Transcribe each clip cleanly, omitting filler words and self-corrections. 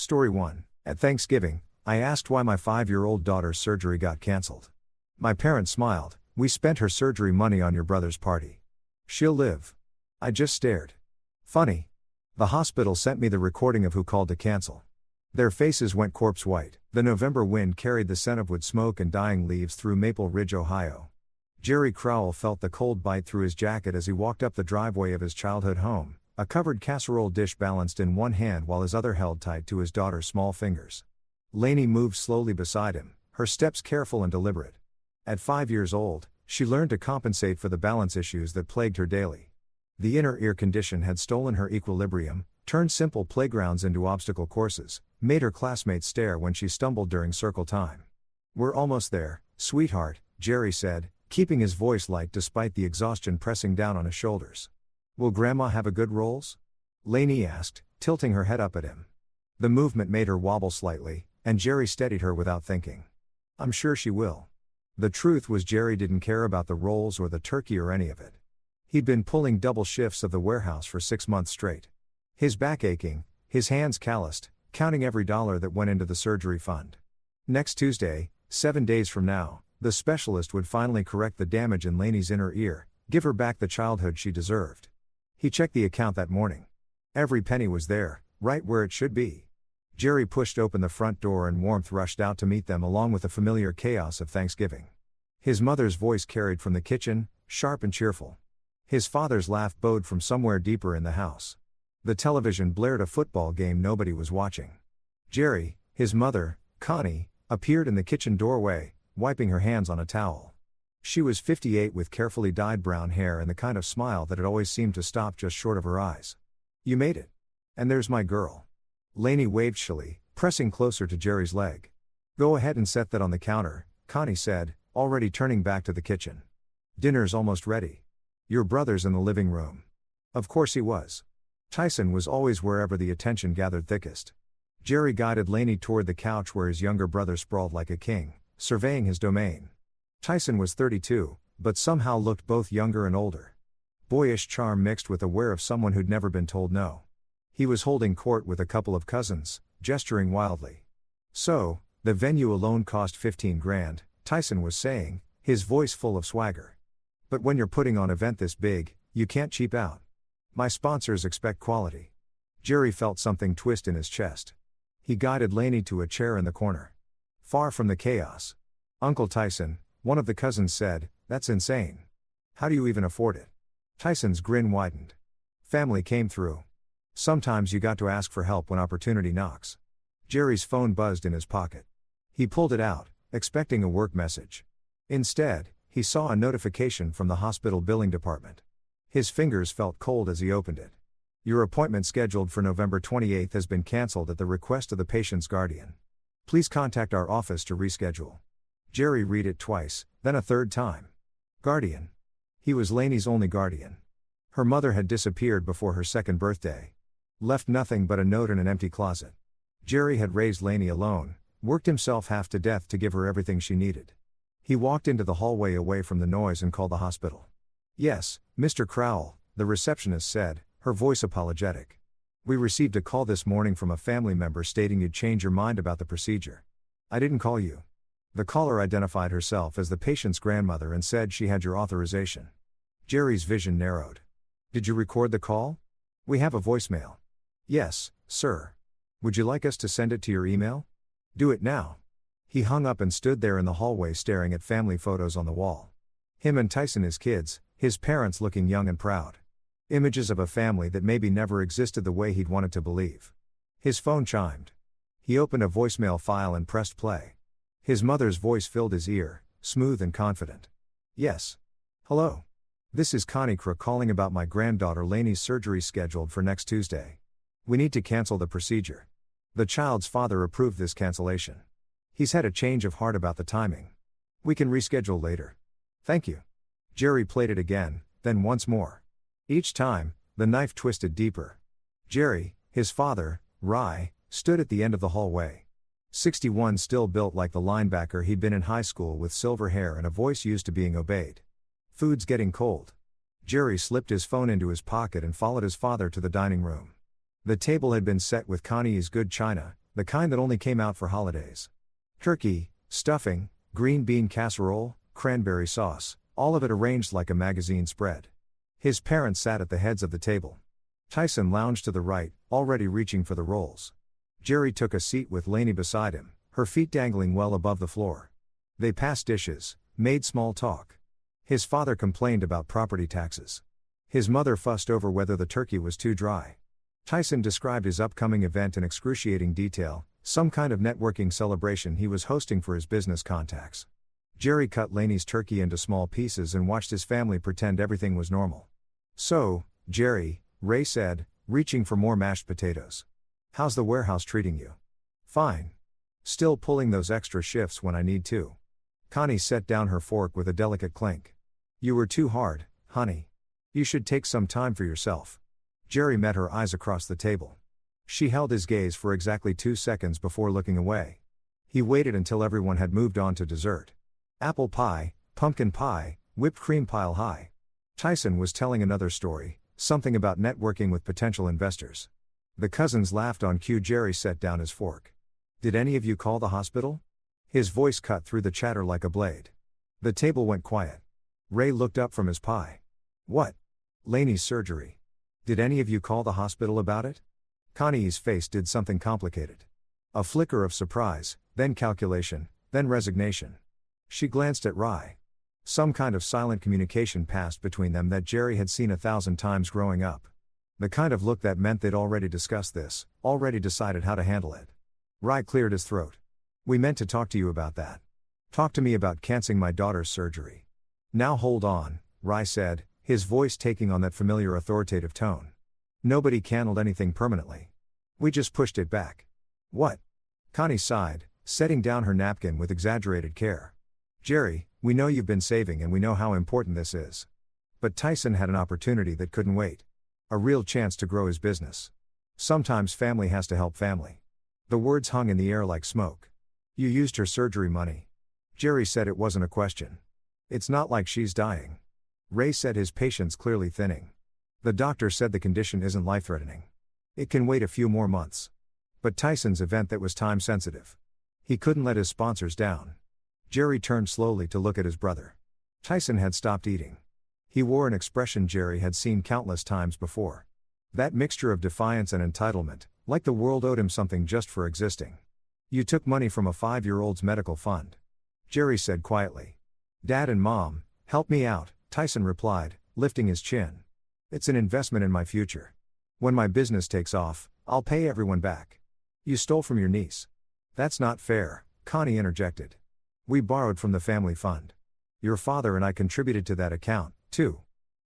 Story 1. At Thanksgiving, I asked why my 5-year-old daughter's surgery got cancelled. My parents smiled. We spent her surgery money on your brother's party. She'll live. I just stared. Funny. The hospital sent me the recording of who called to cancel. Their faces went corpse white. The November wind carried the scent of wood smoke and dying leaves through Maple Ridge, Ohio. Jerry Crowell felt the cold bite through his jacket as he walked up the driveway of his childhood home, a covered casserole dish balanced in one hand while his other held tight to his daughter's small fingers. Lainey moved slowly beside him, her steps careful and deliberate. At 5 years old, she learned to compensate for the balance issues that plagued her daily. The inner ear condition had stolen her equilibrium, turned simple playgrounds into obstacle courses, made her classmates stare when she stumbled during circle time. "We're almost there, sweetheart," Jerry said, keeping his voice light despite the exhaustion pressing down on his shoulders. "Will Grandma have a good rolls?" Lainey asked, tilting her head up at him. The movement made her wobble slightly, and Jerry steadied her without thinking. "I'm sure she will." The truth was Jerry didn't care about the rolls or the turkey or any of it. He'd been pulling double shifts of the warehouse for 6 months straight. His back aching, his hands calloused, counting every dollar that went into the surgery fund. Next Tuesday, 7 days from now, the specialist would finally correct the damage in Lainey's inner ear, give her back the childhood she deserved. He checked the account that morning. Every penny was there, right where it should be. Jerry pushed open the front door and warmth rushed out to meet them along with the familiar chaos of Thanksgiving. His mother's voice carried from the kitchen, sharp and cheerful. His father's laugh bowed from somewhere deeper in the house. The television blared a football game nobody was watching. Jerry, his mother, Connie, appeared in the kitchen doorway, wiping her hands on a towel. She was 58 with carefully dyed brown hair and the kind of smile that had always seemed to stop just short of her eyes. "You made it. And there's my girl." Lainey waved shily, pressing closer to Jerry's leg. "Go ahead and set that on the counter," Connie said, already turning back to the kitchen. "Dinner's almost ready. Your brother's in the living room." Of course he was. Tyson was always wherever the attention gathered thickest. Jerry guided Lainey toward the couch where his younger brother sprawled like a king, surveying his domain. Tyson was 32, but somehow looked both younger and older. Boyish charm mixed with aware of someone who'd never been told no. He was holding court with a couple of cousins, gesturing wildly. "So, the venue alone cost 15 grand, Tyson was saying, his voice full of swagger. "But when you're putting on an event this big, you can't cheap out. My sponsors expect quality." Jerry felt something twist in his chest. He guided Lainey to a chair in the corner. Far from the chaos. "Uncle Tyson," one of the cousins said, "that's insane. How do you even afford it?" Tyson's grin widened. "Family came through. Sometimes you got to ask for help when opportunity knocks." Jerry's phone buzzed in his pocket. He pulled it out, expecting a work message. Instead, he saw a notification from the hospital billing department. His fingers felt cold as he opened it. "Your appointment scheduled for November 28th has been cancelled at the request of the patient's guardian. Please contact our office to reschedule." Jerry read it twice, then a third time. Guardian. He was Lainey's only guardian. Her mother had disappeared before her second birthday. Left nothing but a note in an empty closet. Jerry had raised Lainey alone, worked himself half to death to give her everything she needed. He walked into the hallway away from the noise and called the hospital. "Yes, Mr. Crowell," the receptionist said, her voice apologetic. "We received a call this morning from a family member stating you'd change your mind about the procedure. I didn't call you." The caller identified herself as the patient's grandmother and said she had your authorization. Jerry's vision narrowed. "Did you record the call?" "We have a voicemail." "Yes, sir. Would you like us to send it to your email?" "Do it now." He hung up and stood there in the hallway staring at family photos on the wall. Him and Tyson, his kids, his parents looking young and proud. Images of a family that maybe never existed the way he'd wanted to believe. His phone chimed. He opened a voicemail file and pressed play. His mother's voice filled his ear, smooth and confident. "Yes. Hello. This is Connie Crook calling about my granddaughter Lainey's surgery scheduled for next Tuesday. We need to cancel the procedure. The child's father approved this cancellation. He's had a change of heart about the timing. We can reschedule later. Thank you." Jerry played it again, then once more. Each time, the knife twisted deeper. Jerry, his father, Rye, stood at the end of the hallway. 61, still built like the linebacker he'd been in high school, with silver hair and a voice used to being obeyed. "Food's getting cold." Jerry slipped his phone into his pocket and followed his father to the dining room. The table had been set with Connie's good china, The kind that only came out for holidays. Turkey, stuffing, green bean casserole, cranberry sauce, all of it arranged like a magazine spread. His parents sat at the heads of the table. Tyson lounged to the right, already reaching for the rolls. Jerry took a seat with Lainey beside him, her feet dangling well above the floor. They passed dishes, made small talk. His father complained about property taxes. His mother fussed over whether the turkey was too dry. Tyson described his upcoming event in excruciating detail, some kind of networking celebration he was hosting for his business contacts. Jerry cut Lainey's turkey into small pieces and watched his family pretend everything was normal. "So, Jerry," Ray said, reaching for more mashed potatoes. "How's the warehouse treating you?" "Fine. Still pulling those extra shifts when I need to." Connie set down her fork with a delicate clink. "You were too hard, honey. You should take some time for yourself." Jerry met her eyes across the table. She held his gaze for exactly 2 seconds before looking away. He waited until everyone had moved on to dessert. Apple pie, pumpkin pie, whipped cream pile high. Tyson was telling another story, something about networking with potential investors. The cousins laughed on cue. Jerry set down his fork. "Did any of you call the hospital?" His voice cut through the chatter like a blade. The table went quiet. Ray looked up from his pie. "What?" "Lainey's surgery. Did any of you call the hospital about it?" Connie's face did something complicated. A flicker of surprise, then calculation, then resignation. She glanced at Rai. Some kind of silent communication passed between them that Jerry had seen 1,000 times growing up. The kind of look that meant they'd already discussed this, already decided how to handle it. Rai cleared his throat. "We meant to talk to you about that. Talk to me about canceling my daughter's surgery." "Now hold on," Rai said, his voice taking on that familiar authoritative tone. "Nobody canceled anything permanently. We just pushed it back." "What?" Connie sighed, setting down her napkin with exaggerated care. "Jerry, we know you've been saving and we know how important this is. But Tyson had an opportunity that couldn't wait. A real chance to grow his business. Sometimes family has to help family." The words hung in the air like smoke. "You used her surgery money." Jerry said it wasn't a question. "It's not like she's dying." Ray said, his patience clearly thinning. "The doctor said the condition isn't life-threatening. It can wait a few more months." But Tyson's event, that was time-sensitive. He couldn't let his sponsors down. Jerry turned slowly to look at his brother. Tyson had stopped eating. He wore an expression Jerry had seen countless times before. That mixture of defiance and entitlement, like the world owed him something just for existing. "You took money from a 5-year-old's medical fund," Jerry said quietly. "Dad and Mom, help me out," Tyson replied, lifting his chin. "It's an investment in my future. When my business takes off, I'll pay everyone back." "You stole from your niece." "That's not fair," Connie interjected. "We borrowed from the family fund. Your father and I contributed to that account, too.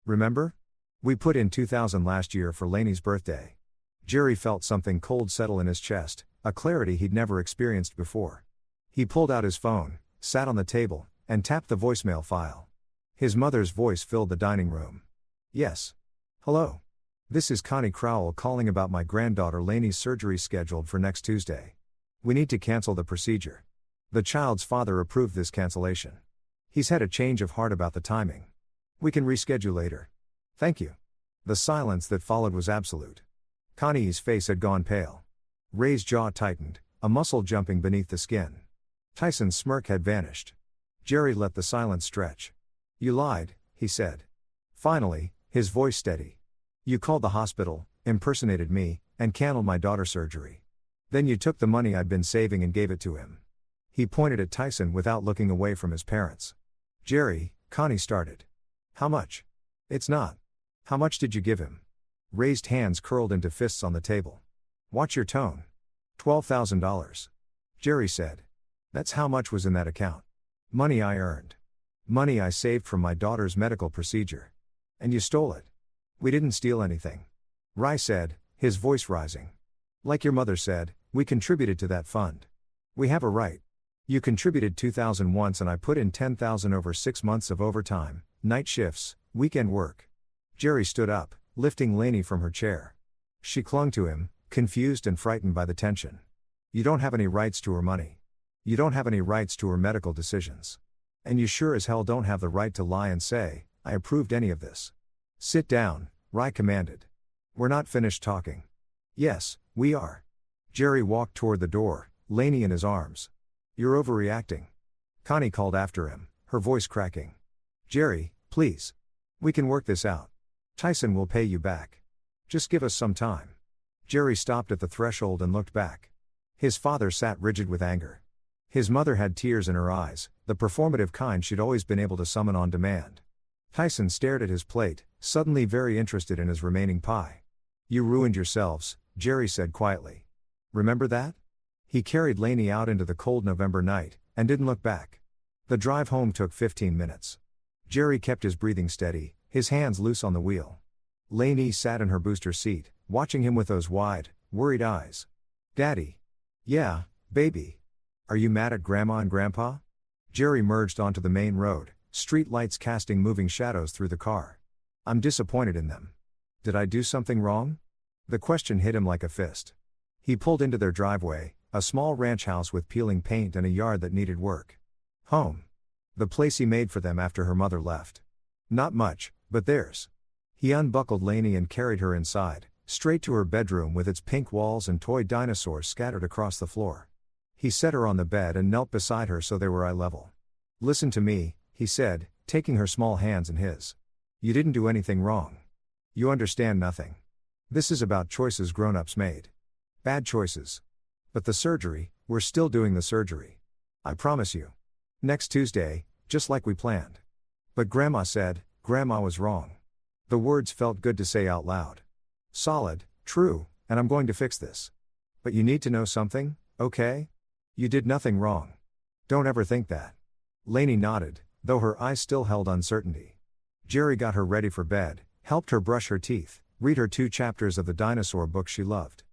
Remember? We put in $2,000 last year for Lainey's birthday." Jerry felt something cold settle in his chest, a clarity he'd never experienced before. He pulled out his phone, sat on the table, and tapped the voicemail file. His mother's voice filled the dining room. "Yes. Hello. This is Connie Crowell calling about my granddaughter Lainey's surgery scheduled for next Tuesday. We need to cancel the procedure. The child's father approved this cancellation. He's had a change of heart about the timing. We can reschedule later. Thank you." The silence that followed was absolute. Connie's face had gone pale. Ray's jaw tightened, a muscle jumping beneath the skin. Tyson's smirk had vanished. Jerry let the silence stretch. "You lied," he said. Finally, his voice steady. "You called the hospital, impersonated me, and canceled my daughter's surgery. Then you took the money I'd been saving and gave it to him." He pointed at Tyson without looking away from his parents. "Jerry," Connie started. "How much?" "It's not. How much did you give him?" Raised hands curled into fists on the table. "Watch your tone." $12,000. Jerry said. "That's how much was in that account. Money I earned. Money I saved from my daughter's medical procedure. And you stole it." "We didn't steal anything," Rai said, his voice rising. "Like your mother said, we contributed to that fund. We have a right. You contributed $2,000 once and I put in $10,000 over 6 months of overtime, night shifts, weekend work." Jerry stood up, lifting Lainey from her chair. She clung to him, confused and frightened by the tension. "You don't have any rights to her money. You don't have any rights to her medical decisions. And you sure as hell don't have the right to lie and say, I approved any of this." "Sit down," Rai commanded. "We're not finished talking." "Yes, we are." Jerry walked toward the door, Lainey in his arms. "You're overreacting." Connie called after him, her voice cracking. "Jerry, please. We can work this out. Tyson will pay you back. Just give us some time." Jerry stopped at the threshold and looked back. His father sat rigid with anger. His mother had tears in her eyes, the performative kind she'd always been able to summon on demand. Tyson stared at his plate, suddenly very interested in his remaining pie. "You ruined yourselves," Jerry said quietly. "Remember that?" He carried Lainey out into the cold November night, and didn't look back. The drive home took 15 minutes. Jerry kept his breathing steady, his hands loose on the wheel. Lainey sat in her booster seat, watching him with those wide, worried eyes. "Daddy." "Yeah, baby. Are you mad at Grandma and Grandpa?" Jerry merged onto the main road, street lights casting moving shadows through the car. "I'm disappointed in them. Did I do something wrong?" The question hit him like a fist. He pulled into their driveway, a small ranch house with peeling paint and a yard that needed work. Home. The place he made for them after her mother left. Not much, but theirs. He unbuckled Lainey and carried her inside, straight to her bedroom with its pink walls and toy dinosaurs scattered across the floor. He set her on the bed and knelt beside her so they were eye level. "Listen to me," he said, taking her small hands in his. "You didn't do anything wrong. You understand nothing. This is about choices grown-ups made. Bad choices. But the surgery, we're still doing the surgery. I promise you. Next Tuesday, just like we planned." "But Grandma said," Grandma was wrong. The words felt good to say out loud. "Solid, true, and I'm going to fix this. But you need to know something, okay? You did nothing wrong. Don't ever think that." Lainey nodded, though her eyes still held uncertainty. Jerry got her ready for bed, helped her brush her teeth, read her 2 chapters of the dinosaur book she loved.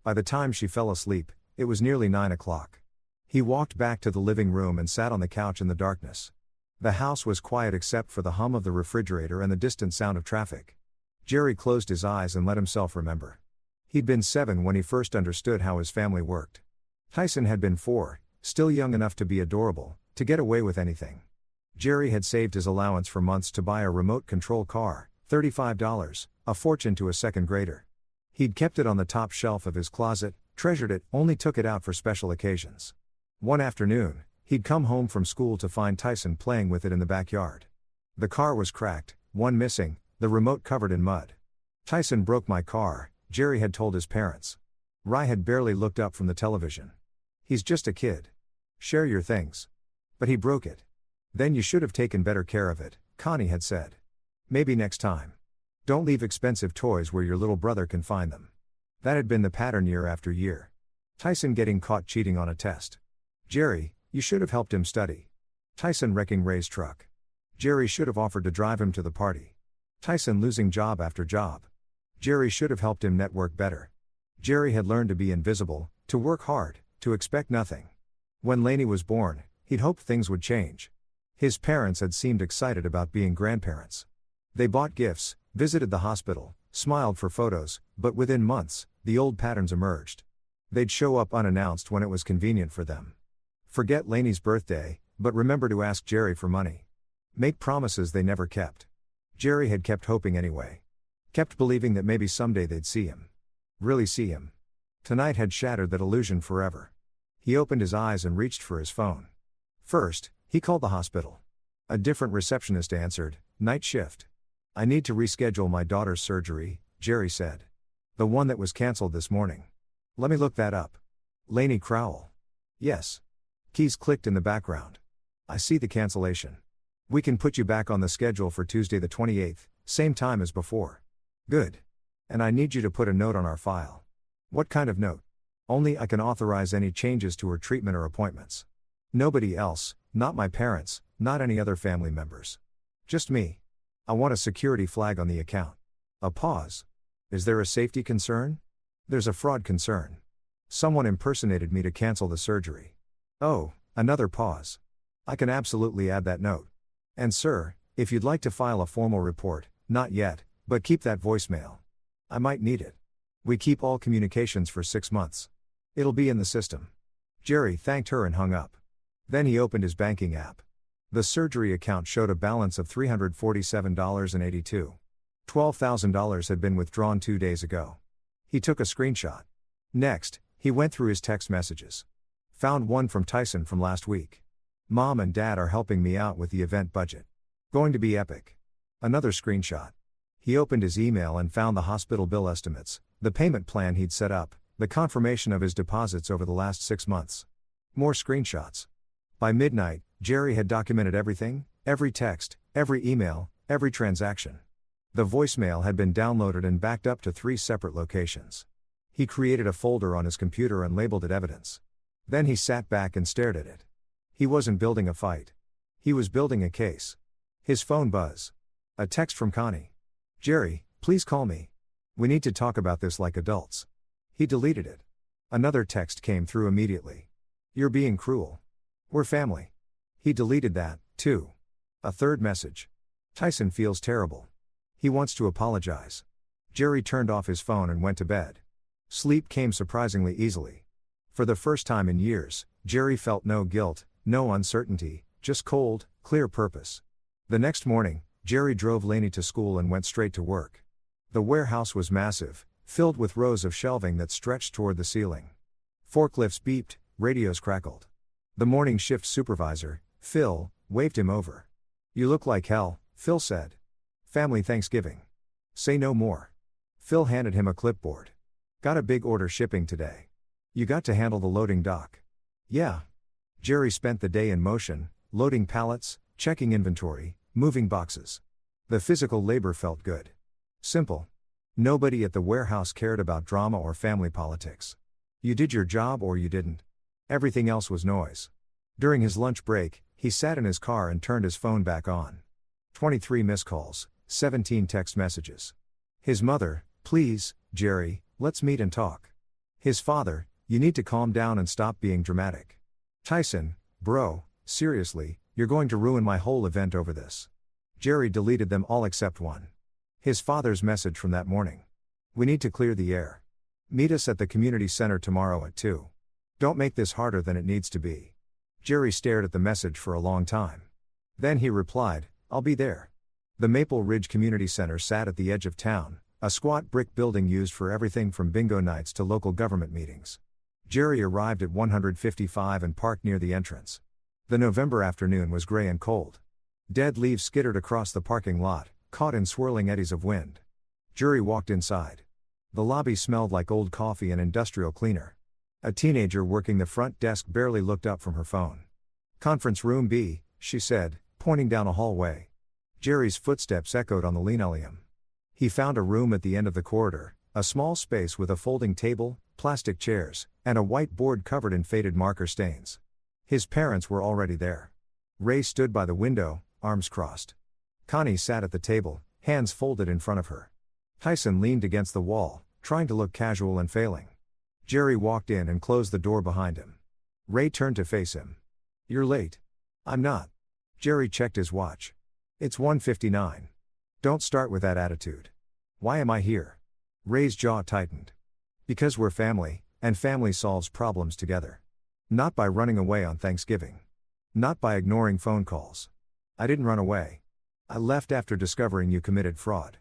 By the time she fell asleep, it was nearly 9 o'clock. He walked back to the living room and sat on the couch in the darkness. The house was quiet except for the hum of the refrigerator and the distant sound of traffic. Jerry closed his eyes and let himself remember. He'd been 7 when he first understood how his family worked. Tyson had been 4, still young enough to be adorable, to get away with anything. Jerry had saved his allowance for months to buy a remote control car, $35, a fortune to a second grader. He'd kept it on the top shelf of his closet, treasured it, only took it out for special occasions. One afternoon, he'd come home from school to find Tyson playing with it in the backyard. The car was cracked, one missing, the remote covered in mud. "Tyson broke my car," Jerry had told his parents. Rye had barely looked up from the television. "He's just a kid. Share your things." "But he broke it." "Then you should have taken better care of it," Connie had said. "Maybe next time. Don't leave expensive toys where your little brother can find them." That had been the pattern year after year. Tyson getting caught cheating on a test. "Jerry, you should have helped him study." Tyson wrecking Ray's truck. Jerry should have offered to drive him to the party. Tyson losing job after job. Jerry should have helped him network better. Jerry had learned to be invisible, to work hard, to expect nothing. When Lainey was born, he'd hoped things would change. His parents had seemed excited about being grandparents. They bought gifts, visited the hospital, smiled for photos, but within months, the old patterns emerged. They'd show up unannounced when it was convenient for them. Forget Lainey's birthday, but remember to ask Jerry for money. Make promises they never kept. Jerry had kept hoping anyway. Kept believing that maybe someday they'd see him. Really see him. Tonight had shattered that illusion forever. He opened his eyes and reached for his phone. First, he called the hospital. A different receptionist answered, "Night shift." "I need to reschedule my daughter's surgery," Jerry said. "The one that was cancelled this morning." "Let me look that up." Lainey Crowell. "Yes." Keys clicked in the background. "I see the cancellation. We can put you back on the schedule for Tuesday the 28th, same time as before." "Good. And I need you to put a note on our file." "What kind of note?" "Only I can authorize any changes to her treatment or appointments. Nobody else, not my parents, not any other family members. Just me. I want a security flag on the account." A pause. "Is there a safety concern?" "There's a fraud concern. Someone impersonated me to cancel the surgery." "Oh," another pause. "I can absolutely add that note. And sir, if you'd like to file a formal report, not yet, but keep that voicemail. I might need it. We keep all communications for 6 months. It'll be in the system." Jerry thanked her and hung up. Then he opened his banking app. The surgery account showed a balance of $347.82. $12,000 had been withdrawn 2 days ago. He took a screenshot. Next, He went through his text messages. Found one from Tyson from last week. Mom and Dad are helping me out with the event budget. Going to be epic. Another screenshot. He opened his email and found the hospital bill estimates, the payment plan he'd set up, the confirmation of his deposits over the last 6 months. More screenshots. By midnight, Jerry had documented everything, every text, every email, every transaction. The voicemail had been downloaded and backed up to 3 separate locations. He created a folder on his computer and labeled it evidence. Then he sat back and stared at it. He wasn't building a fight. He was building a case. His phone buzzed. A text from Connie. Jerry, please call me. We need to talk about this like adults. He deleted it. Another text came through immediately. You're being cruel. We're family. He deleted that, too. A third message. Tyson feels terrible. He wants to apologize. Jerry turned off his phone and went to bed. Sleep came surprisingly easily. For the first time in years, Jerry felt no guilt, no uncertainty, just cold, clear purpose. The next morning, Jerry drove Lainey to school and went straight to work. The warehouse was massive, filled with rows of shelving that stretched toward the ceiling. Forklifts beeped, radios crackled. The morning shift supervisor, Phil, waved him over. You look like hell, Phil said. Family Thanksgiving. Say no more. Phil handed him a clipboard. Got a big order shipping today. You got to handle the loading dock. Yeah. Jerry spent the day in motion, loading pallets, checking inventory, moving boxes. The physical labor felt good. Simple. Nobody at the warehouse cared about drama or family politics. You did your job or you didn't. Everything else was noise. During his lunch break, he sat in his car and turned his phone back on. 23 missed calls, 17 text messages. His mother, please, Jerry, let's meet and talk. His father, you need to calm down and stop being dramatic. Tyson, bro, seriously, you're going to ruin my whole event over this. Jerry deleted them all except one. His father's message from that morning. We need to clear the air. Meet us at the community center tomorrow at 2. Don't make this harder than it needs to be. Jerry stared at the message for a long time. Then he replied, I'll be there. The Maple Ridge Community Center sat at the edge of town, a squat brick building used for everything from bingo nights to local government meetings. Jerry arrived at 155 and parked near the entrance. The November afternoon was gray and cold. Dead leaves skittered across the parking lot, caught in swirling eddies of wind. Jerry walked inside. The lobby smelled like old coffee and industrial cleaner. A teenager working the front desk barely looked up from her phone. Conference room B, she said, pointing down a hallway. Jerry's footsteps echoed on the linoleum. He found a room at the end of the corridor, a small space with a folding table, plastic chairs, and a white board covered in faded marker stains. His parents were already there. Ray stood by the window, arms crossed. Connie sat at the table, hands folded in front of her. Tyson leaned against the wall, trying to look casual and failing. Jerry walked in and closed the door behind him. Ray turned to face him. You're late. I'm not. Jerry checked his watch. It's 1:59. Don't start with that attitude. Why am I here? Ray's jaw tightened. Because we're family, and family solves problems together. Not by running away on Thanksgiving. Not by ignoring phone calls. I didn't run away. I left after discovering you committed fraud.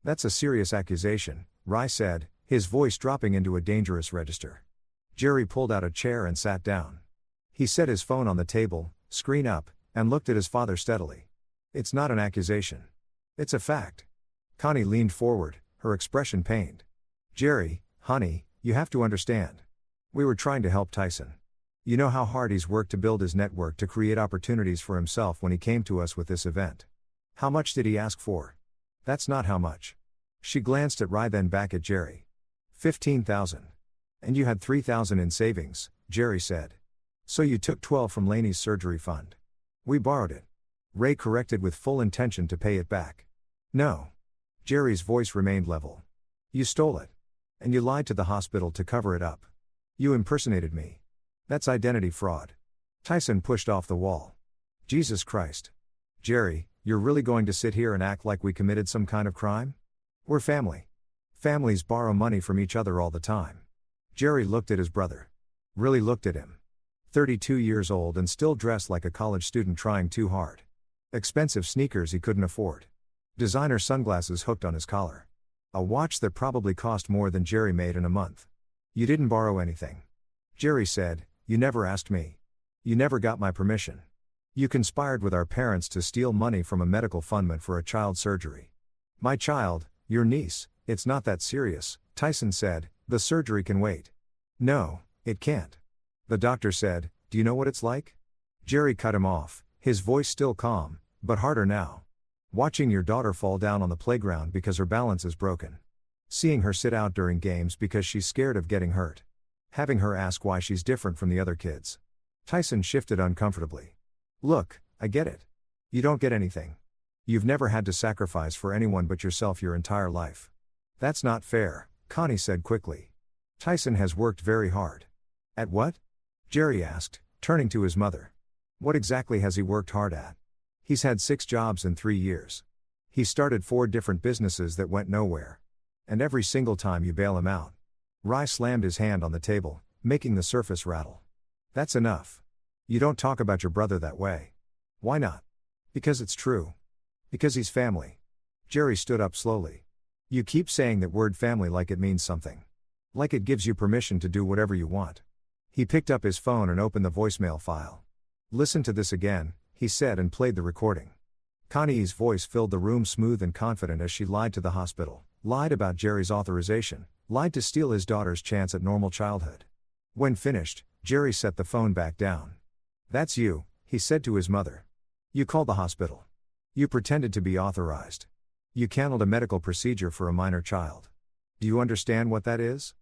That's a serious accusation, Ray said, his voice dropping into a dangerous register. Jerry pulled out a chair and sat down. He set his phone on the table, screen up, and looked at his father steadily. It's not an accusation. It's a fact. Connie leaned forward, her expression pained. Jerry, honey, you have to understand. We were trying to help Tyson. You know how hard he's worked to build his network to create opportunities for himself when he came to us with this event. How much did he ask for? That's not how much. She glanced at Ray then back at Jerry. 15,000. And you had 3,000 in savings, Jerry said. So you took 12 from Lainey's surgery fund. We borrowed it. Ray corrected with full intention to pay it back. No. Jerry's voice remained level. You stole it. And you lied to the hospital to cover it up. You impersonated me. That's identity fraud. Tyson pushed off the wall. Jesus Christ. Jerry, you're really going to sit here and act like we committed some kind of crime? We're family. Families borrow money from each other all the time. Jerry looked at his brother. Really looked at him. 32 years old and still dressed like a college student trying too hard. Expensive sneakers he couldn't afford. Designer sunglasses hooked on his collar. A watch that probably cost more than Jerry made in a month. You didn't borrow anything. Jerry said, you never asked me. You never got my permission. You conspired with our parents to steal money from a medical fundment for a child's surgery. My child, your niece, it's not that serious, Tyson said, the surgery can wait. No, it can't. The doctor said, do you know what it's like? Jerry cut him off, his voice still calm, but harder now. Watching your daughter fall down on the playground because her balance is broken. Seeing her sit out during games because she's scared of getting hurt. Having her ask why she's different from the other kids. Tyson shifted uncomfortably. Look, I get it. You don't get anything. You've never had to sacrifice for anyone but yourself your entire life. That's not fair, Connie said quickly. Tyson has worked very hard. At what? Jerry asked, turning to his mother. What exactly has he worked hard at? He's had 6 jobs in 3 years. He started 4 different businesses that went nowhere. And every single time you bail him out. Rye slammed his hand on the table, making the surface rattle. That's enough. You don't talk about your brother that way. Why not? Because it's true. Because he's family. Jerry stood up slowly. You keep saying that word family like it means something. Like it gives you permission to do whatever you want. He picked up his phone and opened the voicemail file. Listen to this again, he said and played the recording. Connie's voice filled the room smooth and confident as she lied to the hospital, lied about Jerry's authorization, lied to steal his daughter's chance at normal childhood. When finished, Jerry set the phone back down. That's you, he said to his mother. You called the hospital. You pretended to be authorized. You canceled a medical procedure for a minor child. Do you understand what that is?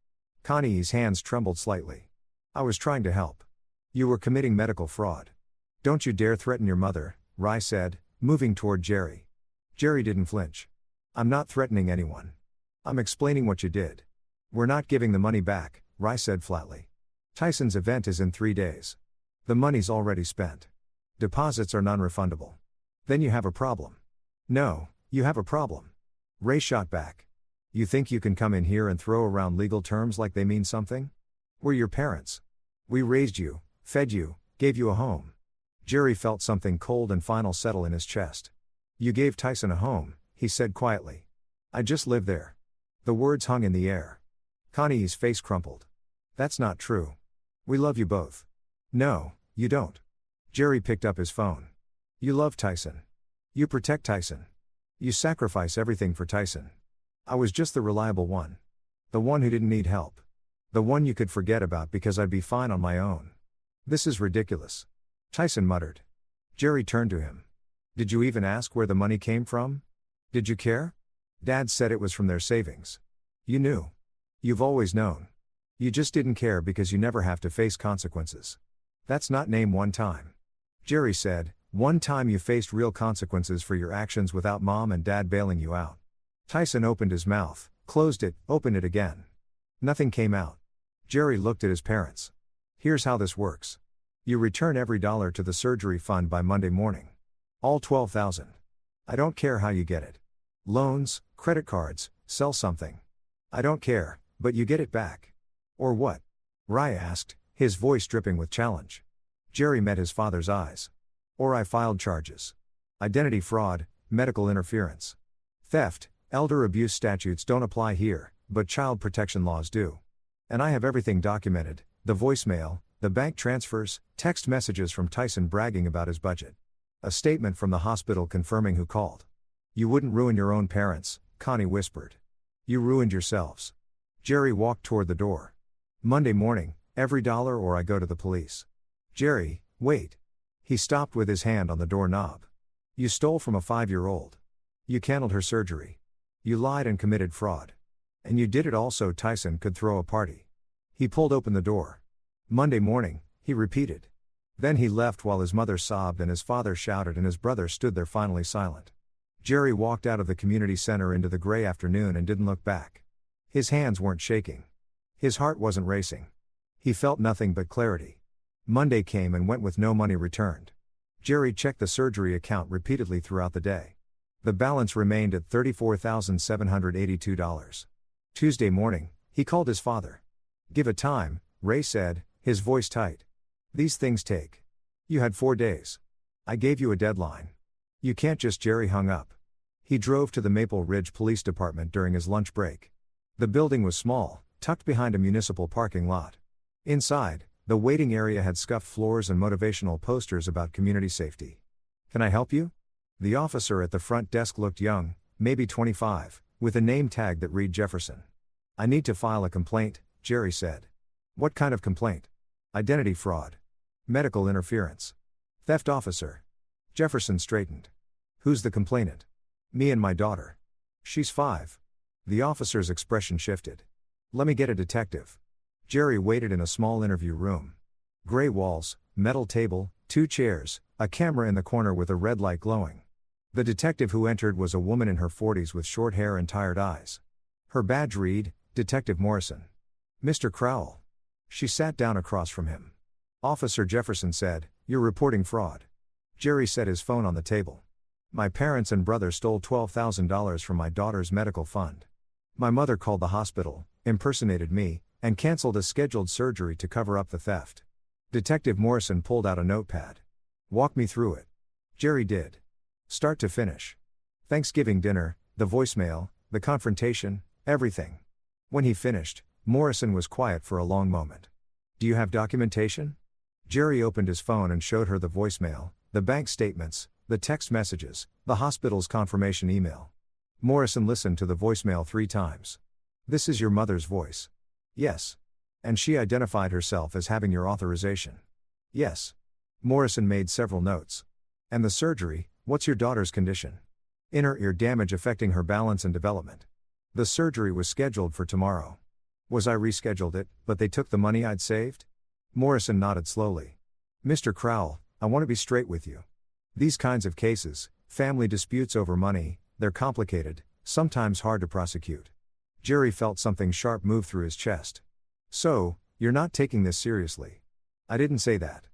Connie's hands trembled slightly. I was trying to help. You were committing medical fraud. Don't you dare threaten your mother, Rye said, moving toward Jerry. Jerry didn't flinch. I'm not threatening anyone. I'm explaining what you did. We're not giving the money back, Rye said flatly. Tyson's event is in 3 days. The money's already spent. Deposits are non-refundable. Then you have a problem. No, you have a problem. Ray shot back. You think you can come in here and throw around legal terms like they mean something? We're your parents. We raised you, fed you, gave you a home. Jerry felt something cold and final settle in his chest. You gave Tyson a home, he said quietly. I just live there. The words hung in the air. Connie's face crumpled. That's not true. We love you both. No, you don't. Jerry picked up his phone. You love Tyson. You protect Tyson. You sacrifice everything for Tyson. I was just the reliable one. The one who didn't need help. The one you could forget about because I'd be fine on my own. This is ridiculous. Tyson muttered. Jerry turned to him. Did you even ask where the money came from? Did you care? Dad said it was from their savings. You knew. You've always known. You just didn't care because you never have to face consequences. That's not name one time. Jerry said, one time you faced real consequences for your actions without mom and dad bailing you out. Tyson opened his mouth, closed it, opened it again. Nothing came out. Jerry looked at his parents. Here's how this works. You return every dollar to the surgery fund by Monday morning. All 12,000. I don't care how you get it. Loans, credit cards, sell something. I don't care, but you get it back. Or what? Rye asked, his voice dripping with challenge. Jerry met his father's eyes. Or I filed charges. Identity fraud, medical interference. Theft, elder abuse statutes don't apply here, but child protection laws do. And I have everything documented, the voicemail, the bank transfers, text messages from Tyson bragging about his budget. A statement from the hospital confirming who called. You wouldn't ruin your own parents, Connie whispered. You ruined yourselves. Jerry walked toward the door. Monday morning, every dollar or I go to the police. Jerry, wait. He stopped with his hand on the doorknob. You stole from a 5-year-old. You canceled her surgery. You lied and committed fraud. And you did it all so Tyson could throw a party. He pulled open the door. Monday morning, he repeated. Then he left while his mother sobbed and his father shouted and his brother stood there finally silent. Jerry walked out of the community center into the gray afternoon and didn't look back. His hands weren't shaking. His heart wasn't racing. He felt nothing but clarity. Monday came and went with no money returned. Jerry checked the surgery account repeatedly throughout the day. The balance remained at $34,782. Tuesday morning, he called his father. Give it time, Ray said, his voice tight. These things take. You had 4 days. I gave you a deadline. You can't just. Jerry hung up. He drove to the Maple Ridge Police Department during his lunch break. The building was small, tucked behind a municipal parking lot. Inside, the waiting area had scuffed floors and motivational posters about community safety. "Can I help you?" The officer at the front desk looked young, maybe 25, with a name tag that read Jefferson. "I need to file a complaint," Jerry said. "What kind of complaint?" "Identity fraud. Medical interference. Theft officer." Jefferson straightened. "Who's the complainant?" "Me and my daughter. She's 5. The officer's expression shifted. "Let me get a detective." Jerry waited in a small interview room. Gray walls, metal table, 2 chairs, a camera in the corner with a red light glowing. The detective who entered was a woman in her 40s with short hair and tired eyes. Her badge read, Detective Morrison. "Mr. Crowell." She sat down across from him. Officer Jefferson said, "You're reporting fraud." Jerry set his phone on the table. "My parents and brother stole $12,000 from my daughter's medical fund. My mother called the hospital, impersonated me, and canceled a scheduled surgery to cover up the theft." Detective Morrison pulled out a notepad. "Walk me through it." Jerry did. Start to finish. Thanksgiving dinner, the voicemail, the confrontation, everything. When he finished, Morrison was quiet for a long moment. "Do you have documentation?" Jerry opened his phone and showed her the voicemail, the bank statements, the text messages, the hospital's confirmation email. Morrison listened to the voicemail 3 times. "This is your mother's voice?" "Yes." "And she identified herself as having your authorization?" "Yes." Morrison made several notes. "And the surgery, what's your daughter's condition?" "Inner ear damage affecting her balance and development." "The surgery was scheduled for tomorrow." "Was I rescheduled it, but they took the money I'd saved?" Morrison nodded slowly. "Mr. Crowell, I want to be straight with you. These kinds of cases, family disputes over money, they're complicated, sometimes hard to prosecute." Jerry felt something sharp move through his chest. "So, you're not taking this seriously?" "I didn't say that."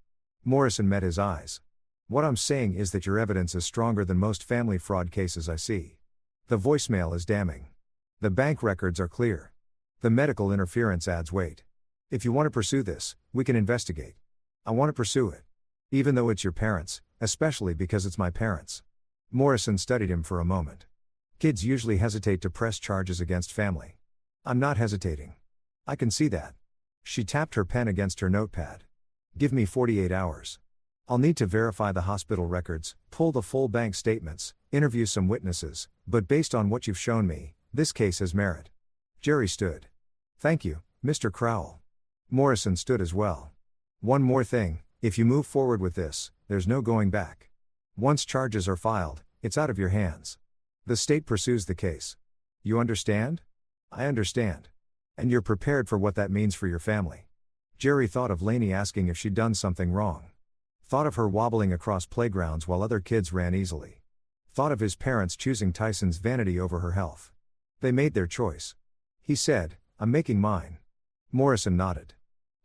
Morrison met his eyes. "What I'm saying is that your evidence is stronger than most family fraud cases I see. The voicemail is damning. The bank records are clear. The medical interference adds weight. If you want to pursue this, we can investigate." "I want to pursue it. Even though it's your parents, especially because it's my parents." Morrison studied him for a moment. "Kids usually hesitate to press charges against family. I'm not hesitating. I can see that." She tapped her pen against her notepad. "Give me 48 hours. I'll need to verify the hospital records, pull the full bank statements, interview some witnesses, but based on what you've shown me, this case has merit." Jerry stood. "Thank you, Mr. Crowell." Morrison stood as well. "One more thing, if you move forward with this, there's no going back. Once charges are filed, it's out of your hands. The state pursues the case. You understand?" "I understand. And you're prepared for what that means for your family." Jerry thought of Lainey asking if she'd done something wrong. Thought of her wobbling across playgrounds while other kids ran easily. Thought of his parents choosing Tyson's vanity over her health. They made their choice. He said, "I'm making mine." Morrison nodded.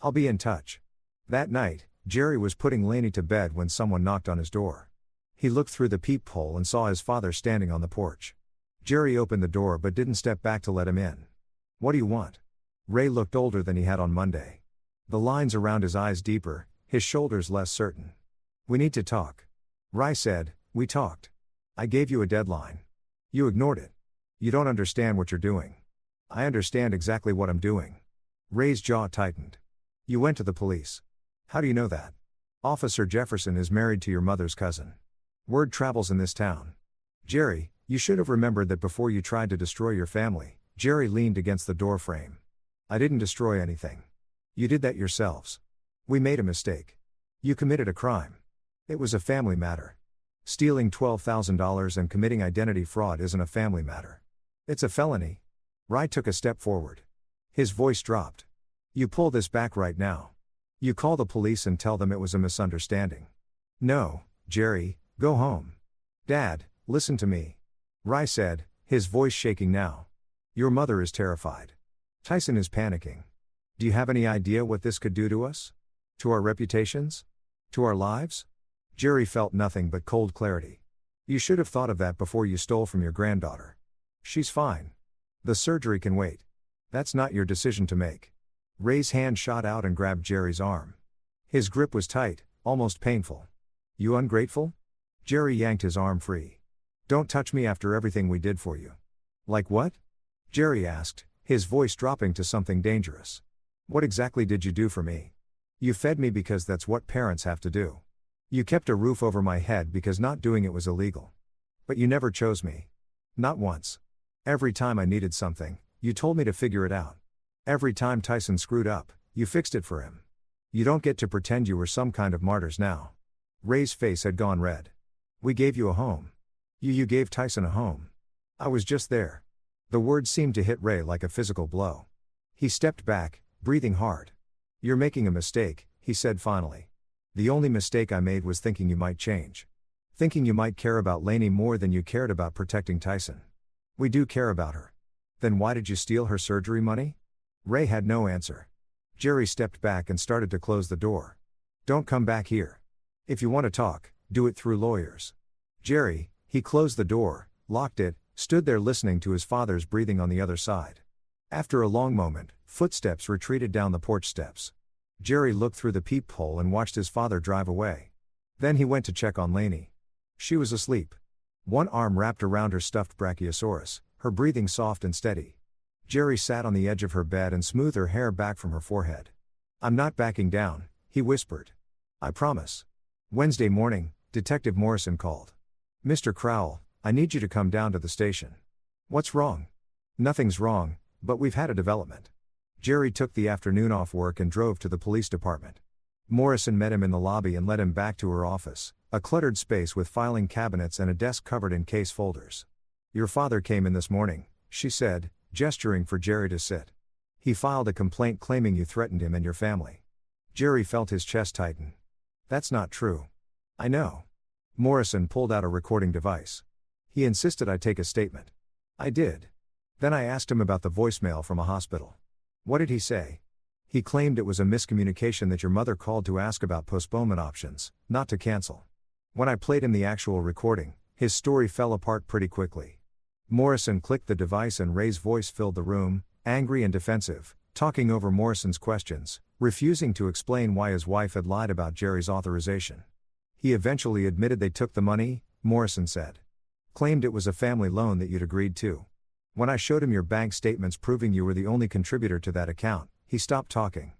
"I'll be in touch." That night, Jerry was putting Lainey to bed when someone knocked on his door. He looked through the peephole and saw his father standing on the porch. Jerry opened the door but didn't step back to let him in. "What do you want?" Ray looked older than he had on Monday. The lines around his eyes deeper, his shoulders less certain. "We need to talk." Ray said, "We talked. I gave you a deadline. You ignored it. You don't understand what you're doing." "I understand exactly what I'm doing." Ray's jaw tightened. "You went to the police. How do you know that?" "Officer Jefferson is married to your mother's cousin. Word travels in this town." "Jerry, you should have remembered that before you tried to destroy your family." Jerry leaned against the door frame. "I didn't destroy anything. You did that yourselves. We made a mistake. You committed a crime. It was a family matter. Stealing $12,000 and committing identity fraud isn't a family matter. It's a felony." Ray took a step forward. His voice dropped. "You pull this back right now. You call the police and tell them it was a misunderstanding." "No, Jerry, go home." "Dad, listen to me." Ray said, his voice shaking now. "Your mother is terrified. Tyson is panicking. Do you have any idea what this could do to us? To our reputations? To our lives?" Jerry felt nothing but cold clarity. "You should have thought of that before you stole from your granddaughter. She's fine. The surgery can wait. That's not your decision to make." Ray's hand shot out and grabbed Jerry's arm. His grip was tight, almost painful. "You ungrateful?" Jerry yanked his arm free. "Don't touch me after everything we did for you." "Like what?" Jerry asked, his voice dropping to something dangerous. What exactly did you do for me? You fed me because that's what parents have to do. You kept a roof over my head because not doing it was illegal. But you never chose me. Not once. Every time I needed something, you told me to figure it out. Every time Tyson screwed up, you fixed it for him. You don't get to pretend you were some kind of martyrs now. Ray's face had gone red. We gave you a home. You gave Tyson a home. I was just there. The words seemed to hit Ray like a physical blow. He stepped back, breathing hard. You're making a mistake, he said finally. The only mistake I made was thinking you might change. Thinking you might care about Lainey more than you cared about protecting Tyson. We do care about her. Then why did you steal her surgery money? Ray had no answer. Jerry stepped back and started to close the door. Don't come back here. If you want to talk, do it through lawyers. Jerry, he closed the door, locked it, stood there listening to his father's breathing on the other side. After a long moment, footsteps retreated down the porch steps. Jerry looked through the peephole and watched his father drive away. Then he went to check on Lainey. She was asleep. One arm wrapped around her stuffed brachiosaurus, her breathing soft and steady. Jerry sat on the edge of her bed and smoothed her hair back from her forehead. I'm not backing down, he whispered. I promise. Wednesday morning, Detective Morrison called. Mr. Crowell, I need you to come down to the station. What's wrong? Nothing's wrong, but we've had a development. Jerry took the afternoon off work and drove to the police department. Morrison met him in the lobby and led him back to her office, a cluttered space with filing cabinets and a desk covered in case folders. Your father came in this morning, she said, gesturing for Jerry to sit. He filed a complaint claiming you threatened him and your family. Jerry felt his chest tighten. That's not true. I know. Morrison pulled out a recording device. He insisted I take a statement. I did. Then I asked him about the voicemail from a hospital. What did he say? He claimed it was a miscommunication that your mother called to ask about postponement options, not to cancel. When I played him the actual recording, his story fell apart pretty quickly. Morrison clicked the device and Ray's voice filled the room, angry and defensive, talking over Morrison's questions, refusing to explain why his wife had lied about Jerry's authorization. He eventually admitted they took the money, Morrison said. Claimed it was a family loan that you'd agreed to. When I showed him your bank statements proving you were the only contributor to that account, he stopped talking.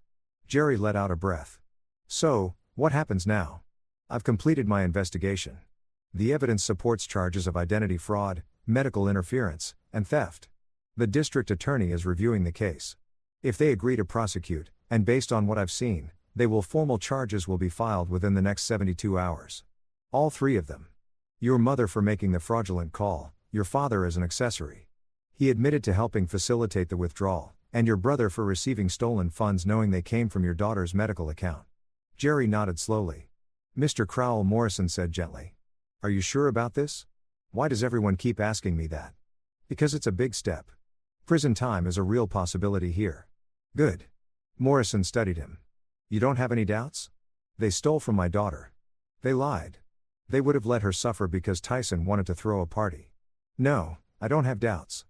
Jerry let out a breath. So, what happens now? I've completed my investigation. The evidence supports charges of identity fraud, medical interference, and theft. The district attorney is reviewing the case. If they agree to prosecute, and based on what I've seen, formal charges will be filed within the next 72 hours. All three of them. Your mother for making the fraudulent call, your father as an accessory. He admitted to helping facilitate the withdrawal, and your brother for receiving stolen funds knowing they came from your daughter's medical account. Jerry nodded slowly. Mr. Crowell, Morrison said gently. Are you sure about this? Why does everyone keep asking me that? Because it's a big step. Prison time is a real possibility here. Good. Morrison studied him. You don't have any doubts? They stole from my daughter. They lied. They would have let her suffer because Tyson wanted to throw a party. No, I don't have doubts.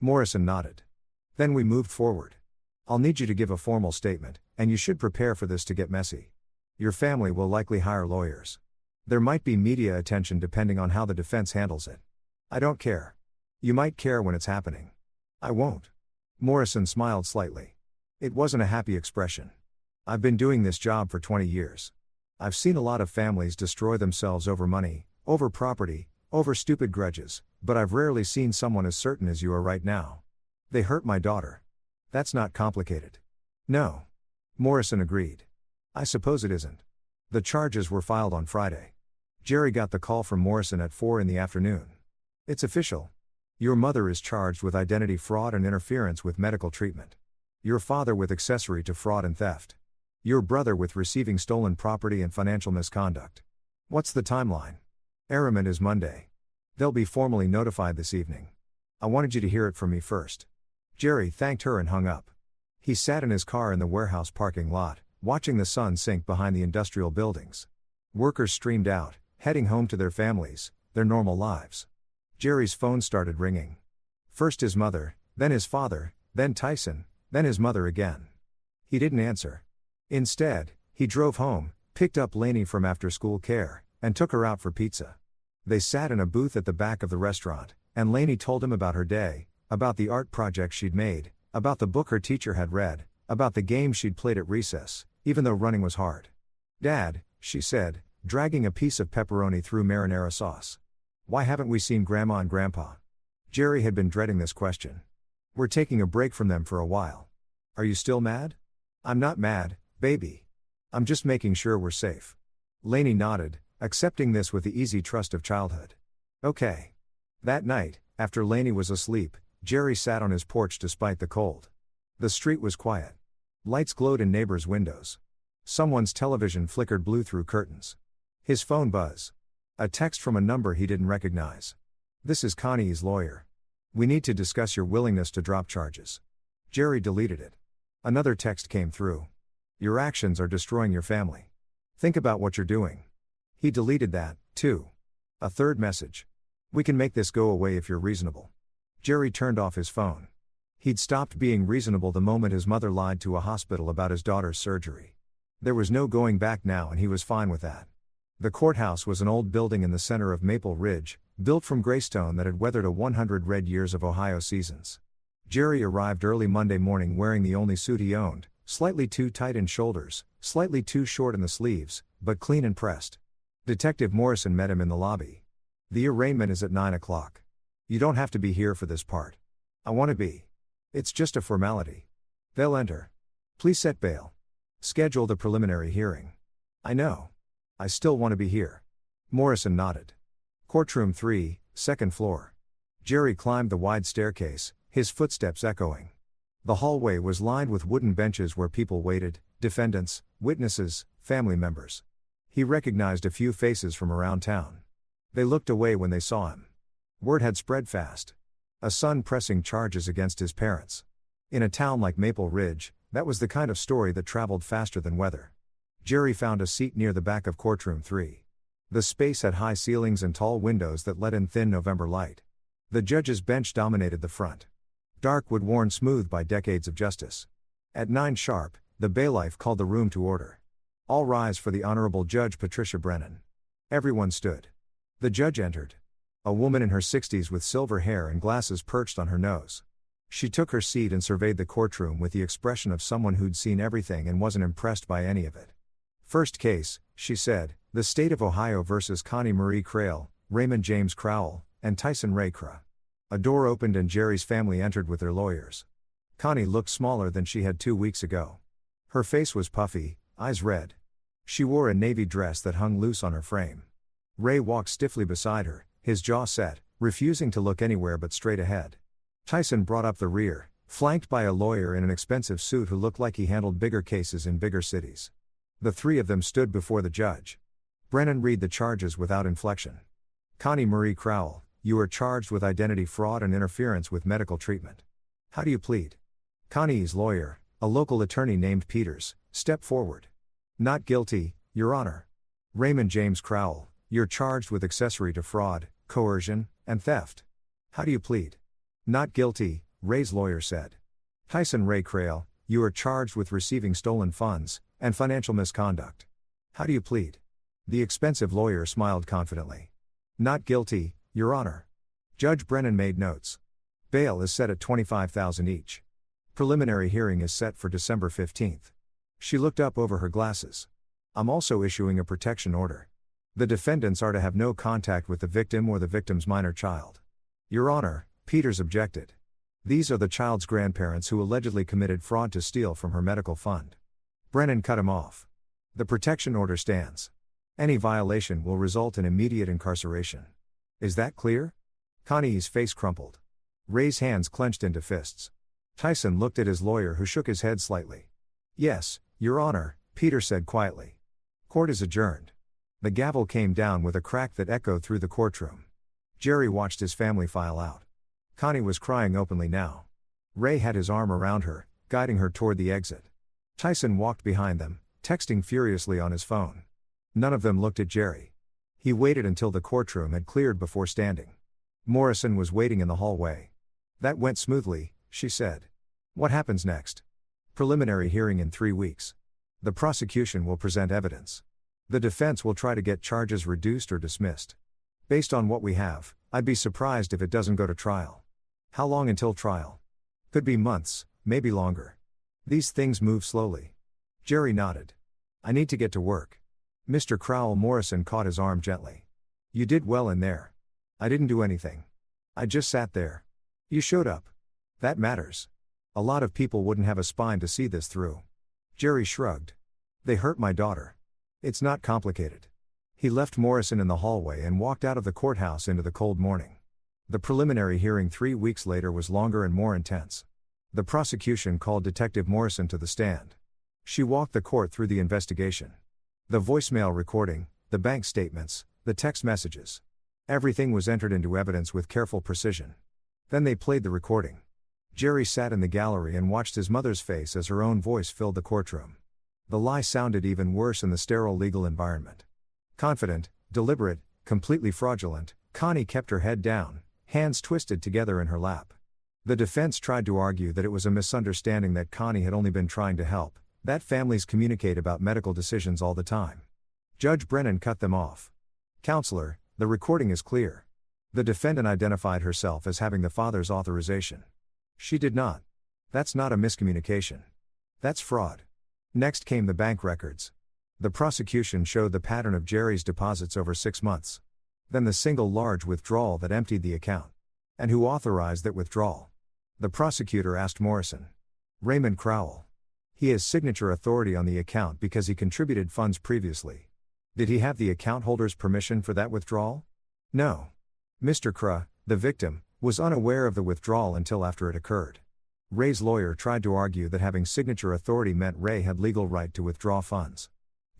Morrison nodded. Then we moved forward. I'll need you to give a formal statement, and you should prepare for this to get messy. Your family will likely hire lawyers. There might be media attention depending on how the defense handles it. I don't care. You might care when it's happening. I won't. Morrison smiled slightly. It wasn't a happy expression. I've been doing this job for 20 years. I've seen a lot of families destroy themselves over money, over property, over stupid grudges, but I've rarely seen someone as certain as you are right now. They hurt my daughter. That's not complicated. No. Morrison agreed. I suppose it isn't. The charges were filed on Friday. Jerry got the call from Morrison at 4 in the afternoon. It's official. Your mother is charged with identity fraud and interference with medical treatment. Your father with accessory to fraud and theft. Your brother with receiving stolen property and financial misconduct. What's the timeline? Arraignment is Monday. They'll be formally notified this evening. I wanted you to hear it from me first. Jerry thanked her and hung up. He sat in his car in the warehouse parking lot, watching the sun sink behind the industrial buildings. Workers streamed out, heading home to their families, their normal lives. Jerry's phone started ringing. First his mother, then his father, then Tyson, then his mother again. He didn't answer. Instead, he drove home, picked up Lainey from after-school care, and took her out for pizza. They sat in a booth at the back of the restaurant, and Lainey told him about her day, about the art project she'd made, About the book her teacher had read, about the game she'd played at recess, even though running was hard. "Dad," she said, dragging a piece of pepperoni through marinara sauce. "Why haven't we seen Grandma and Grandpa?" Jerry had been dreading this question. "We're taking a break from them for a while." "Are you still mad?" "I'm not mad, baby. I'm just making sure we're safe." Lainey nodded, accepting this with the easy trust of childhood. "Okay." That night, after Lainey was asleep, Jerry sat on his porch despite the cold. The street was quiet. Lights glowed in neighbors' windows. Someone's television flickered blue through curtains. His phone buzzed. A text from a number he didn't recognize. "This is Connie's lawyer. We need to discuss your willingness to drop charges." Jerry deleted it. Another text came through. "Your actions are destroying your family. Think about what you're doing." He deleted that, too. A third message. "We can make this go away if you're reasonable." Jerry turned off his phone. He'd stopped being reasonable the moment his mother lied to a hospital about his daughter's surgery. There was no going back now, and he was fine with that. The courthouse was an old building in the center of Maple Ridge, built from gray stone that had weathered 100 red years of Ohio seasons. Jerry arrived early Monday morning wearing the only suit he owned, slightly too tight in shoulders, slightly too short in the sleeves, but clean and pressed. Detective Morrison met him in the lobby. "The arraignment is at 9 o'clock. You don't have to be here for this part." "I want to be. It's just a formality." "They'll enter. Please set bail. Schedule the preliminary hearing." "I know. I still want to be here." Morrison nodded. Courtroom 3, second floor. Jerry climbed the wide staircase, his footsteps echoing. The hallway was lined with wooden benches where people waited, defendants, witnesses, family members. He recognized a few faces from around town. They looked away when they saw him. Word had spread fast. A son pressing charges against his parents. In a town like Maple Ridge, that was the kind of story that traveled faster than weather. Jerry found a seat near the back of courtroom 3. The space had high ceilings and tall windows that let in thin November light. The judge's bench dominated the front. Dark wood worn smooth by decades of justice. At 9 sharp, the bailiff called the room to order. "All rise for the Honorable Judge Patricia Brennan." Everyone stood. The judge entered. A woman in her 60s with silver hair and glasses perched on her nose. She took her seat and surveyed the courtroom with the expression of someone who'd seen everything and wasn't impressed by any of it. "First case," she said, "the State of Ohio versus Connie Marie Crail, Raymond James Crowell, and Tyson Ray Cra." A door opened and Jerry's family entered with their lawyers. Connie looked smaller than she had 2 weeks ago. Her face was puffy, eyes red. She wore a navy dress that hung loose on her frame. Ray walked stiffly beside her, his jaw set, refusing to look anywhere but straight ahead. Tyson brought up the rear, flanked by a lawyer in an expensive suit who looked like he handled bigger cases in bigger cities. The three of them stood before the judge. Brennan read the charges without inflection. "Connie Marie Crowell, you are charged with identity fraud and interference with medical treatment. How do you plead?" Connie's lawyer, a local attorney named Peters, stepped forward. "Not guilty, Your Honor." "Raymond James Crowell, you're charged with accessory to fraud, coercion, and theft. How do you plead?" "Not guilty," Ray's lawyer said. "Tyson Ray Crail, you are charged with receiving stolen funds and financial misconduct. How do you plead?" The expensive lawyer smiled confidently. "Not guilty, Your Honor." Judge Brennan made notes. Bail is set at $25,000 each. Preliminary hearing is set for December 15th. She looked up over her glasses. "I'm also issuing a protection order. The defendants are to have no contact with the victim or the victim's minor child." "Your Honor," Peters objected. "These are the child's grandparents who allegedly committed fraud to steal from her medical fund." Brennan cut him off. "The protection order stands. Any violation will result in immediate incarceration. Is that clear?" Connie's face crumpled. Ray's hands clenched into fists. Tyson looked at his lawyer, who shook his head slightly. "Yes, Your Honor," Peter said quietly. "Court is adjourned." The gavel came down with a crack that echoed through the courtroom. Jerry watched his family file out. Connie was crying openly now. Ray had his arm around her, guiding her toward the exit. Tyson walked behind them, texting furiously on his phone. None of them looked at Jerry. He waited until the courtroom had cleared before standing. Morrison was waiting in the hallway. "That went smoothly," she said. "What happens next?" "Preliminary hearing in 3 weeks. The prosecution will present evidence. The defense will try to get charges reduced or dismissed. Based on what we have, I'd be surprised if it doesn't go to trial." "How long until trial?" "Could be months, maybe longer. These things move slowly. Jerry nodded. I need to get to work. Mr. Crowell Morrison caught his arm gently. You did well in there. I didn't do anything. I just sat there. You showed up. That matters. A lot of people wouldn't have a spine to see this through. Jerry shrugged. They hurt my daughter. It's not complicated. He left Morrison in the hallway and walked out of the courthouse into the cold morning. The preliminary hearing 3 weeks later was longer and more intense. The prosecution called Detective Morrison to the stand. She walked the court through the investigation. The voicemail recording, the bank statements, the text messages. Everything was entered into evidence with careful precision. Then they played the recording. Jerry sat in the gallery and watched his mother's face as her own voice filled the courtroom. The lie sounded even worse in the sterile legal environment. Confident, deliberate, completely fraudulent, Connie kept her head down, hands twisted together in her lap. The defense tried to argue that it was a misunderstanding, that Connie had only been trying to help, that families communicate about medical decisions all the time. Judge Brennan cut them off. Counselor, the recording is clear. The defendant identified herself as having the father's authorization. She did not. That's not a miscommunication. That's fraud. Next came the bank records. The prosecution showed the pattern of Jerry's deposits over 6 months. Then the single large withdrawal that emptied the account. And who authorized that withdrawal? The prosecutor asked Morrison. Raymond Crowell. He has signature authority on the account because he contributed funds previously. Did he have the account holder's permission for that withdrawal? No. Mr. Cra, the victim, was unaware of the withdrawal until after it occurred. Ray's lawyer tried to argue that having signature authority meant Ray had legal right to withdraw funds.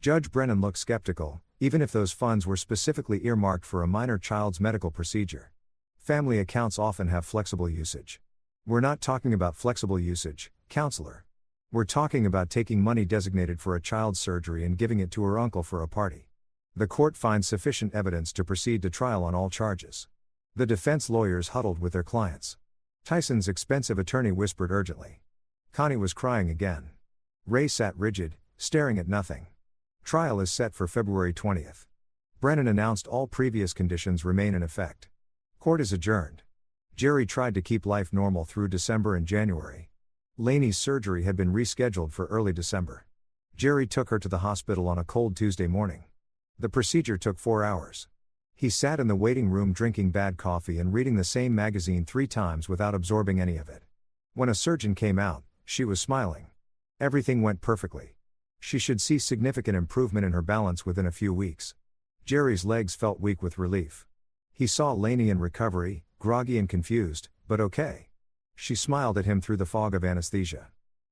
Judge Brennan looked skeptical, even if those funds were specifically earmarked for a minor child's medical procedure. Family accounts often have flexible usage. We're not talking about flexible usage, counselor. We're talking about taking money designated for a child's surgery and giving it to her uncle for a party. The court finds sufficient evidence to proceed to trial on all charges. The defense lawyers huddled with their clients. Tyson's expensive attorney whispered urgently. Connie was crying again. Ray sat rigid, staring at nothing. Trial is set for February 20th. Brennan announced all previous conditions remain in effect. Court is adjourned. Jerry tried to keep life normal through December and January. Laney's surgery had been rescheduled for early December. Jerry took her to the hospital on a cold Tuesday morning. The procedure took 4 hours. He sat in the waiting room drinking bad coffee and reading the same magazine 3 times without absorbing any of it. When a surgeon came out, she was smiling. Everything went perfectly. She should see significant improvement in her balance within a few weeks. Jerry's legs felt weak with relief. He saw Laney in recovery, groggy and confused, but okay. She smiled at him through the fog of anesthesia.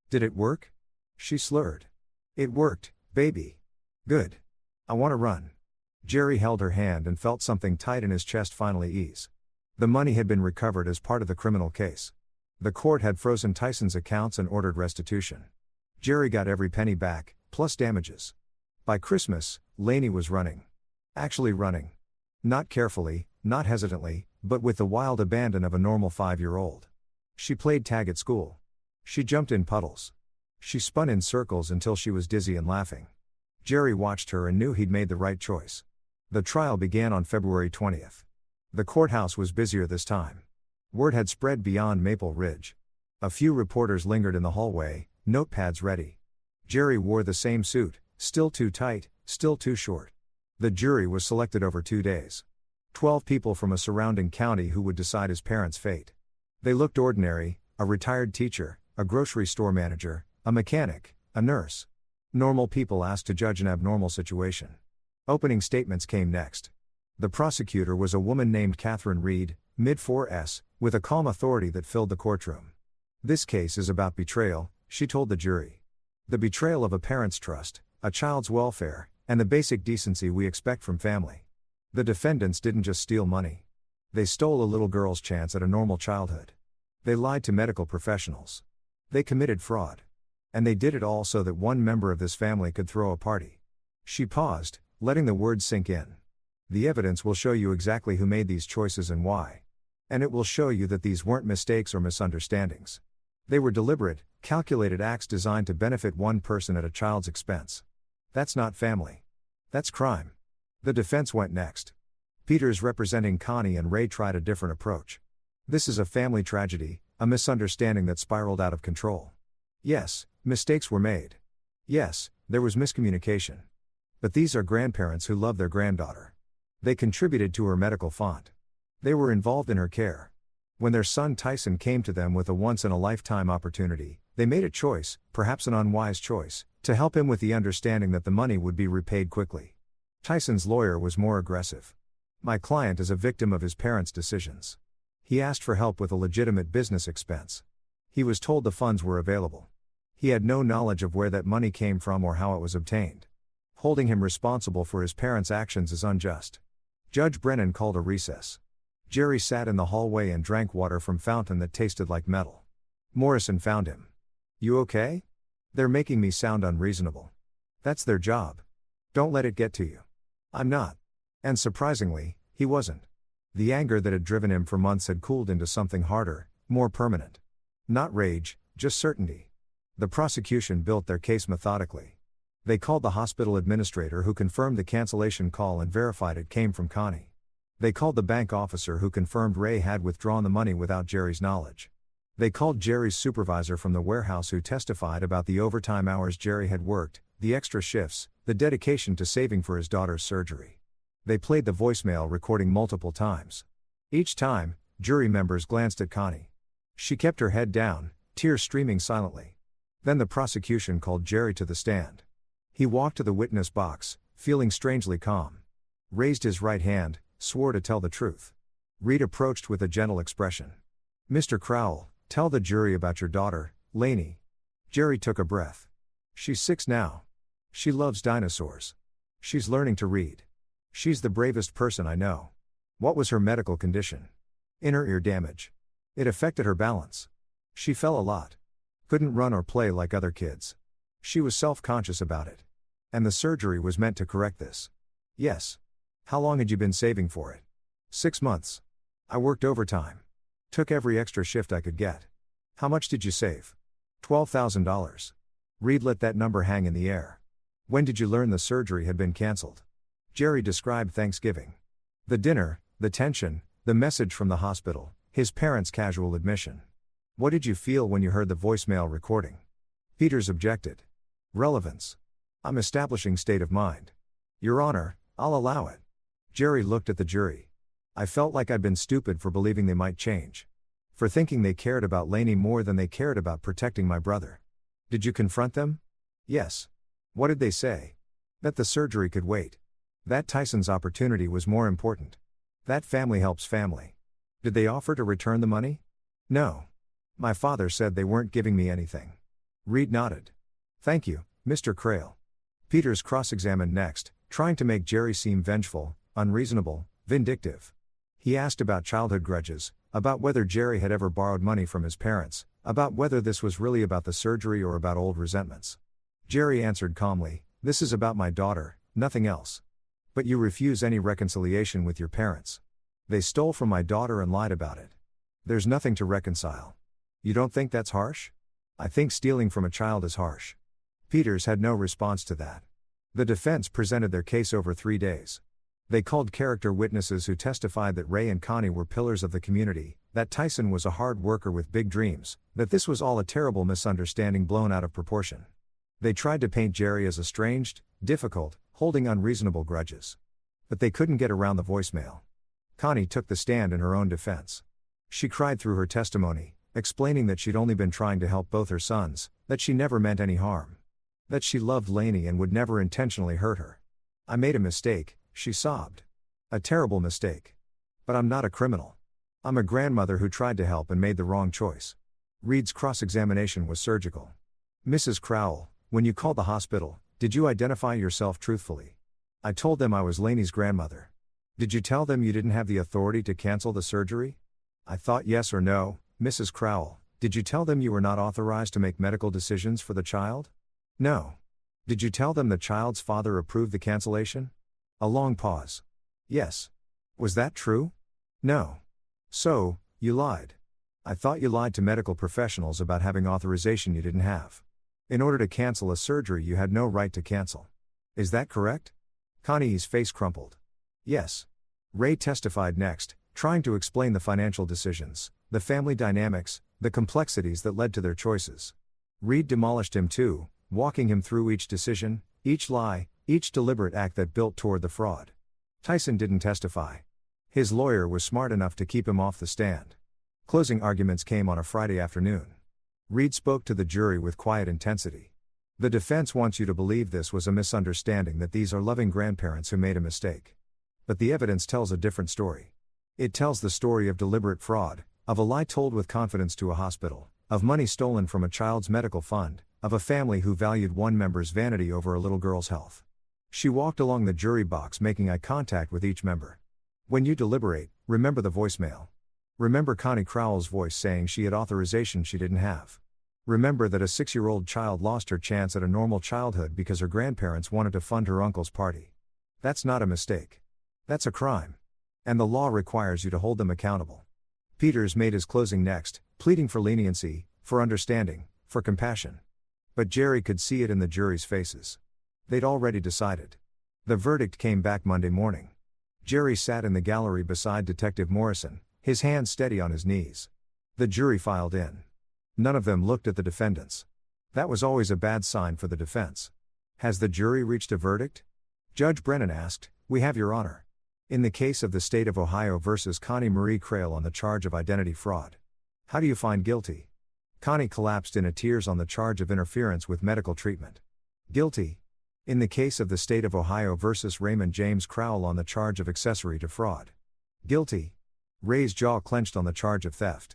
Did it work? She slurred. It worked, baby. Good. I want to run. Jerry held her hand and felt something tight in his chest finally ease. The money had been recovered as part of the criminal case. The court had frozen Tyson's accounts and ordered restitution. Jerry got every penny back, plus damages. By Christmas, Laney was running. Actually running. Not carefully, not hesitantly, but with the wild abandon of a normal 5-year-old. She played tag at school. She jumped in puddles. She spun in circles until she was dizzy and laughing. Jerry watched her and knew he'd made the right choice. The trial began on February 20th. The courthouse was busier this time. Word had spread beyond Maple Ridge. A few reporters lingered in the hallway, notepads ready. Jerry wore the same suit, still too tight, still too short. The jury was selected over 2 days. 12 people from a surrounding county who would decide his parents' fate. They looked ordinary: a retired teacher, a grocery store manager, a mechanic, a nurse. Normal people asked to judge an abnormal situation. Opening statements came next. The prosecutor was a woman named Catherine Reed, mid-4s, with a calm authority that filled the courtroom. This case is about betrayal, she told the jury. The betrayal of a parent's trust, a child's welfare, and the basic decency we expect from family. The defendants didn't just steal money. They stole a little girl's chance at a normal childhood. They lied to medical professionals. They committed fraud. And they did it all so that one member of this family could throw a party. She paused, letting the words sink in. The evidence will show you exactly who made these choices and why. And it will show you that these weren't mistakes or misunderstandings. They were deliberate, calculated acts designed to benefit one person at a child's expense. That's not family. That's crime. The defense went next. Peters, representing Connie and Ray, tried a different approach. This is a family tragedy, a misunderstanding that spiraled out of control. Yes, mistakes were made. Yes, there was miscommunication. But these are grandparents who love their granddaughter. They contributed to her medical fund. They were involved in her care. When their son Tyson came to them with a once-in-a-lifetime opportunity, they made a choice, perhaps an unwise choice, to help him with the understanding that the money would be repaid quickly. Tyson's lawyer was more aggressive. My client is a victim of his parents' decisions. He asked for help with a legitimate business expense. He was told the funds were available. He had no knowledge of where that money came from or how it was obtained. Holding him responsible for his parents' actions is unjust. Judge Brennan called a recess. Jerry sat in the hallway and drank water from fountain that tasted like metal. Morrison found him. "You okay? They're making me sound unreasonable." "That's their job. Don't let it get to you." "I'm not." And surprisingly, he wasn't. The anger that had driven him for months had cooled into something harder, more permanent. Not rage, just certainty. The prosecution built their case methodically. They called the hospital administrator who confirmed the cancellation call and verified it came from Connie. They called the bank officer who confirmed Ray had withdrawn the money without Jerry's knowledge. They called Jerry's supervisor from the warehouse who testified about the overtime hours Jerry had worked, the extra shifts, the dedication to saving for his daughter's surgery. They played the voicemail recording multiple times. Each time, jury members glanced at Connie. She kept her head down, tears streaming silently. Then the prosecution called Jerry to the stand. He walked to the witness box, feeling strangely calm. Raised his right hand, swore to tell the truth. Reed approached with a gentle expression. "Mr. Crowell, tell the jury about your daughter, Lainey." Jerry took a breath. "She's 6 now. She loves dinosaurs. She's learning to read. She's the bravest person I know." "What was her medical condition?" "Inner ear damage. It affected her balance. She fell a lot. Couldn't run or play like other kids. She was self-conscious about it. And the surgery was meant to correct this." "Yes." "How long had you been saving for it?" 6 months. I worked overtime. Took every extra shift I could get." "How much did you save?" $12,000. Reed let that number hang in the air. "When did you learn the surgery had been cancelled?" Jerry described Thanksgiving. The dinner, the tension, the message from the hospital, his parents' casual admission. "What did you feel when you heard the voicemail recording?" Peters objected. "Relevance. I'm establishing state of mind." "Your Honor, I'll allow it." Jerry looked at the jury. "I felt like I'd been stupid for believing they might change. For thinking they cared about Lainey more than they cared about protecting my brother." "Did you confront them?" "Yes." "What did they say?" "That the surgery could wait. That Tyson's opportunity was more important. That family helps family." "Did they offer to return the money?" "No. My father said they weren't giving me anything." Reed nodded. "Thank you, Mr. Crale." Peters cross-examined next, trying to make Jerry seem vengeful, unreasonable, vindictive. He asked about childhood grudges, about whether Jerry had ever borrowed money from his parents, about whether this was really about the surgery or about old resentments. Jerry answered calmly, "This is about my daughter, nothing else." "But you refuse any reconciliation with your parents." "They stole from my daughter and lied about it. There's nothing to reconcile." "You don't think that's harsh?" "I think stealing from a child is harsh." Peters had no response to that. The defense presented their case over 3 days. They called character witnesses who testified that Ray and Connie were pillars of the community, that Tyson was a hard worker with big dreams, that this was all a terrible misunderstanding blown out of proportion. They tried to paint Jerry as estranged, difficult, holding unreasonable grudges. But they couldn't get around the voicemail. Connie took the stand in her own defense. She cried through her testimony, explaining that she'd only been trying to help both her sons, that she never meant any harm. That she loved Lainey and would never intentionally hurt her. "I made a mistake," she sobbed. "A terrible mistake. But I'm not a criminal. I'm a grandmother who tried to help and made the wrong choice." Reed's cross-examination was surgical. "Mrs. Crowell, when you called the hospital, did you identify yourself truthfully?" "I told them I was Lainey's grandmother." "Did you tell them you didn't have the authority to cancel the surgery?" "I thought yes or no." "Mrs. Crowell, did you tell them you were not authorized to make medical decisions for the child?" "No." "Did you tell them the child's father approved the cancellation?" A long pause. "Yes." "Was that true?" "No." "So, you lied." "I thought you lied to medical professionals about having authorization you didn't have. In order to cancel a surgery you had no right to cancel. Is that correct?" Connie's face crumpled. "Yes." Ray testified next, trying to explain the financial decisions, the family dynamics, the complexities that led to their choices. Reed demolished him too, walking him through each decision, each lie, each deliberate act that built toward the fraud. Tyson didn't testify. His lawyer was smart enough to keep him off the stand. Closing arguments came on a Friday afternoon. Reed spoke to the jury with quiet intensity. The defense wants you to believe this was a misunderstanding, that these are loving grandparents who made a mistake. But the evidence tells a different story. It tells the story of deliberate fraud, of a lie told with confidence to a hospital, of money stolen from a child's medical fund, of a family who valued one member's vanity over a little girl's health. She walked along the jury box making eye contact with each member. When you deliberate, remember the voicemail. Remember Connie Crowell's voice saying she had authorization she didn't have. Remember that a 6-year-old child lost her chance at a normal childhood because her grandparents wanted to fund her uncle's party. That's not a mistake. That's a crime. And the law requires you to hold them accountable. Peters made his closing next, pleading for leniency, for understanding, for compassion. But Jerry could see it in the jury's faces. They'd already decided. The verdict came back Monday morning. Jerry sat in the gallery beside Detective Morrison, his hands steady on his knees. The jury filed in. None of them looked at the defendants. That was always a bad sign for the defense. Has the jury reached a verdict? Judge Brennan asked. We have, Your Honor. In the case of the State of Ohio versus Connie Marie Crail on the charge of identity fraud. How do you find guilty? Connie collapsed in tears on the charge of interference with medical treatment. Guilty. In the case of the State of Ohio versus Raymond James Crowell on the charge of accessory to fraud. Guilty. Ray's jaw clenched on the charge of theft.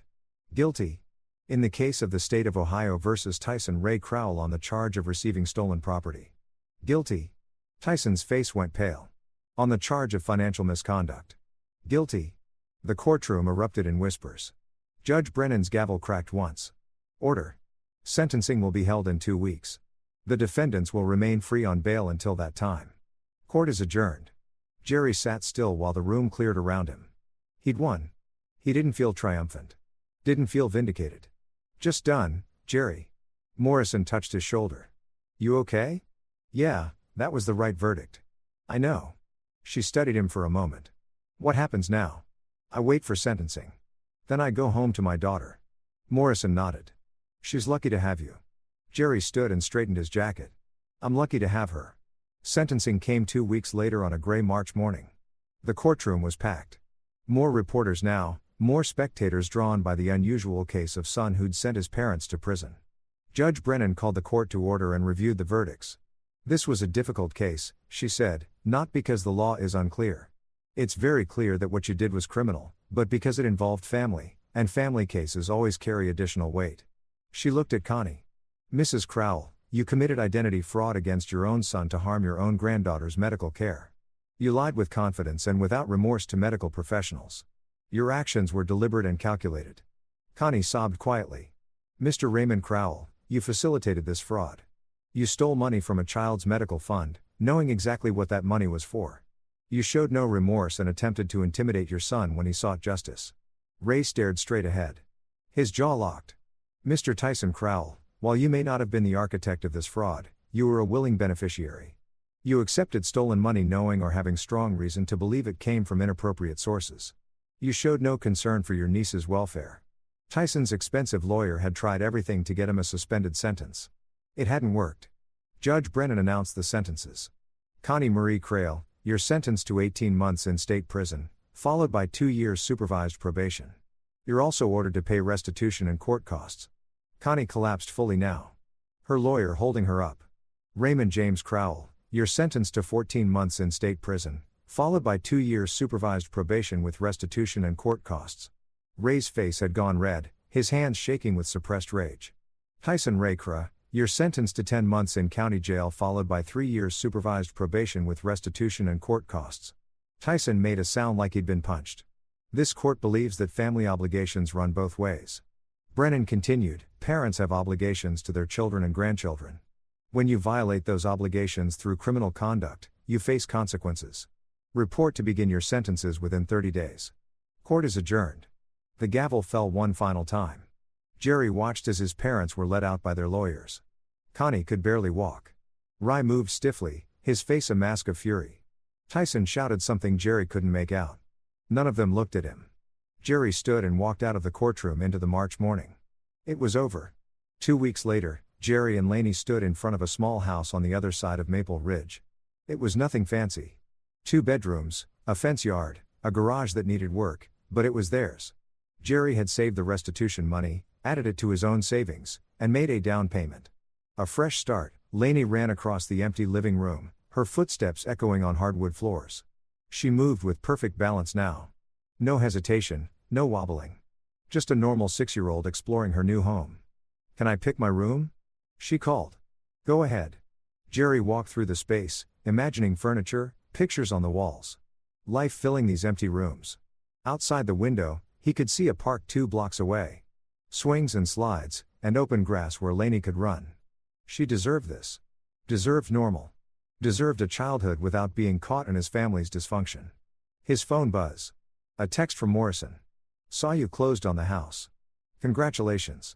Guilty. In the case of the State of Ohio versus Tyson Ray Crowell on the charge of receiving stolen property. Guilty. Tyson's face went pale. On the charge of financial misconduct. Guilty. The courtroom erupted in whispers. Judge Brennan's gavel cracked once. Order. Sentencing will be held in 2 weeks. The defendants will remain free on bail until that time. Court is adjourned. Jerry sat still while the room cleared around him. He'd won. He didn't feel triumphant. Didn't feel vindicated. Just done, Jerry. Morrison touched his shoulder. You okay? Yeah, that was the right verdict. I know. She studied him for a moment. What happens now? I wait for sentencing. Then I go home to my daughter. Morrison nodded. She's lucky to have you. Jerry stood and straightened his jacket. I'm lucky to have her. Sentencing came 2 weeks later on a gray March morning. The courtroom was packed. More reporters now, more spectators drawn by the unusual case of son who'd sent his parents to prison. Judge Brennan called the court to order and reviewed the verdicts. This was a difficult case, she said, not because the law is unclear. It's very clear that what you did was criminal, but because it involved family, and family cases always carry additional weight. She looked at Connie. Mrs. Crowell, you committed identity fraud against your own son to harm your own granddaughter's medical care. You lied with confidence and without remorse to medical professionals. Your actions were deliberate and calculated. Connie sobbed quietly. Mr. Raymond Crowell, you facilitated this fraud. You stole money from a child's medical fund, knowing exactly what that money was for. You showed no remorse and attempted to intimidate your son when he sought justice. Ray stared straight ahead. His jaw locked. Mr. Tyson Crowell, while you may not have been the architect of this fraud, you were a willing beneficiary. You accepted stolen money knowing or having strong reason to believe it came from inappropriate sources. You showed no concern for your niece's welfare. Tyson's expensive lawyer had tried everything to get him a suspended sentence. It hadn't worked. Judge Brennan announced the sentences. Connie Marie Crail, you're sentenced to 18 months in state prison, followed by 2 years supervised probation. You're also ordered to pay restitution and court costs. Connie collapsed fully now. Her lawyer holding her up. Raymond James Crowell, you're sentenced to 14 months in state prison, followed by 2 years supervised probation with restitution and court costs. Ray's face had gone red, his hands shaking with suppressed rage. Tyson Ray Cra, you're sentenced to 10 months in county jail followed by 3 years supervised probation with restitution and court costs. Tyson made a sound like he'd been punched. This court believes that family obligations run both ways. Brennan continued, parents have obligations to their children and grandchildren. When you violate those obligations through criminal conduct, you face consequences. Report to begin your sentences within 30 days. Court is adjourned. The gavel fell one final time. Jerry watched as his parents were led out by their lawyers. Connie could barely walk. Ray moved stiffly, his face a mask of fury. Tyson shouted something Jerry couldn't make out. None of them looked at him. Jerry stood and walked out of the courtroom into the March morning. It was over. 2 weeks later, Jerry and Lainey stood in front of a small house on the other side of Maple Ridge. It was nothing fancy. 2 bedrooms, a fence yard, a garage that needed work, but it was theirs. Jerry had saved the restitution money, added it to his own savings, and made a down payment. A fresh start. Lainey ran across the empty living room, her footsteps echoing on hardwood floors. She moved with perfect balance now. No hesitation, no wobbling. Just a normal 6-year-old exploring her new home. "Can I pick my room?" she called. "Go ahead." Jerry walked through the space, imagining furniture, pictures on the walls. Life filling these empty rooms. Outside the window, he could see a park 2 blocks away. Swings and slides, and open grass where Lainey could run. She deserved this. Deserved normal. Deserved a childhood without being caught in his family's dysfunction. His phone buzz. A text from Morrison. "Saw you closed on the house. Congratulations."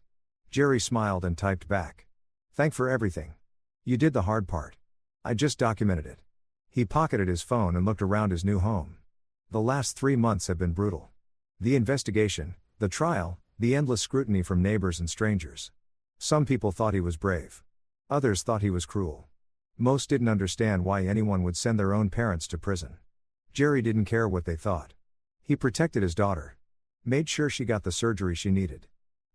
Jerry smiled and typed back. "Thank for everything. You did the hard part. I just documented it." He pocketed his phone and looked around his new home. The last 3 months had been brutal. The investigation, the trial, the endless scrutiny from neighbors and strangers. Some people thought he was brave. Others thought he was cruel. Most didn't understand why anyone would send their own parents to prison. Jerry didn't care what they thought. He protected his daughter. Made sure she got the surgery she needed.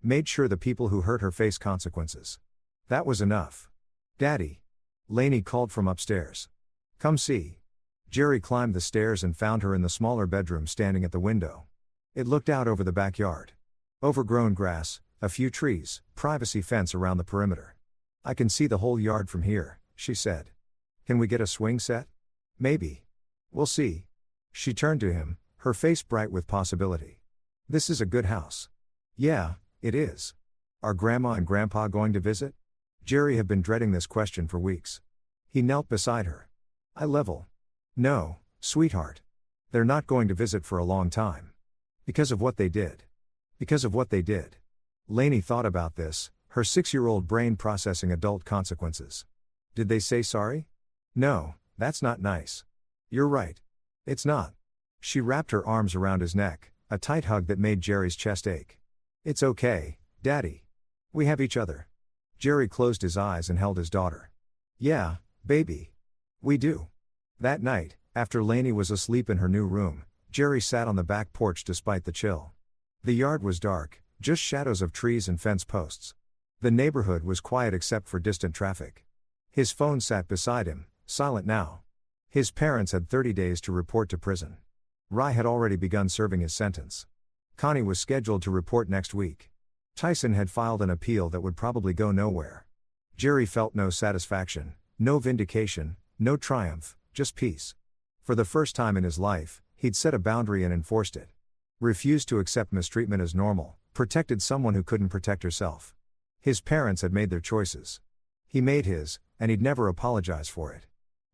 Made sure the people who hurt her face consequences. That was enough. "Daddy." Lainey called from upstairs. "Come see." Jerry climbed the stairs and found her in the smaller bedroom standing at the window. It looked out over the backyard. Overgrown grass, a few trees, privacy fence around the perimeter. "I can see the whole yard from here," she said. "Can we get a swing set?" "Maybe. We'll see." She turned to him, her face bright with possibility. "This is a good house." "Yeah, it is. Are Grandma and Grandpa going to visit?" Jerry had been dreading this question for weeks. He knelt beside her. "Eye level." "No, sweetheart. They're not going to visit for a long time. Because of what they did. Because of what they did." Lainey thought about this, her 6-year-old brain processing adult consequences. "Did they say sorry?" "No, that's not nice." "You're right. It's not." She wrapped her arms around his neck, a tight hug that made Jerry's chest ache. "It's okay, Daddy. We have each other." Jerry closed his eyes and held his daughter. "Yeah, baby. We do." That night, after Lainey was asleep in her new room, Jerry sat on the back porch despite the chill. The yard was dark, just shadows of trees and fence posts. The neighborhood was quiet except for distant traffic. His phone sat beside him, silent now. His parents had 30 days to report to prison. Rye had already begun serving his sentence. Connie was scheduled to report next week. Tyson had filed an appeal that would probably go nowhere. Jerry felt no satisfaction, no vindication, no triumph, just peace. For the first time in his life, he'd set a boundary and enforced it. Refused to accept mistreatment as normal, protected someone who couldn't protect herself. His parents had made their choices. He made his, and he'd never apologize for it.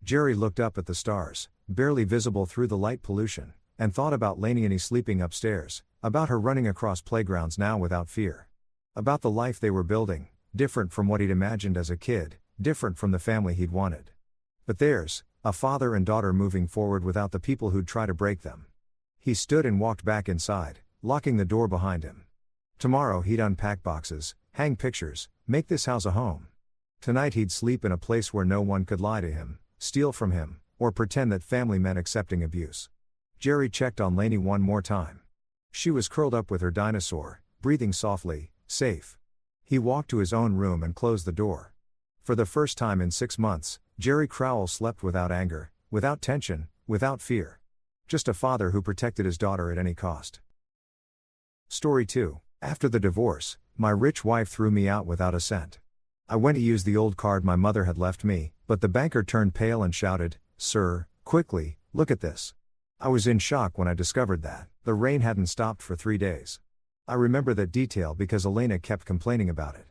Jerry looked up at the stars, barely visible through the light pollution, and thought about Lainey sleeping upstairs, about her running across playgrounds now without fear. About the life they were building, different from what he'd imagined as a kid, different from the family he'd wanted. But theirs, a father and daughter moving forward without the people who'd try to break them. He stood and walked back inside, locking the door behind him. Tomorrow he'd unpack boxes, hang pictures, make this house a home. Tonight he'd sleep in a place where no one could lie to him, steal from him, or pretend that family meant accepting abuse. Jerry checked on Lainey one more time. She was curled up with her dinosaur, breathing softly, safe. He walked to his own room and closed the door. For the first time in 6 months, Jerry Crowell slept without anger, without tension, without fear. Just a father who protected his daughter at any cost. Story 2. After the divorce, my rich wife threw me out without a cent. I went to use the old card my mother had left me, but the banker turned pale and shouted, "Sir, quickly, look at this." I was in shock when I discovered that the rain hadn't stopped for 3 days. I remember that detail because Elena kept complaining about it.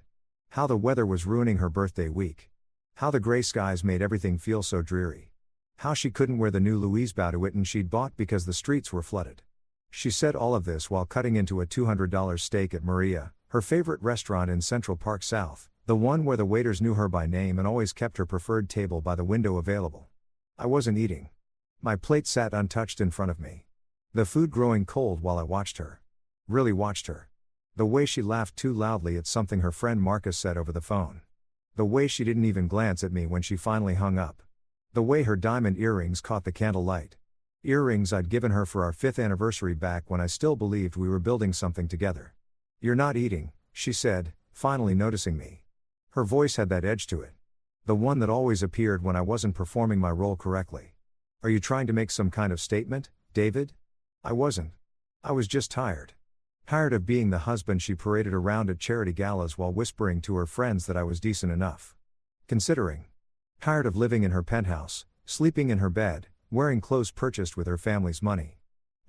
How the weather was ruining her birthday week. How the gray skies made everything feel so dreary. How she couldn't wear the new Louise Baudouin she'd bought because the streets were flooded. She said all of this while cutting into a $200 steak at Maria, her favorite restaurant in Central Park South, the one where the waiters knew her by name and always kept her preferred table by the window available. I wasn't eating. My plate sat untouched in front of me. The food growing cold while I watched her. Really watched her. The way she laughed too loudly at something her friend Marcus said over the phone. The way she didn't even glance at me when she finally hung up. The way her diamond earrings caught the candlelight. Earrings I'd given her for our 5th anniversary back when I still believed we were building something together. "You're not eating," she said, finally noticing me. Her voice had that edge to it. The one that always appeared when I wasn't performing my role correctly. "Are you trying to make some kind of statement, David?" I wasn't. I was just tired. Tired of being the husband she paraded around at charity galas while whispering to her friends that I was decent enough. Considering. Tired of living in her penthouse, sleeping in her bed, wearing clothes purchased with her family's money.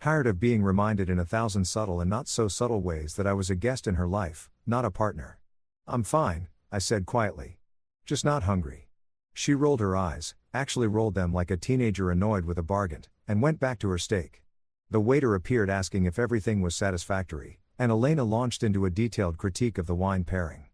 Tired of being reminded in 1,000 subtle and not so subtle ways that I was a guest in her life, not a partner. "I'm fine," I said quietly. "Just not hungry." She rolled her eyes, actually rolled them like a teenager annoyed with a bargain, and went back to her steak. The waiter appeared asking if everything was satisfactory, and Elena launched into a detailed critique of the wine pairing.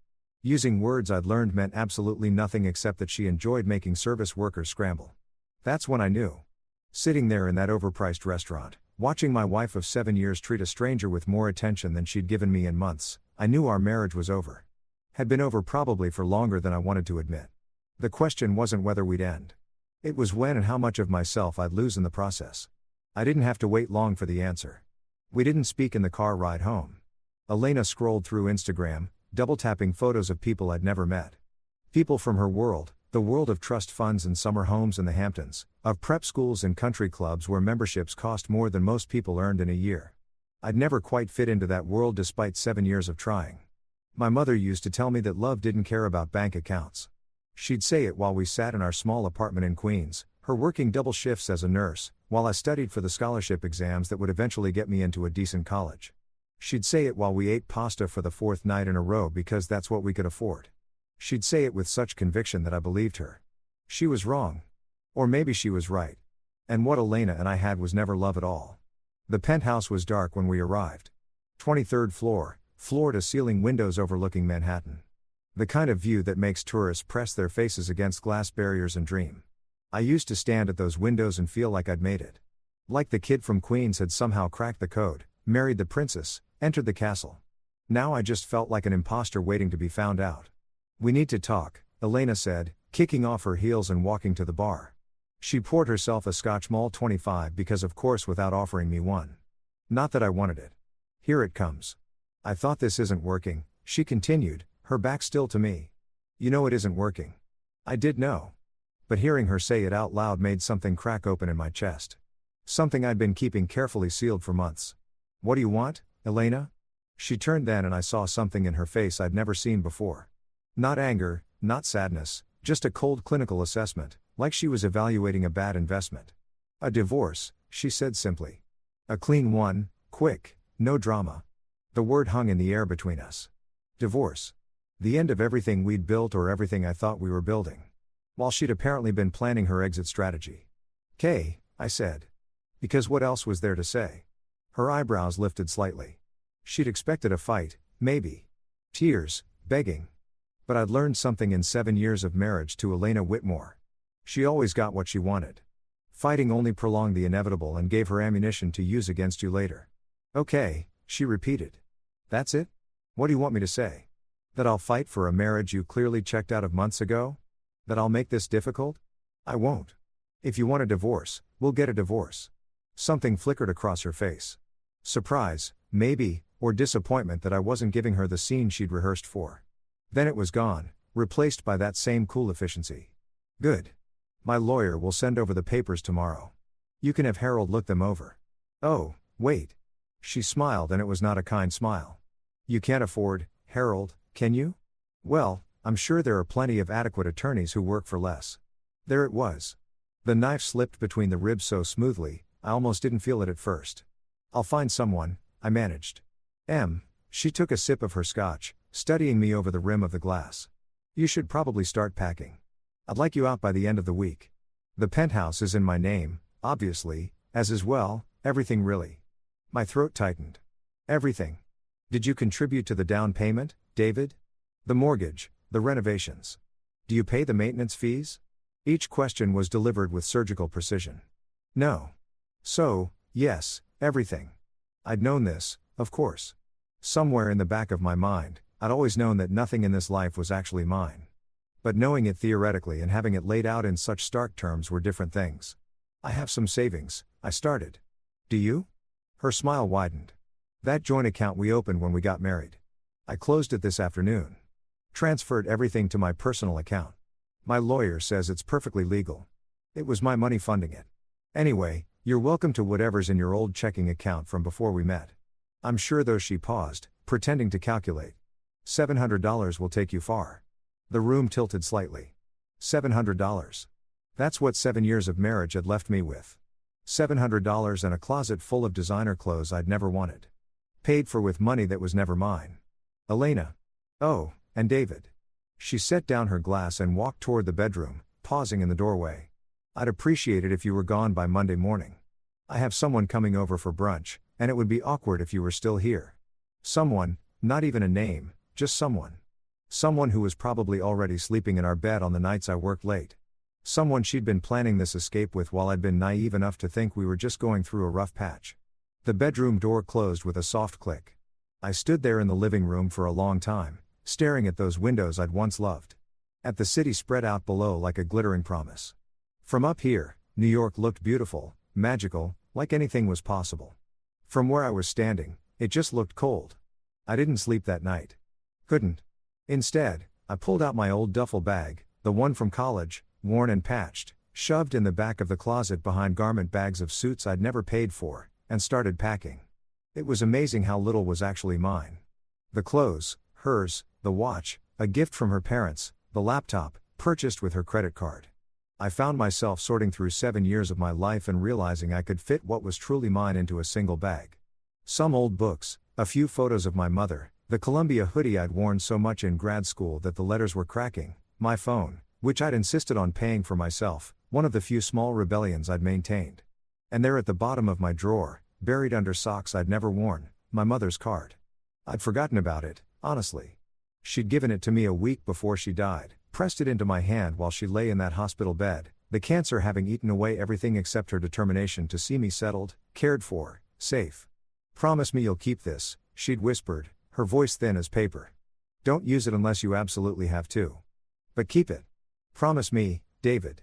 Using words I'd learned meant absolutely nothing except that she enjoyed making service workers scramble. That's when I knew. Sitting there in that overpriced restaurant, watching my wife of 7 years treat a stranger with more attention than she'd given me in months, I knew our marriage was over. Had been over probably for longer than I wanted to admit. The question wasn't whether we'd end. It was when and how much of myself I'd lose in the process. I didn't have to wait long for the answer. We didn't speak in the car ride home. Elena scrolled through Instagram, double-tapping photos of people I'd never met. People from her world, the world of trust funds and summer homes in the Hamptons, of prep schools and country clubs where memberships cost more than most people earned in a year. I'd never quite fit into that world despite 7 years of trying. My mother used to tell me that love didn't care about bank accounts. She'd say it while we sat in our small apartment in Queens, her working double shifts as a nurse, while I studied for the scholarship exams that would eventually get me into a decent college. She'd say it while we ate pasta for the 4th night in a row because that's what we could afford. She'd say it with such conviction that I believed her. She was wrong. Or maybe she was right. And what Elena and I had was never love at all. The penthouse was dark when we arrived. 23rd floor, floor-to-ceiling windows overlooking Manhattan. The kind of view that makes tourists press their faces against glass barriers and dream. I used to stand at those windows and feel like I'd made it. Like the kid from Queens had somehow cracked the code, married the princess, entered the castle. Now I just felt like an imposter waiting to be found out. "We need to talk," Elena said, kicking off her heels and walking to the bar. She poured herself a Scotch Malt 25 because of course without offering me one. Not that I wanted it. "Here it comes. I thought this isn't working," she continued, her back still to me. "You know it isn't working." I did know. But hearing her say it out loud made something crack open in my chest. Something I'd been keeping carefully sealed for months. "What do you want, Elena?" She turned then and I saw something in her face I'd never seen before. Not anger, not sadness, just a cold clinical assessment, like she was evaluating a bad investment. "A divorce," she said simply. "A clean one, quick, no drama." The word hung in the air between us. Divorce. The end of everything we'd built or everything I thought we were building. While she'd apparently been planning her exit strategy. "'Kay," I said. Because what else was there to say? Her eyebrows lifted slightly. She'd expected a fight, maybe. Tears, begging. But I'd learned something in 7 years of marriage to Elena Whitmore. She always got what she wanted. Fighting only prolonged the inevitable and gave her ammunition to use against you later. "Okay," she repeated. "That's it? What do you want me to say? That I'll fight for a marriage you clearly checked out of months ago? That I'll make this difficult? I won't. If you want a divorce, we'll get a divorce." Something flickered across her face. Surprise, maybe, or disappointment that I wasn't giving her the scene she'd rehearsed for. Then it was gone, replaced by that same cool efficiency. "Good. My lawyer will send over the papers tomorrow. You can have Harold look them over." "Oh, wait." She smiled and it was not a kind smile. "You can't afford Harold, can you?" "Well, I'm sure there are plenty of adequate attorneys who work for less." There it was. The knife slipped between the ribs so smoothly, I almost didn't feel it at first. "I'll find someone," I managed. She took a sip of her scotch, studying me over the rim of the glass. "You should probably start packing. I'd like you out by the end of the week. The penthouse is in my name, obviously, as is well, everything really." My throat tightened. "Everything. Did you contribute to the down payment, David? The mortgage, the renovations? Do you pay the maintenance fees?" Each question was delivered with surgical precision. "No." "So, yes, everything." I'd known this, of course. Somewhere in the back of my mind, I'd always known that nothing in this life was actually mine. But knowing it theoretically and having it laid out in such stark terms were different things. I have some savings, I started. Do you? Her smile widened. That joint account we opened when we got married. I closed it this afternoon. Transferred everything to my personal account. My lawyer says it's perfectly legal. It was my money funding it. Anyway, you're welcome to whatever's in your old checking account from before we met. I'm sure though she paused, pretending to calculate. $700 will take you far. The room tilted slightly. $700. That's what 7 years of marriage had left me with. $700 and a closet full of designer clothes I'd never wanted. Paid for with money that was never mine. Elena. Oh, and David. She set down her glass and walked toward the bedroom, pausing in the doorway. I'd appreciate it if you were gone by Monday morning. I have someone coming over for brunch, and it would be awkward if you were still here. Someone, not even a name, just someone. Someone who was probably already sleeping in our bed on the nights I worked late. Someone she'd been planning this escape with while I'd been naive enough to think we were just going through a rough patch. The bedroom door closed with a soft click. I stood there in the living room for a long time, staring at those windows I'd once loved. At the city spread out below like a glittering promise. From up here, New York looked beautiful, magical, like anything was possible. From where I was standing, it just looked cold. I didn't sleep that night. Couldn't. Instead, I pulled out my old duffel bag, the one from college, worn and patched, shoved in the back of the closet behind garment bags of suits I'd never paid for, and started packing. It was amazing how little was actually mine. The clothes, hers, the watch, a gift from her parents, the laptop, purchased with her credit card. I found myself sorting through 7 years of my life and realizing I could fit what was truly mine into a single bag. Some old books, a few photos of my mother, the Columbia hoodie I'd worn so much in grad school that the letters were cracking, my phone, which I'd insisted on paying for myself, one of the few small rebellions I'd maintained. And there at the bottom of my drawer, buried under socks I'd never worn, my mother's card. I'd forgotten about it, honestly. She'd given it to me a week before she died, pressed it into my hand while she lay in that hospital bed, the cancer having eaten away everything except her determination to see me settled, cared for, safe. Promise me you'll keep this, she'd whispered, her voice thin as paper. Don't use it unless you absolutely have to. But keep it. Promise me, David.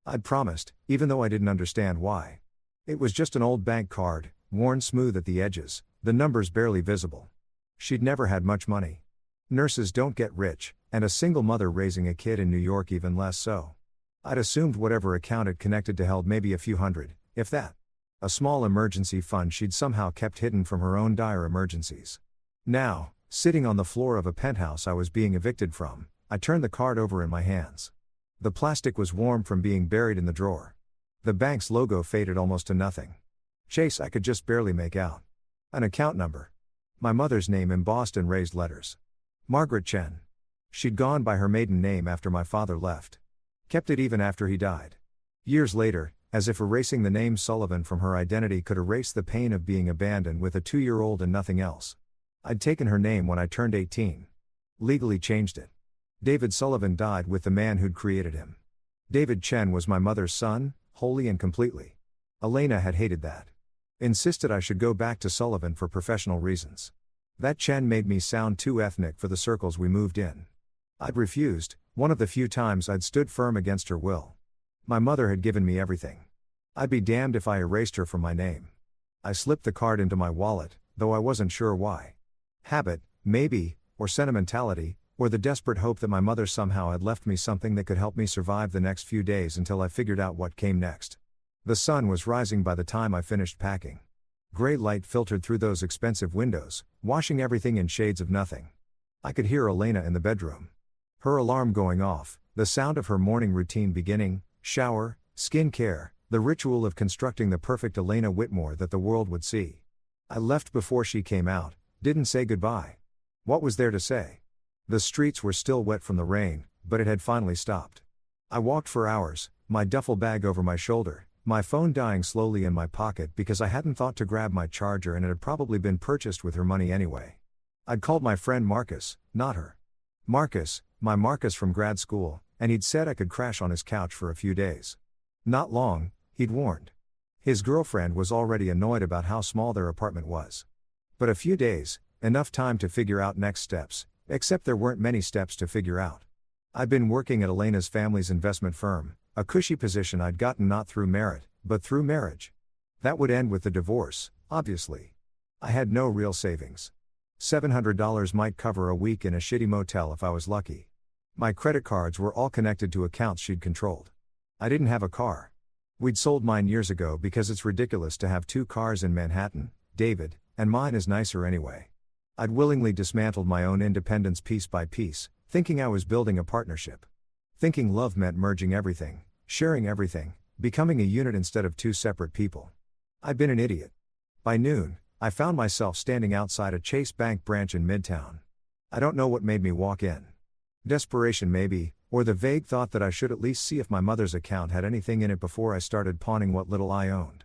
I'd promised, even though I didn't understand why. It was just an old bank card, worn smooth at the edges, the numbers barely visible. She'd never had much money. Nurses don't get rich, and a single mother raising a kid in New York even less so. I'd assumed whatever account it connected to held maybe a few hundred, if that. A small emergency fund she'd somehow kept hidden from her own dire emergencies. Now, sitting on the floor of a penthouse I was being evicted from, I turned the card over in my hands. The plastic was warm from being buried in the drawer. The bank's logo faded almost to nothing. Chase I could just barely make out. An account number. My mother's name embossed in raised letters. Margaret Chen. She'd gone by her maiden name after my father left. Kept it even after he died. Years later, as if erasing the name Sullivan from her identity could erase the pain of being abandoned with a 2-year-old and nothing else. I'd taken her name when I turned 18. Legally changed it. David Sullivan died with the man who'd created him. David Chen was my mother's son, wholly and completely. Elena had hated that. Insisted I should go back to Sullivan for professional reasons. That Chen made me sound too ethnic for the circles we moved in. I'd refused, one of the few times I'd stood firm against her will. My mother had given me everything. I'd be damned if I erased her from my name. I slipped the card into my wallet, though I wasn't sure why. Habit, maybe, or sentimentality, or the desperate hope that my mother somehow had left me something that could help me survive the next few days until I figured out what came next. The sun was rising by the time I finished packing. Gray light filtered through those expensive windows, washing everything in shades of nothing. I could hear Elena in the bedroom. Her alarm going off, the sound of her morning routine beginning, shower, skin care, the ritual of constructing the perfect Elena Whitmore that the world would see. I left before she came out, didn't say goodbye. What was there to say? The streets were still wet from the rain, but it had finally stopped. I walked for hours, my duffel bag over my shoulder, my phone dying slowly in my pocket because I hadn't thought to grab my charger and it had probably been purchased with her money anyway. I'd called my friend Marcus, not her. Marcus, my Marcus from grad school, and he'd said I could crash on his couch for a few days. Not long, he'd warned. His girlfriend was already annoyed about how small their apartment was. But a few days, Enough time to figure out next steps, except there weren't many steps to figure out. I'd been working at Elena's family's investment firm, a cushy position I'd gotten not through merit, but through marriage. That would end with the divorce, obviously. I had no real savings. $700 might cover a week in a shitty motel if I was lucky. My credit cards were all connected to accounts she'd controlled. I didn't have a car. We'd sold mine years ago because it's ridiculous to have two cars in Manhattan, David, and mine is nicer anyway. I'd willingly dismantled my own independence piece by piece, thinking I was building a partnership. Thinking love meant merging everything, sharing everything, becoming a unit instead of two separate people. I'd been an idiot. By noon, I found myself standing outside a Chase Bank branch in Midtown. I don't know what made me walk in. Desperation maybe, or the vague thought that I should at least see if my mother's account had anything in it before I started pawning what little I owned.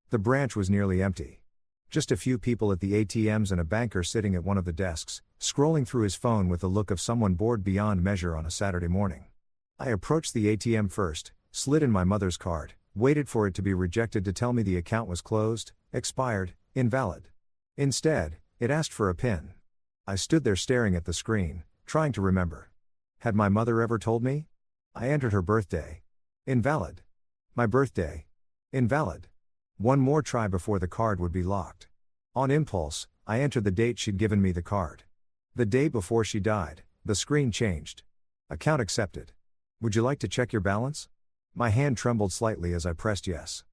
The branch was nearly empty. Just a few people at the ATMs and a banker sitting at one of the desks, scrolling through his phone with the look of someone bored beyond measure on a Saturday morning. I approached the ATM first, slid in my mother's card, waited for it to be rejected to tell me the account was closed, expired, invalid. Instead, it asked for a PIN. I stood there staring at the screen, trying to remember. Had my mother ever told me? I entered her birthday. Invalid. My birthday. Invalid. One more try before the card would be locked. On impulse, I entered the date she'd given me the card. The day before she died. The screen changed. Account accepted. Would you like to check your balance? My hand trembled slightly as I pressed yes.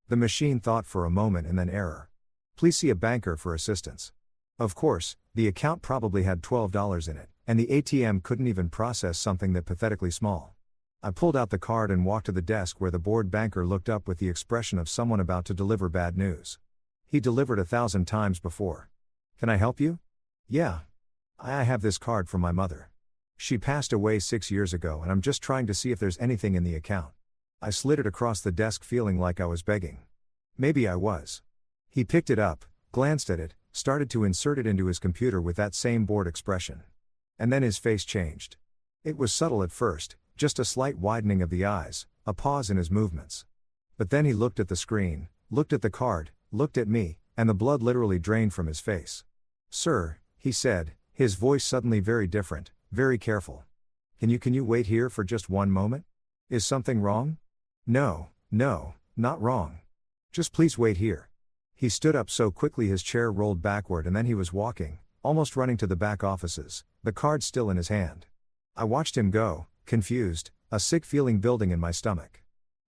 The machine thought for a moment and then error. Please see a banker for assistance. Of course, the account probably had $12 in it, and the ATM couldn't even process something that pathetically small. I pulled out the card and walked to the desk where the bored banker looked up with the expression of someone about to deliver bad news. He delivered 1,000 times before. Can I help you? Yeah. I have this card from my mother. She passed away 6 years ago and I'm just trying to see if there's anything in the account. I slid it across the desk feeling like I was begging. Maybe I was. He picked it up, glanced at it, started to insert it into his computer with that same bored expression. And then his face changed. It was subtle at first, just a slight widening of the eyes, a pause in his movements. But then he looked at the screen, looked at the card, looked at me, and the blood literally drained from his face. Sir, he said, his voice suddenly very different, very careful. Can you wait here for just one moment? Is something wrong? No, not wrong. Just please wait here. He stood up so quickly his chair rolled backward and then he was walking, almost running to the back offices, the card still in his hand. I watched him go, confused, a sick feeling building in my stomach.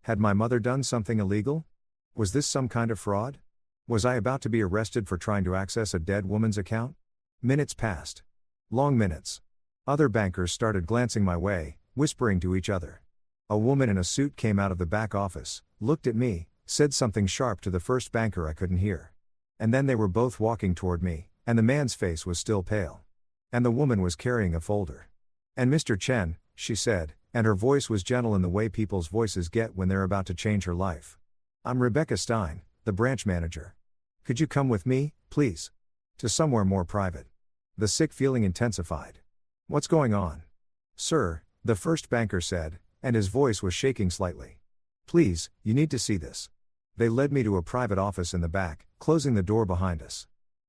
Had my mother done something illegal? Was this some kind of fraud? Was I about to be arrested for trying to access a dead woman's account? Minutes passed. Long minutes. Other bankers started glancing my way, whispering to each other. A woman in a suit came out of the back office, looked at me, said something sharp to the first banker I couldn't hear. And then they were both walking toward me, and the man's face was still pale. And the woman was carrying a folder. And Mr. Chen, she said, and her voice was gentle in the way people's voices get when they're about to change her life. I'm Rebecca Stein, the branch manager. Could you come with me, please? To somewhere more private. The sick feeling intensified. What's going on? Sir, the first banker said, and his voice was shaking slightly. Please, you need to see this. They led me to a private office in the back, closing the door behind us.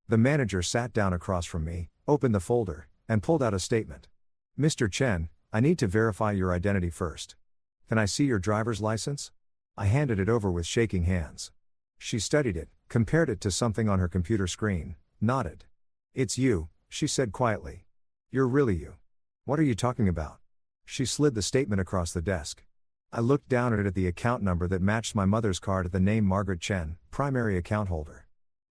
The manager sat down across from me, opened the folder, and pulled out a statement. Mr. Chen, I need to verify your identity first. Can I see your driver's license? I handed it over with shaking hands. She studied it, compared it to something on her computer screen, nodded. It's you, she said quietly. You're really you. What are you talking about? She slid the statement across the desk. I looked down at it at the account number that matched my mother's card at the name Margaret Chen, primary account holder.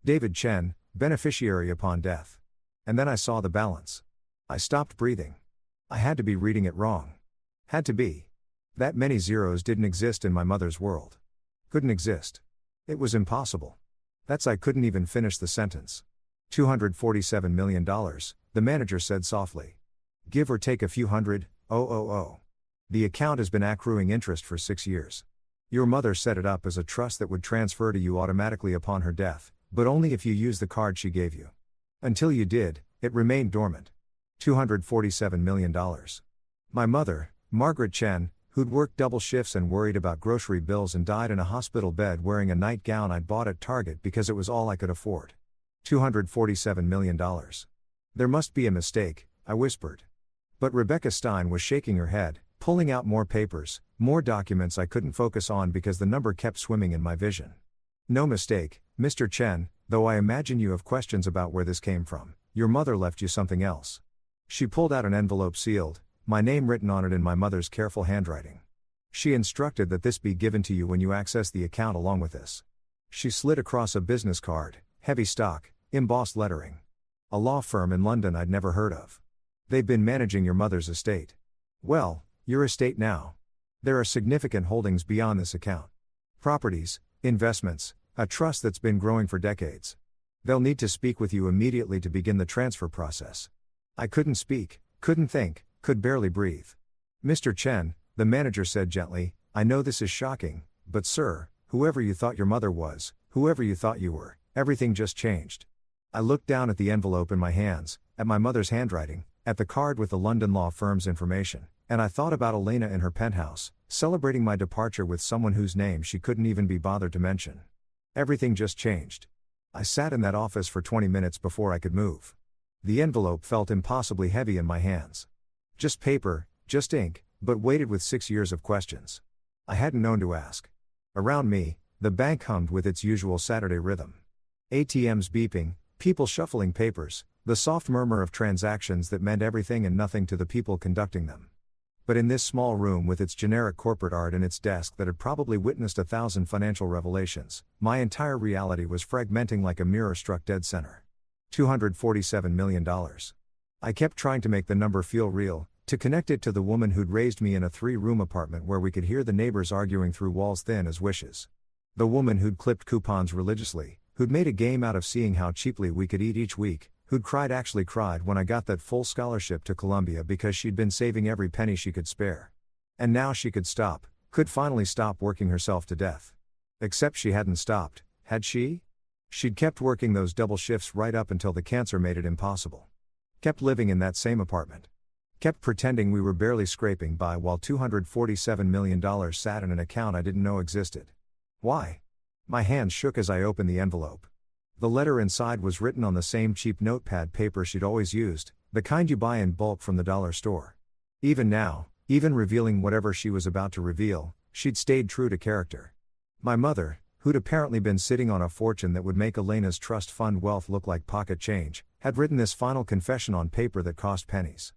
David Chen, beneficiary upon death. And then I saw the balance. I stopped breathing. I had to be reading it wrong. Had to be. That many zeros didn't exist in my mother's world. Couldn't exist. It was impossible. I couldn't even finish the sentence. $247 million, the manager said softly. Give or take a few hundred, The account has been accruing interest for 6 years. Your mother set it up as a trust that would transfer to you automatically upon her death, but only if you used the card she gave you. Until you did, it remained dormant. $247 million. My mother, Margaret Chen, who'd worked double shifts and worried about grocery bills and died in a hospital bed wearing a nightgown I'd bought at Target because it was all I could afford. $247 million. There must be a mistake, I whispered. But Rebecca Stein was shaking her head, pulling out more papers, more documents I couldn't focus on because the number kept swimming in my vision. No mistake, Mr. Chen, though I imagine you have questions about where this came from. Your mother left you something else. She pulled out an envelope sealed, my name written on it in my mother's careful handwriting. She instructed that this be given to you when you access the account along with this. She slid across a business card, heavy stock, embossed lettering. A law firm in London I'd never heard of. They've been managing your mother's estate. Well, your estate now. There are significant holdings beyond this account. Properties, investments, a trust that's been growing for decades. They'll need to speak with you immediately to begin the transfer process. I couldn't speak, couldn't think, could barely breathe. Mr. Chen, the manager said gently, I know this is shocking, but sir, whoever you thought your mother was, whoever you thought you were, everything just changed. I looked down at the envelope in my hands, at my mother's handwriting, at the card with the London law firm's information, and I thought about Elena in her penthouse, celebrating my departure with someone whose name she couldn't even be bothered to mention. Everything just changed. I sat in that office for 20 minutes before I could move. The envelope felt impossibly heavy in my hands. Just paper, just ink, but weighted with 6 years of questions. I hadn't known to ask. Around me, the bank hummed with its usual Saturday rhythm. ATMs beeping, people shuffling papers, the soft murmur of transactions that meant everything and nothing to the people conducting them. But in this small room with its generic corporate art and its desk that had probably witnessed 1,000 financial revelations, my entire reality was fragmenting like a mirror struck dead center. $247 million. I kept trying to make the number feel real, to connect it to the woman who'd raised me in a 3-room apartment where we could hear the neighbors arguing through walls thin as wishes. The woman who'd clipped coupons religiously, who'd made a game out of seeing how cheaply we could eat each week, who'd actually cried when I got that full scholarship to Columbia because she'd been saving every penny she could spare. And now she could finally stop working herself to death. Except she hadn't stopped, had she? She'd kept working those double shifts right up until the cancer made it impossible. Kept living in that same apartment. Kept pretending we were barely scraping by while $247 million sat in an account I didn't know existed. Why? My hands shook as I opened the envelope. The letter inside was written on the same cheap notepad paper she'd always used, the kind you buy in bulk from the dollar store. Even now, even revealing whatever she was about to reveal, she'd stayed true to character. My mother, who'd apparently been sitting on a fortune that would make Elena's trust fund wealth look like pocket change, had written this final confession on paper that cost pennies.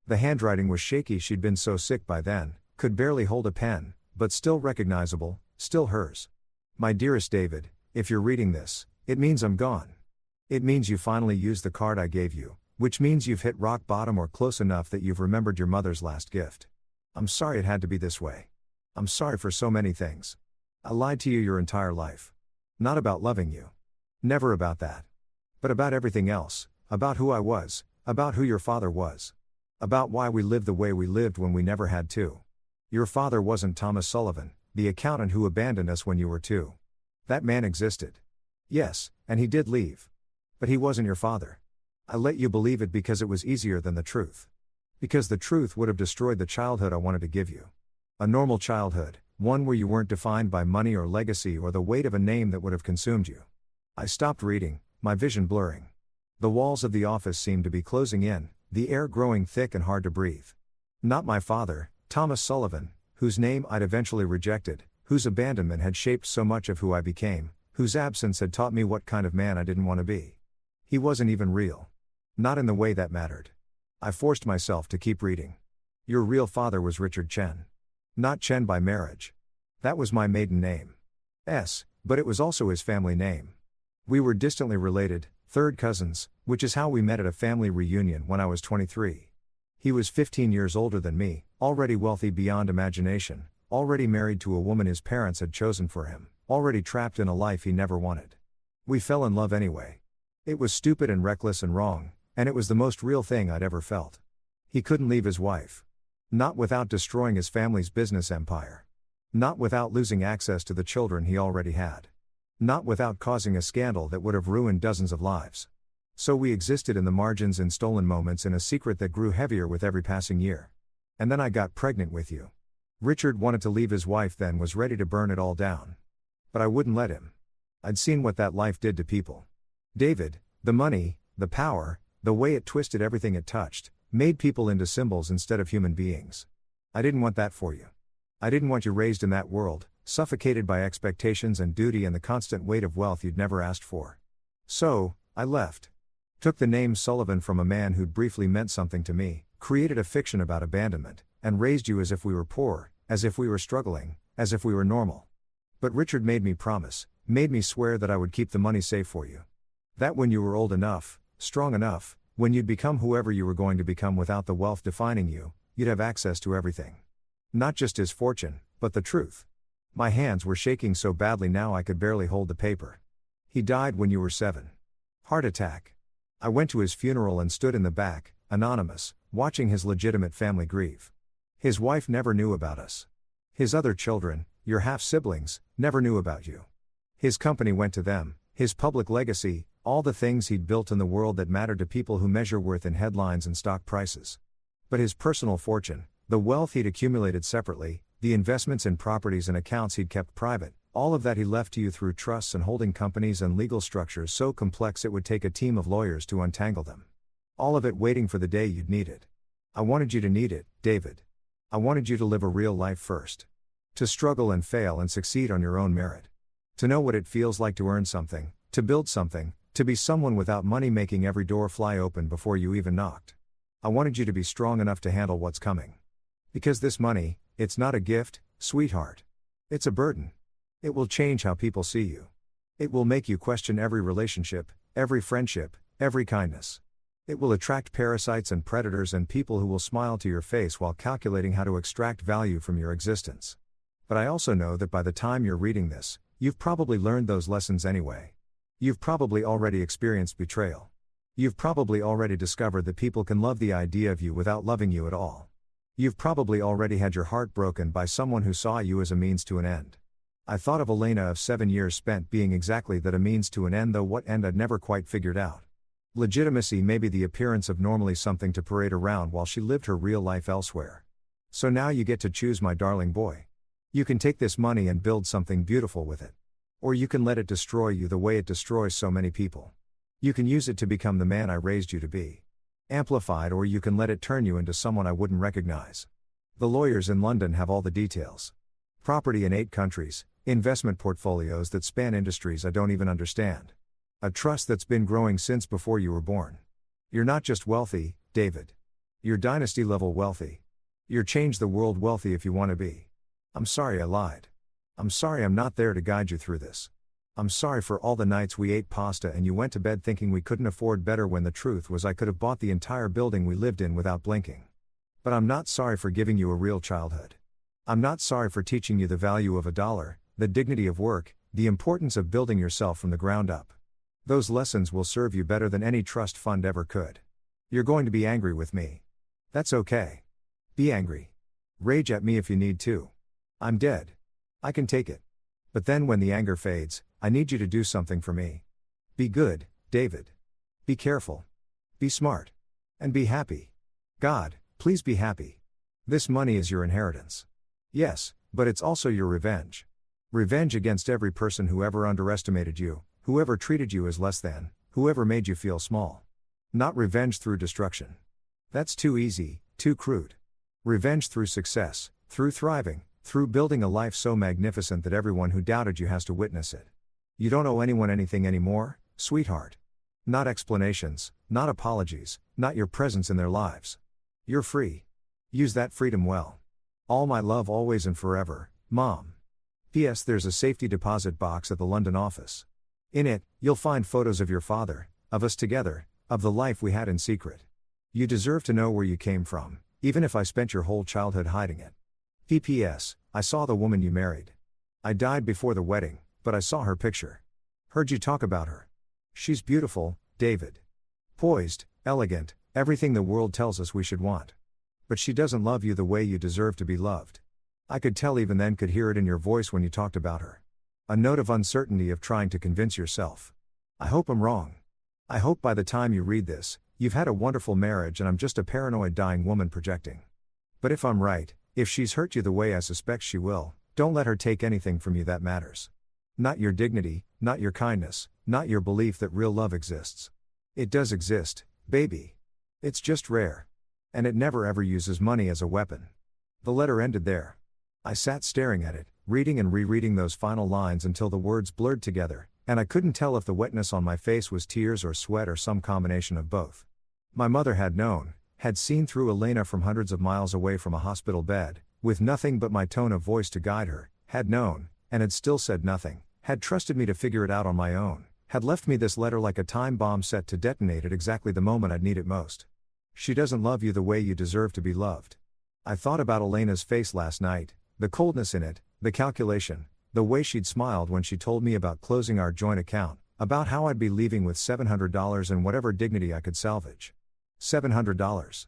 The handwriting was shaky, she'd been so sick by then, could barely hold a pen, but still recognizable, still hers. My dearest David, if you're reading this, it means I'm gone. It means you finally used the card I gave you, which means you've hit rock bottom or close enough that you've remembered your mother's last gift. I'm sorry it had to be this way. I'm sorry for so many things. I lied to you your entire life. Not about loving you. Never about that. But about everything else, about who I was, about who your father was. About why we lived the way we lived when we never had to. Your father wasn't Thomas Sullivan, the accountant who abandoned us when you were 2. That man existed. Yes, and he did leave. But he wasn't your father. I let you believe it because it was easier than the truth. Because the truth would have destroyed the childhood I wanted to give you. A normal childhood, one where you weren't defined by money or legacy or the weight of a name that would have consumed you. I stopped reading, my vision blurring. The walls of the office seemed to be closing in, the air growing thick and hard to breathe. Not my father, Thomas Sullivan, whose name I'd eventually rejected, whose abandonment had shaped so much of who I became, whose absence had taught me what kind of man I didn't want to be. He wasn't even real. Not in the way that mattered. I forced myself to keep reading. Your real father was Richard Chen. Not Chen by marriage. That was my maiden name. But it was also his family name. We were distantly related, third cousins, which is how we met at a family reunion when I was 23. He was 15 years older than me, already wealthy beyond imagination, already married to a woman his parents had chosen for him, already trapped in a life he never wanted. We fell in love anyway. It was stupid and reckless and wrong, and it was the most real thing I'd ever felt. He couldn't leave his wife. Not without destroying his family's business empire. Not without losing access to the children he already had. Not without causing a scandal that would have ruined dozens of lives. So we existed in the margins in stolen moments in a secret that grew heavier with every passing year. And then I got pregnant with you. Richard wanted to leave his wife then, was ready to burn it all down. But I wouldn't let him. I'd seen what that life did to people. David, the money, the power, The way it twisted everything it touched, made people into symbols instead of human beings. I didn't want that for you. I didn't want you raised in that world, suffocated by expectations and duty and the constant weight of wealth you'd never asked for. So, I left. Took the name Sullivan from a man who'd briefly meant something to me, created a fiction about abandonment, and raised you as if we were poor, as if we were struggling, as if we were normal. But Richard made me promise, made me swear that I would keep the money safe for you. That when you were old enough, strong enough, when you'd become whoever you were going to become without the wealth defining you, you'd have access to everything. Not just his fortune, but the truth. My hands were shaking so badly now I could barely hold the paper. He died when you were 7. Heart attack. I went to his funeral and stood in the back, anonymous, watching his legitimate family grieve. His wife never knew about us. His other children, your half-siblings, never knew about you. His company went to them, his public legacy, all the things he'd built in the world that mattered to people who measure worth in headlines and stock prices. But his personal fortune, the wealth he'd accumulated separately, the investments in properties and accounts he'd kept private, all of that he left to you through trusts and holding companies and legal structures so complex it would take a team of lawyers to untangle them. All of it waiting for the day you'd need it. I wanted you to need it, David. I wanted you to live a real life first. To struggle and fail and succeed on your own merit. To know what it feels like to earn something, to build something, to be someone without money making every door fly open before you even knocked. I wanted you to be strong enough to handle what's coming. Because this money, it's not a gift, sweetheart. It's a burden. It will change how people see you. It will make you question every relationship, every friendship, every kindness. It will attract parasites and predators and people who will smile to your face while calculating how to extract value from your existence. But I also know that by the time you're reading this, you've probably learned those lessons anyway. You've probably already experienced betrayal. You've probably already discovered that people can love the idea of you without loving you at all. You've probably already had your heart broken by someone who saw you as a means to an end. I thought of Elena of 7 years spent being exactly that, a means to an end, though what end I'd never quite figured out. Legitimacy may be the appearance of normally something to parade around while she lived her real life elsewhere. So now you get to choose, my darling boy. You can take this money and build something beautiful with it. Or you can let it destroy you the way it destroys so many people. You can use it to become the man I raised you to be. Amplified, or you can let it turn you into someone I wouldn't recognize. The lawyers in London have all the details. Property in 8 countries, investment portfolios that span industries I don't even understand. A trust that's been growing since before you were born. You're not just wealthy, David. You're dynasty-level wealthy. You're change the world wealthy if you want to be. I'm sorry I lied. I'm sorry I'm not there to guide you through this. I'm sorry for all the nights we ate pasta and you went to bed thinking we couldn't afford better, when the truth was I could have bought the entire building we lived in without blinking. But I'm not sorry for giving you a real childhood. I'm not sorry for teaching you the value of $1, the dignity of work, the importance of building yourself from the ground up. Those lessons will serve you better than any trust fund ever could. You're going to be angry with me. That's okay. Be angry. Rage at me if you need to. I'm dead. I can take it. But then when the anger fades, I need you to do something for me. Be good, David. Be careful. Be smart. And be happy. God, please be happy. This money is your inheritance. Yes, but it's also your revenge. Revenge against every person who ever underestimated you, whoever treated you as less than, whoever made you feel small. Not revenge through destruction. That's too easy, too crude. Revenge through success, through thriving, through building a life so magnificent that everyone who doubted you has to witness it. You don't owe anyone anything anymore, sweetheart. Not explanations, not apologies, not your presence in their lives. You're free. Use that freedom well. All my love always and forever, Mom. P.S. There's a safety deposit box at the London office. In it, you'll find photos of your father, of us together, of the life we had in secret. You deserve to know where you came from, even if I spent your whole childhood hiding it. P.P.S. I saw the woman you married. I died before the wedding, but I saw her picture. Heard you talk about her. She's beautiful, David. Poised, elegant, everything the world tells us we should want. But she doesn't love you the way you deserve to be loved. I could tell even then, could hear it in your voice when you talked about her. A note of uncertainty, of trying to convince yourself. I hope I'm wrong. I hope by the time you read this, you've had a wonderful marriage and I'm just a paranoid dying woman projecting. But if I'm right, if she's hurt you the way I suspect she will, don't let her take anything from you that matters. Not your dignity, not your kindness, not your belief that real love exists. It does exist, Baby. It's just rare. And it never ever uses money as a weapon. The letter ended there. I sat staring at it, reading and rereading those final lines until the words blurred together, and I couldn't tell if the wetness on my face was tears or sweat or some combination of both. My mother had known, had seen through Elena from hundreds of miles away from a hospital bed, with nothing but my tone of voice to guide her, had known, and had still said nothing, had trusted me to figure it out on my own, had left me this letter like a time bomb set to detonate at exactly the moment I'd need it most. She doesn't love you the way you deserve to be loved. I thought about Elena's face last night, the coldness in it, the calculation, the way she'd smiled when she told me about closing our joint account, about how I'd be leaving with $700 and whatever dignity I could salvage. $700.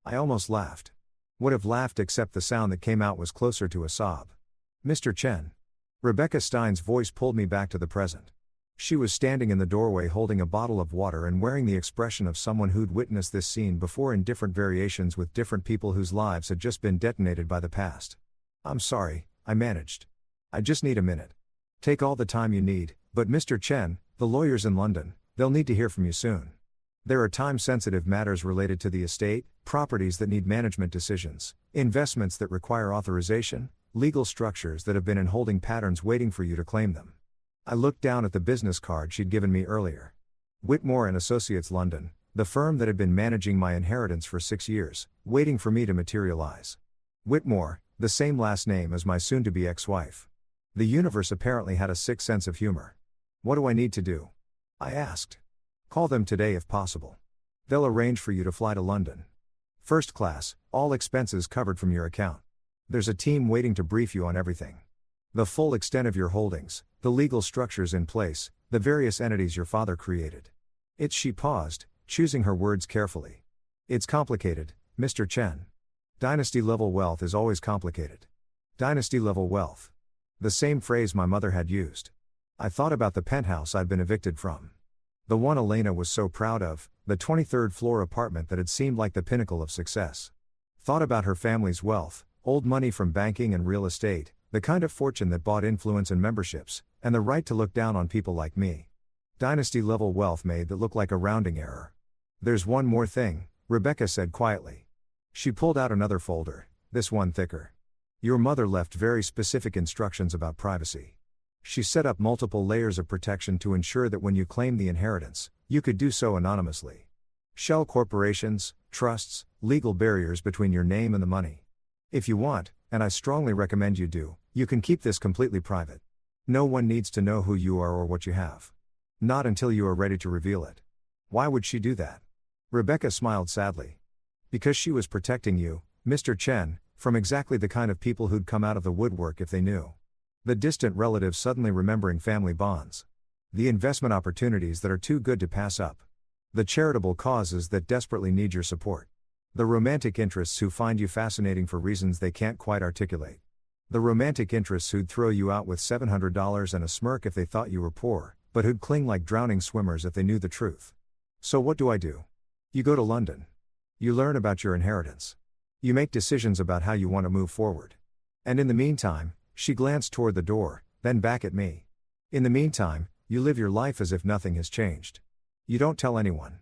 I almost laughed. Would have laughed except the sound that came out was closer to a sob. Mr. Chen. Rebecca Stein's voice pulled me back to the present. She was standing in the doorway holding a bottle of water and wearing the expression of someone who'd witnessed this scene before in different variations with different people whose lives had just been detonated by the past. I'm sorry, I managed. I just need a minute. Take all the time you need, but Mr. Chen, the lawyer's in London, they'll need to hear from you soon. There are time-sensitive matters related to the estate, properties that need management decisions, investments that require authorization, legal structures that have been in holding patterns waiting for you to claim them. I looked down at the business card she'd given me earlier. Whitmore and Associates London, the firm that had been managing my inheritance for 6 years, waiting for me to materialize. Whitmore, the same last name as my soon-to-be ex-wife. The universe apparently had a sick sense of humor. What do I need to do? I asked. Call them today if possible. They'll arrange for you to fly to London. First class, all expenses covered from your account. There's a team waiting to brief you on everything. The full extent of your holdings, the legal structures in place, the various entities your father created. She paused, choosing her words carefully. It's complicated, Mr. Chen. Dynasty-level wealth is always complicated. Dynasty-level wealth. The same phrase my mother had used. I thought about the penthouse I'd been evicted from. The one Elena was so proud of, the 23rd floor apartment that had seemed like the pinnacle of success. Thought about her family's wealth, old money from banking and real estate, the kind of fortune that bought influence and memberships, and the right to look down on people like me. Dynasty-level wealth made that look like a rounding error. There's one more thing, Rebecca said quietly. She pulled out another folder, this one thicker. Your mother left very specific instructions about privacy. She set up multiple layers of protection to ensure that when you claim the inheritance, you could do so anonymously. Shell corporations, trusts, legal barriers between your name and the money. If you want, and I strongly recommend you do, you can keep this completely private. No one needs to know who you are or what you have. Not until you are ready to reveal it. Why would she do that? Rebecca smiled sadly. Because she was protecting you, Mr. Chen, from exactly the kind of people who'd come out of the woodwork if they knew. The distant relatives suddenly remembering family bonds. The investment opportunities that are too good to pass up. The charitable causes that desperately need your support. The romantic interests who find you fascinating for reasons they can't quite articulate. The romantic interests who'd throw you out with $700 and a smirk if they thought you were poor, but who'd cling like drowning swimmers if they knew the truth. So what do? You go to London. You learn about your inheritance. You make decisions about how you want to move forward. And in the meantime, she glanced toward the door, then back at me. In the meantime, you live your life as if nothing has changed. You don't tell anyone.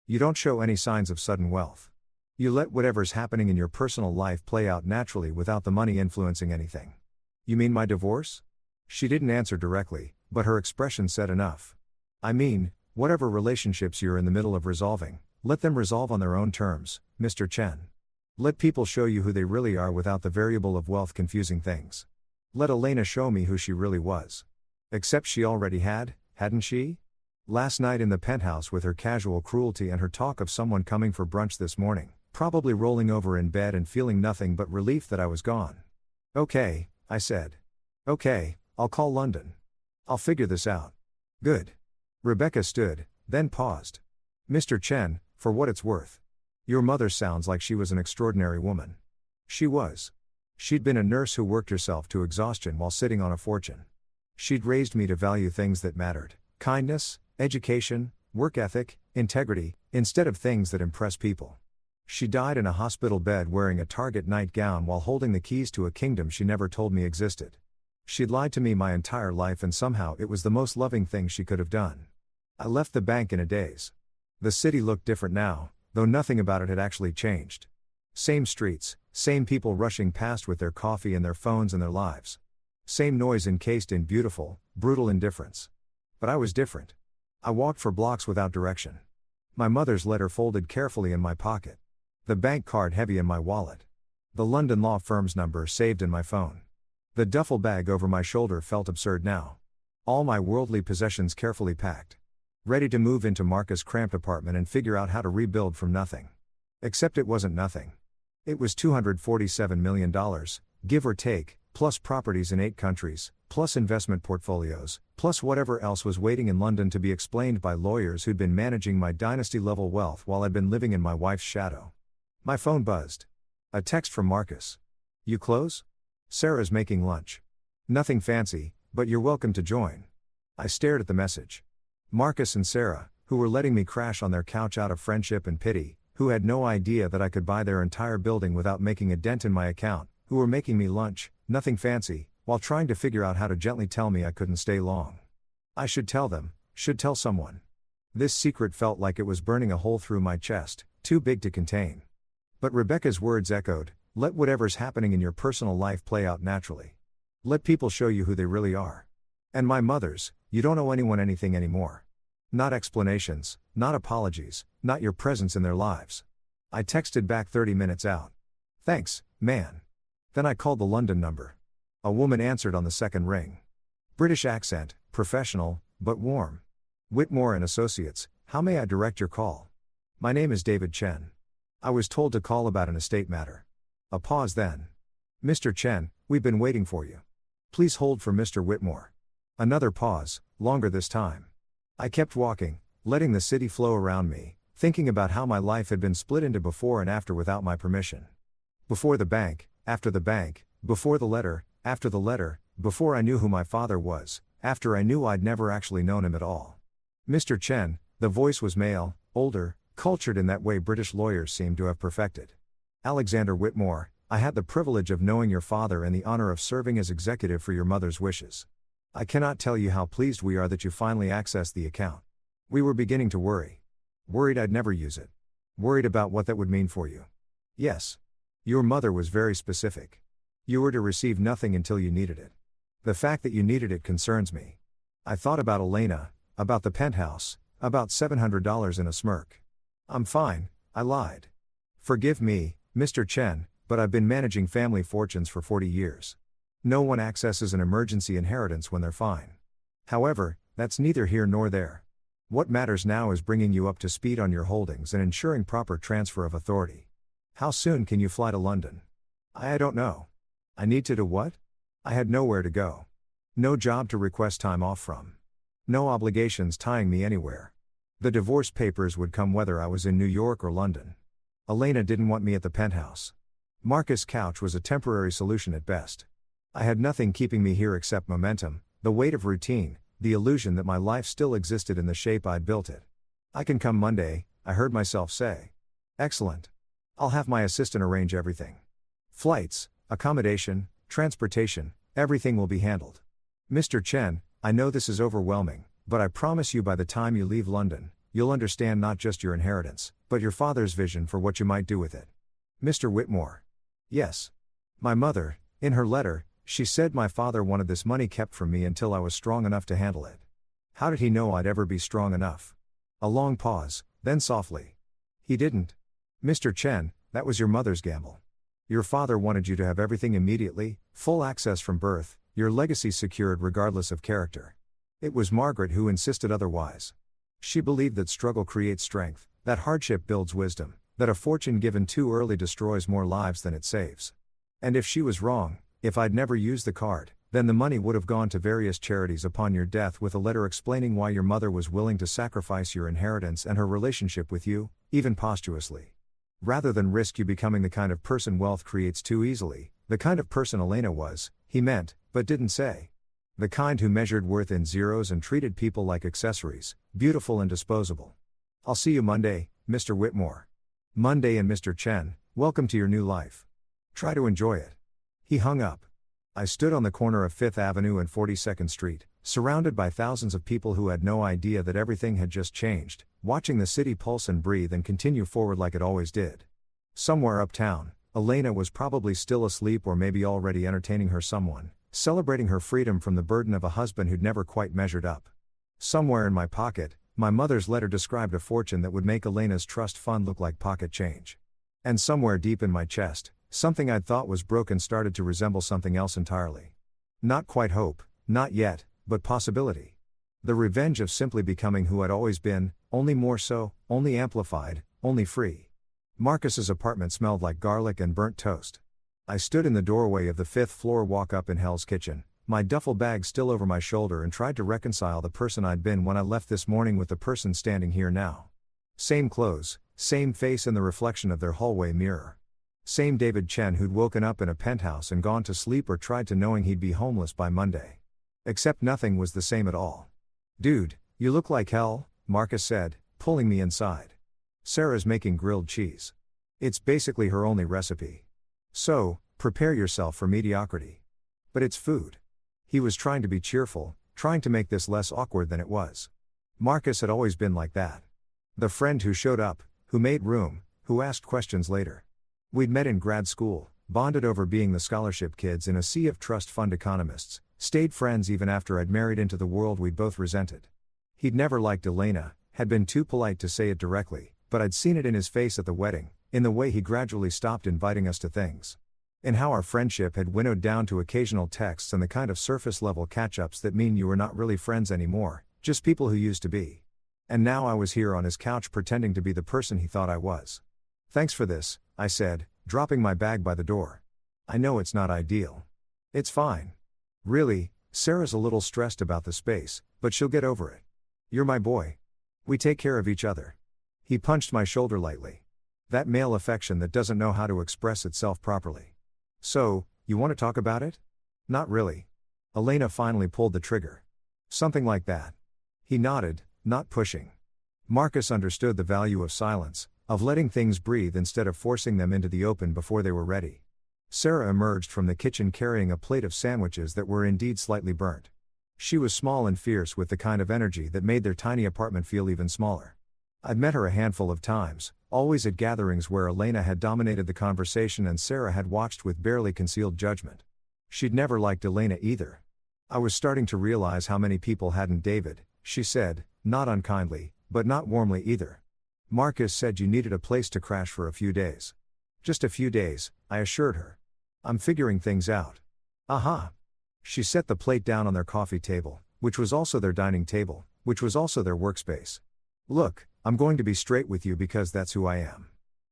You don't show any signs of sudden wealth. You let whatever's happening in your personal life play out naturally without the money influencing anything. You mean my divorce? She didn't answer directly, but her expression said enough. I mean, whatever relationships you're in the middle of resolving, let them resolve on their own terms, Mr. Chen. Let people show you who they really are without the variable of wealth confusing things. Let Elena show me who she really was. Except she already had, hadn't she? Last night in the penthouse with her casual cruelty and her talk of someone coming for brunch this morning, probably rolling over in bed and feeling nothing but relief that I was gone. Okay, I said. Okay, I'll call London. I'll figure this out. Good. Rebecca stood, then paused. Mr. Chen, for what it's worth. Your mother sounds like she was an extraordinary woman. She was. She'd been a nurse who worked herself to exhaustion while sitting on a fortune. She'd raised me to value things that mattered, kindness, education, work ethic, integrity, instead of things that impress people. She died in a hospital bed wearing a Target nightgown while holding the keys to a kingdom she never told me existed. She'd lied to me my entire life and somehow it was the most loving thing she could have done. I left the bank in a daze. The city looked different now, though nothing about it had actually changed. Same streets, same people rushing past with their coffee and their phones and their lives. Same noise encased in beautiful, brutal indifference. But I was different. I walked for blocks without direction. My mother's letter folded carefully in my pocket. The bank card heavy in my wallet. The London law firm's number saved in my phone. The duffel bag over my shoulder felt absurd now. All my worldly possessions carefully packed. Ready to move into Marcus' cramped apartment and figure out how to rebuild from nothing. Except it wasn't nothing. It was $247 million, give or take, plus properties in 8 countries, plus investment portfolios, plus whatever else was waiting in London to be explained by lawyers who'd been managing my dynasty-level wealth while I'd been living in my wife's shadow. My phone buzzed. A text from Marcus. You close? Sarah's making lunch. Nothing fancy, but you're welcome to join. I stared at the message. Marcus and Sarah, who were letting me crash on their couch out of friendship and pity, who had no idea that I could buy their entire building without making a dent in my account, who were making me lunch, nothing fancy, while trying to figure out how to gently tell me I couldn't stay long. I should tell them, should tell someone. This secret felt like it was burning a hole through my chest, too big to contain. But Rebecca's words echoed, let whatever's happening in your personal life play out naturally. Let people show you who they really are. And my mother's, you don't owe anyone anything anymore. Not explanations, not apologies, not your presence in their lives. I texted back 30 minutes out. Thanks, man. Then I called the London number. A woman answered on the second ring. British accent, professional, but warm. Whitmore and Associates, how may I direct your call? My name is David Chen. I was told to call about an estate matter. A pause then. Mr. Chen, we've been waiting for you. Please hold for Mr. Whitmore. Another pause, longer this time. I kept walking, letting the city flow around me, thinking about how my life had been split into before and after without my permission. Before the bank, after the bank, before the letter, after the letter, before I knew who my father was, after I knew I'd never actually known him at all. Mr. Chen, the voice was male, older, cultured in that way British lawyers seem to have perfected. Alexander Whitmore, I had the privilege of knowing your father and the honor of serving as executive for your mother's wishes. I cannot tell you how pleased we are that you finally accessed the account. We were beginning to worry. Worried I'd never use it. Worried about what that would mean for you. Yes. Your mother was very specific. You were to receive nothing until you needed it. The fact that you needed it concerns me. I thought about Elena, about the penthouse, about $700 in a smirk. I'm fine, I lied. Forgive me, Mr. Chen, but I've been managing family fortunes for 40 years. No one accesses an emergency inheritance when they're fine. However, that's neither here nor there. What matters now is bringing you up to speed on your holdings and ensuring proper transfer of authority. How soon can you fly to London? I don't know. I need to do what? I had nowhere to go. No job to request time off from. No obligations tying me anywhere. The divorce papers would come whether I was in New York or London. Elena didn't want me at the penthouse. Marcus' couch was a temporary solution at best. I had nothing keeping me here except momentum, the weight of routine, the illusion that my life still existed in the shape I'd built it. I can come Monday, I heard myself say. Excellent. I'll have my assistant arrange everything. Flights, accommodation, transportation, everything will be handled. Mr. Chen, I know this is overwhelming, but I promise you by the time you leave London, you'll understand not just your inheritance, but your father's vision for what you might do with it. Mr. Whitmore. Yes. My mother, in her letter, she said my father wanted this money kept from me until I was strong enough to handle it. How did he know I'd ever be strong enough? A long pause, then softly. He didn't. Mr. Chen, that was your mother's gamble. Your father wanted you to have everything immediately, full access from birth, your legacy secured regardless of character. It was Margaret who insisted otherwise. She believed that struggle creates strength, that hardship builds wisdom, that a fortune given too early destroys more lives than it saves. And if she was wrong, if I'd never used the card, then the money would have gone to various charities upon your death with a letter explaining why your mother was willing to sacrifice your inheritance and her relationship with you, even posthumously. Rather than risk you becoming the kind of person wealth creates too easily, the kind of person Elena was, he meant, but didn't say. The kind who measured worth in zeros and treated people like accessories, beautiful and disposable. I'll see you Monday, Mr. Whitmore. Monday and Mr. Chen, welcome to your new life. Try to enjoy it. He hung up. I stood on the corner of 5th Avenue and 42nd Street, surrounded by thousands of people who had no idea that everything had just changed, watching the city pulse and breathe and continue forward like it always did. Somewhere uptown, Elena was probably still asleep or maybe already entertaining her someone, celebrating her freedom from the burden of a husband who'd never quite measured up. Somewhere in my pocket, my mother's letter described a fortune that would make Elena's trust fund look like pocket change. And somewhere deep in my chest, something I'd thought was broken started to resemble something else entirely. Not quite hope, not yet, but possibility. The revenge of simply becoming who I'd always been, only more so, only amplified, only free. Marcus's apartment smelled like garlic and burnt toast. I stood in the doorway of the 5th floor walk-up in Hell's Kitchen, my duffel bag still over my shoulder, and tried to reconcile the person I'd been when I left this morning with the person standing here now. Same clothes, same face in the reflection of their hallway mirror. Same David Chen who'd woken up in a penthouse and gone to sleep or tried to knowing he'd be homeless by Monday. Except nothing was the same at all. "Dude, you look like hell," Marcus said, pulling me inside. "Sarah's making grilled cheese. It's basically her only recipe. So, prepare yourself for mediocrity. But it's food." He was trying to be cheerful, trying to make this less awkward than it was. Marcus had always been like that. The friend who showed up, who made room, who asked questions later. We'd met in grad school, bonded over being the scholarship kids in a sea of trust fund economists, stayed friends even after I'd married into the world we'd both resented. He'd never liked Elena, had been too polite to say it directly, but I'd seen it in his face at the wedding, in the way he gradually stopped inviting us to things. In how our friendship had winnowed down to occasional texts and the kind of surface-level catch-ups that mean you were not really friends anymore, just people who used to be. And now I was here on his couch pretending to be the person he thought I was. "Thanks for this," I said, dropping my bag by the door. "I know it's not ideal. It's fine. Really, Sarah's a little stressed about the space, but she'll get over it. You're my boy. We take care of each other." He punched my shoulder lightly. That male affection that doesn't know how to express itself properly. "So, you want to talk about it?" "Not really." Elena finally pulled the trigger. "Something like that." He nodded, not pushing. Marcus understood the value of silence, of letting things breathe instead of forcing them into the open before they were ready. Sarah emerged from the kitchen carrying a plate of sandwiches that were indeed slightly burnt. She was small and fierce with the kind of energy that made their tiny apartment feel even smaller. I'd met her a handful of times, always at gatherings where Elena had dominated the conversation and Sarah had watched with barely concealed judgment. She'd never liked Elena either. "I was starting to realize how many people hadn't David," she said, not unkindly, but not warmly either. "Marcus said you needed a place to crash for a few days." "Just a few days," I assured her. "I'm figuring things out." "Aha." She set the plate down on their coffee table, which was also their dining table, which was also their workspace. "Look, I'm going to be straight with you because that's who I am.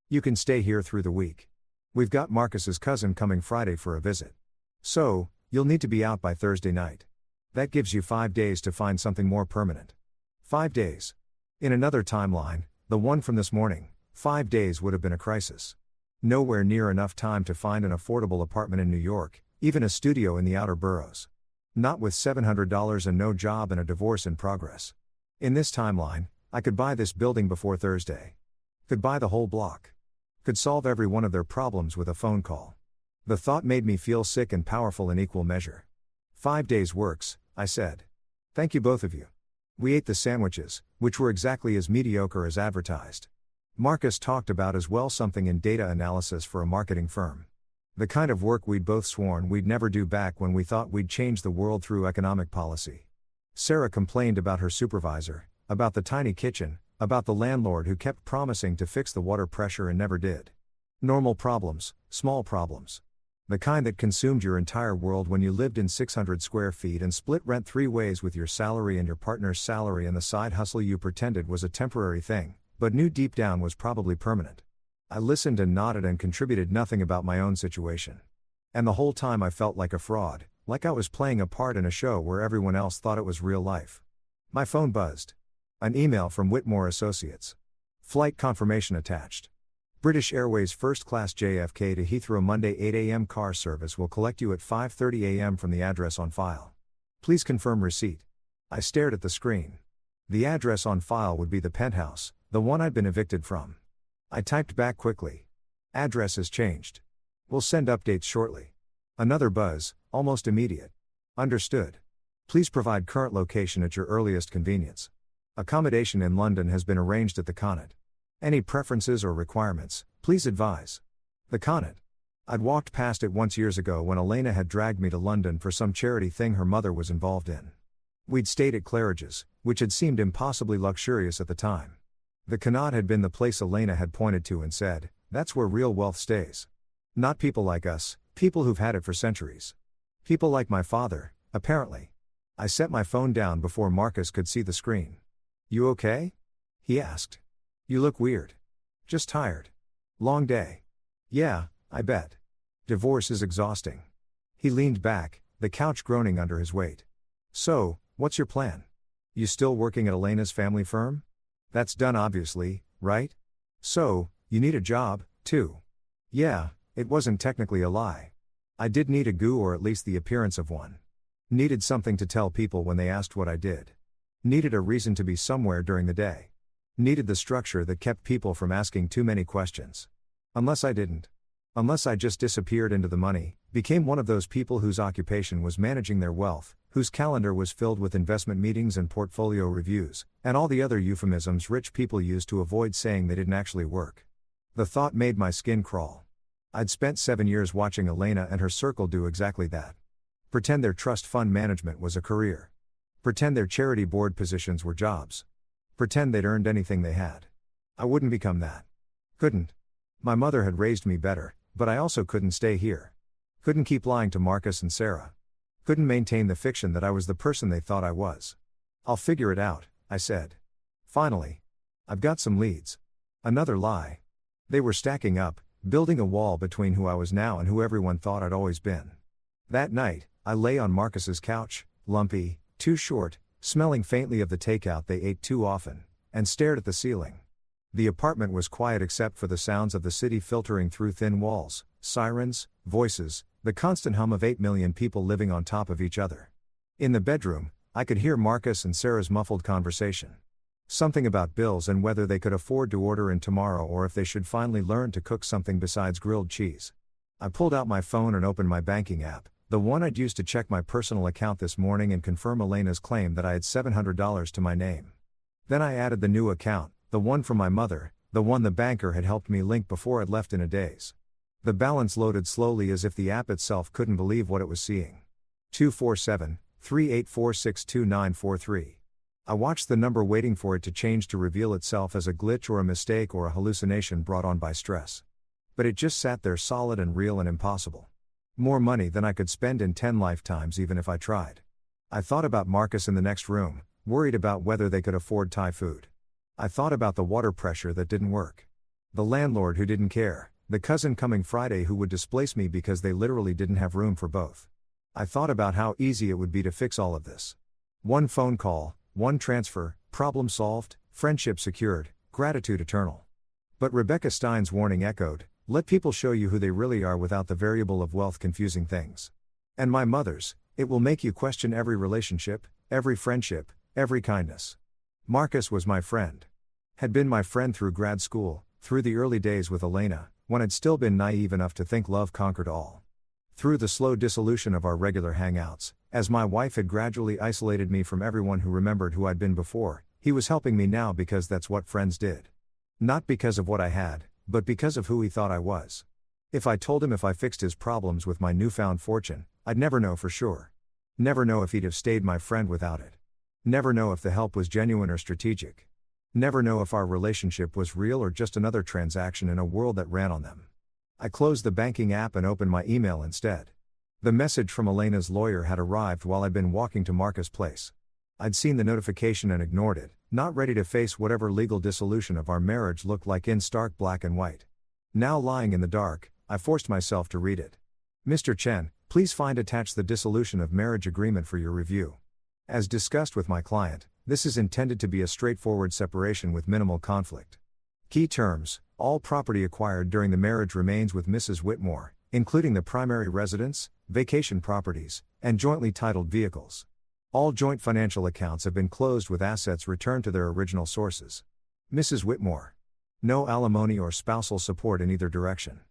You can stay here through the week. We've got Marcus's cousin coming Friday for a visit. So, you'll need to be out by Thursday night. That gives you 5 days to find something more permanent." 5 days. In another timeline, the one from this morning, 5 days would have been a crisis. Nowhere near enough time to find an affordable apartment in New York, even a studio in the outer boroughs. Not with $700 and no job and a divorce in progress. In this timeline, I could buy this building before Thursday. Could buy the whole block. Could solve every one of their problems with a phone call. The thought made me feel sick and powerful in equal measure. 5 days works, I said. "Thank you both of you." We ate the sandwiches, which were exactly as mediocre as advertised. Marcus talked about as well something in data analysis for a marketing firm. The kind of work we'd both sworn we'd never do back when we thought we'd change the world through economic policy. Sarah complained about her supervisor, about the tiny kitchen, about the landlord who kept promising to fix the water pressure and never did. Normal problems, small problems. The kind that consumed your entire world when you lived in 600 square feet and split rent 3 ways with your salary and your partner's salary and the side hustle you pretended was a temporary thing, but knew deep down was probably permanent. I listened and nodded and contributed nothing about my own situation. And the whole time I felt like a fraud, like I was playing a part in a show where everyone else thought it was real life. My phone buzzed. An email from Whitmore Associates. Flight confirmation attached. British Airways First Class JFK to Heathrow Monday 8 a.m. car service will collect you at 5:30 a.m. from the address on file. Please confirm receipt. I stared at the screen. The address on file would be the penthouse, the one I'd been evicted from. I typed back quickly. Address has changed. We'll send updates shortly. Another buzz, almost immediate. Understood. Please provide current location at your earliest convenience. Accommodation in London has been arranged at the Connaught. Any preferences or requirements, please advise. The Connaught. I'd walked past it once years ago when Elena had dragged me to London for some charity thing her mother was involved in. We'd stayed at Claridge's, which had seemed impossibly luxurious at the time. The Connaught had been the place Elena had pointed to and said, "That's where real wealth stays. Not people like us, people who've had it for centuries. People like my father, apparently." I set my phone down before Marcus could see the screen. "You okay?" he asked. "You look weird." "Just tired. Long day." "Yeah, I bet. Divorce is exhausting." He leaned back, the couch groaning under his weight. "So, what's your plan? You still working at Elena's family firm? That's done obviously, right? So, you need a job, too." Yeah, it wasn't technically a lie. I did need a goo, or at least the appearance of one. Needed something to tell people when they asked what I did. Needed a reason to be somewhere during the day. Needed the structure that kept people from asking too many questions. Unless I didn't. Unless I just disappeared into the money, became one of those people whose occupation was managing their wealth, whose calendar was filled with investment meetings and portfolio reviews, and all the other euphemisms rich people use to avoid saying they didn't actually work. The thought made my skin crawl. I'd spent 7 years watching Elena and her circle do exactly that. Pretend their trust fund management was a career. Pretend their charity board positions were jobs. Pretend they'd earned anything they had. I wouldn't become that. Couldn't. My mother had raised me better, but I also couldn't stay here. Couldn't keep lying to Marcus and Sarah. Couldn't maintain the fiction that I was the person they thought I was. "I'll figure it out," I said. Finally. "I've got some leads." Another lie. They were stacking up, building a wall between who I was now and who everyone thought I'd always been. That night, I lay on Marcus's couch, lumpy, too short, smelling faintly of the takeout they ate too often, and stared at the ceiling. The apartment was quiet except for the sounds of the city filtering through thin walls, sirens, voices, the constant hum of 8 million people living on top of each other. In the bedroom, I could hear Marcus and Sarah's muffled conversation. Something about bills and whether they could afford to order in tomorrow or if they should finally learn to cook something besides grilled cheese. I pulled out my phone and opened my banking app, the one I'd used to check my personal account this morning and confirm Elena's claim that I had $700 to my name. Then I added the new account, the one from my mother, the one the banker had helped me link before I'd left in a daze. The balance loaded slowly as if the app itself couldn't believe what it was seeing. 247-384-62943. I watched the number waiting for it to change to reveal itself as a glitch or a mistake or a hallucination brought on by stress. But it just sat there solid and real and impossible. More money than I could spend in 10 lifetimes even if I tried. I thought about Marcus in the next room, worried about whether they could afford Thai food. I thought about the water pressure that didn't work. The landlord who didn't care, the cousin coming Friday who would displace me because they literally didn't have room for both. I thought about how easy it would be to fix all of this. One phone call, one transfer, problem solved, friendship secured, gratitude eternal. But Rebecca Stein's warning echoed, "Let people show you who they really are without the variable of wealth confusing things." And my mother's, "It will make you question every relationship, every friendship, every kindness." Marcus was my friend. Had been my friend through grad school, through the early days with Elena, when I'd still been naive enough to think love conquered all. Through the slow dissolution of our regular hangouts, as my wife had gradually isolated me from everyone who remembered who I'd been before, he was helping me now because that's what friends did. Not because of what I had, but because of who he thought I was. If I told him if I fixed his problems with my newfound fortune, I'd never know for sure. Never know if he'd have stayed my friend without it. Never know if the help was genuine or strategic. Never know if our relationship was real or just another transaction in a world that ran on them. I closed the banking app and opened my email instead. The message from Elena's lawyer had arrived while I'd been walking to Marcus' place. I'd seen the notification and ignored it, not ready to face whatever legal dissolution of our marriage looked like in stark black and white. Now lying in the dark, I forced myself to read it. "Mr. Chen, please find attached the dissolution of marriage agreement for your review. As discussed with my client, this is intended to be a straightforward separation with minimal conflict. Key terms: all property acquired during the marriage remains with Mrs. Whitmore, including the primary residence, vacation properties, and jointly titled vehicles. All joint financial accounts have been closed with assets returned to their original sources. Mrs. Whitmore. No alimony or spousal support in either direction.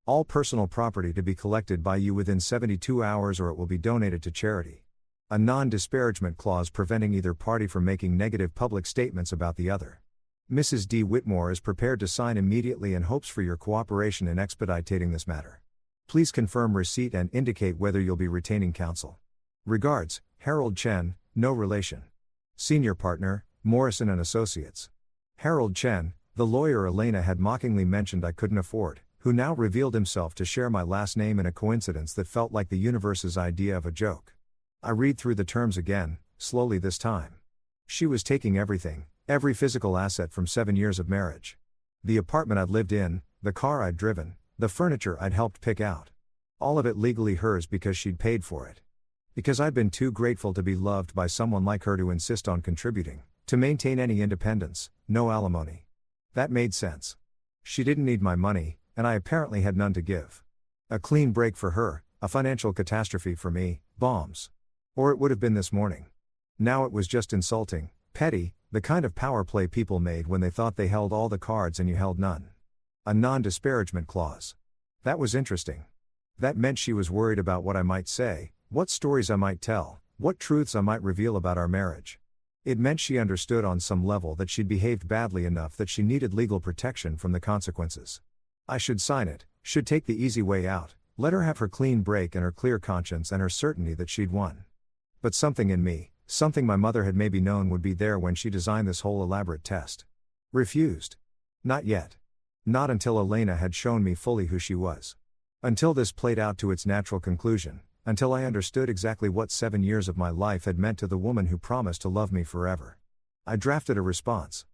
All personal property to be collected by you within 72 hours or it will be donated to charity. A non-disparagement clause preventing either party from making negative public statements about the other. Mrs. D. Whitmore is prepared to sign immediately and hopes for your cooperation in expediting this matter. Please confirm receipt and indicate whether you'll be retaining counsel. Regards, Harold Chen, no relation. Senior partner, Morrison and Associates. Harold Chen, the lawyer Elena had mockingly mentioned I couldn't afford, who now revealed himself to share my last name in a coincidence that felt like the universe's idea of a joke. I read through the terms again, slowly this time. She was taking everything, every physical asset from 7 years of marriage. The apartment I'd lived in, the car I'd driven, the furniture I'd helped pick out. All of it legally hers because she'd paid for it. Because I'd been too grateful to be loved by someone like her to insist on contributing, to maintain any independence, no alimony. That made sense. She didn't need my money, and I apparently had none to give. A clean break for her, a financial catastrophe for me, bombs. Or it would have been this morning. Now it was just insulting, petty, the kind of power play people made when they thought they held all the cards and you held none. A non-disparagement clause. That was interesting. That meant she was worried about what I might say, what stories I might tell, what truths I might reveal about our marriage. It meant she understood on some level that she'd behaved badly enough that she needed legal protection from the consequences. I should sign it, should take the easy way out, let her have her clean break and her clear conscience and her certainty that she'd won. But something in me, something my mother had maybe known would be there when she designed this whole elaborate test. Refused. Not yet. Not until Elena had shown me fully who she was. Until this played out to its natural conclusion, until I understood exactly what 7 years of my life had meant to the woman who promised to love me forever. I drafted a response.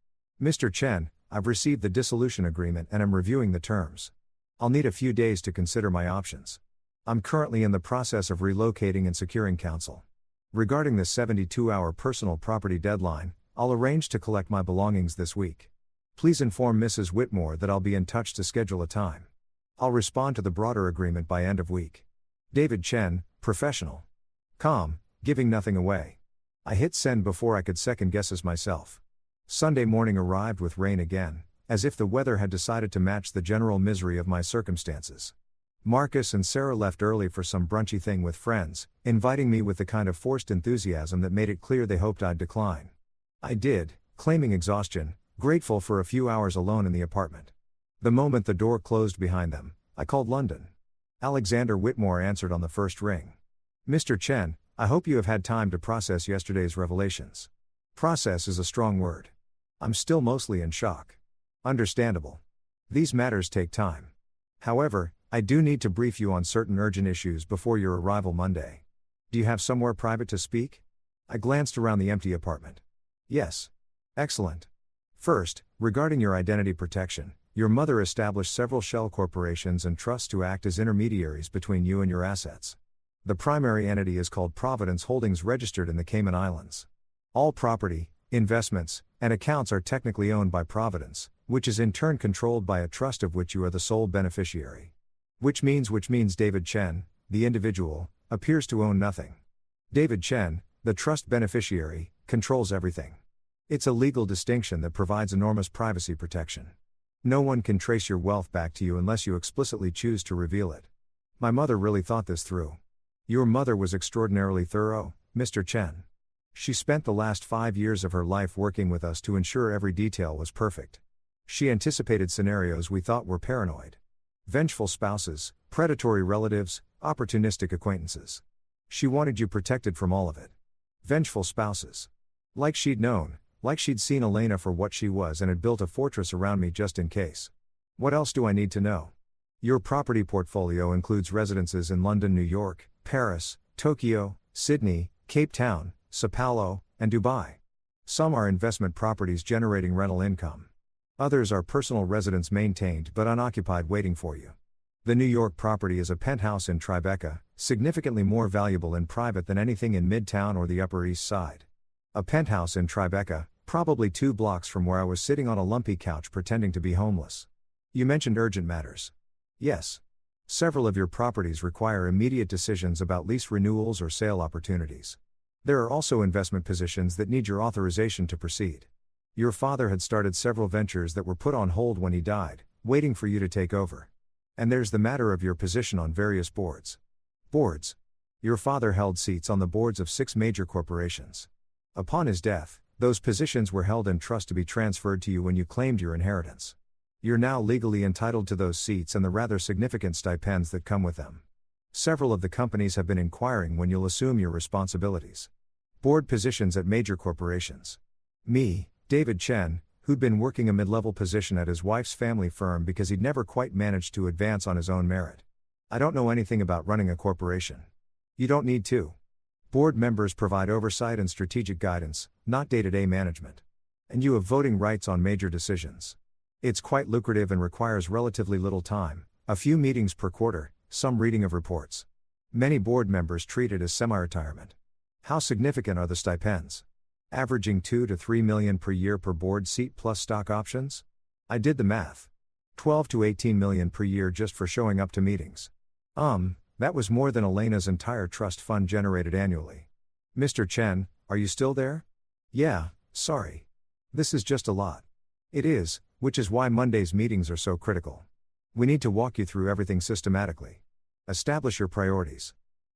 Mr. Chen, I've received the dissolution agreement and am reviewing the terms. I'll need a few days to consider my options. I'm currently in the process of relocating and securing counsel. Regarding the 72-hour personal property deadline, I'll arrange to collect my belongings this week. Please inform Mrs. Whitmore that I'll be in touch to schedule a time. I'll respond to the broader agreement by end of week. David Chen, professional. Calm, giving nothing away. I hit send before I could second guess myself. Sunday morning arrived with rain again, as if the weather had decided to match the general misery of my circumstances. Marcus and Sarah left early for some brunchy thing with friends, inviting me with the kind of forced enthusiasm that made it clear they hoped I'd decline. I did, claiming exhaustion, grateful for a few hours alone in the apartment. The moment the door closed behind them, I called London. Alexander Whitmore answered on the first ring. Mr. Chen, I hope you have had time to process yesterday's revelations. Process is a strong word. I'm still mostly in shock. Understandable. These matters take time. However, I do need to brief you on certain urgent issues before your arrival Monday. Do you have somewhere private to speak? I glanced around the empty apartment. Yes. Excellent. First, regarding your identity protection, your mother established several shell corporations and trusts to act as intermediaries between you and your assets. The primary entity is called Providence Holdings, registered in the Cayman Islands. All property, investments, and accounts are technically owned by Providence, which is in turn controlled by a trust of which you are the sole beneficiary. Which means David Chen, the individual, appears to own nothing. David Chen, the trust beneficiary, controls everything. It's a legal distinction that provides enormous privacy protection. No one can trace your wealth back to you unless you explicitly choose to reveal it. My mother really thought this through. Your mother was extraordinarily thorough, Mr. Chen. She spent the last 5 years of her life working with us to ensure every detail was perfect. She anticipated scenarios we thought were paranoid. Vengeful spouses, predatory relatives, opportunistic acquaintances. She wanted you protected from all of it. Vengeful spouses. Like she'd known, like she'd seen Elena for what she was and had built a fortress around me just in case. What else do I need to know? Your property portfolio includes residences in London, New York, Paris, Tokyo, Sydney, Cape Town, Sao Paulo, and Dubai. Some are investment properties generating rental income. Others are personal residence maintained but unoccupied waiting for you. The New York property is a penthouse in Tribeca, significantly more valuable in private than anything in Midtown or the Upper East Side. A penthouse in Tribeca, probably 2 blocks from where I was sitting on a lumpy couch pretending to be homeless. You mentioned urgent matters. Yes. Several of your properties require immediate decisions about lease renewals or sale opportunities. There are also investment positions that need your authorization to proceed. Your father had started several ventures that were put on hold when he died, waiting for you to take over. And there's the matter of your position on various boards. Boards. Your father held seats on the boards of 6 major corporations. Upon his death, those positions were held in trust to be transferred to you when you claimed your inheritance. You're now legally entitled to those seats and the rather significant stipends that come with them. Several of the companies have been inquiring when you'll assume your responsibilities. Board positions at major corporations. Me, David Chen, who'd been working a mid-level position at his wife's family firm because he'd never quite managed to advance on his own merit. I don't know anything about running a corporation. You don't need to. Board members provide oversight and strategic guidance, not day-to-day management. And you have voting rights on major decisions. It's quite lucrative and requires relatively little time, a few meetings per quarter, some reading of reports. Many board members treat it as semi-retirement. How significant are the stipends? Averaging 2 to 3 million per year per board seat plus stock options? I did the math. 12 to 18 million per year just for showing up to meetings. That was more than Elena's entire trust fund generated annually. Mr. Chen, are you still there? Yeah, sorry. This is just a lot. It is, which is why Monday's meetings are so critical. We need to walk you through everything systematically. Establish your priorities.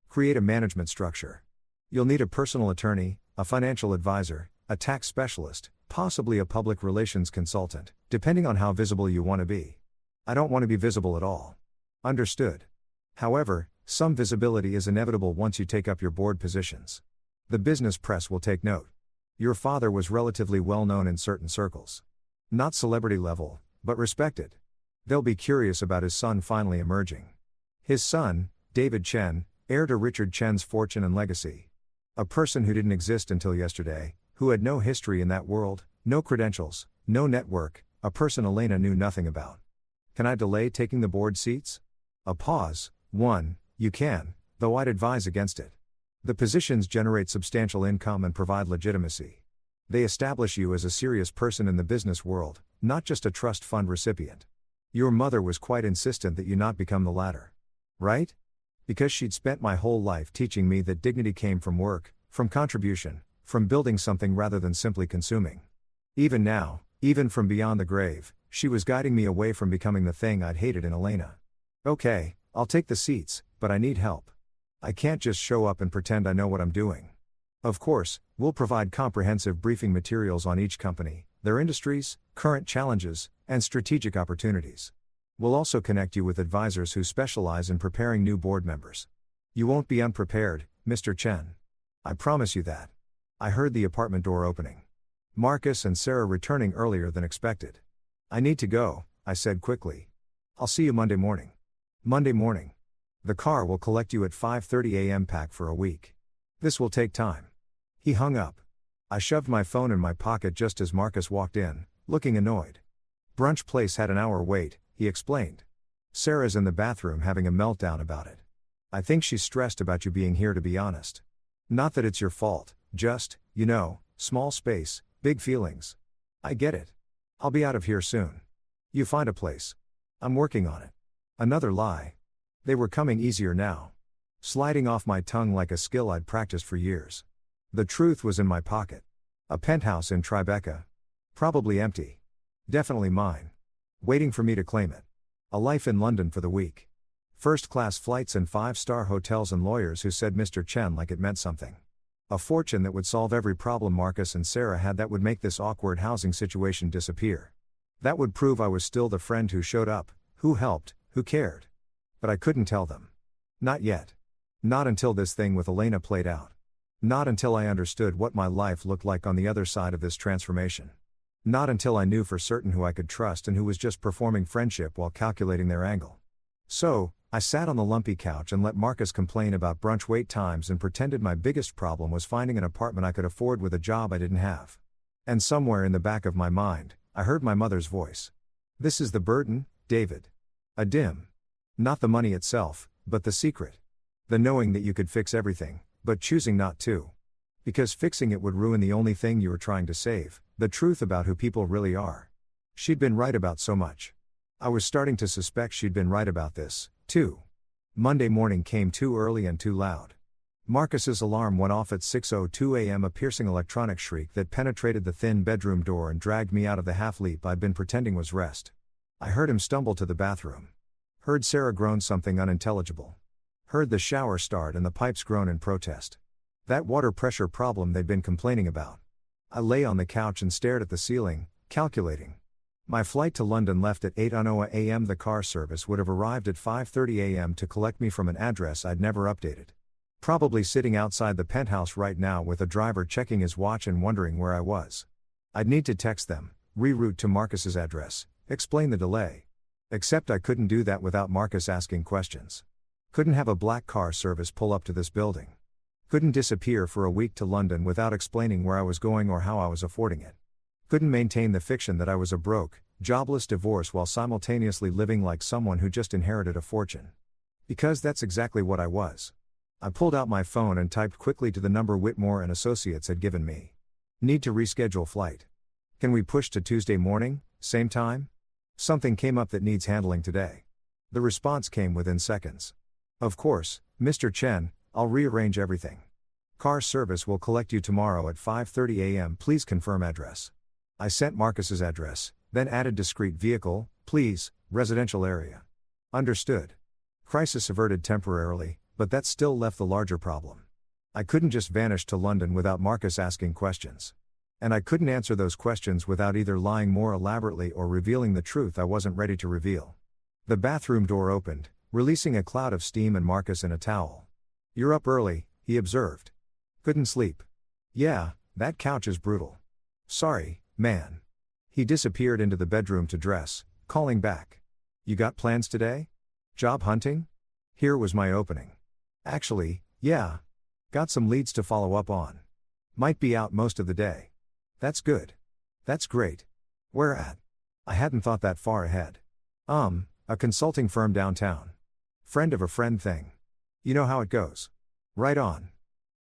Create a management structure. You'll need a personal attorney, a financial advisor, a tax specialist, possibly a public relations consultant, depending on how visible you want to be. I don't want to be visible at all. Understood. However, some visibility is inevitable once you take up your board positions. The business press will take note. Your father was relatively well known in certain circles. Not celebrity level, but respected. They'll be curious about his son finally emerging. His son, David Chen, heir to Richard Chen's fortune and legacy. A person who didn't exist until yesterday, who had no history in that world, no credentials, no network, a person Elena knew nothing about. Can I delay taking the board seats? A pause. 1. You can, though I'd advise against it. The positions generate substantial income and provide legitimacy. They establish you as a serious person in the business world, not just a trust fund recipient. Your mother was quite insistent that you not become the latter. Right? Because she'd spent my whole life teaching me that dignity came from work, from contribution, from building something rather than simply consuming. Even now, even from beyond the grave, she was guiding me away from becoming the thing I'd hated in Elena. Okay, I'll take the seats, but I need help. I can't just show up and pretend I know what I'm doing. Of course, we'll provide comprehensive briefing materials on each company, their industries, current challenges, and strategic opportunities. We'll also connect you with advisors who specialize in preparing new board members. You won't be unprepared, Mr. Chen. I promise you that. I heard the apartment door opening. Marcus and Sarah returning earlier than expected. I need to go, I said quickly. I'll see you Monday morning. Monday morning. The car will collect you at 5:30 a.m. Pack for a week. This will take time. He hung up. I shoved my phone in my pocket just as Marcus walked in, looking annoyed. Brunch place had an hour wait, he explained. Sarah's in the bathroom having a meltdown about it. I think she's stressed about you being here, to be honest. Not that it's your fault, just, small space, big feelings. I get it. I'll be out of here soon. You find a place. I'm working on it. Another lie. They were coming easier now. Sliding off my tongue like a skill I'd practiced for years. The truth was in my pocket. A penthouse in Tribeca. Probably empty. Definitely mine. Waiting for me to claim it. A life in London for the week. First-class flights and 5-star hotels and lawyers who said Mr. Chen like it meant something. A fortune that would solve every problem Marcus and Sarah had, that would make this awkward housing situation disappear. That would prove I was still the friend who showed up, who helped, who cared. But I couldn't tell them. Not yet. Not until this thing with Elena played out. Not until I understood what my life looked like on the other side of this transformation. Not until I knew for certain who I could trust and who was just performing friendship while calculating their angle. So, I sat on the lumpy couch and let Marcus complain about brunch wait times and pretended my biggest problem was finding an apartment I could afford with a job I didn't have. And somewhere in the back of my mind, I heard my mother's voice. This is the burden, David. A dim. Not the money itself, but the secret. The knowing that you could fix everything, but choosing not to. Because fixing it would ruin the only thing you were trying to save, the truth about who people really are. She'd been right about so much. I was starting to suspect she'd been right about this, too. Monday morning came too early and too loud. Marcus's alarm went off at 6:02 a.m., a piercing electronic shriek that penetrated the thin bedroom door and dragged me out of the half-leap I'd been pretending was rest. I heard him stumble to the bathroom. Heard Sarah groan something unintelligible. Heard the shower start and the pipes groan in protest. That water pressure problem they'd been complaining about. I lay on the couch and stared at the ceiling, calculating. My flight to London left at 8:00 a.m. The car service would have arrived at 5:30 a.m. to collect me from an address I'd never updated. Probably sitting outside the penthouse right now with a driver checking his watch and wondering where I was. I'd need to text them, reroute to Marcus's address, explain the delay. Except I couldn't do that without Marcus asking questions. Couldn't have a black car service pull up to this building. Couldn't disappear for a week to London without explaining where I was going or how I was affording it. Couldn't maintain the fiction that I was a broke, jobless divorce while simultaneously living like someone who just inherited a fortune. Because that's exactly what I was. I pulled out my phone and typed quickly to the number Whitmore and Associates had given me. Need to reschedule flight. Can we push to Tuesday morning, same time? Something came up that needs handling today. The response came within seconds. Of course, Mr. Chen, I'll rearrange everything. Car service will collect you tomorrow at 5:30 a.m. Please confirm address. I sent Marcus's address, then added discreet vehicle, please, residential area. Understood. Crisis averted temporarily, but that still left the larger problem. I couldn't just vanish to London without Marcus asking questions. And I couldn't answer those questions without either lying more elaborately or revealing the truth I wasn't ready to reveal. The bathroom door opened, releasing a cloud of steam and Marcus in a towel. You're up early, he observed. Couldn't sleep. Yeah, that couch is brutal. Sorry, man. He disappeared into the bedroom to dress, calling back. You got plans today? Job hunting? Here was my opening. Actually, yeah. Got some leads to follow up on. Might be out most of the day. That's good. That's great. Where at? I hadn't thought that far ahead. A consulting firm downtown. Friend of a friend thing. You know how it goes. Right on.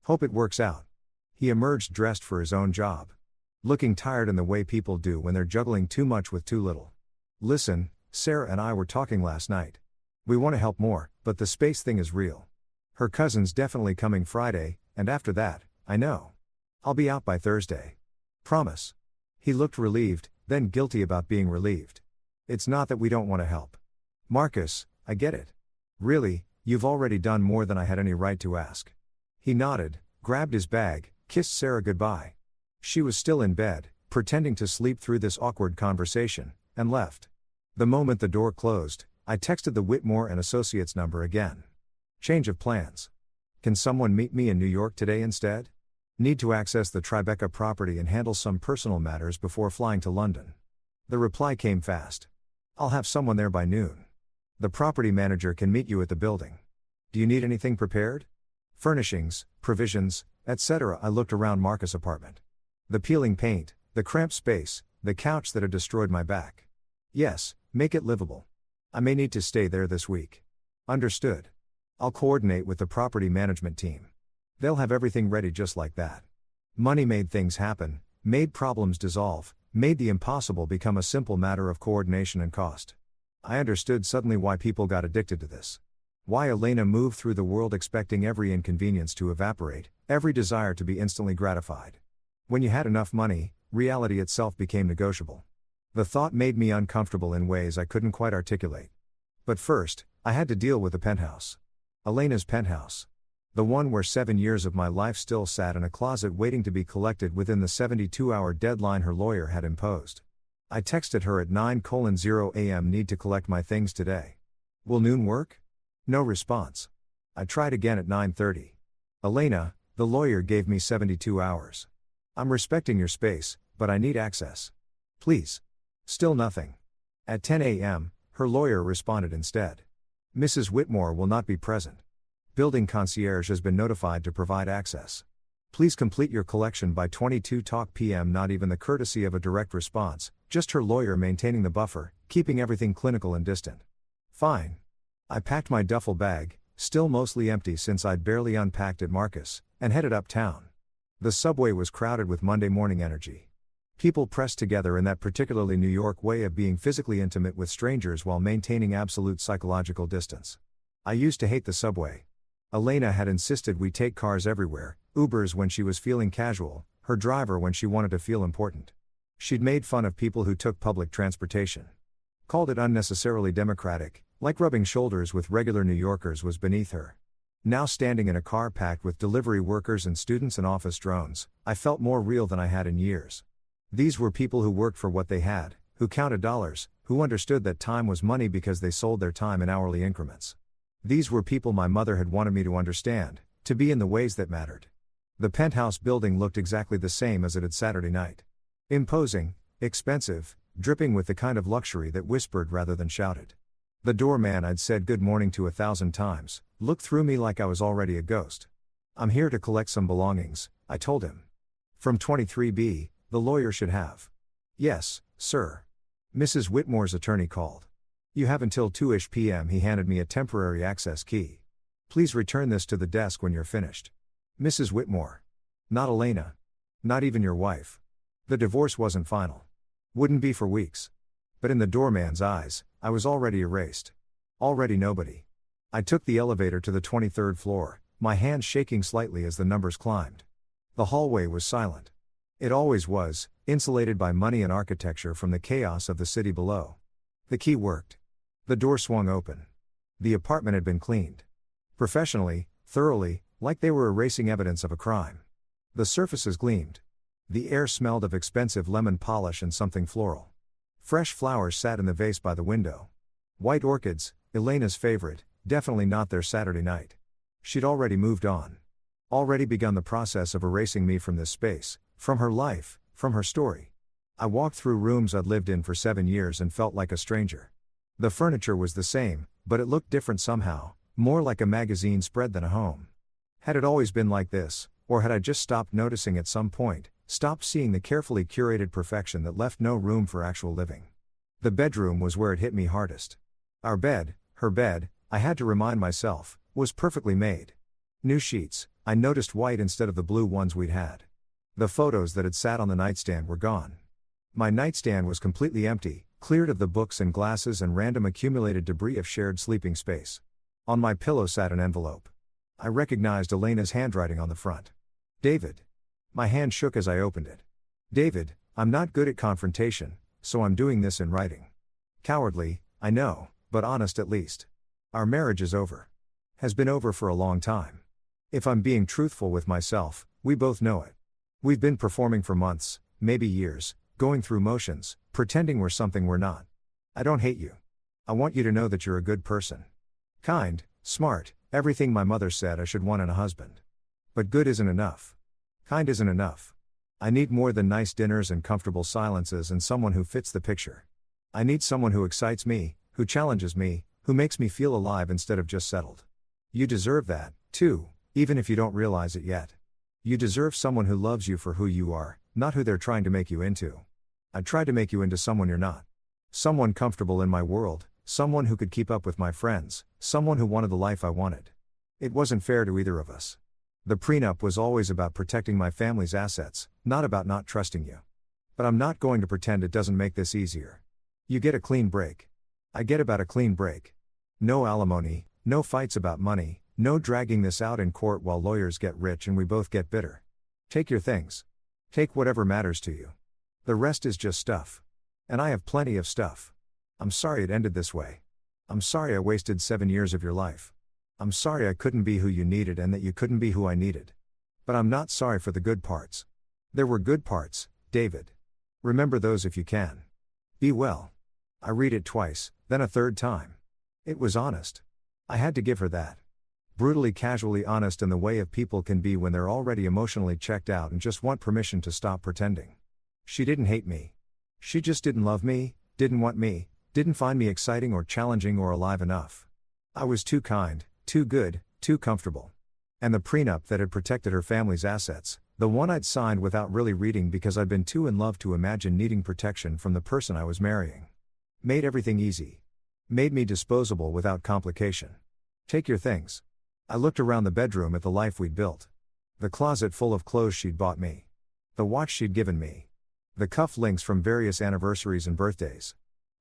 Hope it works out. He emerged dressed for his own job. Looking tired in the way people do when they're juggling too much with too little. Listen, Sarah and I were talking last night. We want to help more, but the space thing is real. Her cousin's definitely coming Friday, and after that, I know. I'll be out by Thursday. Promise. He looked relieved, then guilty about being relieved. It's not that we don't want to help. Marcus, I get it. Really, you've already done more than I had any right to ask. He nodded, grabbed his bag, kissed Sarah goodbye. She was still in bed, pretending to sleep through this awkward conversation, and left. The moment the door closed, I texted the Whitmore and Associates number again. Change of plans. Can someone meet me in New York today instead? Need to access the Tribeca property and handle some personal matters before flying to London. The reply came fast. I'll have someone there by noon. The property manager can meet you at the building. Do you need anything prepared? Furnishings, provisions, etc. I looked around Marcus' apartment. The peeling paint, the cramped space, the couch that had destroyed my back. Yes, make it livable. I may need to stay there this week. Understood. I'll coordinate with the property management team. They'll have everything ready just like that. Money made things happen, made problems dissolve, made the impossible become a simple matter of coordination and cost. I understood suddenly why people got addicted to this. Why Elena moved through the world expecting every inconvenience to evaporate, every desire to be instantly gratified. When you had enough money, reality itself became negotiable. The thought made me uncomfortable in ways I couldn't quite articulate. But first, I had to deal with the penthouse. Elena's penthouse. The one where 7 years of my life still sat in a closet waiting to be collected within the 72-hour deadline her lawyer had imposed. I texted her at 9:0 a.m. Need to collect my things today. Will noon work? No response. I tried again at 9:30. Elena, the lawyer gave me 72 hours. I'm respecting your space, but I need access. Please. Still nothing. At 10 a.m., her lawyer responded instead. Mrs. Whitmore will not be present. Building concierge has been notified to provide access. Please complete your collection by 22 p.m. Not even the courtesy of a direct response, just her lawyer maintaining the buffer, keeping everything clinical and distant. Fine. I packed my duffel bag, still mostly empty since I'd barely unpacked at Marcus, and headed uptown. The subway was crowded with Monday morning energy. People pressed together in that particularly New York way of being physically intimate with strangers while maintaining absolute psychological distance. I used to hate the subway. Elena had insisted we take cars everywhere, Ubers when she was feeling casual, her driver when she wanted to feel important. She'd made fun of people who took public transportation. Called it unnecessarily democratic, like rubbing shoulders with regular New Yorkers was beneath her. Now standing in a car packed with delivery workers and students and office drones, I felt more real than I had in years. These were people who worked for what they had, who counted dollars, who understood that time was money because they sold their time in hourly increments. These were people my mother had wanted me to understand, to be in the ways that mattered. The penthouse building looked exactly the same as it had Saturday night. Imposing, expensive, dripping with the kind of luxury that whispered rather than shouted. The doorman I'd said good morning to 1,000 times, looked through me like I was already a ghost. "I'm here to collect some belongings," I told him. "From 23B, the lawyer should have." "Yes, sir." Mrs. Whitmore's attorney called. "You have until 2ish p.m. He handed me a temporary access key. "Please return this to the desk when you're finished." Mrs. Whitmore. Not Elena. Not even your wife. The divorce wasn't final. Wouldn't be for weeks. But in the doorman's eyes, I was already erased. Already nobody. I took the elevator to the 23rd floor, my hands shaking slightly as the numbers climbed. The hallway was silent. It always was, insulated by money and architecture from the chaos of the city below. The key worked. The door swung open. The apartment had been cleaned. Professionally, thoroughly, like they were erasing evidence of a crime. The surfaces gleamed. The air smelled of expensive lemon polish and something floral. Fresh flowers sat in the vase by the window. White orchids, Elena's favorite, definitely not their Saturday night. She'd already moved on. Already begun the process of erasing me from this space, from her life, from her story. I walked through rooms I'd lived in for 7 years and felt like a stranger. The furniture was the same, but it looked different somehow, more like a magazine spread than a home. Had it always been like this, or had I just stopped noticing at some point, stopped seeing the carefully curated perfection that left no room for actual living? The bedroom was where it hit me hardest. Our bed, her bed, I had to remind myself, was perfectly made. New sheets, I noticed white instead of the blue ones we'd had. The photos that had sat on the nightstand were gone. My nightstand was completely empty, cleared of the books and glasses and random accumulated debris of shared sleeping space. On my pillow sat an envelope. I recognized Elena's handwriting on the front. "David." My hand shook as I opened it. "David, I'm not good at confrontation, so I'm doing this in writing. Cowardly, I know, but honest at least. Our marriage is over. Has been over for a long time. If I'm being truthful with myself, we both know it. We've been performing for months, maybe years, going through motions, pretending we're something we're not. I don't hate you. I want you to know that you're a good person. Kind, smart, everything my mother said I should want in a husband. But good isn't enough. Kind isn't enough. I need more than nice dinners and comfortable silences and someone who fits the picture. I need someone who excites me, who challenges me, who makes me feel alive instead of just settled. You deserve that, too, even if you don't realize it yet. You deserve someone who loves you for who you are, not who they're trying to make you into. I tried to make you into someone you're not. Someone comfortable in my world, someone who could keep up with my friends, someone who wanted the life I wanted. It wasn't fair to either of us. The prenup was always about protecting my family's assets, not about not trusting you. But I'm not going to pretend it doesn't make this easier. You get a clean break. I get about a clean break. No alimony, no fights about money, no dragging this out in court while lawyers get rich and we both get bitter. Take your things. Take whatever matters to you. The rest is just stuff. And I have plenty of stuff. I'm sorry it ended this way. I'm sorry I wasted 7 years of your life. I'm sorry I couldn't be who you needed and that you couldn't be who I needed. But I'm not sorry for the good parts. There were good parts, David. Remember those if you can. Be well. I read it twice, then a third time. It was honest. I had to give her that. Brutally casually honest in the way of people can be when they're already emotionally checked out and just want permission to stop pretending. She didn't hate me. She just didn't love me, didn't want me, didn't find me exciting or challenging or alive enough. I was too kind, too good, too comfortable. And the prenup that had protected her family's assets, the one I'd signed without really reading because I'd been too in love to imagine needing protection from the person I was marrying, made everything easy. Made me disposable without complication. Take your things. I looked around the bedroom at the life we'd built. The closet full of clothes she'd bought me. The watch she'd given me. The cuff links from various anniversaries and birthdays.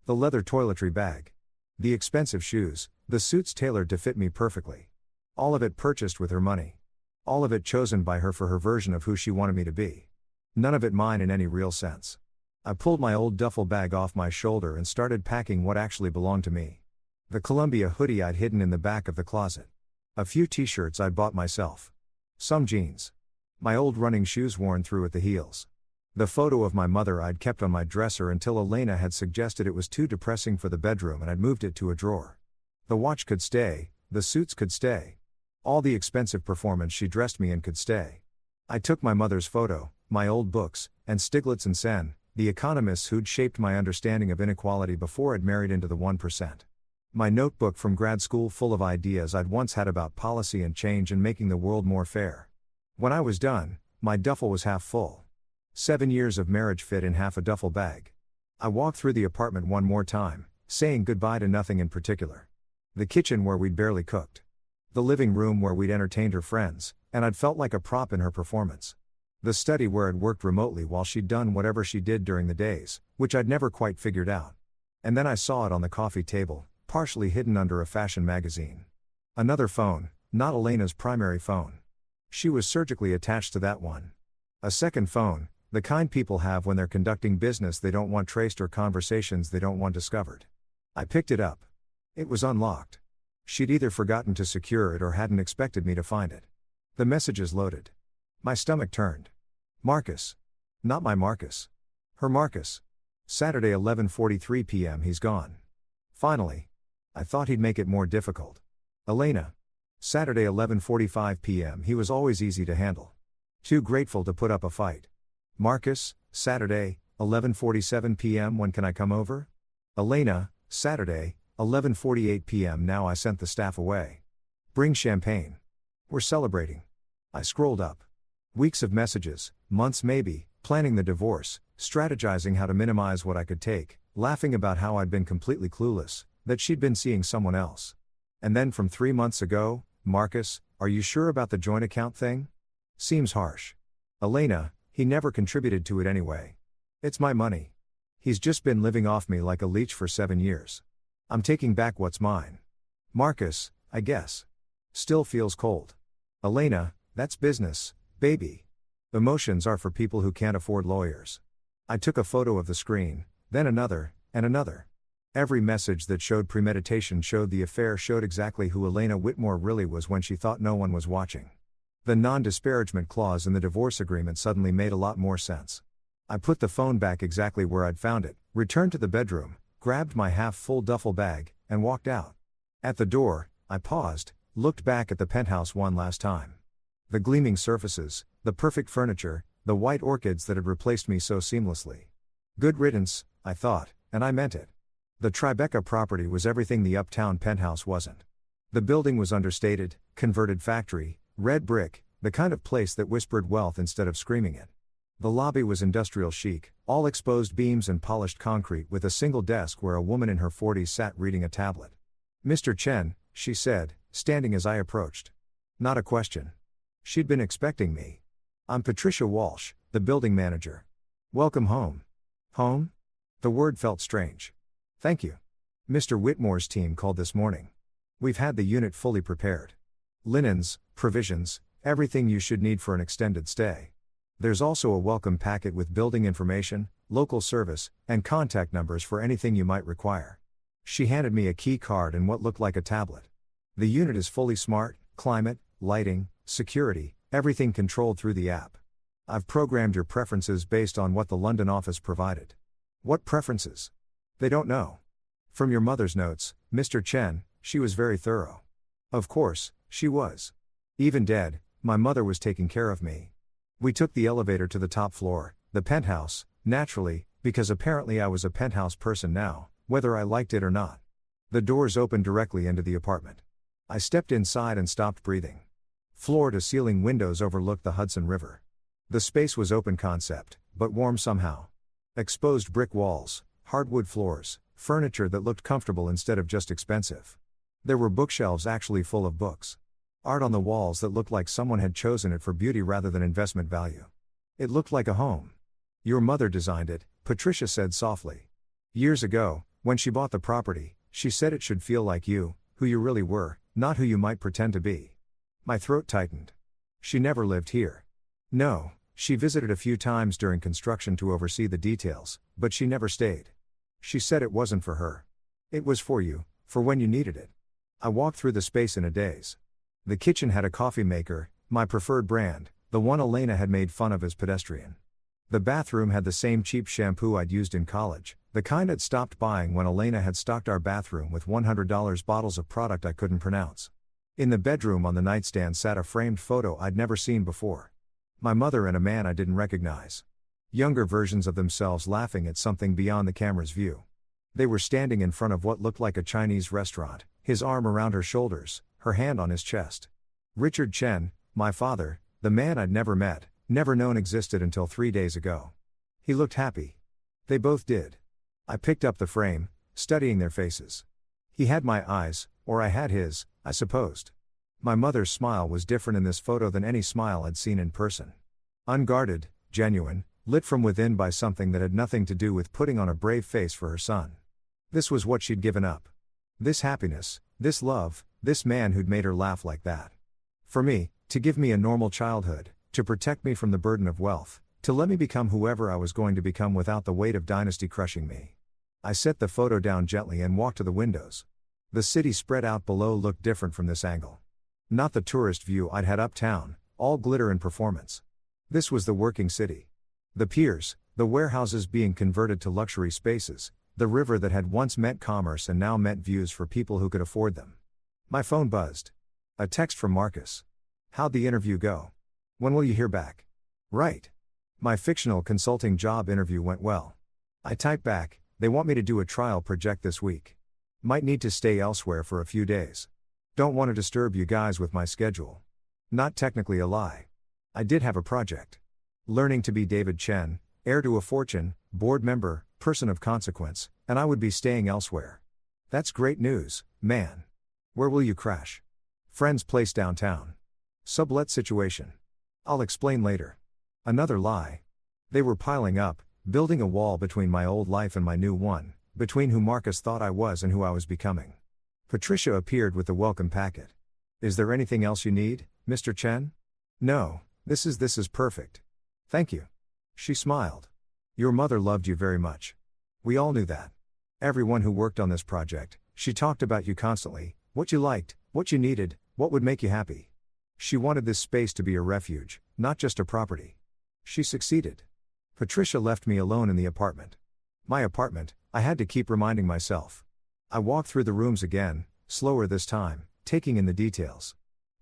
The leather toiletry bag. The expensive shoes, the suits tailored to fit me perfectly. All of it purchased with her money. All of it chosen by her for her version of who she wanted me to be. None of it mine in any real sense. I pulled my old duffel bag off my shoulder and started packing what actually belonged to me. The Columbia hoodie I'd hidden in the back of the closet. A few t-shirts I'd bought myself. Some jeans. My old running shoes worn through at the heels. The photo of my mother I'd kept on my dresser until Elena had suggested it was too depressing for the bedroom and I'd moved it to a drawer. The watch could stay, the suits could stay. All the expensive performance she dressed me in could stay. I took my mother's photo, my old books, and Stiglitz and Sen, the economists who'd shaped my understanding of inequality before I'd married into the 1%. My notebook from grad school full of ideas I'd once had about policy and change and making the world more fair. When I was done, my duffel was half full. 7 years of marriage fit in half a duffel bag. I walked through the apartment one more time, saying goodbye to nothing in particular. The kitchen where we'd barely cooked. The living room where we'd entertained her friends, and I'd felt like a prop in her performance. The study where I'd worked remotely while she'd done whatever she did during the days, which I'd never quite figured out. And then I saw it on the coffee table, partially hidden under a fashion magazine. Another phone, not Elena's primary phone. She was surgically attached to that one. A second phone, the kind people have when they're conducting business they don't want traced or conversations they don't want discovered. I picked it up. It was unlocked. She'd either forgotten to secure it or hadn't expected me to find it. The messages loaded. My stomach turned. Marcus. Not my Marcus. Her Marcus. Saturday 11:43 p.m. He's gone. Finally. I thought he'd make it more difficult. Elena. Saturday 11:45 p.m. He was always easy to handle. Too grateful to put up a fight. Marcus. Saturday 11:47 p.m. When can I come over? Elena. Saturday 11:48 p.m. Now I sent the staff away. Bring champagne. We're celebrating. I scrolled up. Weeks of messages, months maybe, planning the divorce, strategizing how to minimize what I could take, laughing about how I'd been completely clueless, that she'd been seeing someone else. And then from 3 months ago, Marcus, are you sure about the joint account thing? Seems harsh. Elena, he never contributed to it anyway. It's my money. He's just been living off me like a leech for 7 years. I'm taking back what's mine. Marcus, I guess. Still feels cold. Elena, that's business, baby. Emotions are for people who can't afford lawyers. I took a photo of the screen, then another, and another. Every message that showed premeditation showed the affair, showed exactly who Elena Whitmore really was when she thought no one was watching. The non-disparagement clause in the divorce agreement suddenly made a lot more sense. I put the phone back exactly where I'd found it, returned to the bedroom, grabbed my half-full duffel bag, and walked out. At the door, I paused, looked back at the penthouse one last time. The gleaming surfaces, the perfect furniture, the white orchids that had replaced me so seamlessly. Good riddance, I thought, and I meant it. The Tribeca property was everything the uptown penthouse wasn't. The building was understated, converted factory, red brick, the kind of place that whispered wealth instead of screaming it. The lobby was industrial chic, all exposed beams and polished concrete with a single desk where a woman in her 40s sat reading a tablet. Mr. Chen, she said, standing as I approached. Not a question. She'd been expecting me. I'm Patricia Walsh, the building manager. Welcome home. Home? The word felt strange. Thank you. Mr. Whitmore's team called this morning. We've had the unit fully prepared. Linens, provisions, everything you should need for an extended stay. There's also a welcome packet with building information, local service, and contact numbers for anything you might require. She handed me a key card and what looked like a tablet. The unit is fully smart, climate, lighting, security, everything controlled through the app. I've programmed your preferences based on what the London office provided. What preferences? They don't know. From your mother's notes, Mr. Chen, she was very thorough. Of course, she was. Even dead, my mother was taking care of me. We took the elevator to the top floor, the penthouse, naturally, because apparently I was a penthouse person now, whether I liked it or not. The doors opened directly into the apartment. I stepped inside and stopped breathing. Floor-to-ceiling windows overlooked the Hudson River. The space was open concept, but warm somehow. Exposed brick walls, hardwood floors, furniture that looked comfortable instead of just expensive. There were bookshelves actually full of books. Art on the walls that looked like someone had chosen it for beauty rather than investment value. It looked like a home. Your mother designed it, Patricia said softly. Years ago, when she bought the property, she said it should feel like you, who you really were, not who you might pretend to be. My throat tightened. She never lived here. No, she visited a few times during construction to oversee the details, but she never stayed. She said it wasn't for her. It was for you, for when you needed it. I walked through the space in a daze. The kitchen had a coffee maker, my preferred brand, the one Elena had made fun of as pedestrian. The bathroom had the same cheap shampoo I'd used in college, the kind I'd stopped buying when Elena had stocked our bathroom with $100 bottles of product I couldn't pronounce. In the bedroom on the nightstand sat a framed photo I'd never seen before. My mother and a man I didn't recognize. Younger versions of themselves laughing at something beyond the camera's view. They were standing in front of what looked like a Chinese restaurant, his arm around her shoulders, her hand on his chest. Richard Chen, my father, the man I'd never met, never known existed until 3 days ago. He looked happy. They both did. I picked up the frame, studying their faces. He had my eyes, or I had his, I supposed. My mother's smile was different in this photo than any smile I'd seen in person. Unguarded, genuine, lit from within by something that had nothing to do with putting on a brave face for her son. This was what she'd given up. This happiness, this love, this man who'd made her laugh like that. For me, to give me a normal childhood, to protect me from the burden of wealth, to let me become whoever I was going to become without the weight of dynasty crushing me. I set the photo down gently and walked to the windows. The city spread out below looked different from this angle. Not the tourist view I'd had uptown, all glitter and performance. This was the working city. The piers, the warehouses being converted to luxury spaces, the river that had once meant commerce and now meant views for people who could afford them. My phone buzzed. A text from Marcus. How'd the interview go? When will you hear back? Right. My fictional consulting job interview went well. I typed back, they want me to do a trial project this week. Might need to stay elsewhere for a few days. Don't want to disturb you guys with my schedule. Not technically a lie. I did have a project. Learning to be David Chen, heir to a fortune, board member, person of consequence, and I would be staying elsewhere. That's great news, man. Where will you crash? Friend's place downtown. Sublet situation. I'll explain later. Another lie. They were piling up, building a wall between my old life and my new one, between who Marcus thought I was and who I was becoming. Patricia appeared with the welcome packet. Is there anything else you need, Mr. Chen? No, this is perfect. Thank you. She smiled. Your mother loved you very much. We all knew that. Everyone who worked on this project, she talked about you constantly, what you liked, what you needed, what would make you happy. She wanted this space to be a refuge, not just a property. She succeeded. Patricia left me alone in the apartment. My apartment, I had to keep reminding myself. I walked through the rooms again, slower this time, taking in the details.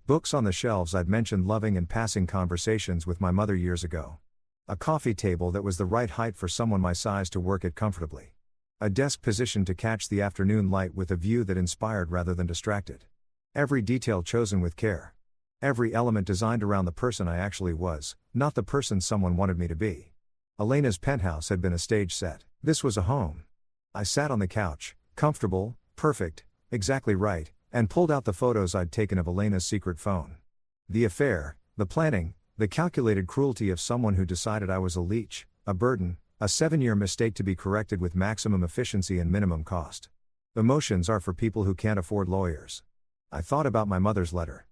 Books on the shelves I'd mentioned loving and passing conversations with my mother years ago. A coffee table that was the right height for someone my size to work at comfortably. A desk positioned to catch the afternoon light with a view that inspired rather than distracted. Every detail chosen with care. Every element designed around the person I actually was, not the person someone wanted me to be. Elena's penthouse had been a stage set. This was a home. I sat on the couch, comfortable, perfect, exactly right, and pulled out the photos I'd taken of Elena's secret phone. The affair, the planning, the calculated cruelty of someone who decided I was a leech, a burden, a 7-year mistake to be corrected with maximum efficiency and minimum cost. Emotions are for people who can't afford lawyers. I thought about my mother's letter.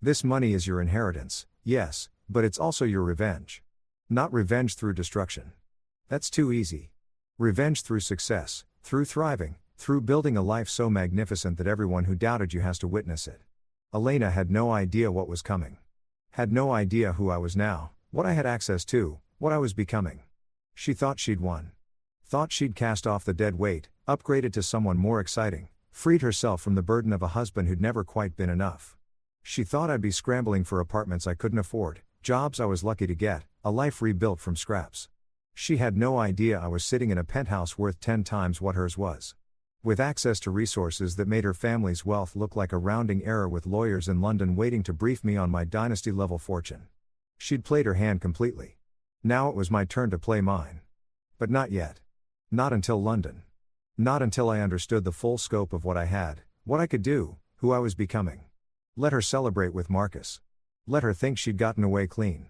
This money is your inheritance, yes, but it's also your revenge. Not revenge through destruction. That's too easy. Revenge through success, through thriving, through building a life so magnificent that everyone who doubted you has to witness it. Elena had no idea what was coming. Had no idea who I was now, what I had access to, what I was becoming. She thought she'd won. Thought she'd cast off the dead weight, upgraded to someone more exciting, freed herself from the burden of a husband who'd never quite been enough. She thought I'd be scrambling for apartments I couldn't afford, jobs I was lucky to get, a life rebuilt from scraps. She had no idea I was sitting in a penthouse worth 10 times what hers was. With access to resources that made her family's wealth look like a rounding error with lawyers in London waiting to brief me on my dynasty-level fortune. She'd played her hand completely. Now it was my turn to play mine. But not yet. Not until London. Not until I understood the full scope of what I had, what I could do, who I was becoming. Let her celebrate with Marcus. Let her think she'd gotten away clean.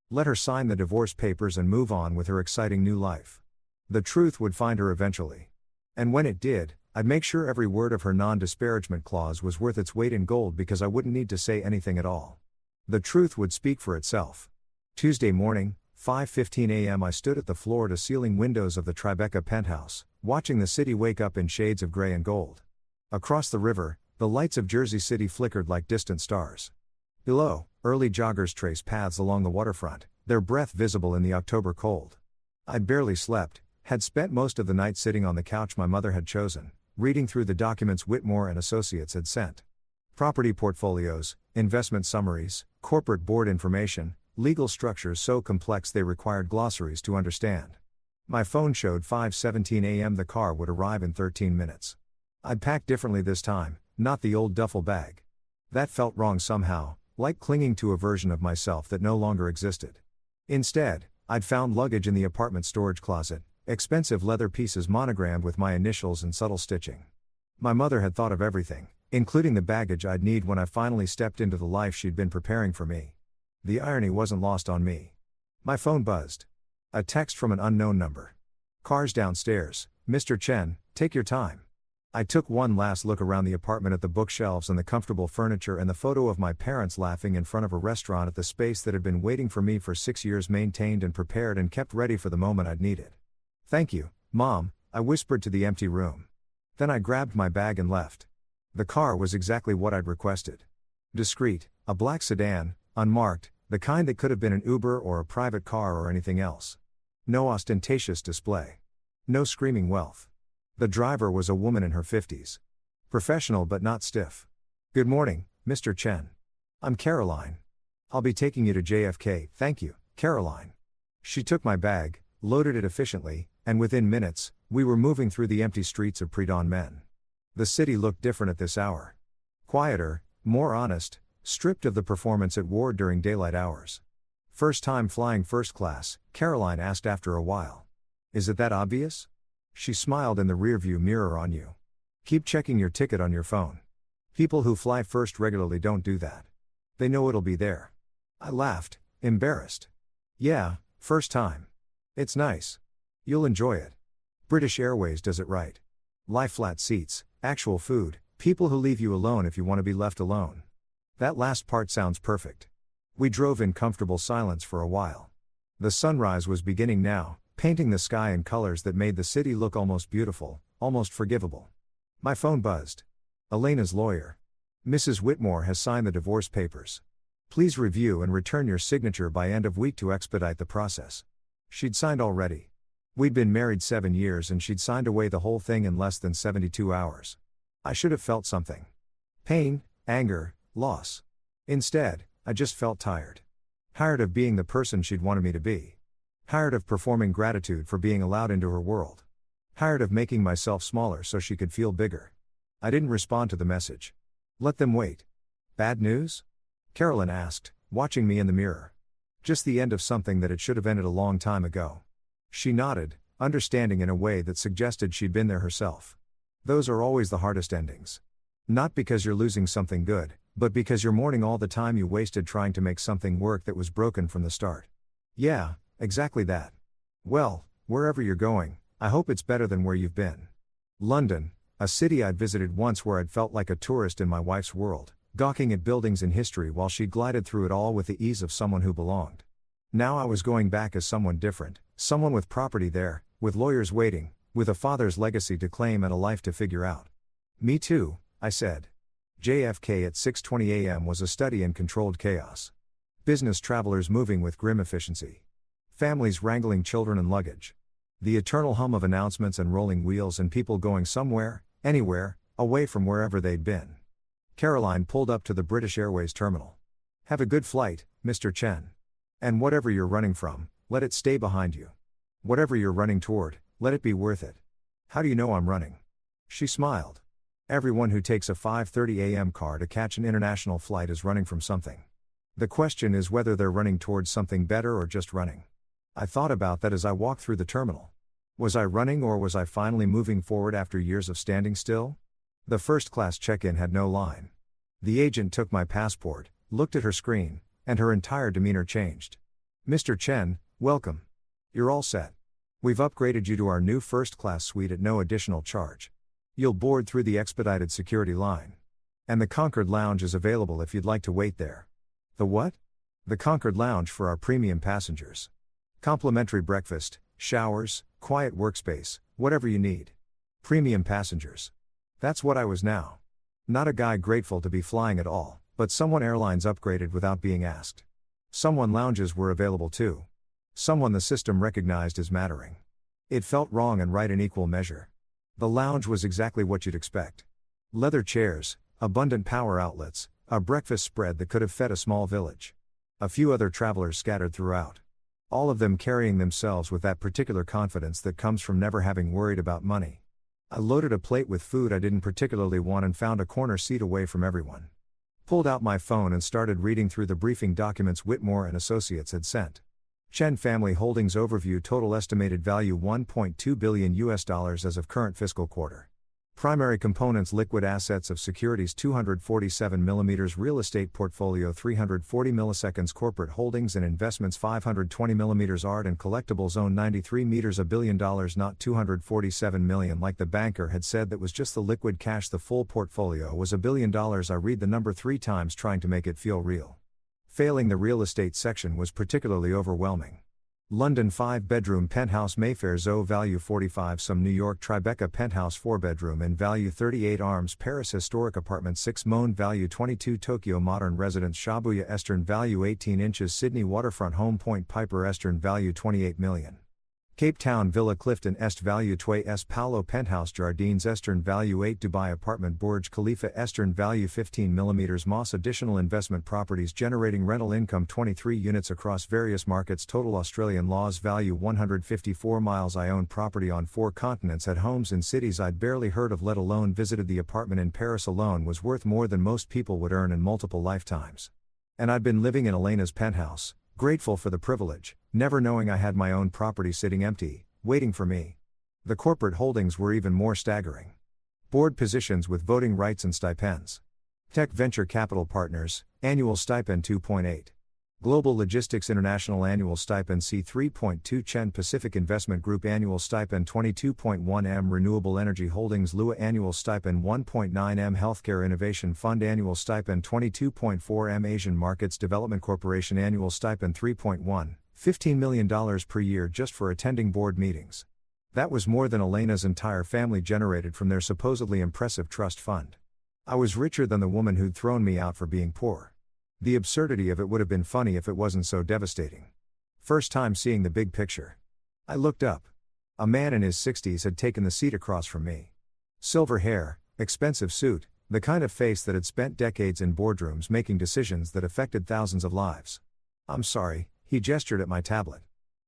Let her sign the divorce papers and move on with her exciting new life. The truth would find her eventually. And when it did, I'd make sure every word of her non-disparagement clause was worth its weight in gold because I wouldn't need to say anything at all. The truth would speak for itself. Tuesday morning, 5:15 a.m. I stood at the floor-to-ceiling windows of the Tribeca penthouse, watching the city wake up in shades of gray and gold. Across the river, the lights of Jersey City flickered like distant stars. Below, early joggers trace paths along the waterfront, their breath visible in the October cold. I'd barely slept, had spent most of the night sitting on the couch my mother had chosen, reading through the documents Whitmore and Associates had sent. Property portfolios, investment summaries, corporate board information, legal structures so complex they required glossaries to understand. My phone showed 5:17 a.m. the car would arrive in 13 minutes. I'd packed differently this time, not the old duffel bag. That felt wrong somehow, like clinging to a version of myself that no longer existed. Instead, I'd found luggage in the apartment storage closet, expensive leather pieces monogrammed with my initials and subtle stitching. My mother had thought of everything, including the baggage I'd need when I finally stepped into the life she'd been preparing for me. The irony wasn't lost on me. My phone buzzed. A text from an unknown number. "Car's downstairs, Mr. Chen, take your time." I took one last look around the apartment at the bookshelves and the comfortable furniture and the photo of my parents laughing in front of a restaurant at the space that had been waiting for me for 6 years, maintained and prepared and kept ready for the moment I'd need it. "Thank you, Mom," I whispered to the empty room. Then I grabbed my bag and left. The car was exactly what I'd requested. Discreet, a black sedan, unmarked, the kind that could have been an Uber or a private car or anything else. No ostentatious display. No screaming wealth. The driver was a woman in her 50s. Professional but not stiff. "Good morning, Mr. Chen. I'm Caroline. I'll be taking you to JFK, thank you, Caroline." She took my bag, loaded it efficiently, and within minutes, we were moving through the empty streets of pre-dawn men. The city looked different at this hour. Quieter, more honest, stripped of the performance it wore during daylight hours. "First time flying first class?" Caroline asked after a while. "Is it that obvious?" She smiled in the rearview mirror on you. "Keep checking your ticket on your phone. People who fly first regularly don't do that. They know it'll be there." I laughed, embarrassed. "Yeah, first time. It's nice. You'll enjoy it. British Airways does it right. Lie flat seats, actual food, people who leave you alone if you want to be left alone." That last part sounds perfect. We drove in comfortable silence for a while. The sunrise was beginning now, painting the sky in colors that made the city look almost beautiful, almost forgivable. My phone buzzed. Elena's lawyer. "Mrs. Whitmore has signed the divorce papers. Please review and return your signature by end of week to expedite the process." She'd signed already. We'd been married 7 years and she'd signed away the whole thing in less than 72 hours. I should have felt something. Pain, anger, loss. Instead, I just felt tired. Tired of being the person she'd wanted me to be. Tired of performing gratitude for being allowed into her world. Tired of making myself smaller so she could feel bigger. I didn't respond to the message. "Let them wait." "Bad news?" Carolyn asked, watching me in the mirror. "Just the end of something that it should have ended a long time ago." She nodded, understanding in a way that suggested she'd been there herself. Those are always the hardest endings. Not because you're losing something good, but because you're mourning all the time you wasted trying to make something work that was broken from the start. "Yeah, exactly that. Well, wherever you're going, I hope it's better than where you've been." London, a city I'd visited once where I'd felt like a tourist in my wife's world, gawking at buildings and history while she glided through it all with the ease of someone who belonged. Now I was going back as someone different, someone with property there, with lawyers waiting, with a father's legacy to claim and a life to figure out. "Me too," I said. JFK at 6:20 a.m. was a study in controlled chaos. Business travelers moving with grim efficiency. Families wrangling children and luggage. The eternal hum of announcements and rolling wheels and people going somewhere, anywhere, away from wherever they'd been. Caroline pulled up to the British Airways terminal. "Have a good flight, Mr. Chen. And whatever you're running from, let it stay behind you. Whatever you're running toward, let it be worth it." "How do you know I'm running?" She smiled. "Everyone who takes a 5:30 a.m. car to catch an international flight is running from something. The question is whether they're running towards something better or just running." I thought about that as I walked through the terminal. Was I running or was I finally moving forward after years of standing still? The first-class check-in had no line. The agent took my passport, looked at her screen, and her entire demeanor changed. "Mr. Chen, welcome. You're all set. We've upgraded you to our new first-class suite at no additional charge. You'll board through the expedited security line. And the Concord Lounge is available if you'd like to wait there." "The what?" "The Concord Lounge for our premium passengers. Complimentary breakfast, showers, quiet workspace, whatever you need. Premium passengers." That's what I was now. Not a guy grateful to be flying at all, But someone airlines upgraded without being asked. Someone lounges were available too. Someone the system recognized as mattering. It felt wrong and right in equal measure. The lounge was exactly what you'd expect. Leather chairs, abundant power outlets, a breakfast spread that could have fed a small village. A few other travelers scattered throughout. All of them carrying themselves with that particular confidence that comes from never having worried about money. I loaded a plate with food I didn't particularly want and found a corner seat away from everyone. Pulled out my phone and started reading through the briefing documents Whitmore and Associates had sent. Chen Family Holdings Overview. Total estimated value $1.2 billion as of current fiscal quarter. Primary components: liquid assets of securities 247 mm, real estate portfolio 340 milliseconds, corporate holdings and investments 520 mm, art and collectibles own 93 meters, $1 billion, not 247 million like the banker had said. That was just the liquid cash. The full portfolio was $1 billion. I read the number 3 times trying to make it feel real. Failing the real estate section was particularly overwhelming. London 5-bedroom penthouse, Mayfair Zoo, value 45 some, New York Tribeca penthouse 4-bedroom and value 38 arms, Paris historic apartment 6 Monde, value 22, Tokyo modern residence Shibuya Eastern, value 18 inches, Sydney waterfront home, Point Piper Eastern, value 28 million. Cape Town Villa Clifton Est, value 2 S Paulo penthouse Jardines Eastern, value 8 Dubai apartment Burj Khalifa Eastern, value 15 mm Moss. Additional investment properties generating rental income 23 units across various markets. Total Australian laws, value 154 miles. I own property on 4 continents, had homes in cities I'd barely heard of, let alone visited. The apartment in Paris alone was worth more than most people would earn in multiple lifetimes. And I'd been living in Elena's penthouse, grateful for the privilege, never knowing I had my own property sitting empty, waiting for me. The corporate holdings were even more staggering. Board positions with voting rights and stipends. Tech Venture Capital Partners, annual stipend 2.8. Global Logistics International annual stipend C 3.2. Chen Pacific Investment Group annual stipend 22.1 M. Renewable Energy Holdings Lua annual stipend 1.9 M. Healthcare Innovation Fund annual stipend 22.4 M. Asian Markets Development Corporation annual stipend 3.1, $15 million per year just for attending board meetings. That was more than Elena's entire family generated from their supposedly impressive trust fund. I was richer than the woman who'd thrown me out for being poor. The absurdity of it would have been funny if it wasn't so devastating. First time seeing the big picture. I looked up. A man in his 60s had taken the seat across from me. Silver hair, expensive suit, the kind of face that had spent decades in boardrooms making decisions that affected thousands of lives. I'm sorry, he gestured at my tablet.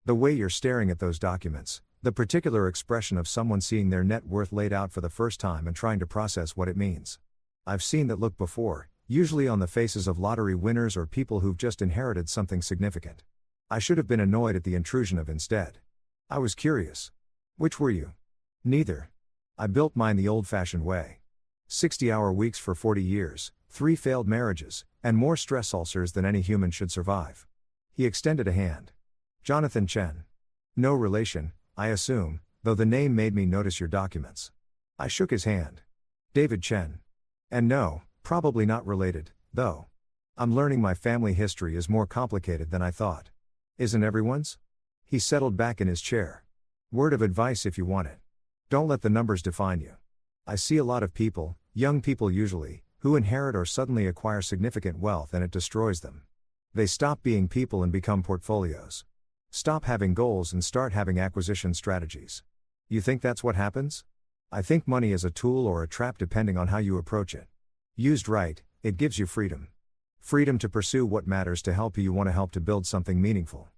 The way you're staring at those documents, the particular expression of someone seeing their net worth laid out for the first time and trying to process what it means. I've seen that look before, usually on the faces of lottery winners or people who've just inherited something significant. I should have been annoyed at the intrusion of instead. I was curious. Which were you? Neither. I built mine the old-fashioned way. 60-hour weeks for 40 years, 3 failed marriages, and more stress ulcers than any human should survive. He extended a hand. Jonathan Chen. No relation, I assume, though the name made me notice your documents. I shook his hand. David Chen. And no, probably not related, though. I'm learning my family history is more complicated than I thought. Isn't everyone's? He settled back in his chair. Word of advice if you want it. Don't let the numbers define you. I see a lot of people, young people usually, who inherit or suddenly acquire significant wealth and it destroys them. They stop being people and become portfolios. Stop having goals and start having acquisition strategies. You think that's what happens? I think money is a tool or a trap depending on how you approach it. Used right, it gives you freedom. Freedom to pursue what matters to help you want to help to build something meaningful.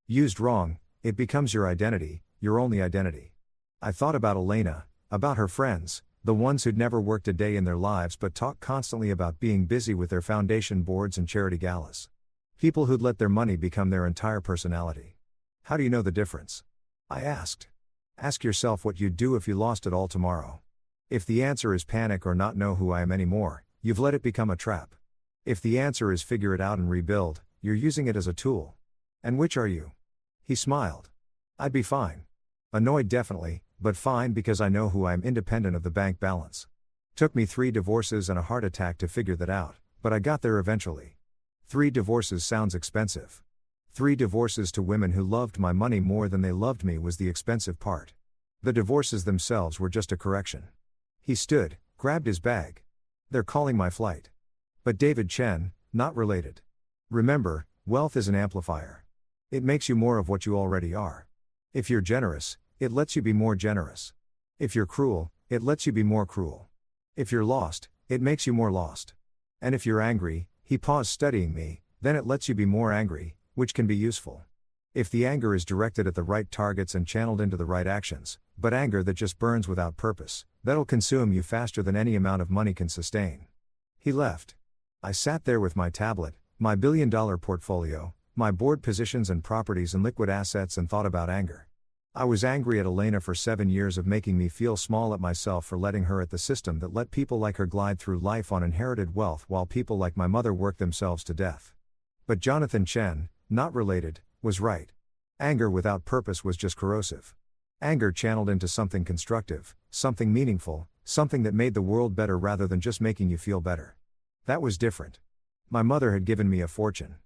Used wrong, it becomes your identity, your only identity. I thought about Elena, about her friends, the ones who'd never worked a day in their lives but talk constantly about being busy with their foundation boards and charity galas. People who'd let their money become their entire personality. How do you know the difference? I asked. Ask yourself what you'd do if you lost it all tomorrow. If the answer is panic or not know who I am anymore, you've let it become a trap. If the answer is figure it out and rebuild, you're using it as a tool. And which are you? He smiled. I'd be fine. Annoyed definitely, but fine because I know who I am independent of the bank balance. Took me 3 divorces and a heart attack to figure that out, but I got there eventually. 3 divorces sounds expensive. 3 divorces to women who loved my money more than they loved me was the expensive part. The divorces themselves were just a correction. He stood, grabbed his bag. They're calling my flight. But David Chen, not related. Remember, wealth is an amplifier. It makes you more of what you already are. If you're generous, it lets you be more generous. If you're cruel, it lets you be more cruel. If you're lost, it makes you more lost. And if you're angry, he paused studying me, then it lets you be more angry, which can be useful. If the anger is directed at the right targets and channeled into the right actions, but anger that just burns without purpose, that'll consume you faster than any amount of money can sustain. He left. I sat there with my tablet, my billion-dollar portfolio, my board positions and properties and liquid assets and thought about anger. I was angry at Elena for 7 years of making me feel small at myself for letting her at the system that let people like her glide through life on inherited wealth while people like my mother work themselves to death. But Jonathan Chen, not related, was right. Anger without purpose was just corrosive. Anger channeled into something constructive, something meaningful, something that made the world better rather than just making you feel better. That was different. My mother had given me a fortune.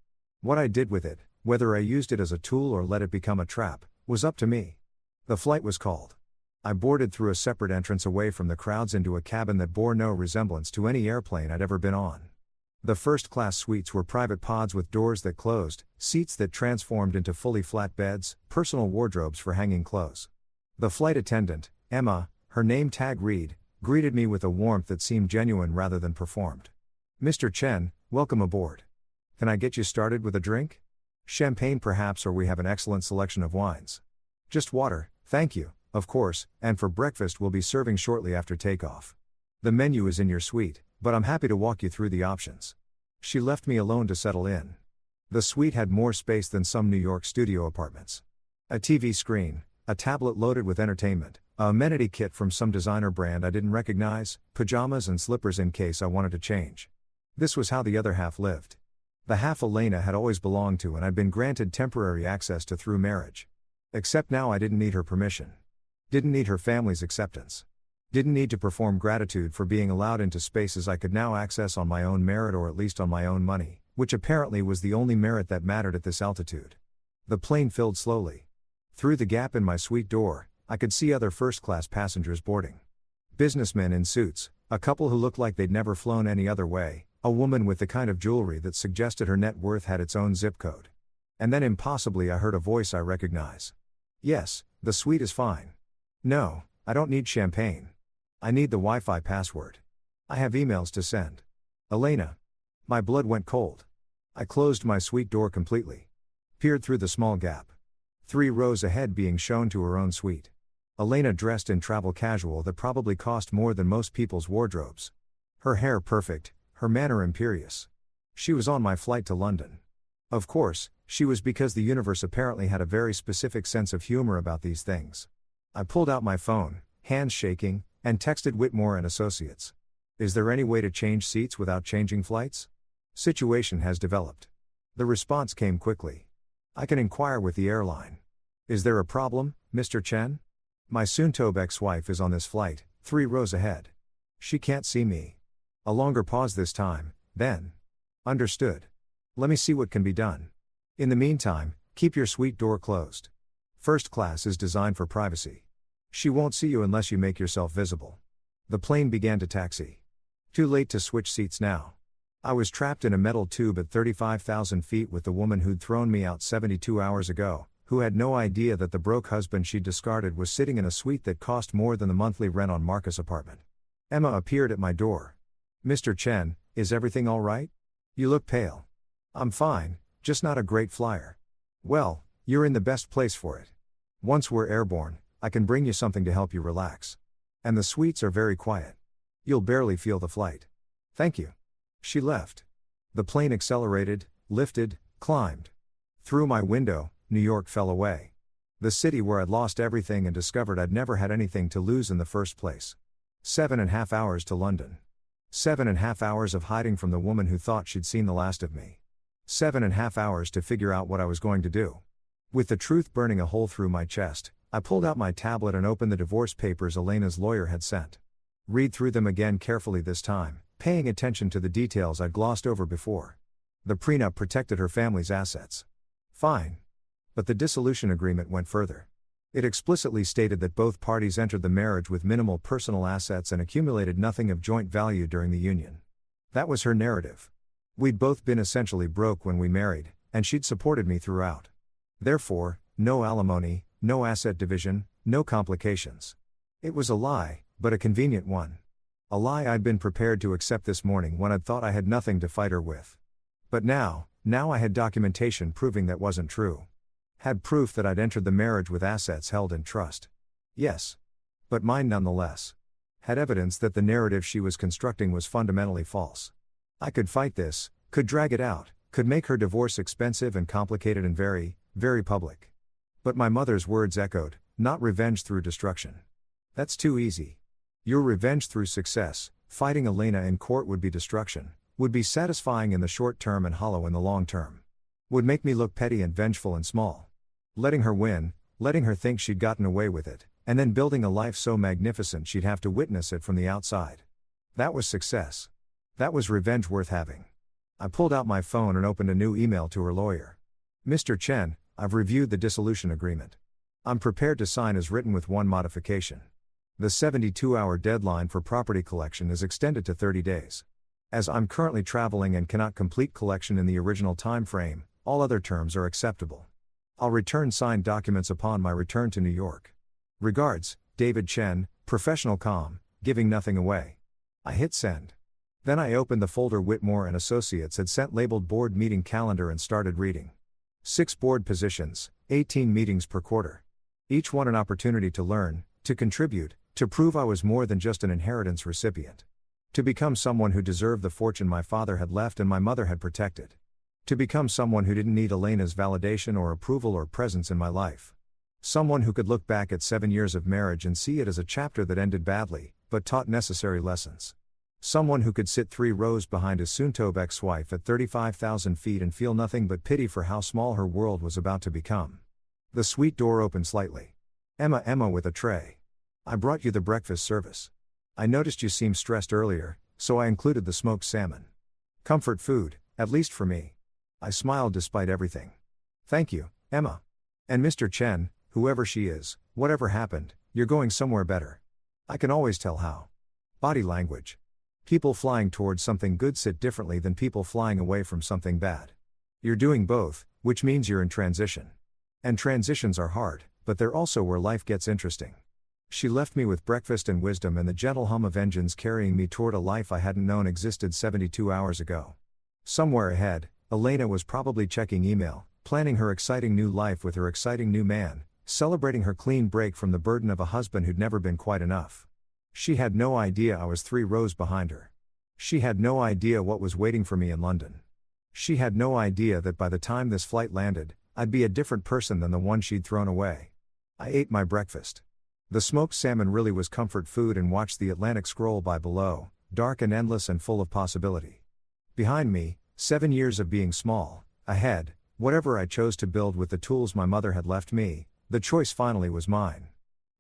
What I did with it, whether I used it as a tool or let it become a trap, was up to me. The flight was called. I boarded through a separate entrance away from the crowds into a cabin that bore no resemblance to any airplane I'd ever been on. The first-class suites were private pods with doors that closed, seats that transformed into fully flat beds, personal wardrobes for hanging clothes. The flight attendant, Emma, her name tag read, greeted me with a warmth that seemed genuine rather than performed. "Mr. Chen, welcome aboard. Can I get you started with a drink? Champagne perhaps, or we have an excellent selection of wines." "Just water, thank you, of course, and for breakfast we'll be serving shortly after takeoff. The menu is in your suite, but I'm happy to walk you through the options." She left me alone to settle in. The suite had more space than some New York studio apartments. A TV screen, a tablet loaded with entertainment, a amenity kit from some designer brand I didn't recognize, pajamas and slippers in case I wanted to change. This was how the other half lived. The half Elena had always belonged to and I'd been granted temporary access to through marriage. Except now I didn't need her permission. Didn't need her family's acceptance. Didn't need to perform gratitude for being allowed into spaces I could now access on my own merit, or at least on my own money, which apparently was the only merit that mattered at this altitude. The plane filled slowly. Through the gap in my suite door, I could see other first-class passengers boarding. Businessmen in suits, a couple who looked like they'd never flown any other way, a woman with the kind of jewelry that suggested her net worth had its own zip code. And then impossibly I heard a voice I recognize. "Yes, the suite is fine. No, I don't need champagne. I need the Wi-Fi password. I have emails to send. Elena." My blood went cold. I closed my suite door completely. Peered through the small gap. 3 rows ahead being shown to her own suite. Elena dressed in travel casual that probably cost more than most people's wardrobes. Her hair perfect, her manner imperious. She was on my flight to London. Of course, she was, because the universe apparently had a very specific sense of humor about these things. I pulled out my phone, hands shaking, and texted Whitmore and Associates. "Is there any way to change seats without changing flights? Situation has developed." The response came quickly. "I can inquire with the airline." "Is there a problem, Mr. Chen? My soon-to-be ex-wife is on this flight, 3 rows ahead. She can't see me." A longer pause this time, then. "Understood. Let me see what can be done. In the meantime, keep your suite door closed. First class is designed for privacy. She won't see you unless you make yourself visible." The plane began to taxi. Too late to switch seats now. I was trapped in a metal tube at 35,000 feet with the woman who'd thrown me out 72 hours ago, who had no idea that the broke husband she'd discarded was sitting in a suite that cost more than the monthly rent on Marcus' apartment. Emma appeared at my door. "Mr. Chen, is everything all right? You look pale." "I'm fine, just not a great flyer." "Well, you're in the best place for it. Once we're airborne, I can bring you something to help you relax. And the suites are very quiet. You'll barely feel the flight." "Thank you." She left. The plane accelerated, lifted, climbed. Through my window, New York fell away. The city where I'd lost everything and discovered I'd never had anything to lose in the first place. 7.5 hours to London. 7.5 hours of hiding from the woman who thought she'd seen the last of me. 7.5 hours to figure out what I was going to do. With the truth burning a hole through my chest, I pulled out my tablet and opened the divorce papers Elena's lawyer had sent. Read through them again carefully this time, paying attention to the details I'd glossed over before. The prenup protected her family's assets. Fine. But the dissolution agreement went further. It explicitly stated that both parties entered the marriage with minimal personal assets and accumulated nothing of joint value during the union. That was her narrative. We'd both been essentially broke when we married, and she'd supported me throughout. Therefore, no alimony, no asset division, no complications. It was a lie, but a convenient one. A lie I'd been prepared to accept this morning when I'd thought I had nothing to fight her with. But now I had documentation proving that wasn't true. Had proof that I'd entered the marriage with assets held in trust. Yes. But mine nonetheless. Had evidence that the narrative she was constructing was fundamentally false. I could fight this, could drag it out, could make her divorce expensive and complicated and very, very public. But my mother's words echoed, not revenge through destruction. That's too easy. Your revenge through success, fighting Elena in court would be destruction, would be satisfying in the short term and hollow in the long term. Would make me look petty and vengeful and small. Letting her win, letting her think she'd gotten away with it, and then building a life so magnificent she'd have to witness it from the outside. That was success. That was revenge worth having. I pulled out my phone and opened a new email to her lawyer. Mr. Chen, I've reviewed the dissolution agreement. I'm prepared to sign as written with one modification. The 72-hour deadline for property collection is extended to 30 days. As I'm currently traveling and cannot complete collection in the original time frame, all other terms are acceptable. I'll return signed documents upon my return to New York. Regards, David Chen, Professional Comm, giving nothing away. I hit send. Then I opened the folder Whitmore and Associates had sent labeled board meeting calendar and started reading. 6 board positions, 18 meetings per quarter. Each one an opportunity to learn, to contribute, to prove I was more than just an inheritance recipient. To become someone who deserved the fortune my father had left and my mother had protected. To become someone who didn't need Elena's validation or approval or presence in my life. Someone who could look back at 7 years of marriage and see it as a chapter that ended badly, but taught necessary lessons. Someone who could sit 3 rows behind his soon-to-be ex-wife at 35,000 feet and feel nothing but pity for how small her world was about to become. The suite door opened slightly. Emma with a tray. I brought you the breakfast service. I noticed you seemed stressed earlier, so I included the smoked salmon. Comfort food, at least for me. I smiled despite everything. Thank you, Emma. And Mr. Chen, whoever she is, whatever happened, you're going somewhere better. I can always tell how. Body language. People flying towards something good sit differently than people flying away from something bad. You're doing both, which means you're in transition. And transitions are hard, but they're also where life gets interesting. She left me with breakfast and wisdom and the gentle hum of engines carrying me toward a life I hadn't known existed 72 hours ago. Somewhere ahead, Elena was probably checking email, planning her exciting new life with her exciting new man, celebrating her clean break from the burden of a husband who'd never been quite enough. She had no idea I was 3 rows behind her. She had no idea what was waiting for me in London. She had no idea that by the time this flight landed, I'd be a different person than the one she'd thrown away. I ate my breakfast. The smoked salmon really was comfort food and watched the Atlantic scroll by below, dark and endless and full of possibility. Behind me, 7 years of being small. Ahead, whatever I chose to build with the tools my mother had left me, the choice finally was mine.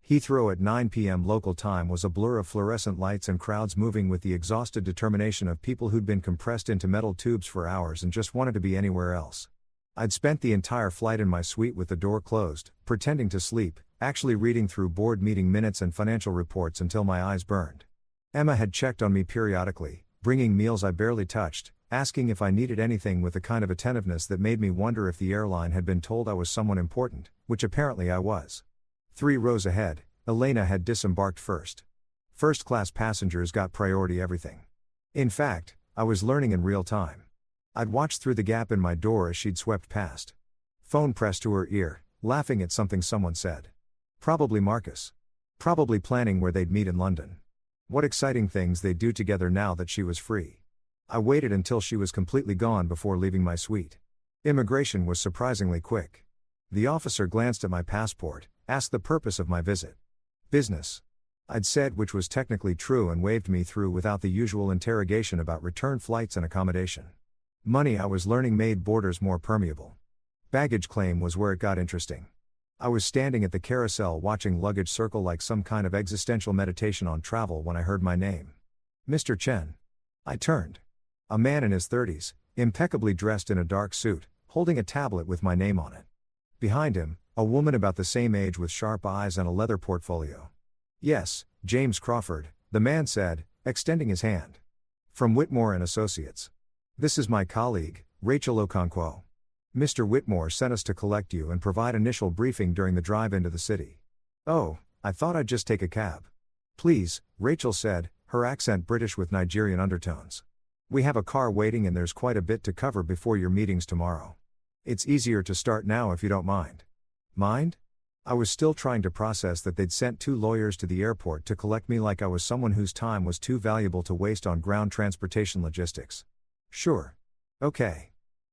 Heathrow at 9 p.m. local time was a blur of fluorescent lights and crowds moving with the exhausted determination of people who'd been compressed into metal tubes for hours and just wanted to be anywhere else. I'd spent the entire flight in my suite with the door closed, pretending to sleep, actually reading through board meeting minutes and financial reports until my eyes burned. Emma had checked on me periodically, bringing meals I barely touched, asking if I needed anything with a kind of attentiveness that made me wonder if the airline had been told I was someone important, which apparently I was. 3 rows ahead, Elena had disembarked first. First-class passengers got priority everything. In fact, I was learning in real time. I'd watched through the gap in my door as she'd swept past. Phone pressed to her ear, laughing at something someone said. Probably Marcus. Probably planning where they'd meet in London. What exciting things they'd do together now that she was free. I waited until she was completely gone before leaving my suite. Immigration was surprisingly quick. The officer glanced at my passport, asked the purpose of my visit. Business. I'd said, which was technically true, and waved me through without the usual interrogation about return flights and accommodation. Money, I was learning, made borders more permeable. Baggage claim was where it got interesting. I was standing at the carousel watching luggage circle like some kind of existential meditation on travel when I heard my name. Mr. Chen. I turned. A man in his 30s, impeccably dressed in a dark suit, holding a tablet with my name on it. Behind him, a woman about the same age with sharp eyes and a leather portfolio. Yes, James Crawford, the man said, extending his hand. From Whitmore and Associates. This is my colleague, Rachel Okonkwo. Mr. Whitmore sent us to collect you and provide initial briefing during the drive into the city. Oh, I thought I'd just take a cab. Please, Rachel said, her accent British with Nigerian undertones. We have a car waiting and there's quite a bit to cover before your meetings tomorrow. It's easier to start now if you don't mind. Mind? I was still trying to process that they'd sent 2 lawyers to the airport to collect me like I was someone whose time was too valuable to waste on ground transportation logistics. Sure. Okay.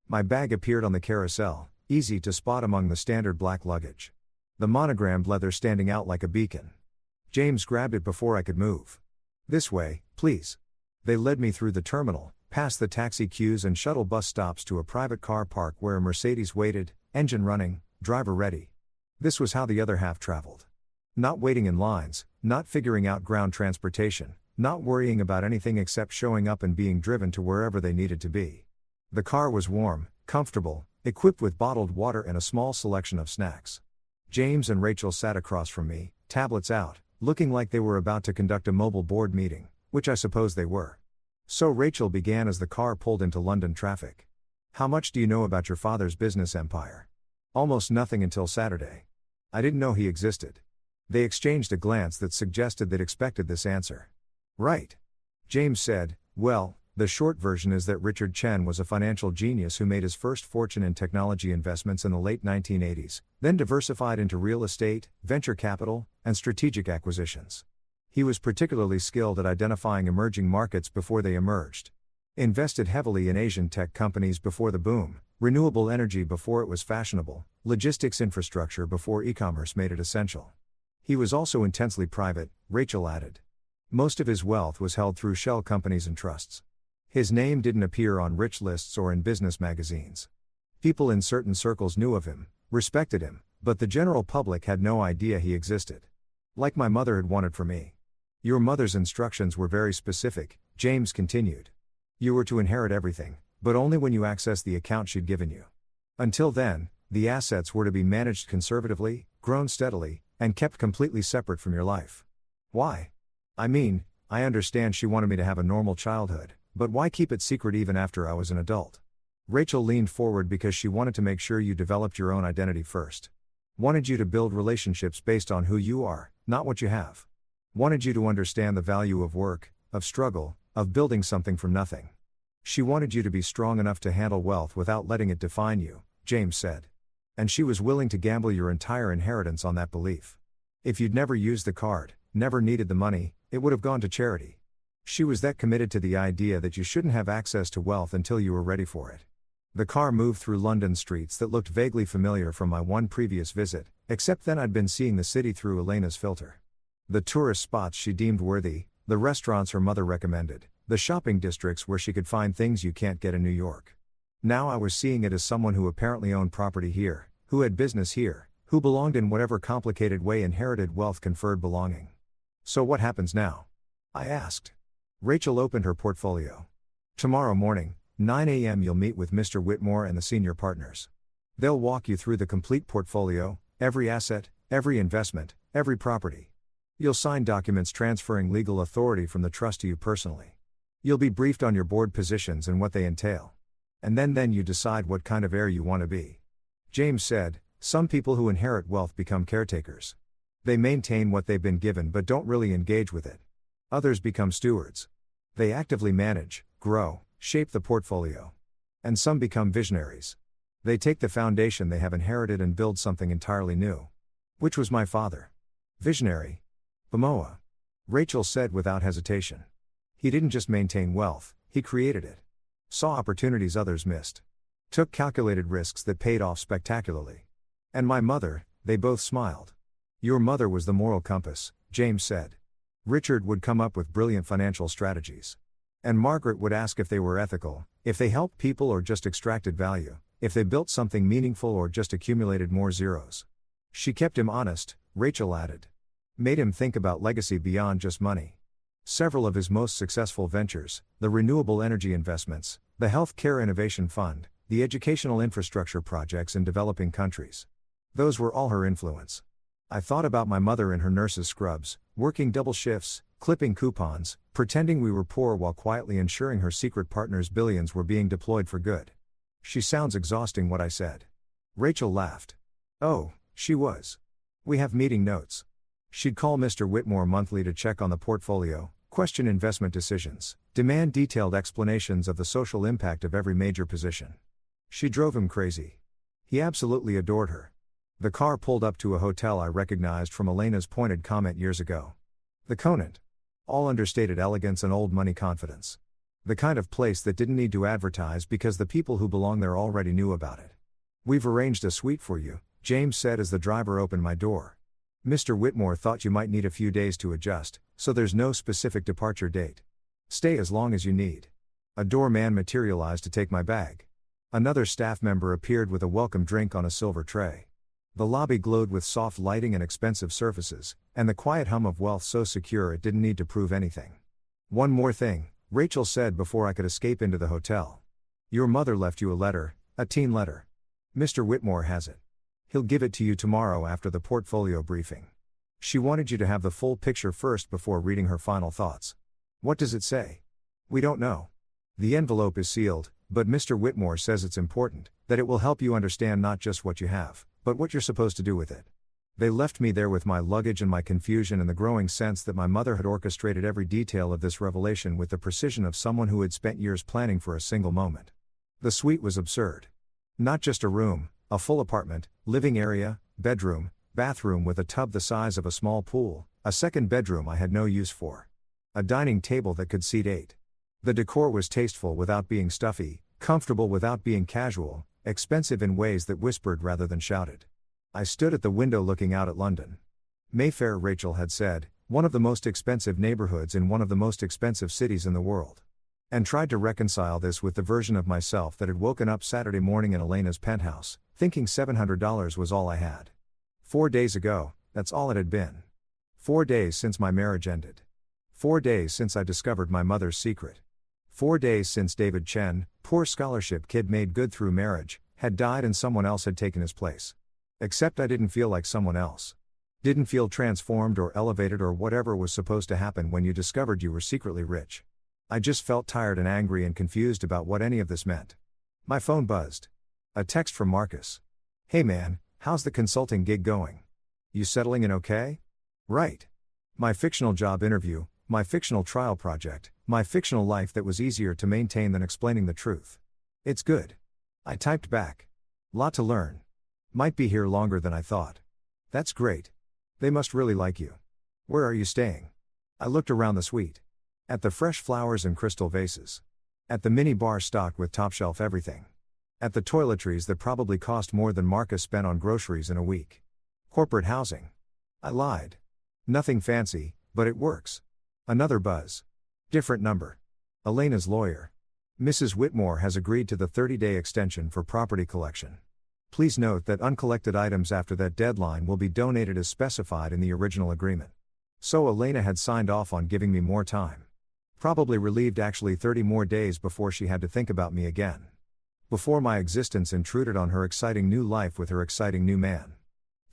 My bag appeared on the carousel, easy to spot among the standard black luggage. The monogrammed leather standing out like a beacon. James grabbed it before I could move. This way, please. They led me through the terminal, past the taxi queues and shuttle bus stops to a private car park where a Mercedes waited, engine running, driver ready. This was how the other half traveled. Not waiting in lines, not figuring out ground transportation, not worrying about anything except showing up and being driven to wherever they needed to be. The car was warm, comfortable, equipped with bottled water and a small selection of snacks. James and Rachel sat across from me, tablets out, looking like they were about to conduct a mobile board meeting, which I suppose they were. So Rachel began as the car pulled into London traffic. How much do you know about your father's business empire? Almost nothing until Saturday. I didn't know he existed. They exchanged a glance that suggested they'd expected this answer. Right. James said, well, the short version is that Richard Chen was a financial genius who made his first fortune in technology investments in the late 1980s, then diversified into real estate, venture capital, and strategic acquisitions. He was particularly skilled at identifying emerging markets before they emerged. Invested heavily in Asian tech companies before the boom, renewable energy before it was fashionable, logistics infrastructure before e-commerce made it essential. He was also intensely private, Rachel added. Most of his wealth was held through shell companies and trusts. His name didn't appear on rich lists or in business magazines. People in certain circles knew of him, respected him, but the general public had no idea he existed. Like my mother had wanted for me. Your mother's instructions were very specific, James continued. You were to inherit everything, but only when you accessed the account she'd given you. Until then, the assets were to be managed conservatively, grown steadily, and kept completely separate from your life. Why? I mean, I understand she wanted me to have a normal childhood, but why keep it secret even after I was an adult? Rachel leaned forward because she wanted to make sure you developed your own identity first. Wanted you to build relationships based on who you are, not what you have. Wanted you to understand the value of work, of struggle, of building something from nothing. She wanted you to be strong enough to handle wealth without letting it define you, James said. And she was willing to gamble your entire inheritance on that belief. If you'd never used the card, never needed the money, it would have gone to charity. She was that committed to the idea that you shouldn't have access to wealth until you were ready for it. The car moved through London streets that looked vaguely familiar from my one previous visit, except then I'd been seeing the city through Elena's filter. The tourist spots she deemed worthy, the restaurants her mother recommended, the shopping districts where she could find things you can't get in New York. Now I was seeing it as someone who apparently owned property here, who had business here, who belonged in whatever complicated way inherited wealth conferred belonging. So what happens now? I asked. Rachel opened her portfolio. Tomorrow morning, 9 a.m. you'll meet with Mr. Whitmore and the senior partners. They'll walk you through the complete portfolio, every asset, every investment, every property. You'll sign documents transferring legal authority from the trust to you personally. You'll be briefed on your board positions and what they entail. And then you decide what kind of heir you want to be. James said, some people who inherit wealth become caretakers. They maintain what they've been given but don't really engage with it. Others become stewards. They actively manage, grow, shape the portfolio. And some become visionaries. They take the foundation they have inherited and build something entirely new. Which was my father. Visionary. Bamoa. Rachel said without hesitation. He didn't just maintain wealth, he created it. Saw opportunities others missed. Took calculated risks that paid off spectacularly. And my mother, they both smiled. Your mother was the moral compass, James said. Richard would come up with brilliant financial strategies. And Margaret would ask if they were ethical, if they helped people or just extracted value, if they built something meaningful or just accumulated more zeros. She kept him honest, Rachel added. Made him think about legacy beyond just money. Several of his most successful ventures, the renewable energy investments, the healthcare innovation fund, the educational infrastructure projects in developing countries. Those were all her influence. I thought about my mother in her nurse's scrubs, working double shifts, clipping coupons, pretending we were poor while quietly ensuring her secret partner's billions were being deployed for good. She sounds exhausting, what I said. Rachel laughed. Oh, she was. We have meeting notes. She'd call Mr. Whitmore monthly to check on the portfolio, question investment decisions, demand detailed explanations of the social impact of every major position. She drove him crazy. He absolutely adored her. The car pulled up to a hotel I recognized from Elena's pointed comment years ago. The Conant. All understated elegance and old money confidence. The kind of place that didn't need to advertise because the people who belong there already knew about it. We've arranged a suite for you, James said as the driver opened my door. Mr. Whitmore thought you might need a few days to adjust, so there's no specific departure date. Stay as long as you need. A doorman materialized to take my bag. Another staff member appeared with a welcome drink on a silver tray. The lobby glowed with soft lighting and expensive surfaces, and the quiet hum of wealth so secure it didn't need to prove anything. One more thing, Rachel said before I could escape into the hotel. Your mother left you a letter, a teen letter. Mr. Whitmore has it. He'll give it to you tomorrow after the portfolio briefing. She wanted you to have the full picture first before reading her final thoughts. What does it say? We don't know. The envelope is sealed, but Mr. Whitmore says it's important, that it will help you understand not just what you have, but what you're supposed to do with it. They left me there with my luggage and my confusion and the growing sense that my mother had orchestrated every detail of this revelation with the precision of someone who had spent years planning for a single moment. The suite was absurd. Not just a room, a full apartment, living area, bedroom, bathroom with a tub the size of a small pool, a second bedroom I had no use for. A dining table that could seat 8. The decor was tasteful without being stuffy, comfortable without being casual, expensive in ways that whispered rather than shouted. I stood at the window looking out at London. Mayfair, Rachel had said, one of the most expensive neighborhoods in one of the most expensive cities in the world. And tried to reconcile this with the version of myself that had woken up Saturday morning in Elena's penthouse, thinking $700 was all I had. 4 days ago, that's all it had been. 4 days since my marriage ended. 4 days since I discovered my mother's secret. 4 days since David Chen, poor scholarship kid made good through marriage, had died and someone else had taken his place. Except I didn't feel like someone else. Didn't feel transformed or elevated or whatever was supposed to happen when you discovered you were secretly rich. I just felt tired and angry and confused about what any of this meant. My phone buzzed. A text from Marcus. Hey man, how's the consulting gig going? You settling in okay? Right. My fictional job interview, my fictional trial project, my fictional life that was easier to maintain than explaining the truth. It's good. I typed back. Lot to learn. Might be here longer than I thought. That's great. They must really like you. Where are you staying? I looked around the suite. At the fresh flowers and crystal vases. At the mini bar stocked with top-shelf everything. At the toiletries that probably cost more than Marcus spent on groceries in a week. Corporate housing. I lied. Nothing fancy, but it works. Another buzz. Different number. Elena's lawyer. Mrs. Whitmore has agreed to the 30-day extension for property collection. Please note that uncollected items after that deadline will be donated as specified in the original agreement. So Elena had signed off on giving me more time. Probably relieved actually 30 more days before she had to think about me again. Before my existence intruded on her exciting new life with her exciting new man.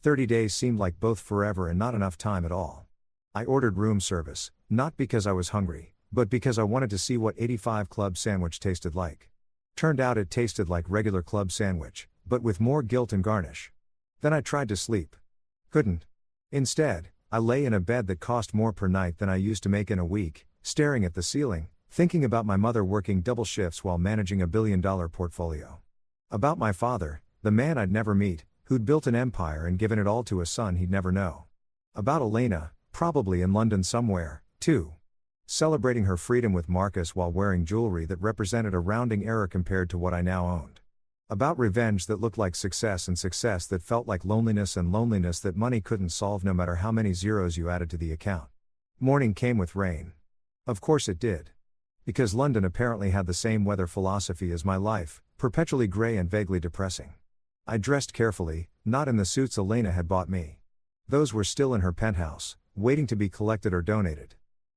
30 days seemed like both forever and not enough time at all. I ordered room service, not because I was hungry, but because I wanted to see what 85 Club sandwich tasted like. Turned out it tasted like regular club sandwich, but with more guilt and garnish. Then I tried to sleep. Couldn't. Instead, I lay in a bed that cost more per night than I used to make in a week, staring at the ceiling, thinking about my mother working double shifts while managing a billion-dollar portfolio. About my father, the man I'd never meet, who'd built an empire and given it all to a son he'd never know. About Elena, probably in London somewhere, too. Celebrating her freedom with Marcus while wearing jewelry that represented a rounding error compared to what I now owned. About revenge that looked like success and success that felt like loneliness and loneliness that money couldn't solve no matter how many zeros you added to the account. Morning came with rain. Of course it did. Because London apparently had the same weather philosophy as my life, perpetually grey and vaguely depressing. I dressed carefully, not in the suits Elena had bought me. Those were still in her penthouse, waiting to be collected or donated.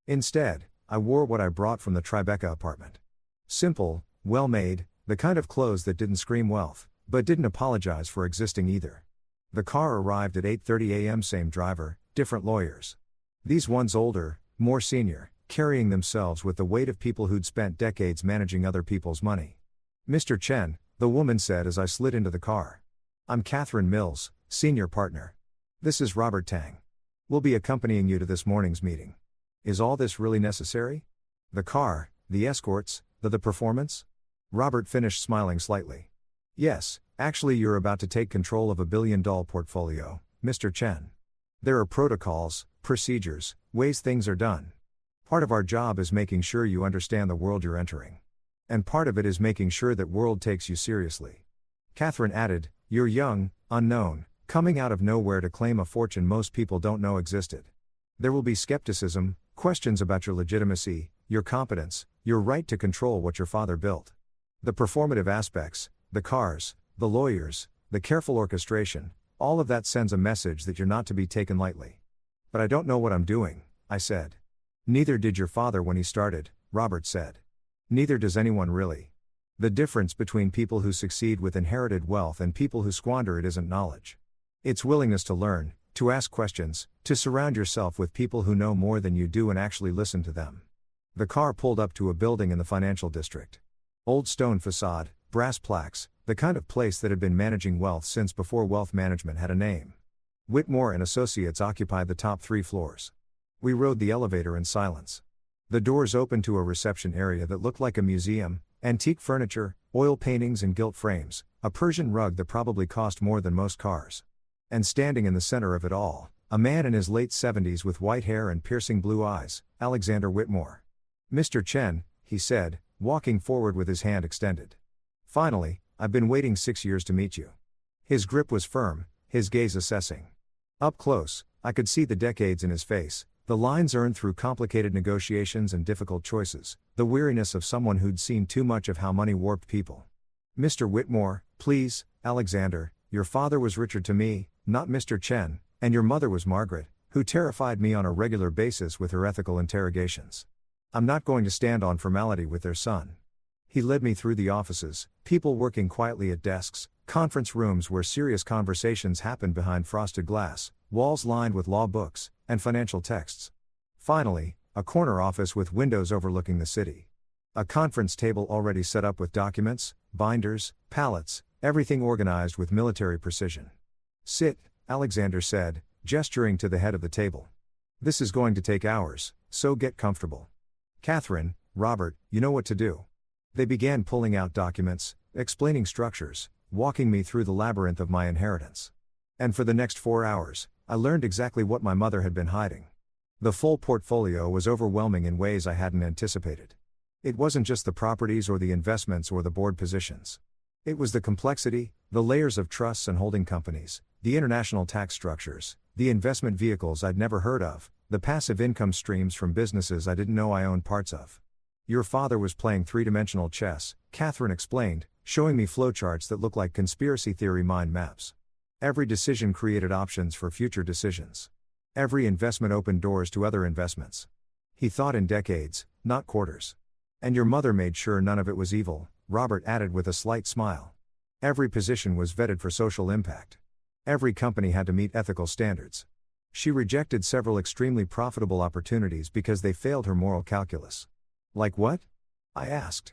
Instead, I wore what I brought from the Tribeca apartment. Simple, well-made, the kind of clothes that didn't scream wealth, but didn't apologize for existing either. The car arrived at 8:30 a.m. Same driver, different lawyers. These ones older, more senior, carrying themselves with the weight of people who'd spent decades managing other people's money. Mr. Chen, the woman said as I slid into the car. I'm Catherine Mills, senior partner. This is Robert Tang. We'll be accompanying you to this morning's meeting. Is all this really necessary? The car, the escorts, the performance? Robert finished smiling slightly. Yes, actually you're about to take control of a $1 billion portfolio, Mr. Chen. There are protocols, procedures, ways things are done. Part of our job is making sure you understand the world you're entering. And part of it is making sure that world takes you seriously. Catherine added, you're young, unknown, coming out of nowhere to claim a fortune most people don't know existed. There will be skepticism, questions about your legitimacy, your competence, your right to control what your father built. The performative aspects, the cars, the lawyers, the careful orchestration, all of that sends a message that you're not to be taken lightly. But I don't know what I'm doing, I said. Neither did your father when he started, Robert said. Neither does anyone really. The difference between people who succeed with inherited wealth and people who squander it isn't knowledge. It's willingness to learn, to ask questions, to surround yourself with people who know more than you do and actually listen to them. The car pulled up to a building in the financial district. Old stone facade, brass plaques, the kind of place that had been managing wealth since before wealth management had a name. Whitmore and Associates occupied the top 3 floors. We rode the elevator in silence. The doors opened to a reception area that looked like a museum, antique furniture, oil paintings and gilt frames, a Persian rug that probably cost more than most cars. And standing in the center of it all, a man in his late 70s with white hair and piercing blue eyes, Alexander Whitmore. Mr. Chen, he said, walking forward with his hand extended. Finally, I've been waiting 6 years to meet you. His grip was firm, his gaze assessing. Up close, I could see the decades in his face, the lines earned through complicated negotiations and difficult choices, the weariness of someone who'd seen too much of how money warped people. Mr. Whitmore, please, Alexander, your father was Richard to me, not Mr. Chen, and your mother was Margaret, who terrified me on a regular basis with her ethical interrogations. I'm not going to stand on formality with their son. He led me through the offices, people working quietly at desks, conference rooms where serious conversations happened behind frosted glass, walls lined with law books, and financial texts. Finally, a corner office with windows overlooking the city. A conference table already set up with documents, binders, pallets, everything organized with military precision. Sit, Alexander said, gesturing to the head of the table. This is going to take hours, so get comfortable. Catherine, Robert, you know what to do. They began pulling out documents, explaining structures, walking me through the labyrinth of my inheritance. And for the next 4 hours, I learned exactly what my mother had been hiding. The full portfolio was overwhelming in ways I hadn't anticipated. It wasn't just the properties or the investments or the board positions. It was the complexity, the layers of trusts and holding companies, the international tax structures, the investment vehicles I'd never heard of, the passive income streams from businesses I didn't know I owned parts of. Your father was playing 3-dimensional chess, Catherine explained, showing me flowcharts that looked like conspiracy theory mind maps. Every decision created options for future decisions. Every investment opened doors to other investments. He thought in decades, not quarters. And your mother made sure none of it was evil, Robert added with a slight smile. Every position was vetted for social impact. Every company had to meet ethical standards. She rejected several extremely profitable opportunities because they failed her moral calculus. Like what? I asked.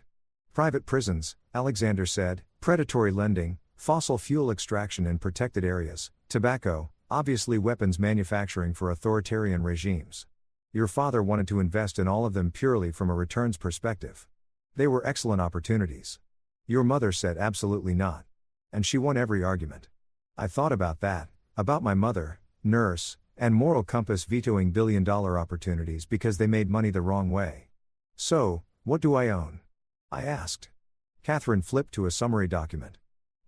Private prisons, Alexander said, predatory lending, fossil fuel extraction in protected areas, tobacco, obviously weapons manufacturing for authoritarian regimes. Your father wanted to invest in all of them purely from a returns perspective. They were excellent opportunities. Your mother said absolutely not. And she won every argument. I thought about that, about my mother, nurse, and moral compass vetoing billion-dollar opportunities because they made money the wrong way. So, what do I own? I asked. Catherine flipped to a summary document.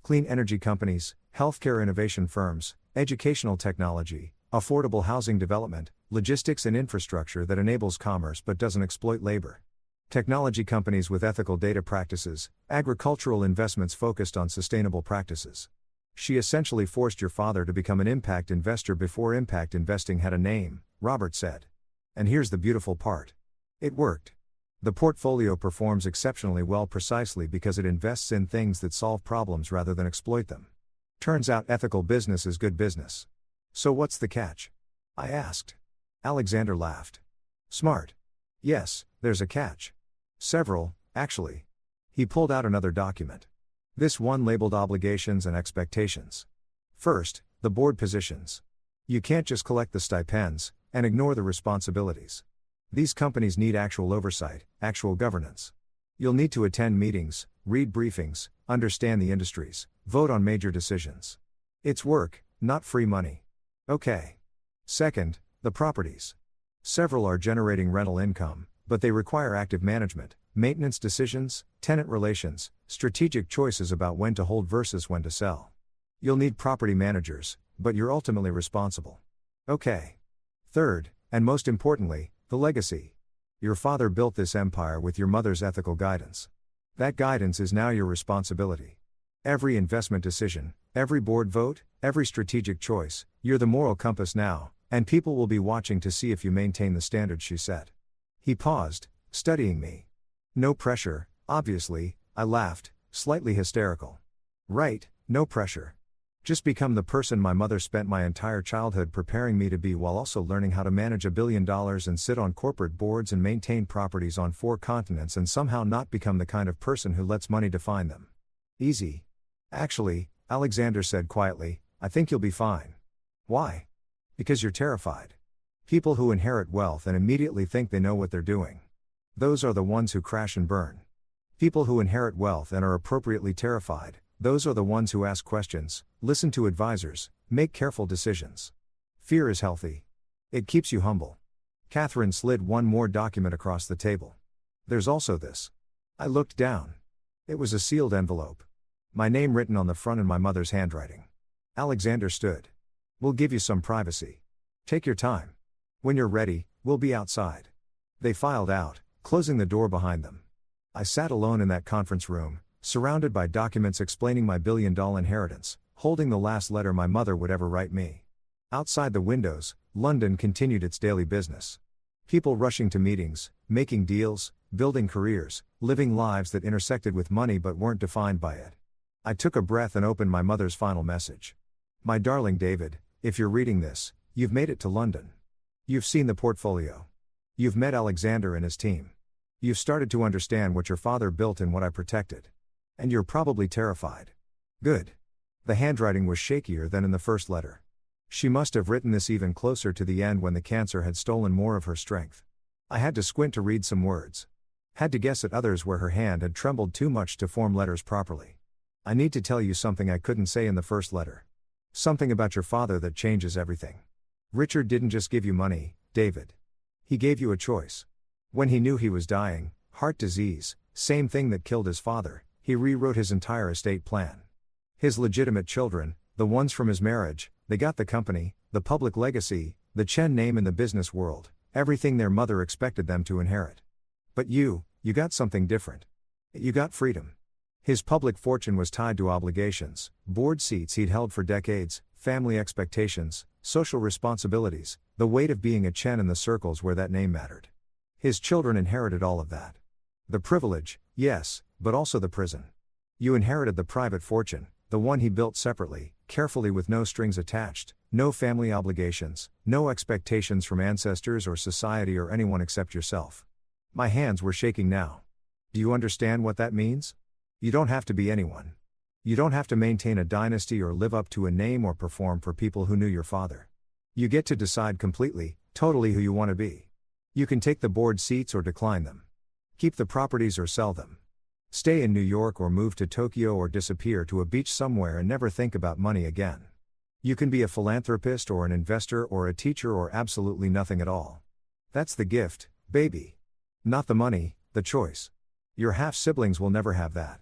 Clean energy companies, healthcare innovation firms, educational technology, affordable housing development, logistics and infrastructure that enables commerce but doesn't exploit labor. Technology companies with ethical data practices, agricultural investments focused on sustainable practices. She essentially forced your father to become an impact investor before impact investing had a name, Robert said. And here's the beautiful part. It worked. The portfolio performs exceptionally well precisely because it invests in things that solve problems rather than exploit them. Turns out ethical business is good business. So what's the catch? I asked. Alexander laughed. Smart. Yes, there's a catch. Several, actually. He pulled out another document. This one labeled obligations and expectations. First, the board positions. You can't just collect the stipends and ignore the responsibilities. These companies need actual oversight, actual governance. You'll need to attend meetings, read briefings, understand the industries, vote on major decisions. It's work, not free money. Okay. Second, the properties. Several are generating rental income, but they require active management, maintenance decisions, tenant relations, strategic choices about when to hold versus when to sell. You'll need property managers, but you're ultimately responsible. Okay. Third, and most importantly, the legacy. Your father built this empire with your mother's ethical guidance. That guidance is now your responsibility. Every investment decision, every board vote, every strategic choice, you're the moral compass now, and people will be watching to see if you maintain the standards she set. He paused, studying me. No pressure, obviously, I laughed, slightly hysterical. Right, no pressure. Just become the person my mother spent my entire childhood preparing me to be while also learning how to manage $1 billion and sit on corporate boards and maintain properties on 4 continents and somehow not become the kind of person who lets money define them. Easy. Actually, Alexander said quietly, I think you'll be fine. Why? Because you're terrified. People who inherit wealth and immediately think they know what they're doing. Those are the ones who crash and burn. People who inherit wealth and are appropriately terrified, those are the ones who ask questions, listen to advisors, make careful decisions. Fear is healthy. It keeps you humble. Catherine slid one more document across the table. There's also this. I looked down. It was a sealed envelope. My name written on the front in my mother's handwriting. Alexander stood. We'll give you some privacy. Take your time. When you're ready, we'll be outside. They filed out, closing the door behind them. I sat alone in that conference room, surrounded by documents explaining my $1 billion inheritance, holding the last letter my mother would ever write me. Outside the windows, London continued its daily business. People rushing to meetings, making deals, building careers, living lives that intersected with money but weren't defined by it. I took a breath and opened my mother's final message. My darling David, if you're reading this, you've made it to London. You've seen the portfolio. You've met Alexander and his team. You've started to understand what your father built and what I protected. And you're probably terrified. Good. The handwriting was shakier than in the first letter. She must have written this even closer to the end when the cancer had stolen more of her strength. I had to squint to read some words. Had to guess at others where her hand had trembled too much to form letters properly. I need to tell you something I couldn't say in the first letter. Something about your father that changes everything. Richard didn't just give you money, David. He gave you a choice. When he knew he was dying, heart disease, same thing that killed his father, he rewrote his entire estate plan. His legitimate children, the ones from his marriage, they got the company, the public legacy, the Chen name in the business world, everything their mother expected them to inherit. But you got something different. You got freedom. His public fortune was tied to obligations, board seats he'd held for decades, family expectations, social responsibilities, the weight of being a Chen in the circles where that name mattered. His children inherited all of that. The privilege, yes, but also the prison. You inherited the private fortune, the one he built separately, carefully with no strings attached, no family obligations, no expectations from ancestors or society or anyone except yourself. My hands were shaking now. Do you understand what that means? You don't have to be anyone. You don't have to maintain a dynasty or live up to a name or perform for people who knew your father. You get to decide completely, totally who you want to be. You can take the board seats or decline them. Keep the properties or sell them. Stay in New York or move to Tokyo or disappear to a beach somewhere and never think about money again. You can be a philanthropist or an investor or a teacher or absolutely nothing at all. That's the gift, baby. Not the money, the choice. Your half-siblings will never have that.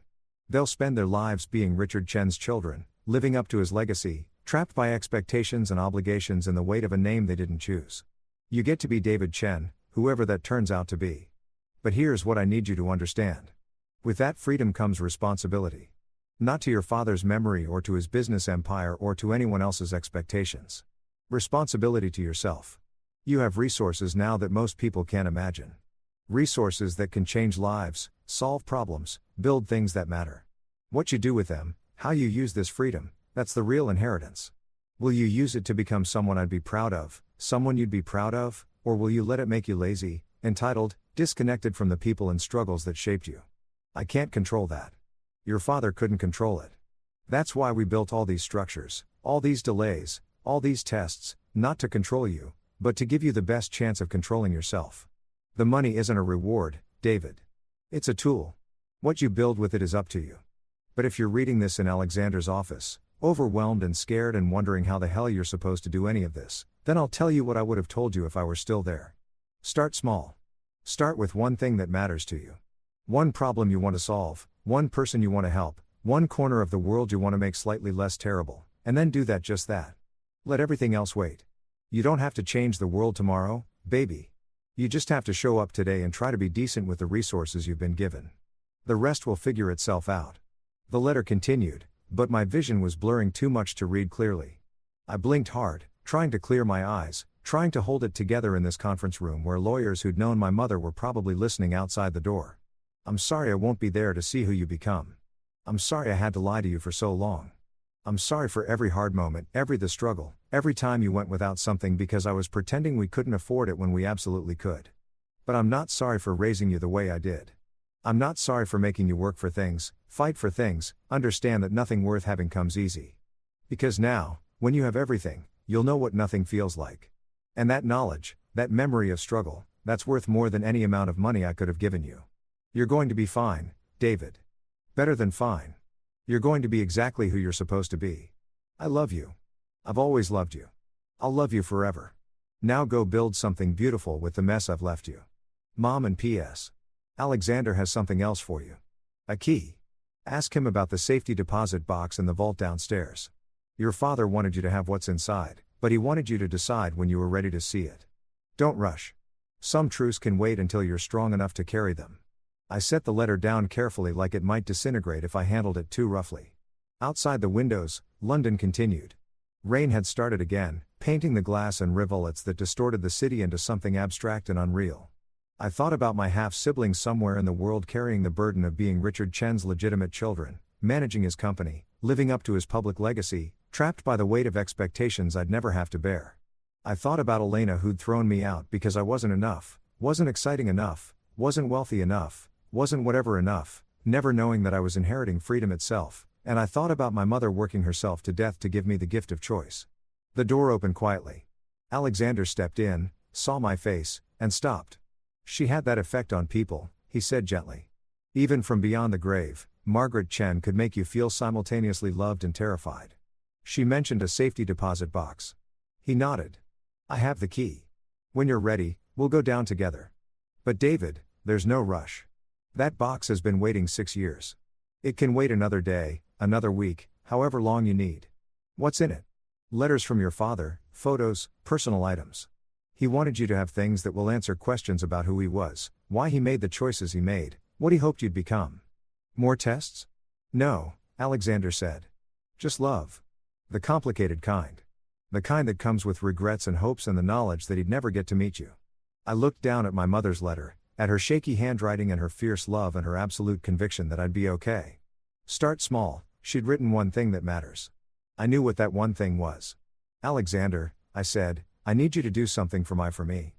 They'll spend their lives being Richard Chen's children, living up to his legacy, trapped by expectations and obligations and the weight of a name they didn't choose. You get to be David Chen, whoever that turns out to be. But here's what I need you to understand. With that freedom comes responsibility. Not to your father's memory or to his business empire or to anyone else's expectations. Responsibility to yourself. You have resources now that most people can't imagine. Resources that can change lives, solve problems, build things that matter. What you do with them, how you use this freedom, That's the real inheritance. Will you use it to become someone I'd be proud of, someone you'd be proud of, or will you let it make you lazy, entitled, disconnected from the people and struggles that shaped you? I can't control that. Your father couldn't control it. That's why we built all these structures, all these delays, all these tests, not to control you, but to give you the best chance of controlling yourself. The money isn't a reward, David. It's a tool. What you build with it is up to you. But if you're reading this in Alexander's office, overwhelmed and scared and wondering how the hell you're supposed to do any of this, then I'll tell you what I would have told you if I were still there. Start small. Start with one thing that matters to you. One problem you want to solve, one person you want to help, one corner of the world you want to make slightly less terrible, and then do that, just that. Let everything else wait. You don't have to change the world tomorrow, baby. You just have to show up today and try to be decent with the resources you've been given. The rest will figure itself out. The letter continued, but my vision was blurring too much to read clearly. I blinked hard, trying to clear my eyes, trying to hold it together in this conference room where lawyers who'd known my mother were probably listening outside the door. I'm sorry I won't be there to see who you become. I'm sorry I had to lie to you for so long. I'm sorry for every hard moment, the struggle, every time you went without something because I was pretending we couldn't afford it when we absolutely could. But I'm not sorry for raising you the way I did. I'm not sorry for making you work for things, fight for things, understand that nothing worth having comes easy. Because now, when you have everything, you'll know what nothing feels like. And that knowledge, that memory of struggle, that's worth more than any amount of money I could have given you. You're going to be fine, David. Better than fine. You're going to be exactly who you're supposed to be. I love you. I've always loved you. I'll love you forever. Now go build something beautiful with the mess I've left you. Mom. And P.S. Alexander has something else for you. A key. Ask him about the safety deposit box in the vault downstairs. Your father wanted you to have what's inside, but he wanted you to decide when you were ready to see it. Don't rush. Some truths can wait until you're strong enough to carry them. I set the letter down carefully, like it might disintegrate if I handled it too roughly. Outside the windows, London continued. Rain had started again, painting the glass and rivulets that distorted the city into something abstract and unreal. I thought about my half-sibling somewhere in the world carrying the burden of being Richard Chen's legitimate children, managing his company, living up to his public legacy, trapped by the weight of expectations I'd never have to bear. I thought about Elena, who'd thrown me out because I wasn't enough, wasn't exciting enough, wasn't wealthy enough, wasn't whatever enough, never knowing that I was inheriting freedom itself, and I thought about my mother working herself to death to give me the gift of choice. The door opened quietly. Alexander stepped in, saw my face, and stopped. She had that effect on people, he said gently. Even from beyond the grave, Margaret Chen could make you feel simultaneously loved and terrified. She mentioned a safety deposit box. He nodded. I have the key. When you're ready, we'll go down together. But David, there's no rush. That box has been waiting 6 years. It can wait another day, another week, however long you need. What's in it? Letters from your father, photos, personal items. He wanted you to have things that will answer questions about who he was, why he made the choices he made, what he hoped you'd become. More tests? No, Alexander said. Just love. The complicated kind. The kind that comes with regrets and hopes and the knowledge that he'd never get to meet you. I looked down at my mother's letter, at her shaky handwriting and her fierce love and her absolute conviction that I'd be okay. Start small, she'd written one thing that matters. I knew what that one thing was. Alexander, I said, I need you to do something for me.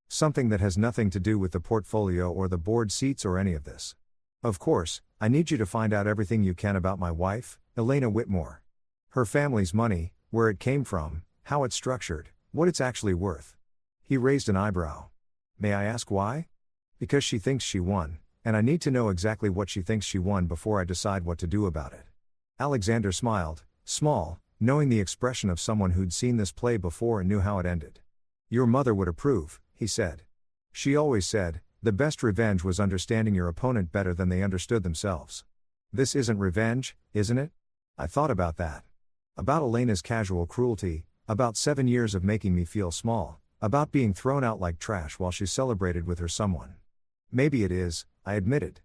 Something that has nothing to do with the portfolio or the board seats or any of this. Of course, I need you to find out everything you can about my wife, Elena Whitmore. Her family's money, where it came from, how it's structured, what it's actually worth. He raised an eyebrow. May I ask why? Because she thinks she won, and I need to know exactly what she thinks she won before I decide what to do about it. Alexander smiled, small, knowing the expression of someone who'd seen this play before and knew how it ended. Your mother would approve, he said. She always said, the best revenge was understanding your opponent better than they understood themselves. This isn't revenge, isn't it? I thought about that. About Elena's casual cruelty, about 7 years of making me feel small, about being thrown out like trash while she celebrated with her someone. Maybe it is, I admitted.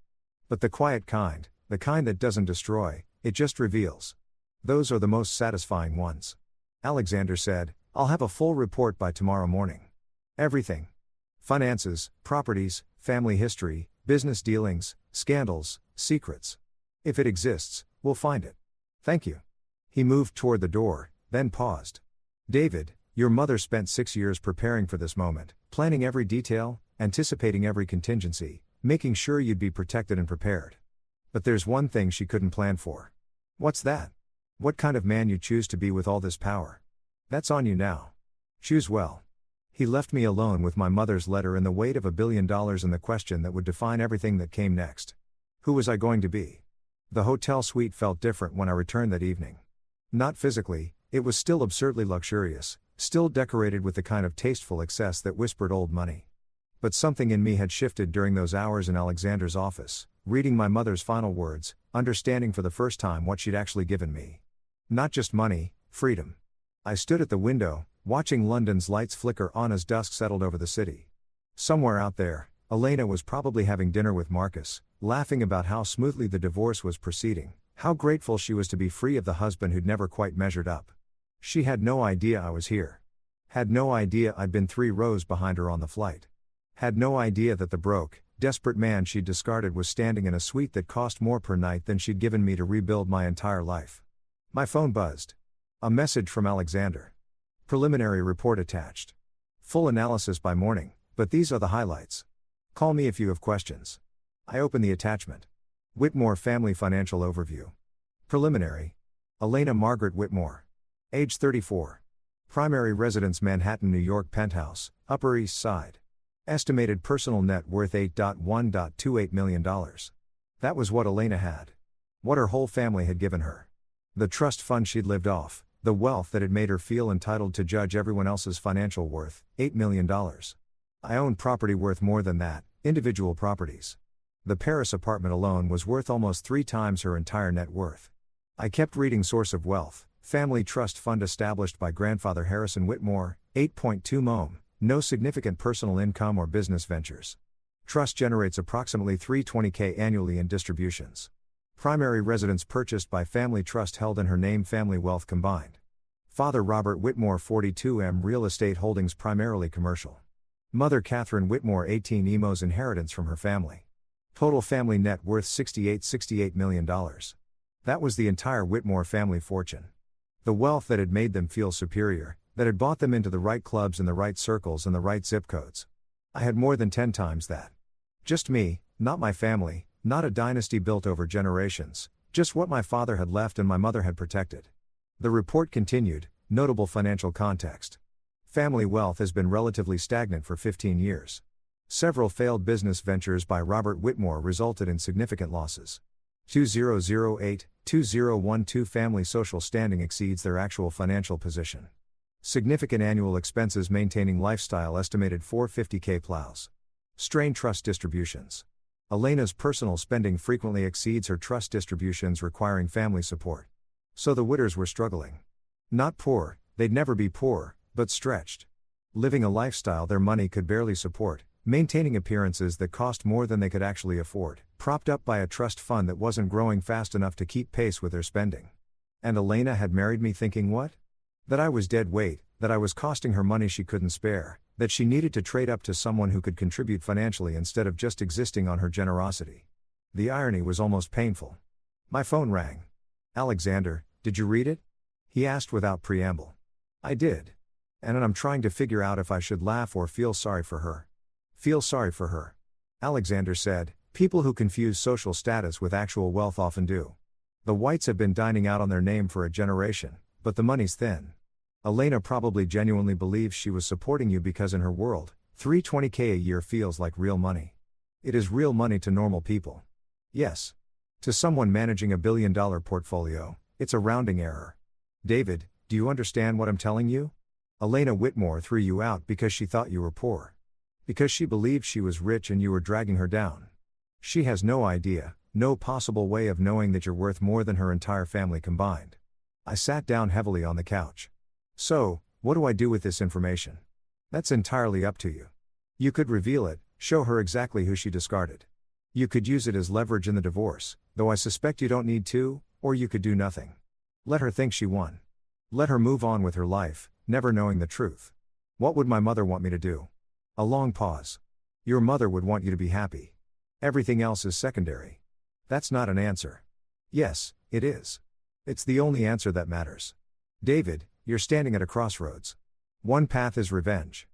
But the quiet kind, the kind that doesn't destroy, it just reveals. Those are the most satisfying ones. Alexander said, I'll have a full report by tomorrow morning. Everything. Finances, properties, family history, business dealings, scandals, secrets. If it exists, we'll find it. Thank you. He moved toward the door, then paused. David, your mother spent 6 years preparing for this moment, planning every detail, anticipating every contingency, making sure you'd be protected and prepared. But there's one thing she couldn't plan for. What's that? What kind of man you choose to be with all this power. That's on you now. Choose well. He left me alone with my mother's letter and the weight of $1 billion and the question that would define everything that came next. Who was I going to be? The hotel suite felt different when I returned that evening. Not physically, it was still absurdly luxurious, still decorated with the kind of tasteful excess that whispered old money. But something in me had shifted during those hours in Alexander's office, reading my mother's final words, understanding for the first time what she'd actually given me. Not just money, freedom. I stood at the window, watching London's lights flicker on as dusk settled over the city. Somewhere out there, Elena was probably having dinner with Marcus, laughing about how smoothly the divorce was proceeding, how grateful she was to be free of the husband who'd never quite measured up. She had no idea I was here. Had no idea I'd been 3 rows behind her on the flight. Had no idea that the broke, desperate man she'd discarded was standing in a suite that cost more per night than she'd given me to rebuild my entire life. My phone buzzed. A message from Alexander. Preliminary report attached. Full analysis by morning, but these are the highlights. Call me if you have questions. I open the attachment. Whitmore Family Financial Overview. Preliminary. Elena Margaret Whitmore. Age 34. Primary residence Manhattan, New York penthouse, Upper East Side. Estimated personal net worth $8.128 million. That was what Elena had. What her whole family had given her. The trust fund she'd lived off, the wealth that had made her feel entitled to judge everyone else's financial worth, $8 million. I owned property worth more than that, individual properties. The Paris apartment alone was worth almost 3 times her entire net worth. I kept reading Source of Wealth, family trust fund established by grandfather Harrison Whitmore, 8.2 mom, no significant personal income or business ventures. Trust generates approximately $320K annually in distributions. Primary residence purchased by family trust held in her name, family wealth combined. Father Robert Whitmore 42M real estate holdings primarily commercial. Mother Catherine Whitmore 18 Emo's inheritance from her family. Total family net worth $68 million. That was the entire Whitmore family fortune. The wealth that had made them feel superior, that had bought them into the right clubs in the right circles and the right zip codes. I had more than 10 times that. Just me, not my family, not a dynasty built over generations, just what my father had left and my mother had protected. The report continued, notable financial context. Family wealth has been relatively stagnant for 15 years. Several failed business ventures by Robert Whitmore resulted in significant losses. 2008-2012 family social standing exceeds their actual financial position. Significant annual expenses maintaining lifestyle estimated $450K plows. Strained trust distributions. Elena's personal spending frequently exceeds her trust distributions requiring family support. So the Whitters were struggling. Not poor, they'd never be poor, but stretched. Living a lifestyle their money could barely support, maintaining appearances that cost more than they could actually afford, propped up by a trust fund that wasn't growing fast enough to keep pace with their spending. And Elena had married me thinking what? That I was dead weight, that I was costing her money she couldn't spare, that she needed to trade up to someone who could contribute financially instead of just existing on her generosity. The irony was almost painful. My phone rang. Alexander, did you read it? He asked without preamble. I did. And I'm trying to figure out if I should laugh or feel sorry for her. Feel sorry for her. Alexander said, people who confuse social status with actual wealth often do. The Whites have been dining out on their name for a generation, but the money's thin. Elena probably genuinely believes she was supporting you because in her world, $320K a year feels like real money. It is real money to normal people. Yes. To someone managing $1 billion portfolio, it's a rounding error. David, do you understand what I'm telling you? Elena Whitmore threw you out because she thought you were poor. Because she believed she was rich and you were dragging her down. She has no idea, no possible way of knowing that you're worth more than her entire family combined. I sat down heavily on the couch. So, what do I do with this information? That's entirely up to you. You could reveal it, show her exactly who she discarded. You could use it as leverage in the divorce, though I suspect you don't need to, or you could do nothing. Let her think she won. Let her move on with her life, never knowing the truth. What would my mother want me to do? A long pause. Your mother would want you to be happy. Everything else is secondary. That's not an answer. Yes, it is. It's the only answer that matters. David, you're standing at a crossroads. One path is revenge.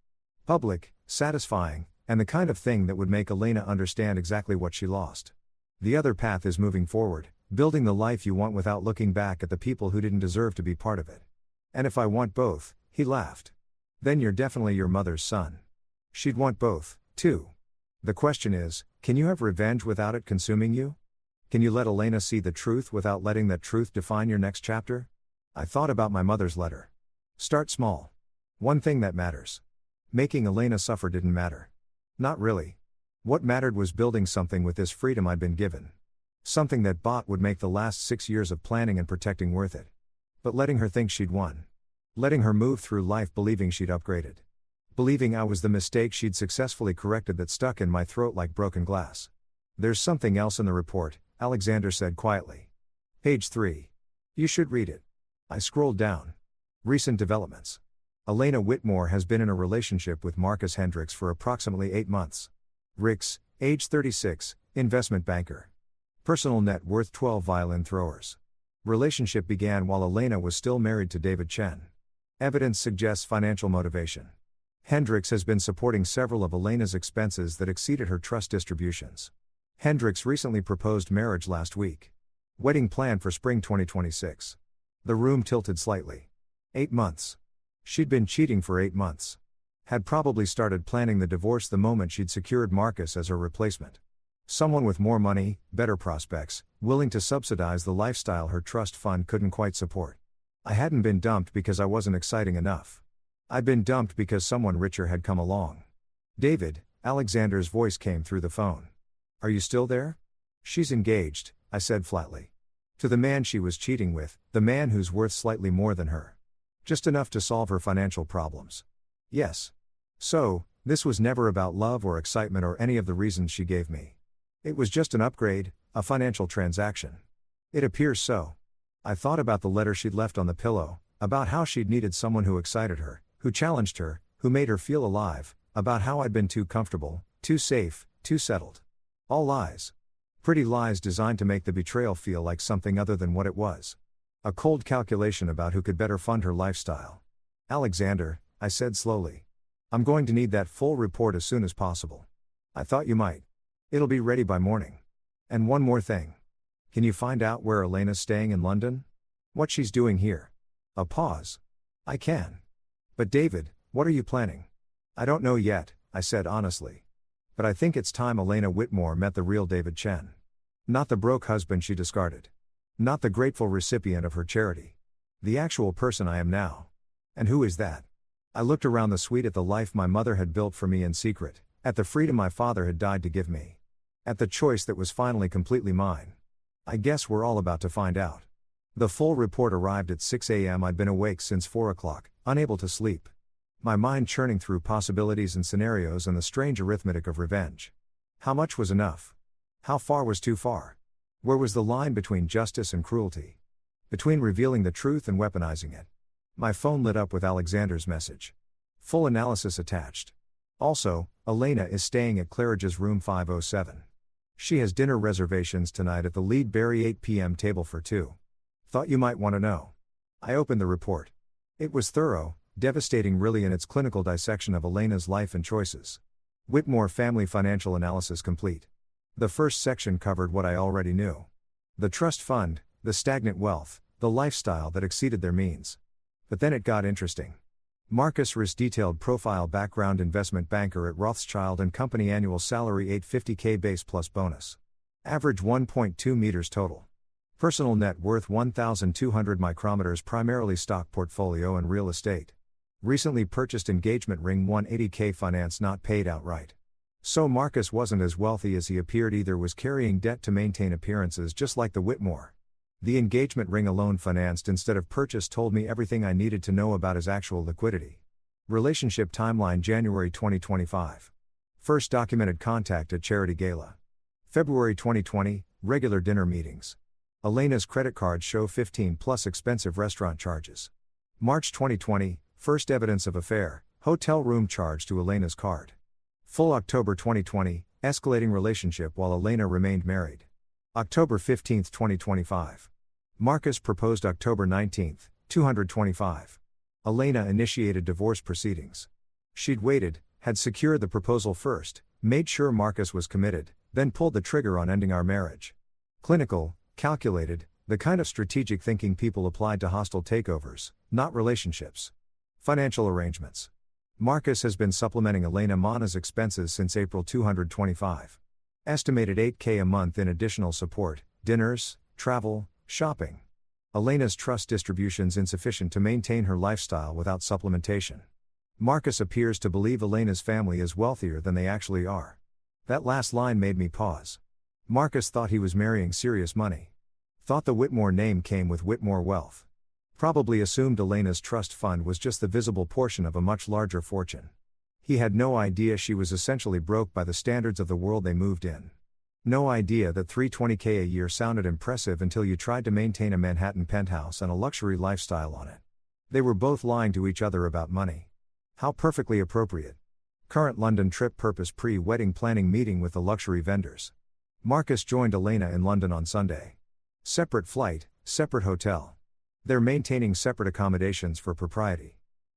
Public, satisfying, and the kind of thing that would make Elena understand exactly what she lost. The other path is moving forward, building the life you want without looking back at the people who didn't deserve to be part of it. And if I want both, he laughed. Then you're definitely your mother's son. She'd want both, too. The question is, can you have revenge without it consuming you? Can you let Elena see the truth without letting that truth define your next chapter? I thought about my mother's letter. Start small. One thing that matters. Making Elena suffer didn't matter. Not really. What mattered was building something with this freedom I'd been given. Something that would make the last 6 years of planning and protecting worth it. But letting her think she'd won. Letting her move through life believing she'd upgraded. Believing I was the mistake she'd successfully corrected that stuck in my throat like broken glass. There's something else in the report, Alexander said quietly. Page 3. You should read it. I scrolled down. Recent developments. Elena Whitmore has been in a relationship with Marcus Hendricks for approximately 8 months. Ricks, age 36, investment banker. Personal net worth 12 violin throwers. Relationship began while Elena was still married to David Chen. Evidence suggests financial motivation. Hendricks has been supporting several of Elena's expenses that exceeded her trust distributions. Hendricks recently proposed marriage last week. Wedding planned for spring 2026. The room tilted slightly. 8 months. She'd been cheating for 8 months. Had probably started planning the divorce the moment she'd secured Marcus as her replacement. Someone with more money, better prospects, willing to subsidize the lifestyle her trust fund couldn't quite support. I hadn't been dumped because I wasn't exciting enough. I'd been dumped because someone richer had come along. David, Alexander's voice came through the phone. Are you still there? She's engaged, I said flatly. To the man she was cheating with, the man who's worth slightly more than her. Just enough to solve her financial problems. Yes. So, this was never about love or excitement or any of the reasons she gave me. It was just an upgrade, a financial transaction. It appears so. I thought about the letter she'd left on the pillow, about how she'd needed someone who excited her, who challenged her, who made her feel alive, about how I'd been too comfortable, too safe, too settled. All lies. Pretty lies designed to make the betrayal feel like something other than what it was. A cold calculation about who could better fund her lifestyle. Alexander, I said slowly. I'm going to need that full report as soon as possible. I thought you might. It'll be ready by morning. And one more thing. Can you find out where Elena's staying in London? What she's doing here? A pause. I can. But David, what are you planning? I don't know yet, I said honestly. But I think it's time Elena Whitmore met the real David Chen. Not the broke husband she discarded. Not the grateful recipient of her charity. The actual person I am now. And who is that? I looked around the suite at the life my mother had built for me in secret, at the freedom my father had died to give me. At the choice that was finally completely mine. I guess we're all about to find out. The full report arrived at 6 a.m. I'd been awake since 4 o'clock, unable to sleep. My mind churning through possibilities and scenarios and the strange arithmetic of revenge. How much was enough? How far was too far? Where was the line between justice and cruelty? Between revealing the truth and weaponizing it? My phone lit up with Alexander's message. Full analysis attached. Also, Elena is staying at Claridge's room 507. She has dinner reservations tonight at the Lead Berry 8 p.m. table for 2. Thought you might want to know. I opened the report. It was thorough, devastating really in its clinical dissection of Elena's life and choices. Whitmore Family Financial Analysis complete. The first section covered what I already knew. The trust fund, the stagnant wealth, the lifestyle that exceeded their means. But then it got interesting. Marcus Riss detailed profile background investment banker at Rothschild & Company annual salary $850K base plus bonus. Average 1.2 meters total. Personal net worth 1,200 micrometers primarily stock portfolio and real estate. Recently purchased engagement ring 180K finance not paid outright. So Marcus wasn't as wealthy as he appeared, either was carrying debt to maintain appearances just like the Whitmore. The engagement ring alone financed instead of purchased told me everything I needed to know about his actual liquidity. Relationship timeline January 2025. First documented contact at charity gala. February 2020, regular dinner meetings. Elena's credit cards show 15 plus expensive restaurant charges. March 2020, first evidence of affair, hotel room charge to Elena's card. Full October 2020, escalating relationship while Elena remained married. October 15, 2025. Marcus proposed October 19, 225. Elena initiated divorce proceedings. She'd waited, had secured the proposal first, made sure Marcus was committed, then pulled the trigger on ending our marriage. Clinical, calculated, the kind of strategic thinking people applied to hostile takeovers, not relationships. Financial arrangements. Marcus has been supplementing Elena Mana's expenses since April 225. Estimated $8,000 a month in additional support, dinners, travel, shopping. Elena's trust distributions insufficient to maintain her lifestyle without supplementation. Marcus appears to believe Elena's family is wealthier than they actually are. That last line made me pause. Marcus thought he was marrying serious money. Thought the Whitmore name came with Whitmore wealth. Probably assumed Elena's trust fund was just the visible portion of a much larger fortune. He had no idea she was essentially broke by the standards of the world they moved in. No idea that $320,000 a year sounded impressive until you tried to maintain a Manhattan penthouse and a luxury lifestyle on it. They were both lying to each other about money. How perfectly appropriate. Current London trip purpose pre-wedding planning meeting with the luxury vendors. Marcus joined Elena in London on Sunday. Separate flight, separate hotel. They're maintaining separate accommodations for propriety.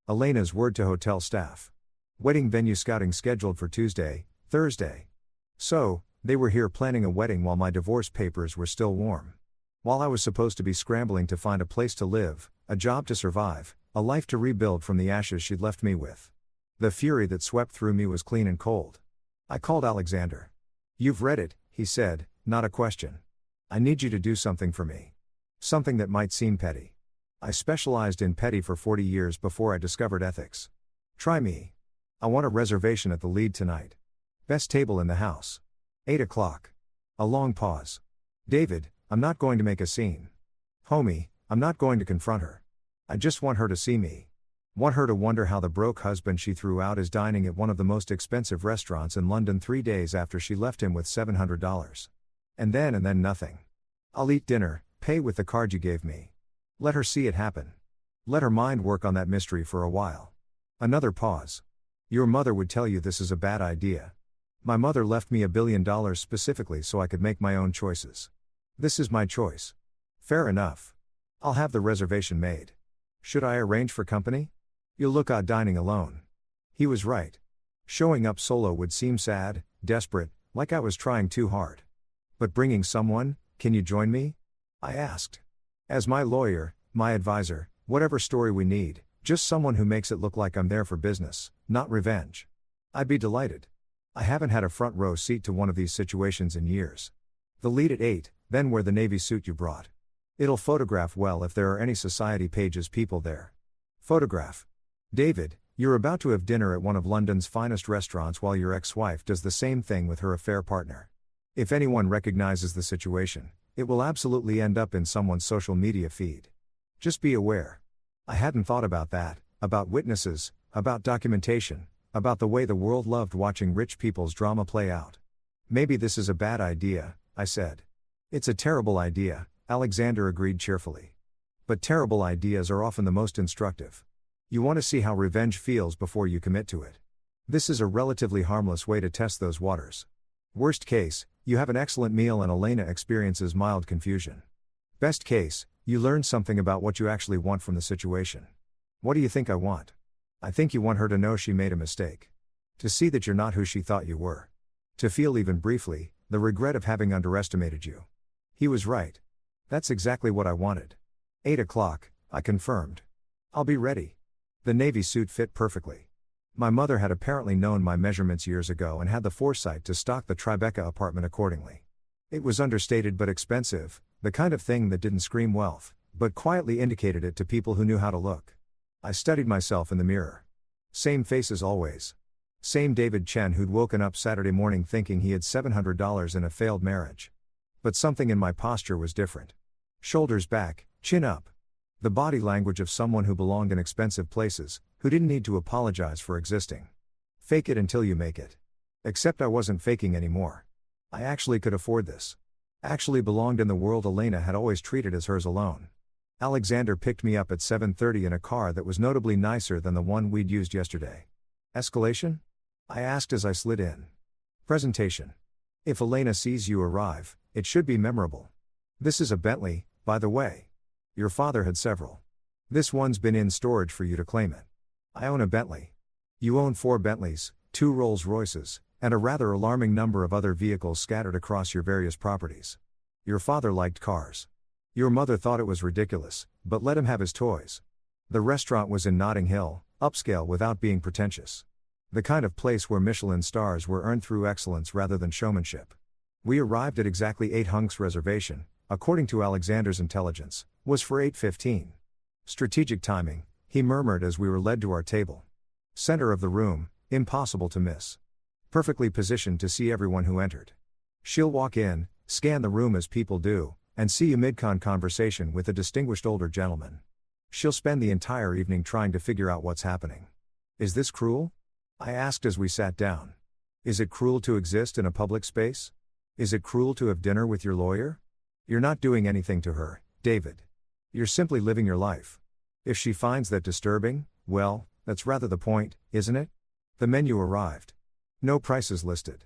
Elena's word to hotel staff. Wedding venue scouting scheduled for Tuesday, Thursday. So, they were here planning a wedding while my divorce papers were still warm. While I was supposed to be scrambling to find a place to live, a job to survive, a life to rebuild from the ashes she'd left me with. The fury that swept through me was clean and cold. I called Alexander. "You've read it," he said, not a question. "I need you to do something for me. Something that might seem petty. I specialized in petty for 40 years before I discovered ethics. Try me. I want a reservation at the Lead tonight. Best table in the house. 8 o'clock. A long pause. "David, I'm not going to make a scene. Homie, I'm not going to confront her. I just want her to see me. Want her to wonder how the broke husband she threw out is dining at one of the most expensive restaurants in London 3 days after she left him with $700. And then nothing. I'll eat dinner, pay with the card you gave me. Let her see it happen. Let her mind work on that mystery for a while." Another pause. "Your mother would tell you this is a bad idea. My mother left me $1 billion specifically so I could make my own choices. This is my choice. Fair enough. I'll have the reservation made. Should I arrange for company? You'll look odd dining alone." He was right. Showing up solo would seem sad, desperate, like I was trying too hard. But bringing someone, "Can you join me?" I asked. As my lawyer, my advisor, whatever story we need, just someone who makes it look like I'm there for business, not revenge. I'd be delighted. I haven't had a front row seat to one of these situations in years. The Lead at 8, then wear the navy suit you brought. It'll photograph well if there are any society pages people there. Photograph. "David, you're about to have dinner at one of London's finest restaurants while your ex-wife does the same thing with her affair partner. If anyone recognizes the situation, it will absolutely end up in someone's social media feed. Just be aware." I hadn't thought about that, about witnesses, about documentation, about the way the world loved watching rich people's drama play out. "Maybe this is a bad idea," I said. "It's a terrible idea," Alexander agreed cheerfully. But terrible ideas are often the most instructive. You want to see how revenge feels before you commit to it. This is a relatively harmless way to test those waters. Worst case, you have an excellent meal and Elena experiences mild confusion. Best case, you learn something about what you actually want from the situation. What do you think I want? I think you want her to know she made a mistake. To see that you're not who she thought you were. To feel even briefly, the regret of having underestimated you. He was right. That's exactly what I wanted. 8 o'clock, I confirmed. I'll be ready. The navy suit fit perfectly. My mother had apparently known my measurements years ago and had the foresight to stock the Tribeca apartment accordingly. It was understated but expensive, the kind of thing that didn't scream wealth, but quietly indicated it to people who knew how to look. I studied myself in the mirror. Same face as always. Same David Chen who'd woken up Saturday morning thinking he had $700 in a failed marriage. But something in my posture was different. Shoulders back, chin up. The body language of someone who belonged in expensive places, who didn't need to apologize for existing. Fake it until you make it. Except I wasn't faking anymore. I actually could afford this. Actually belonged in the world Elena had always treated as hers alone. Alexander picked me up at 7:30 in a car that was notably nicer than the one we'd used yesterday. Escalation? I asked as I slid in. Presentation. If Elena sees you arrive, it should be memorable. This is a Bentley, by the way. Your father had several. This one's been in storage for you to claim it. I own a Bentley. You own 4 Bentleys, 2 Rolls Royces, and a rather alarming number of other vehicles scattered across your various properties. Your father liked cars. Your mother thought it was ridiculous, but let him have his toys. The restaurant was in Notting Hill, upscale without being pretentious. The kind of place where Michelin stars were earned through excellence rather than showmanship. We arrived at exactly 8 hunks reservation, according to Alexander's intelligence, was for 8:15. Strategic timing, he murmured as we were led to our table. Center of the room, impossible to miss. Perfectly positioned to see everyone who entered. She'll walk in, scan the room as people do, and see you mid-con conversation with a distinguished older gentleman. She'll spend the entire evening trying to figure out what's happening. Is this cruel? I asked as we sat down. Is it cruel to exist in a public space? Is it cruel to have dinner with your lawyer? You're not doing anything to her, David. You're simply living your life. If she finds that disturbing, well, that's rather the point, isn't it? The menu arrived. No prices listed.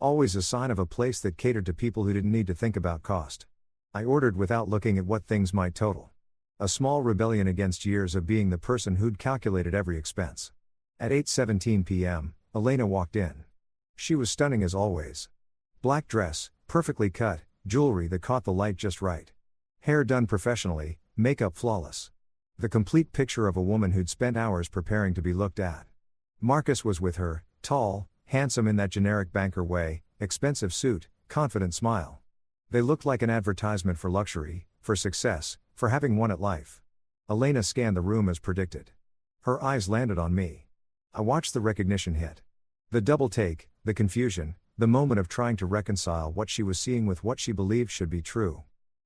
Always a sign of a place that catered to people who didn't need to think about cost. I ordered without looking at what things might total. A small rebellion against years of being the person who'd calculated every expense. At 8:17 p.m., Elena walked in. She was stunning as always. Black dress, perfectly cut, jewelry that caught the light just right. Hair done professionally, makeup flawless. The complete picture of a woman who'd spent hours preparing to be looked at. Marcus was with her, tall, handsome in that generic banker way, expensive suit, confident smile. They looked like an advertisement for luxury, for success, for having won at life. Elena scanned the room as predicted. Her eyes landed on me. I watched the recognition hit. The double take, the confusion, the moment of trying to reconcile what she was seeing with what she believed should be true.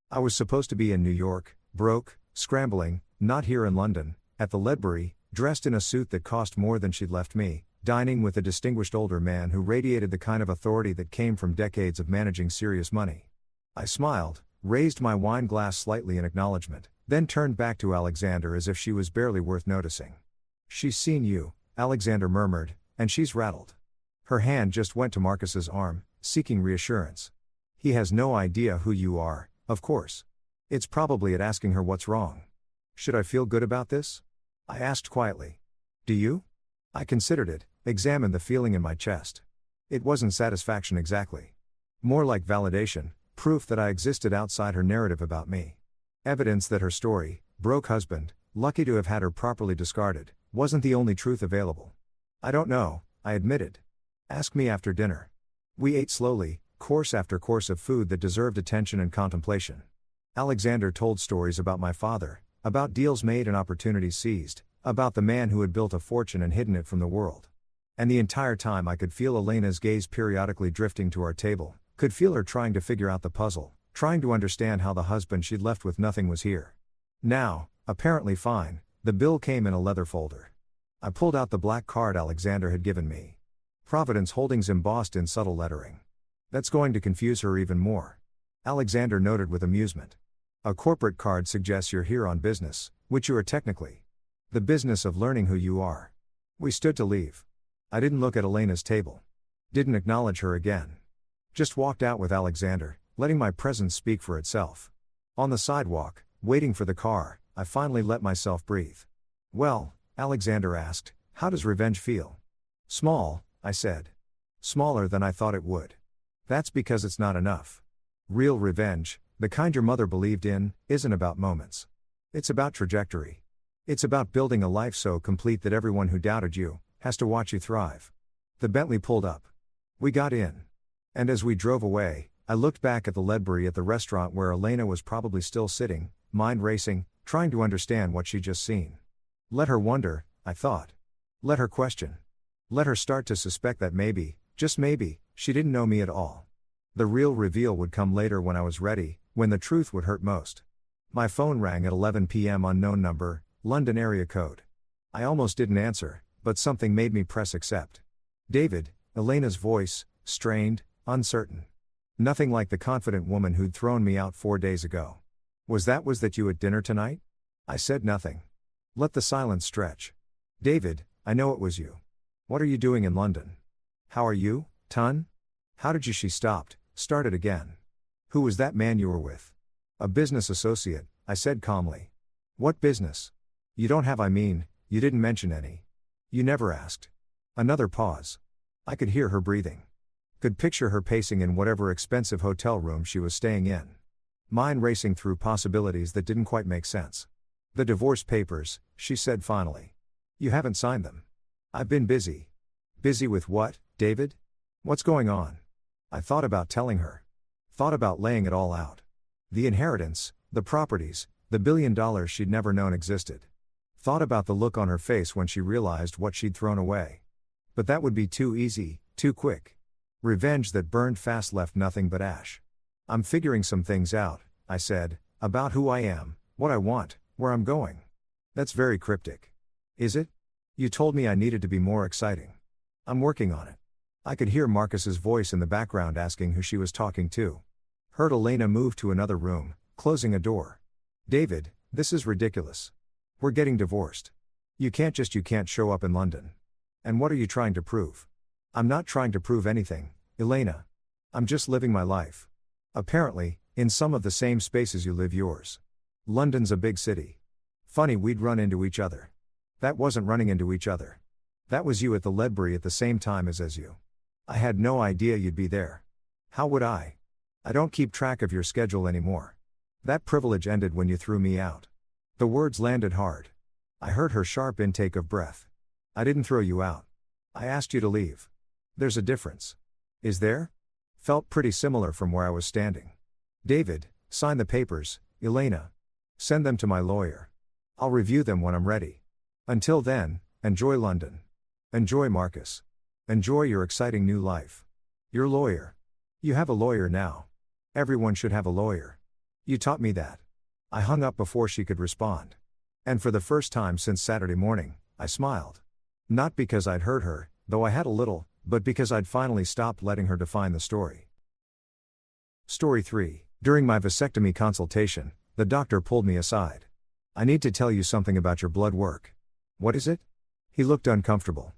I was supposed to be in New York, broke, scrambling, not here in London, at the Ledbury, dressed in a suit that cost more than she'd left me, dining with a distinguished older man who radiated the kind of authority that came from decades of managing serious money. I smiled, raised my wine glass slightly in acknowledgement, then turned back to Alexander as if she was barely worth noticing. She's seen you, Alexander murmured, and she's rattled. Her hand just went to Marcus's arm, seeking reassurance. He has no idea who you are, of course. It's probably at asking her what's wrong. Should I feel good about this? I asked quietly. Do you? I considered it, examined the feeling in my chest. It wasn't satisfaction exactly. More like validation, proof that I existed outside her narrative about me. Evidence that her story, broke husband, lucky to have had her properly discarded, wasn't the only truth available. I don't know, I admitted. Ask me after dinner. We ate slowly, course after course of food that deserved attention and contemplation. Alexander told stories about my father, about deals made and opportunities seized, about the man who had built a fortune and hidden it from the world. And the entire time I could feel Elena's gaze periodically drifting to our table, could feel her trying to figure out the puzzle, trying to understand how the husband she'd left with nothing was here. Now, apparently fine, the bill came in a leather folder. I pulled out the black card Alexander had given me. Providence Holdings embossed in subtle lettering. That's going to confuse her even more. Alexander noted with amusement. A corporate card suggests you're here on business, which you are technically. The business of learning who you are. We stood to leave. I didn't look at Elena's table. Didn't acknowledge her again. Just walked out with Alexander, letting my presence speak for itself. On the sidewalk, waiting for the car, I finally let myself breathe. Well, Alexander asked, how does revenge feel? Small, I said. Smaller than I thought it would. That's because it's not enough. Real revenge, the kind your mother believed in, isn't about moments. It's about trajectory. It's about building a life so complete that everyone who doubted you, has to watch you thrive. The Bentley pulled up. We got in. And as we drove away, I looked back at the Ledbury at the restaurant where Elena was probably still sitting, mind racing, trying to understand what she'd just seen. Let her wonder, I thought. Let her question. Let her start to suspect that maybe, just maybe, she didn't know me at all. The real reveal would come later when I was ready, when the truth would hurt most. My phone rang at 11 p.m. unknown number, London area code. I almost didn't answer, but something made me press accept. David, Elena's voice, strained, uncertain. Nothing like the confident woman who'd thrown me out 4 days ago. Was that you at dinner tonight? I said nothing. Let the silence stretch. David, I know it was you. What are you doing in London? How are you, Ton? How did you? She stopped, started again. Who was that man you were with? A business associate, I said calmly. What business? You don't have, you didn't mention any. You never asked. Another pause. I could hear her breathing. Could picture her pacing in whatever expensive hotel room she was staying in. Mine racing through possibilities that didn't quite make sense. The divorce papers, she said finally. You haven't signed them. I've been busy. Busy with what, David? What's going on? I thought about telling her. Thought about laying it all out. The inheritance, the properties, the $1 billion she'd never known existed. Thought about the look on her face when she realized what she'd thrown away. But that would be too easy, too quick. Revenge that burned fast left nothing but ash. I'm figuring some things out, I said, about who I am, what I want, where I'm going. That's very cryptic. Is it? You told me I needed to be more exciting. I'm working on it. I could hear Marcus's voice in the background asking who she was talking to. Heard Elena move to another room, closing a door. David, this is ridiculous. We're getting divorced. You can't show up in London. And what are you trying to prove? I'm not trying to prove anything, Elena. I'm just living my life. Apparently, in some of the same spaces you live yours. London's a big city. Funny we'd run into each other. That wasn't running into each other. That was you at the Ledbury at the same time as you. I had no idea you'd be there. How would I? I don't keep track of your schedule anymore. That privilege ended when you threw me out. The words landed hard. I heard her sharp intake of breath. I didn't throw you out. I asked you to leave. There's a difference. Is there? Felt pretty similar from where I was standing. David, sign the papers, Elena. Send them to my lawyer. I'll review them when I'm ready. Until then, enjoy London. Enjoy Marcus. Enjoy your exciting new life. Your lawyer. You have a lawyer now. Everyone should have a lawyer. You taught me that. I hung up before she could respond. And for the first time since Saturday morning, I smiled. Not because I'd hurt her, though I had a little, but because I'd finally stopped letting her define the story. Story 3. During my vasectomy consultation, the doctor pulled me aside. I need to tell you something about your blood work. What is it? He looked uncomfortable.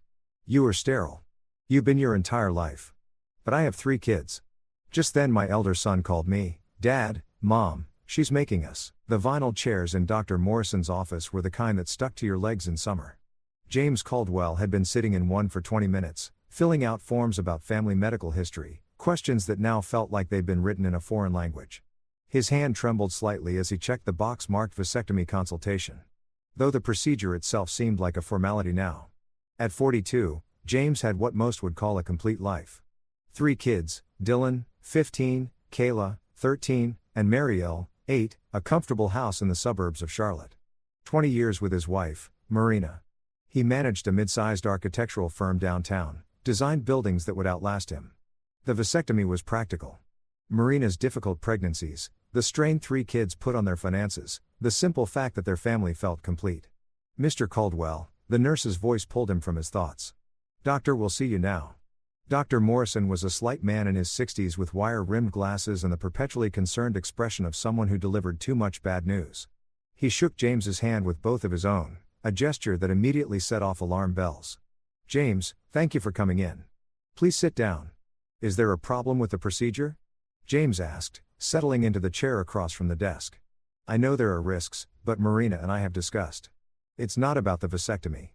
You are sterile. You've been your entire life. But I have 3 kids. Just then my elder son called me. Dad, Mom, she's making us. The vinyl chairs in Dr. Morrison's office were the kind that stuck to your legs in summer. James Caldwell had been sitting in one for 20 minutes, filling out forms about family medical history, questions that now felt like they'd been written in a foreign language. His hand trembled slightly as he checked the box marked vasectomy consultation. Though the procedure itself seemed like a formality now. At 42, James had what most would call a complete life. 3 kids, Dylan, 15, Kayla, 13, and Marielle, 8, a comfortable house in the suburbs of Charlotte. 20 years with his wife, Marina. He managed a mid-sized architectural firm downtown, designed buildings that would outlast him. The vasectomy was practical. Marina's difficult pregnancies, the strain 3 kids put on their finances, the simple fact that their family felt complete. Mr. Caldwell, the nurse's voice pulled him from his thoughts. Doctor, we'll see you now. Dr. Morrison was a slight man in his 60s with wire-rimmed glasses and the perpetually concerned expression of someone who delivered too much bad news. He shook James's hand with both of his own, a gesture that immediately set off alarm bells. James, thank you for coming in. Please sit down. Is there a problem with the procedure? James asked, settling into the chair across from the desk. I know there are risks, but Marina and I have discussed. It's not about the vasectomy.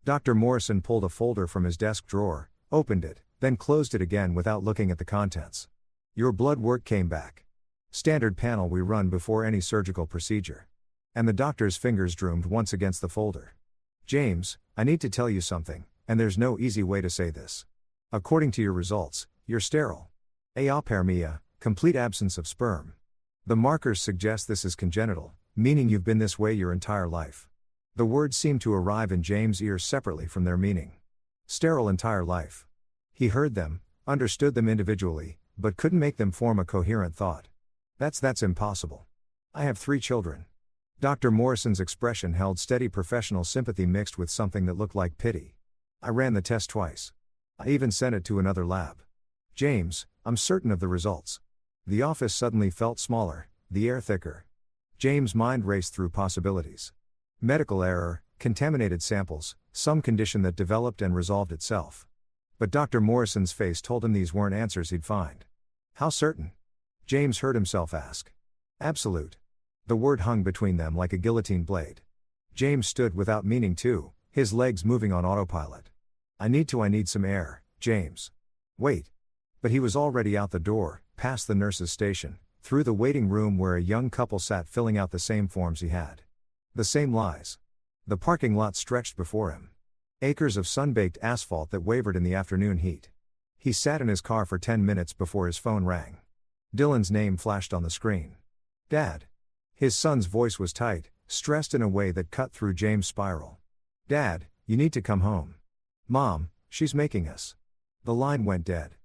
Dr. Morrison pulled a folder from his desk drawer, opened it, then closed it again without looking at the contents. Your blood work came back. Standard panel we run before any surgical procedure. And the doctor's fingers drummed once against the folder. James, I need to tell you something, and there's no easy way to say this. According to your results, you're sterile. Aopermia, complete absence of sperm. The markers suggest this is congenital, meaning you've been this way your entire life. The words seemed to arrive in James' ears separately from their meaning. Sterile entire life. He heard them, understood them individually, but couldn't make them form a coherent thought. That's impossible. I have 3 children. Dr. Morrison's expression held steady professional sympathy mixed with something that looked like pity. I ran the test twice. I even sent it to another lab. James, I'm certain of the results. The office suddenly felt smaller, the air thicker. James' mind raced through possibilities. Medical error, contaminated samples, some condition that developed and resolved itself. But Dr. Morrison's face told him these weren't answers he'd find. How certain? James heard himself ask. Absolute. The word hung between them like a guillotine blade. James stood without meaning to, his legs moving on autopilot. I need some air, James. Wait. But he was already out the door, past the nurse's station, through the waiting room where a young couple sat filling out the same forms he had. The same lies. The parking lot stretched before him. Acres of sun-baked asphalt that wavered in the afternoon heat. He sat in his car for 10 minutes before his phone rang. Dylan's name flashed on the screen. Dad. His son's voice was tight, stressed in a way that cut through James' spiral. Dad, you need to come home. Mom, she's making us. The line went dead.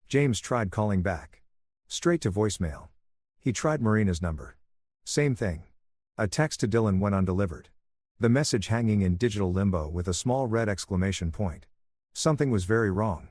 James tried calling back. Straight to voicemail. He tried Marina's number. Same thing. A text to Dylan went undelivered. The message hanging in digital limbo with a small red exclamation point. Something was very wrong.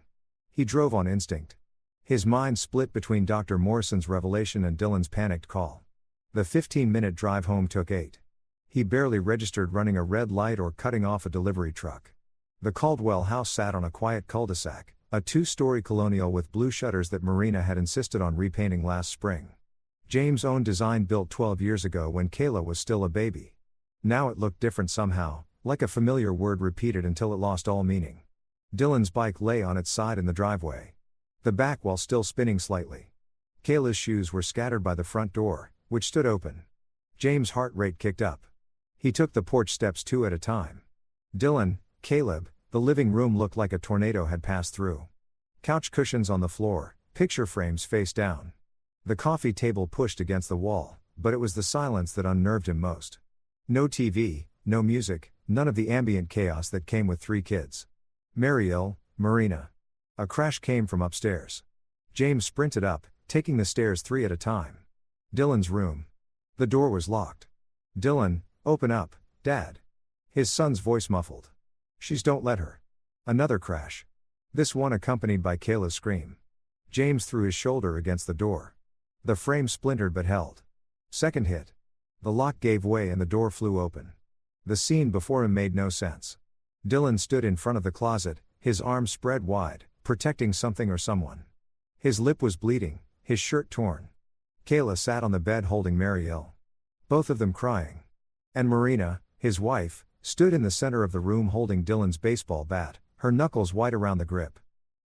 He drove on instinct. His mind split between Dr. Morrison's revelation and Dylan's panicked call. The 15-minute drive home took 8. He barely registered running a red light or cutting off a delivery truck. The Caldwell house sat on a quiet cul-de-sac, a 2-story colonial with blue shutters that Marina had insisted on repainting last spring. James' own design built 12 years ago when Kayla was still a baby. Now it looked different somehow, like a familiar word repeated until it lost all meaning. Dylan's bike lay on its side in the driveway. The back wheel still spinning slightly. Kayla's shoes were scattered by the front door, which stood open. James' heart rate kicked up. He took the porch steps 2 at a time. Dylan, Caleb, the living room looked like a tornado had passed through. Couch cushions on the floor, picture frames face down. The coffee table pushed against the wall, but it was the silence that unnerved him most. No TV, no music, none of the ambient chaos that came with 3 kids. Mary ill, Marina. A crash came from upstairs. James sprinted up, taking the stairs 3 at a time. Dylan's room. The door was locked. Dylan, open up, Dad. His son's voice muffled. She's don't let her. Another crash. This one accompanied by Kayla's scream. James threw his shoulder against the door. The frame splintered but held. Second hit. The lock gave way and the door flew open. The scene before him made no sense. Dylan stood in front of the closet, his arms spread wide, protecting something or someone. His lip was bleeding, his shirt torn. Kayla sat on the bed holding Mary ill. Both of them crying. And Marina, his wife, stood in the center of the room holding Dylan's baseball bat, her knuckles white around the grip.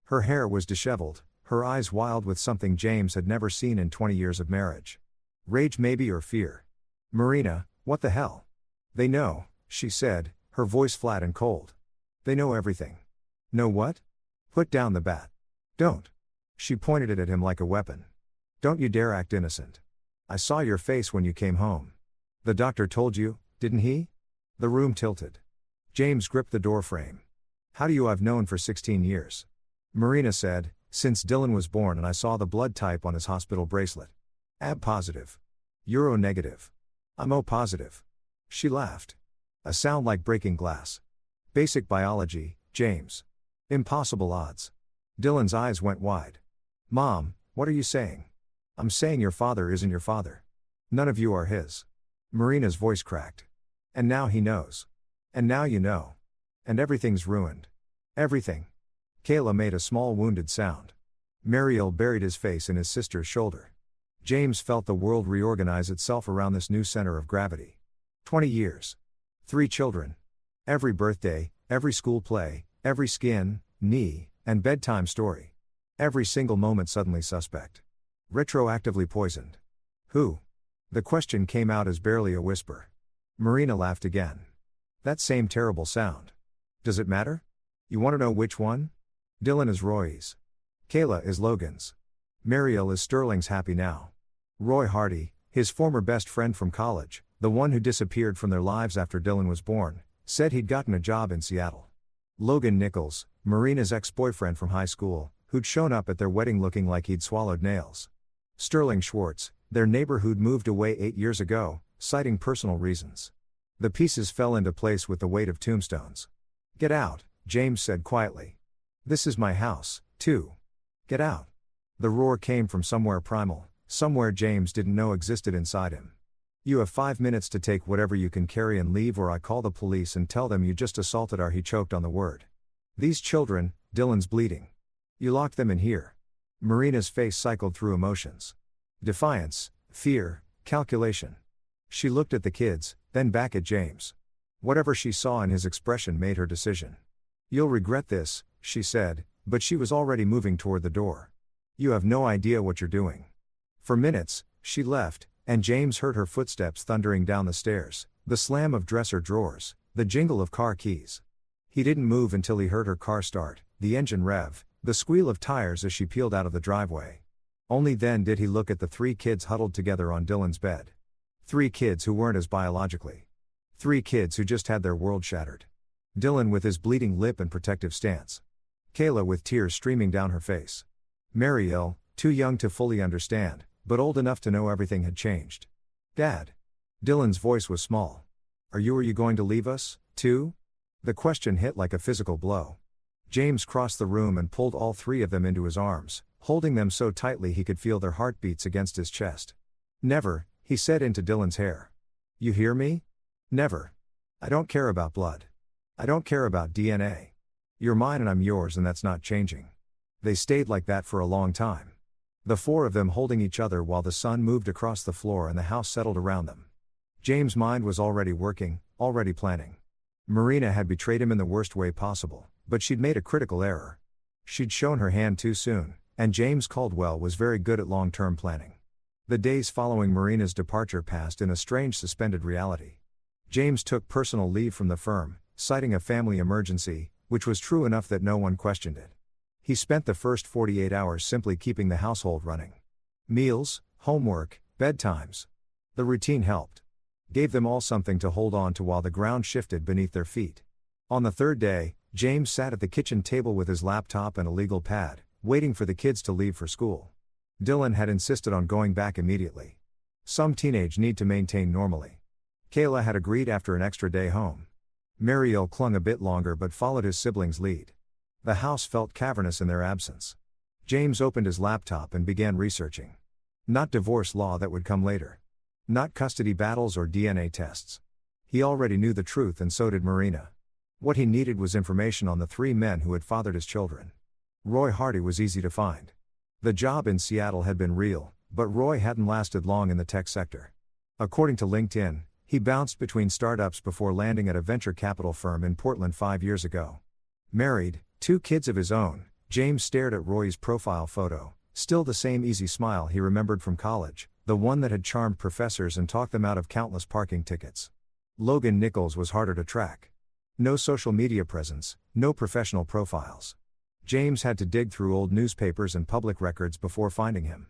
Her hair was disheveled, her eyes wild with something James had never seen in 20 years of marriage. Rage maybe or fear. Marina, what the hell? They know, she said, her voice flat and cold. They know everything. Know what? Put down the bat. Don't. She pointed it at him like a weapon. Don't you dare act innocent. I saw your face when you came home. The doctor told you, didn't he? The room tilted. James gripped the door frame. How do you I've known for 16 years? Marina said, since Dylan was born and I saw the blood type on his hospital bracelet. AB positive. You're O negative. I'm O positive. She laughed. A sound like breaking glass. Basic biology, James. Impossible odds. Dylan's eyes went wide. Mom, what are you saying? I'm saying your father isn't your father. None of you are his. Marina's voice cracked. And now he knows. And now you know. And everything's ruined. Everything. Kayla made a small wounded sound. Mariel buried his face in his sister's shoulder. James felt the world reorganize itself around this new center of gravity. 20 years. 3 children. Every birthday, every school play, every skin, knee, and bedtime story. Every single moment suddenly suspect. Retroactively poisoned. Who? The question came out as barely a whisper. Marina laughed again. That same terrible sound. Does it matter? You want to know which one? Dylan is Roy's. Kayla is Logan's. Mariel is Sterling's happy now. Roy Hardy, his former best friend from college, the one who disappeared from their lives after Dylan was born, said he'd gotten a job in Seattle. Logan Nichols, Marina's ex-boyfriend from high school, who'd shown up at their wedding looking like he'd swallowed nails. Sterling Schwartz, their neighbor who'd moved away 8 years ago, citing personal reasons. The pieces fell into place with the weight of tombstones. Get out, James said quietly. This is my house, too. Get out. The roar came from somewhere primal, somewhere James didn't know existed inside him. You have 5 minutes to take whatever you can carry and leave, or I call the police and tell them you just assaulted our. He choked on the word. These children, Dylan's bleeding. You locked them in here. Marina's face cycled through emotions. Defiance, fear, Calculation. She looked at the kids, then back at James. Whatever she saw in his expression made her decision. "You'll regret this," she said, but she was already moving toward the door. "You have no idea what you're doing." For minutes, she left, and James heard her footsteps thundering down the stairs, the slam of dresser drawers, the jingle of car keys. He didn't move until he heard her car start, the engine rev, the squeal of tires as she peeled out of the driveway. Only then did he look at the 3 kids huddled together on Dylan's bed. 3 kids who weren't his biologically. 3 kids who just had their world shattered. Dylan with his bleeding lip and protective stance. Kayla with tears streaming down her face. Mariel, too young to fully understand, but old enough to know everything had changed. "Dad." Dylan's voice was small. Are you going to leave us, too?" The question hit like a physical blow. James crossed the room and pulled all 3 of them into his arms, holding them so tightly he could feel their heartbeats against his chest. "Never," he said into Dylan's hair. "You hear me? Never. I don't care about blood. I don't care about DNA. You're mine and I'm yours, and that's not changing." They stayed like that for a long time. The 4 of them holding each other while the sun moved across the floor and the house settled around them. James' mind was already working, already planning. Marina had betrayed him in the worst way possible, but she'd made a critical error. She'd shown her hand too soon, and James Caldwell was very good at long-term planning. The days following Marina's departure passed in a strange suspended reality. James took personal leave from the firm, citing a family emergency, which was true enough that no one questioned it. He spent the first 48 hours simply keeping the household running. Meals, homework, bedtimes. The routine helped. Gave them all something to hold on to while the ground shifted beneath their feet. On the 3rd day, James sat at the kitchen table with his laptop and a legal pad, waiting for the kids to leave for school. Dylan had insisted on going back immediately. Some teenage need to maintain normally. Kayla had agreed after an extra day home. Mariel clung a bit longer but followed his siblings' lead. The house felt cavernous in their absence. James opened his laptop and began researching. Not divorce law that would come later. Not custody battles or DNA tests. He already knew the truth, and so did Marina. What he needed was information on the 3 men who had fathered his children. Roy Hardy was easy to find. The job in Seattle had been real, but Roy hadn't lasted long in the tech sector. According to LinkedIn, he bounced between startups before landing at a venture capital firm in Portland 5 years ago. Married, 2 kids of his own, James stared at Roy's profile photo, still the same easy smile he remembered from college, the one that had charmed professors and talked them out of countless parking tickets. Logan Nichols was harder to track. No social media presence, no professional profiles. James had to dig through old newspapers and public records before finding him.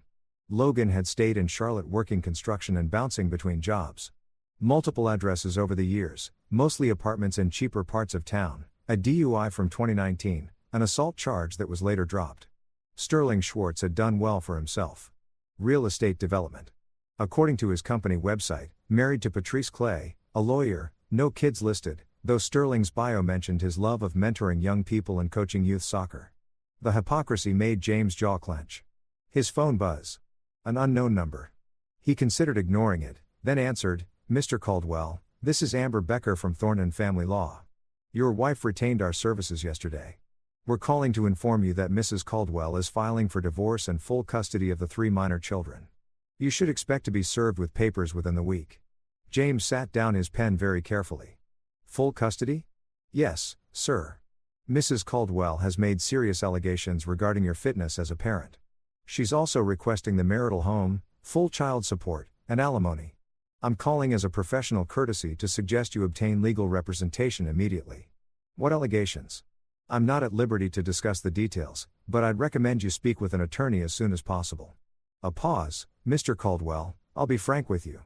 Logan had stayed in Charlotte working construction and bouncing between jobs. Multiple addresses over the years, mostly apartments in cheaper parts of town, a DUI from 2019, an assault charge that was later dropped. Sterling Schwartz had done well for himself. Real estate development. According to his company website, married to Patrice Clay, a lawyer, no kids listed, though Sterling's bio mentioned his love of mentoring young people and coaching youth soccer. The hypocrisy made James' jaw clench. His phone buzz. An unknown number. He considered ignoring it, then answered, "Mr. Caldwell, this is Amber Becker from Thornton Family Law. Your wife retained our services yesterday. We're calling to inform you that Mrs. Caldwell is filing for divorce and full custody of the 3 minor children. You should expect to be served with papers within the week." James sat down his pen very carefully. "Full custody?" "Yes, sir. Mrs. Caldwell has made serious allegations regarding your fitness as a parent. She's also requesting the marital home, full child support, and alimony. I'm calling as a professional courtesy to suggest you obtain legal representation immediately." "What allegations?" "I'm not at liberty to discuss the details, but I'd recommend you speak with an attorney as soon as possible." A pause. "Mr. Caldwell, I'll be frank with you.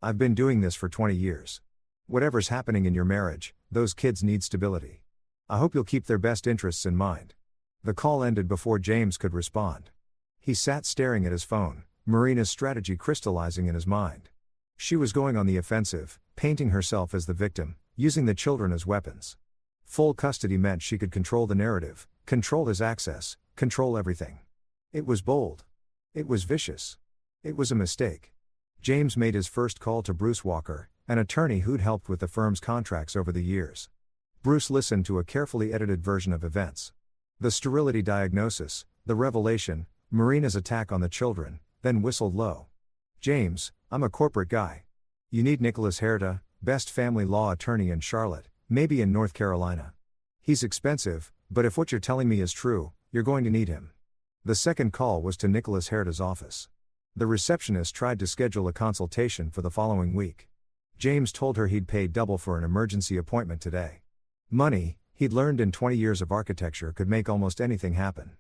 I've been doing this for 20 years. Whatever's happening in your marriage, those kids need stability. I hope you'll keep their best interests in mind." The call ended before James could respond. He sat staring at his phone, Marina's strategy crystallizing in his mind. She was going on the offensive, painting herself as the victim, using the children as weapons. Full custody meant she could control the narrative, control his access, control everything. It was bold. It was vicious. It was a mistake. James made his first call to Bruce Walker, an attorney who'd helped with the firm's contracts over the years. Bruce listened to a carefully edited version of events. The sterility diagnosis, the revelation, Marina's attack on the children, then whistled low. "James, I'm a corporate guy. You need Nicholas Herta, best family law attorney in Charlotte, maybe in North Carolina. He's expensive, but if what you're telling me is true, you're going to need him. The second call was to Nicholas Herta's office. The receptionist tried to schedule a consultation for the following week. James told her he'd pay double for an emergency appointment today. Money, he'd learned in 20 years of architecture, could make almost anything happen.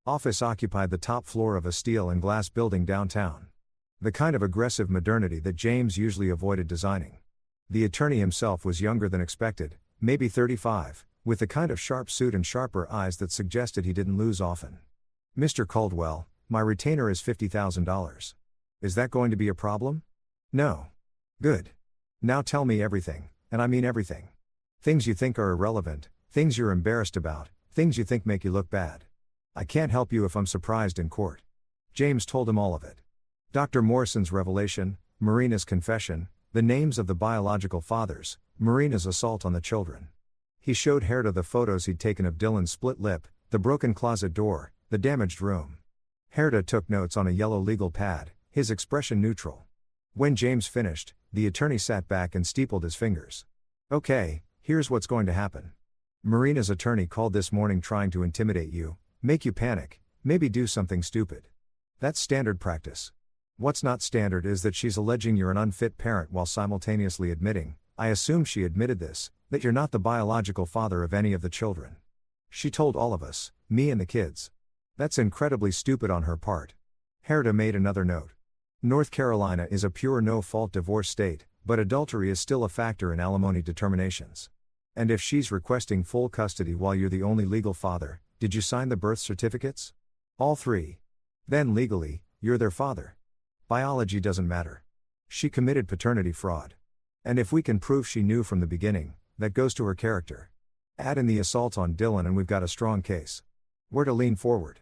Office occupied the top floor of a steel and glass building downtown. The kind of aggressive modernity that James usually avoided designing. The attorney himself was younger than expected, maybe 35, with the kind of sharp suit and sharper eyes that suggested he didn't lose often. Mr. Caldwell, my retainer is $50,000. Is that going to be a problem? No. Good. Now tell me everything, and I mean everything. Things you think are irrelevant, things you're embarrassed about, things you think make you look bad. I can't help you if I'm surprised in court. James told him all of it. Dr. Morrison's revelation, Marina's confession, the names of the biological fathers, Marina's assault on the children. He showed Herta the photos he'd taken of Dylan's split lip, the broken closet door, the damaged room. Herta took notes on a yellow legal pad, his expression neutral. When James finished, the attorney sat back and steepled his fingers. Okay, here's what's going to happen. Marina's attorney called this morning trying to intimidate you, make you panic, maybe do something stupid. That's standard practice. What's not standard is that she's alleging you're an unfit parent while simultaneously admitting, I assume she admitted this, that you're not the biological father of any of the children. She told all of us, me and the kids. That's incredibly stupid on her part. Herta made another note. North Carolina is a pure no-fault divorce state, but adultery is still a factor in alimony determinations. And if she's requesting full custody while you're the only legal father, did you sign the birth certificates? All three. Then legally, you're their father. Biology doesn't matter. She committed paternity fraud. And if we can prove she knew from the beginning, that goes to her character. Add in the assault on Dylan and we've got a strong case. We're to lean forward.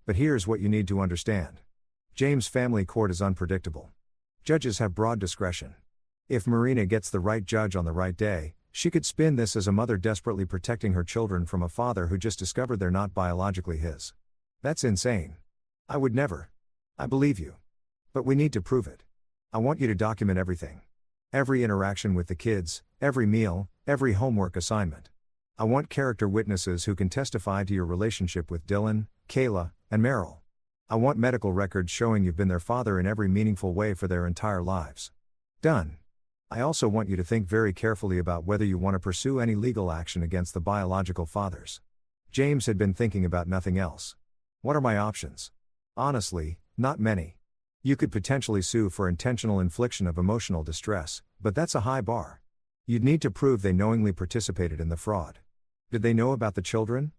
But here's what you need to understand. James' family court is unpredictable. Judges have broad discretion. If Marina gets the right judge on the right day, she could spin this as a mother desperately protecting her children from a father who just discovered they're not biologically his. That's insane. I would never. I believe you. But we need to prove it. I want you to document everything. Every interaction with the kids, every meal, every homework assignment. I want character witnesses who can testify to your relationship with Dylan, Kayla, and Meryl. I want medical records showing you've been their father in every meaningful way for their entire lives. Done. I also want you to think very carefully about whether you want to pursue any legal action against the biological fathers. James had been thinking about nothing else. What are my options? Honestly, not many. You could potentially sue for intentional infliction of emotional distress, but that's a high bar. You'd need to prove they knowingly participated in the fraud. Did they know about the children?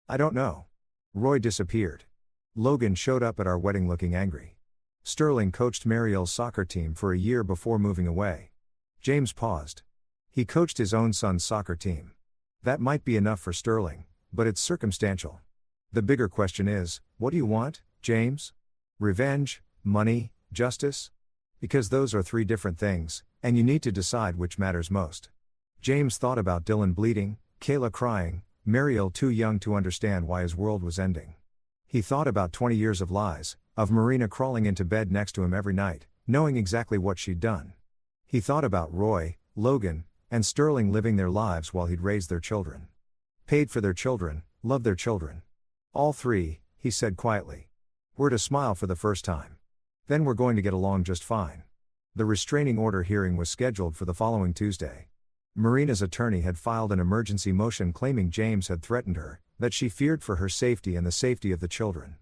I don't know. Roy disappeared. Logan showed up at our wedding looking angry. Sterling coached Mariel's soccer team for a year before moving away. James paused. He coached his own son's soccer team. That might be enough for Sterling, but it's circumstantial. The bigger question is, what do you want, James? Revenge, money, justice? Because those are three different things, and you need to decide which matters most. James thought about Dylan bleeding, Kayla crying, Mariel too young to understand why his world was ending. He thought about 20 years of lies, of Marina crawling into bed next to him every night, knowing exactly what she'd done. He thought about Roy, Logan, and Sterling living their lives while he'd raised their children. Paid for their children, loved their children. All three, he said quietly. We're to smile for the first time. Then we're going to get along just fine. The restraining order hearing was scheduled for the following Tuesday. Marina's attorney had filed an emergency motion claiming James had threatened her, that she feared for her safety and the safety of the children.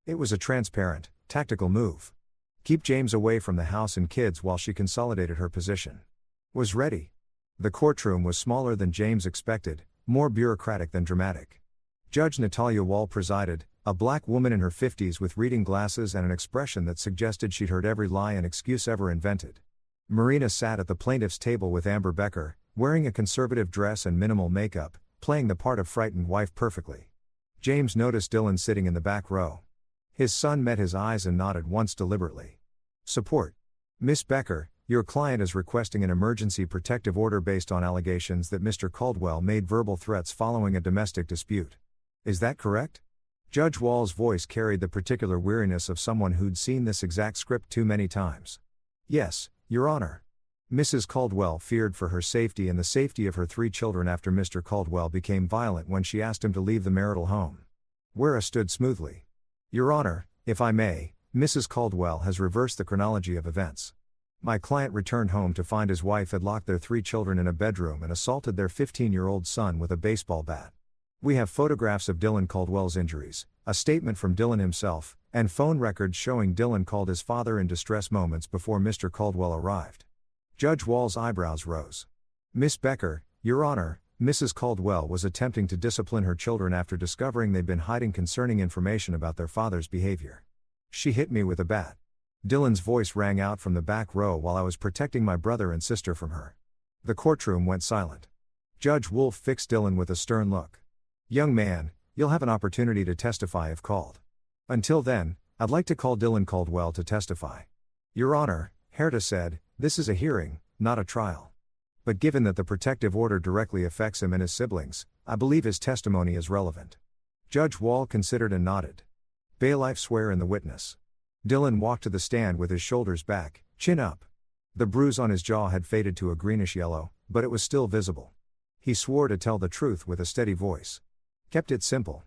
It was a transparent, tactical move. Keep James away from the house and kids while she consolidated her position. Was ready. The courtroom was smaller than James expected, more bureaucratic than dramatic. Judge Natalia Wall presided, a black woman in her 50s with reading glasses and an expression that suggested she'd heard every lie and excuse ever invented. Marina sat at the plaintiff's table with Amber Becker, wearing a conservative dress and minimal makeup, playing the part of frightened wife perfectly. James noticed Dylan sitting in the back row. His son met his eyes and nodded once deliberately. Support. Miss Becker, your client is requesting an emergency protective order based on allegations that Mr. Caldwell made verbal threats following a domestic dispute. Is that correct? Judge Wall's voice carried the particular weariness of someone who'd seen this exact script too many times. Yes, Your Honor. Mrs. Caldwell feared for her safety and the safety of her 3 children after Mr. Caldwell became violent when she asked him to leave the marital home. Wera stood smoothly. Your Honor, if I may, Mrs. Caldwell has reversed the chronology of events. My client returned home to find his wife had locked their 3 children in a bedroom and assaulted their 15-year-old son with a baseball bat. We have photographs of Dylan Caldwell's injuries, a statement from Dylan himself, and phone records showing Dylan called his father in distress moments before Mr. Caldwell arrived. Judge Wall's eyebrows rose. Miss Becker, Your Honor, Mrs. Caldwell was attempting to discipline her children after discovering they'd been hiding concerning information about their father's behavior. She hit me with a bat. Dylan's voice rang out from the back row while I was protecting my brother and sister from her. The courtroom went silent. Judge Wolf fixed Dylan with a stern look. Young man, you'll have an opportunity to testify if called. Until then, I'd like to call Dylan Caldwell to testify. Your Honor, AITA said, this is a hearing, not a trial. But given that the protective order directly affects him and his siblings, I believe his testimony is relevant. Judge Wall considered and nodded. Bailiff swear in the witness. Dylan walked to the stand with his shoulders back, chin up. The bruise on his jaw had faded to a greenish yellow, but it was still visible. He swore to tell the truth with a steady voice. Kept it simple.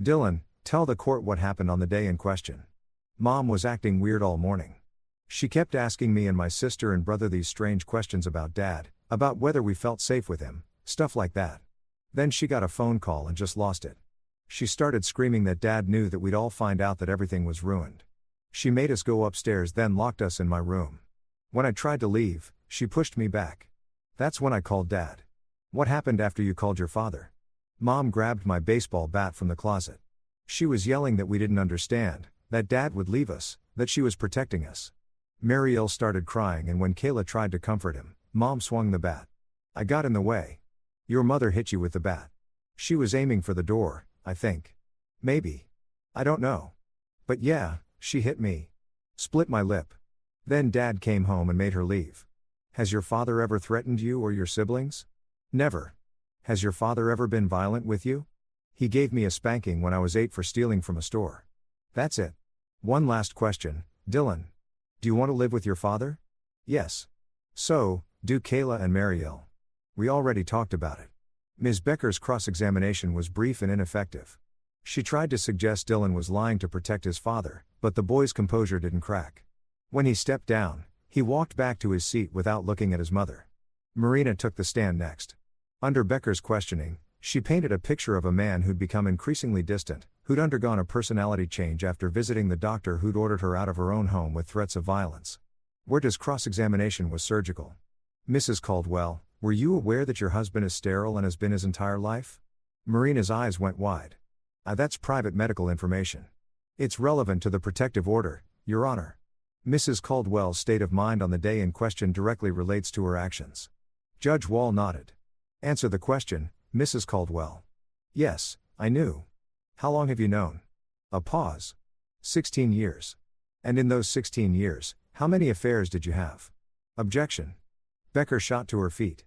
Dylan, tell the court what happened on the day in question. Mom was acting weird all morning. She kept asking me and my sister and brother these strange questions about Dad, about whether we felt safe with him, stuff like that. Then she got a phone call and just lost it. She started screaming that Dad knew that we'd all find out that everything was ruined. She made us go upstairs, then locked us in my room. When I tried to leave, she pushed me back. That's when I called Dad. What happened after you called your father? Mom grabbed my baseball bat from the closet. She was yelling that we didn't understand, that Dad would leave us, that she was protecting us. Mariel started crying, and when Kayla tried to comfort him, Mom swung the bat. I got in the way. Your mother hit you with the bat. She was aiming for the door, I think. Maybe. I don't know. But yeah, she hit me. Split my lip. Then Dad came home and made her leave. Has your father ever threatened you or your siblings? Never. Has your father ever been violent with you? He gave me a spanking when I was 8 for stealing from a store. That's it. One last question, Dylan. Do you want to live with your father? Yes. So, do Kayla and Mariel. We already talked about it. Ms. Becker's cross-examination was brief and ineffective. She tried to suggest Dylan was lying to protect his father, but the boy's composure didn't crack. When he stepped down, he walked back to his seat without looking at his mother. Marina took the stand next. Under Becker's questioning, she painted a picture of a man who'd become increasingly distant, who'd undergone a personality change after visiting the doctor who'd ordered her out of her own home with threats of violence. Werda's cross-examination was surgical. Mrs. Caldwell, were you aware that your husband is sterile and has been his entire life? Marina's eyes went wide. That's private medical information. It's relevant to the protective order, Your Honor. Mrs. Caldwell's state of mind on the day in question directly relates to her actions. Judge Wall nodded. Answer the question, Mrs. Caldwell. Yes, I knew. How long have you known? A pause. 16 years. And in those 16 years, how many affairs did you have? Objection. Becker shot to her feet.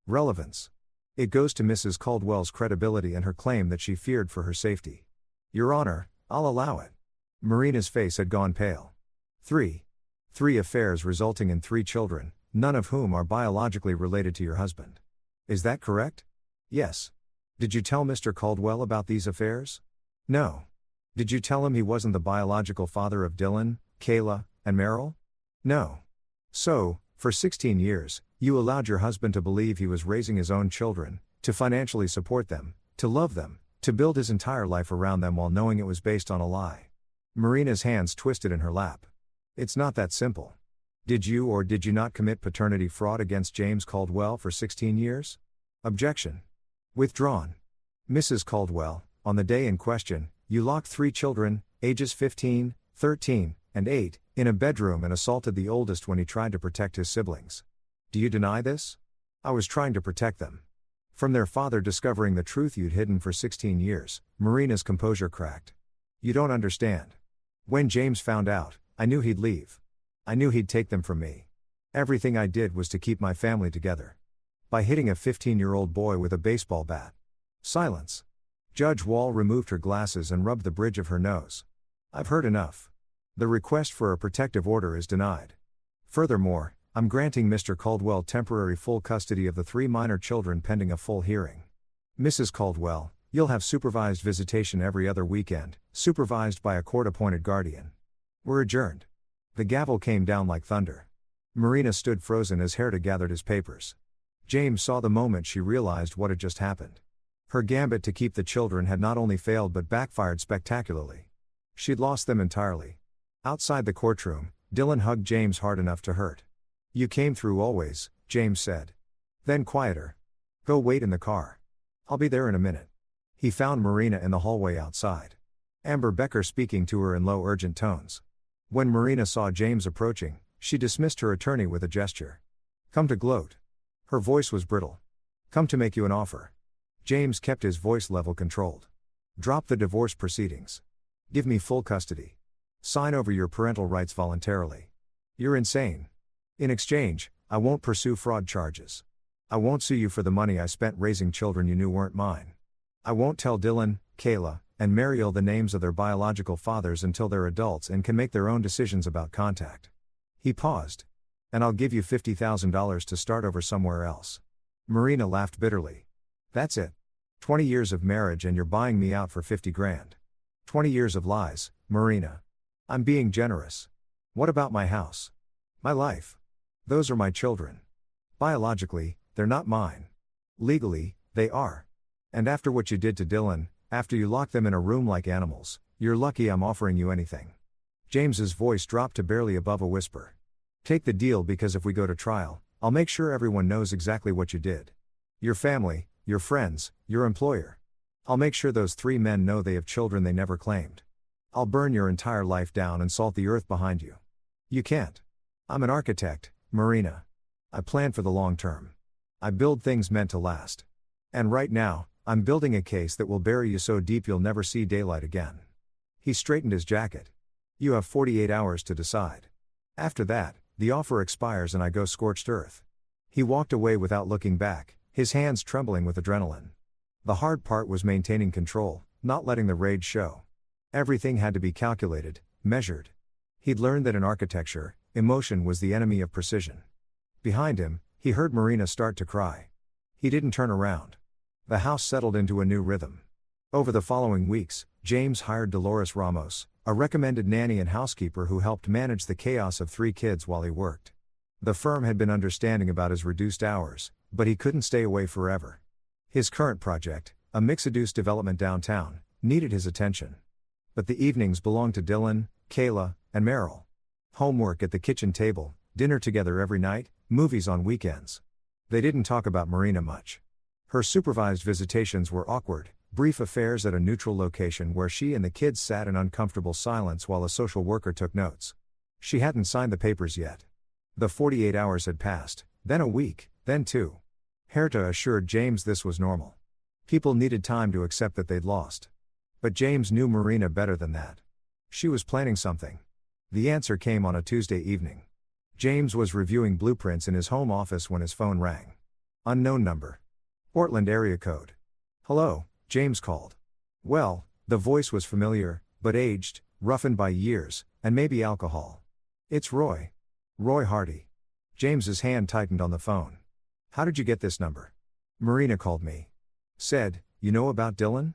Relevance. It goes to Mrs. Caldwell's credibility and her claim that she feared for her safety. Your Honor, I'll allow it. Marina's face had gone pale. 3 affairs resulting in 3 children, none of whom are biologically related to your husband. Is that correct? Yes. Did you tell Mr. Caldwell about these affairs? No. Did you tell him he wasn't the biological father of Dylan, Kayla, and Merrill? No. So, for 16 years, you allowed your husband to believe he was raising his own children, to financially support them, to love them, to build his entire life around them while knowing it was based on a lie. Marina's hands twisted in her lap. It's not that simple. Did you or did you not commit paternity fraud against James Caldwell for 16 years? Objection. Withdrawn. Mrs. Caldwell, on the day in question, you locked 3 children, ages 15, 13, and 8, in a bedroom and assaulted the oldest when he tried to protect his siblings. Do you deny this? I was trying to protect them. From their father discovering the truth you'd hidden for 16 years, Marina's composure cracked. You don't understand. When James found out, I knew he'd leave. I knew he'd take them from me. Everything I did was to keep my family together. By hitting a 15-year-old boy with a baseball bat. Silence. Judge Wall removed her glasses and rubbed the bridge of her nose. I've heard enough. The request for a protective order is denied. Furthermore, I'm granting Mr. Caldwell temporary full custody of the 3 minor children pending a full hearing. Mrs. Caldwell, you'll have supervised visitation every other weekend, supervised by a court-appointed guardian. We're adjourned. The gavel came down like thunder. Marina stood frozen as Herta gathered his papers. James saw the moment she realized what had just happened. Her gambit to keep the children had not only failed but backfired spectacularly. She'd lost them entirely. Outside the courtroom, Dylan hugged James hard enough to hurt. "You came through always," James said. Then quieter. "Go wait in the car. I'll be there in a minute." He found Marina in the hallway outside. Amber Becker speaking to her in low urgent tones. When Marina saw James approaching, she dismissed her attorney with a gesture. "Come to gloat." Her voice was brittle. "Come to make you an offer." James kept his voice level controlled. "Drop the divorce proceedings. Give me full custody. Sign over your parental rights voluntarily. You're insane. In exchange, I won't pursue fraud charges. I won't sue you for the money I spent raising children you knew weren't mine. I won't tell Dylan, Kayla, and Mariel the names of their biological fathers until they're adults and can make their own decisions about contact." He paused. "And I'll give you $50,000 to start over somewhere else." Marina laughed bitterly. "That's it. 20 years of marriage and you're buying me out for 50 grand. 20 years of lies, Marina. I'm being generous. What about my house? My life? Those are my children. Biologically, they're not mine. Legally, they are. And after what you did to Dylan, after you locked them in a room like animals, you're lucky I'm offering you anything." James's voice dropped to barely above a whisper. "Take the deal because if we go to trial, I'll make sure everyone knows exactly what you did. Your family, your friends, your employer. I'll make sure those 3 men know they have children they never claimed. I'll burn your entire life down and salt the earth behind you. You can't. I'm an architect, Marina. I plan for the long term. I build things meant to last. And right now, I'm building a case that will bury you so deep you'll never see daylight again." He straightened his jacket. "You have 48 hours to decide. After that, the offer expires and I go scorched earth." He walked away without looking back, his hands trembling with adrenaline. The hard part was maintaining control, not letting the rage show. Everything had to be calculated, measured. He'd learned that in architecture, emotion was the enemy of precision. Behind him, he heard Marina start to cry. He didn't turn around. The house settled into a new rhythm. Over the following weeks, James hired Dolores Ramos, a recommended nanny and housekeeper who helped manage the chaos of 3 kids while he worked. The firm had been understanding about his reduced hours, but he couldn't stay away forever. His current project, a mixed-use development downtown, needed his attention. But the evenings belonged to Dylan, Kayla, and Meryl. Homework at the kitchen table, dinner together every night, movies on weekends. They didn't talk about Marina much. Her supervised visitations were awkward, brief affairs at a neutral location where she and the kids sat in uncomfortable silence while a social worker took notes. She hadn't signed the papers yet. The 48 hours had passed, then a week, then 2. Herta assured James this was normal. People needed time to accept that they'd lost. But James knew Marina better than that. She was planning something. The answer came on a Tuesday evening. James was reviewing blueprints in his home office when his phone rang. Unknown number. Portland area code. "Hello," James called. Well, the voice was familiar, but aged, roughened by years, and maybe alcohol. "It's Roy. Roy Hardy." James's hand tightened on the phone. "How did you get this number?" "Marina called me. Said, you know about Dylan?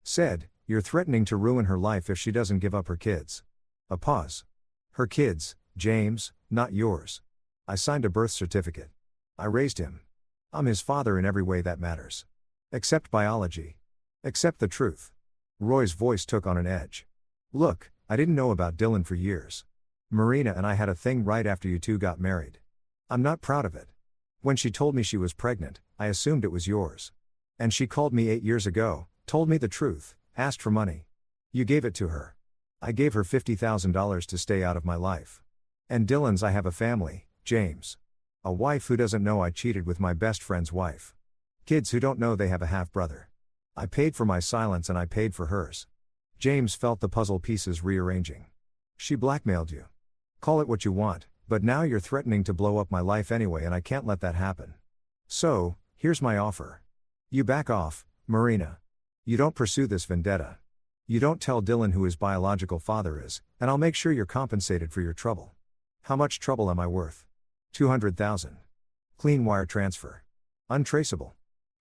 Said, you're threatening to ruin her life if she doesn't give up her kids." A pause. "Her kids, James, not yours. I signed a birth certificate. I raised him. I'm his father in every way that matters. Except biology. Except the truth." Roy's voice took on an edge. "Look, I didn't know about Dylan for years. Marina and I had a thing right after you 2 got married. I'm not proud of it. When she told me she was pregnant, I assumed it was yours. And she called me 8 years ago, told me the truth, asked for money. You gave it to her. I gave her $50,000 to stay out of my life. And Dylan's I have a family, James. A wife who doesn't know I cheated with my best friend's wife. Kids who don't know they have a half-brother. I paid for my silence and I paid for hers." James felt the puzzle pieces rearranging. "She blackmailed you. Call it what you want, but now you're threatening to blow up my life anyway and I can't let that happen. So, here's my offer. You back off, Marina. You don't pursue this vendetta. You don't tell Dylan who his biological father is, and I'll make sure you're compensated for your trouble." "How much trouble am I worth?" $200,000. Clean wire transfer. Untraceable.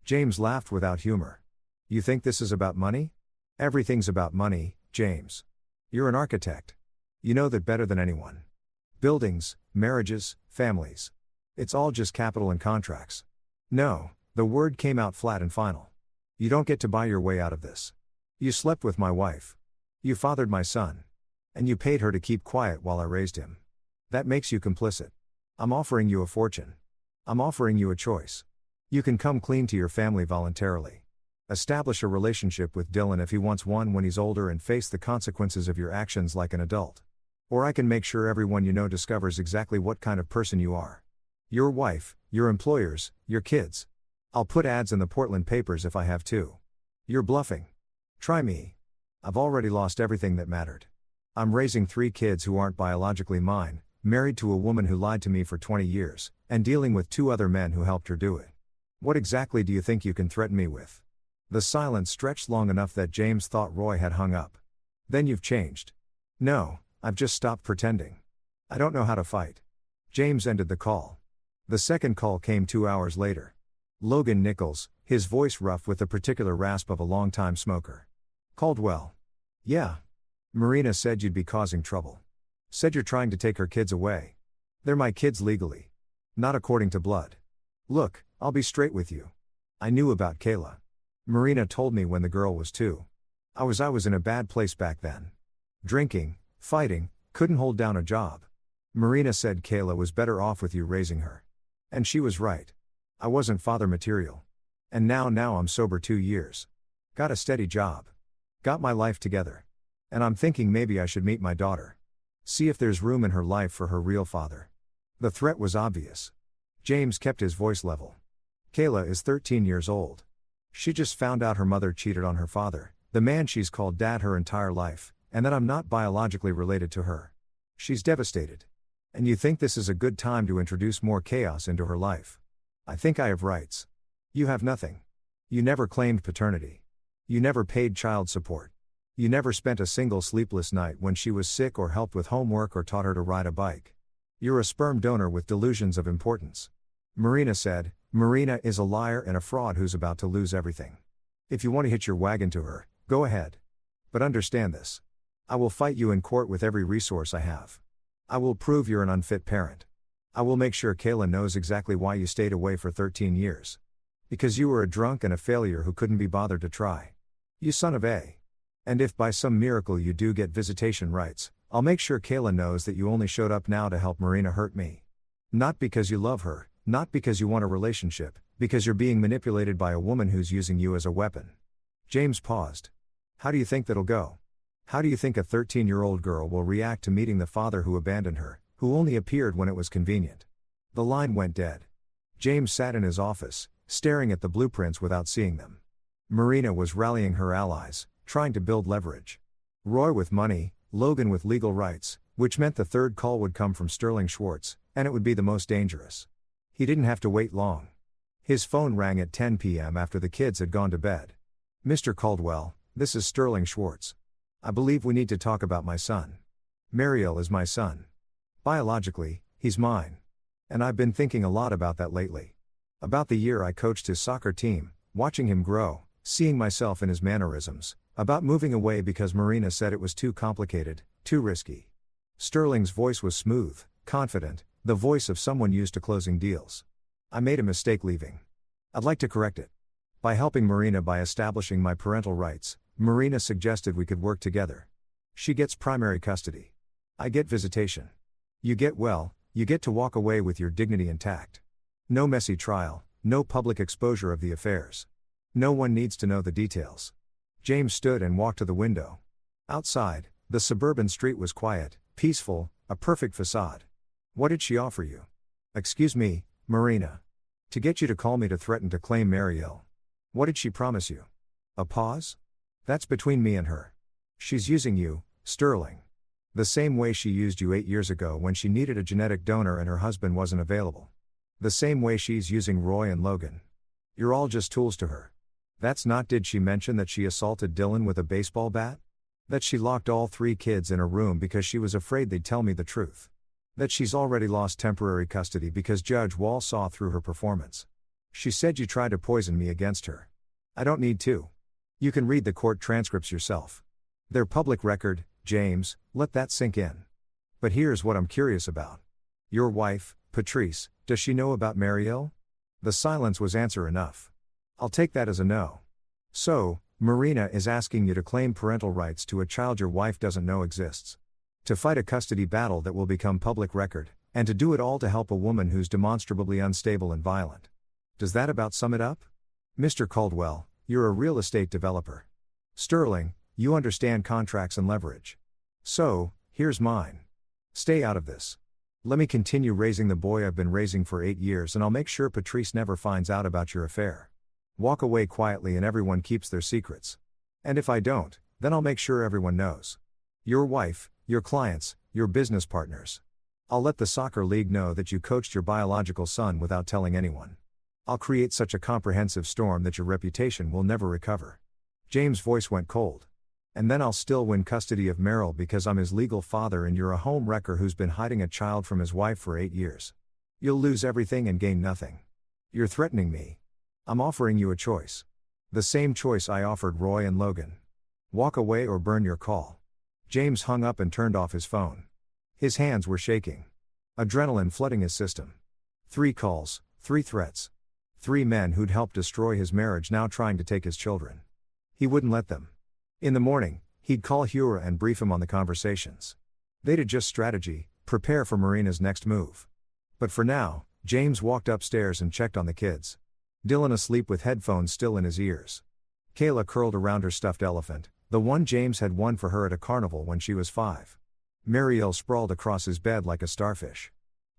James laughed without humor. You think this is about money? Everything's about money, James. You're an architect. You know that better than anyone. Buildings, marriages, families. It's all just capital and contracts. No, the word came out flat and final. You don't get to buy your way out of this. You slept with my wife. You fathered my son. And you paid her to keep quiet while I raised him. That makes you complicit. I'm offering you a fortune. I'm offering you a choice. You can come clean to your family voluntarily. Establish a relationship with Dylan if he wants one when he's older and face the consequences of your actions like an adult. Or I can make sure everyone you know discovers exactly what kind of person you are. Your wife, your employers, your kids. I'll put ads in the Portland papers if I have to. You're bluffing. Try me. I've already lost everything that mattered. I'm raising 3 kids who aren't biologically mine, married to a woman who lied to me for 20 years, and dealing with 2 other men who helped her do it. What exactly do you think you can threaten me with? The silence stretched long enough that James thought Roy had hung up. Then you've changed. No, I've just stopped pretending. I don't know how to fight. James ended the call. The second call came 2 hours later. Logan Nichols, his voice rough with the particular rasp of a long-time smoker. Caldwell. Yeah. Marina said you'd be causing trouble. Said you're trying to take her kids away. They're my kids legally. Not according to blood. Look, I'll be straight with you. I knew about Kayla. Marina told me when the girl was 2. I was in a bad place back then. Drinking, fighting, couldn't hold down a job. Marina said Kayla was better off with you raising her. And she was right. I wasn't father material. And now I'm sober 2 years. Got a steady job. Got my life together. And I'm thinking maybe I should meet my daughter. See if there's room in her life for her real father. The threat was obvious. James kept his voice level. Kayla is 13 years old. She just found out her mother cheated on her father, the man she's called dad her entire life, and that I'm not biologically related to her. She's devastated. And you think this is a good time to introduce more chaos into her life? I think I have rights. You have nothing. You never claimed paternity. You never paid child support. You never spent a single sleepless night when she was sick or helped with homework or taught her to ride a bike. You're a sperm donor with delusions of importance. Marina said, Marina is a liar and a fraud who's about to lose everything. If you want to hitch your wagon to her, go ahead. But understand this. I will fight you in court with every resource I have. I will prove you're an unfit parent. I will make sure Kayla knows exactly why you stayed away for 13 years. Because you were a drunk and a failure who couldn't be bothered to try. You son of a. And if by some miracle you do get visitation rights, I'll make sure Kayla knows that you only showed up now to help Marina hurt me. Not because you love her, not because you want a relationship, because you're being manipulated by a woman who's using you as a weapon. James paused. How do you think that'll go? How do you think a 13-year-old girl will react to meeting the father who abandoned her, who only appeared when it was convenient? The line went dead. James sat in his office, staring at the blueprints without seeing them. Marina was rallying her allies, trying to build leverage. Roy with money, Logan with legal rights, which meant the third call would come from Sterling Schwartz, and it would be the most dangerous. He didn't have to wait long. His phone rang at 10 p.m. after the kids had gone to bed. Mr. Caldwell, this is Sterling Schwartz. I believe we need to talk about my son. Mariel is my son. Biologically, he's mine. And I've been thinking a lot about that lately. About the year I coached his soccer team, watching him grow, seeing myself in his mannerisms, about moving away because Marina said it was too complicated, too risky. Sterling's voice was smooth, confident, the voice of someone used to closing deals. I made a mistake leaving. I'd like to correct it. By helping Marina by establishing my parental rights, Marina suggested we could work together. She gets primary custody. I get visitation. You get to walk away with your dignity intact. No messy trial, no public exposure of the affairs. No one needs to know the details. James stood and walked to the window. Outside, the suburban street was quiet, peaceful, a perfect facade. What did she offer you? Excuse me, Marina. To get you to call me to threaten to claim Mariel. What did she promise you? A pause? That's between me and her. She's using you, Sterling. The same way she used you 8 years ago when she needed a genetic donor and her husband wasn't available. The same way she's using Roy and Logan. You're all just tools to her. That's not. Did she mention that she assaulted Dylan with a baseball bat? That she locked all 3 kids in a room because she was afraid they'd tell me the truth? That she's already lost temporary custody because Judge Wall saw through her performance. She said you tried to poison me against her. I don't need to. You can read the court transcripts yourself. They're public record, James, let that sink in. But here's what I'm curious about. Your wife, Patrice, does she know about Mariel? The silence was answer enough. I'll take that as a no. So, Marina is asking you to claim parental rights to a child your wife doesn't know exists. To fight a custody battle that will become public record, and to do it all to help a woman who's demonstrably unstable and violent. Does that about sum it up? Mr. Caldwell, you're a real estate developer. Sterling, you understand contracts and leverage. So, here's mine. Stay out of this. Let me continue raising the boy I've been raising for 8 years, and I'll make sure Patrice never finds out about your affair. Walk away quietly and everyone keeps their secrets. And if I don't, then I'll make sure everyone knows. Your wife, your clients, your business partners. I'll let the soccer league know that you coached your biological son without telling anyone. I'll create such a comprehensive storm that your reputation will never recover. James' voice went cold. And then I'll still win custody of Merrill because I'm his legal father and you're a home wrecker who's been hiding a child from his wife for 8 years. You'll lose everything and gain nothing. You're threatening me. I'm offering you a choice. The same choice I offered Roy and Logan. Walk away or burn your call. James hung up and turned off his phone. His hands were shaking. Adrenaline flooding his system. 3 calls, 3 threats. 3 men who'd helped destroy his marriage now trying to take his children. He wouldn't let them. In the morning, he'd call Hura and brief him on the conversations. They'd adjust strategy, prepare for Marina's next move. But for now, James walked upstairs and checked on the kids. Dylan asleep with headphones still in his ears. Kayla curled around her stuffed elephant, the one James had won for her at a carnival when she was 5. Mariel sprawled across his bed like a starfish.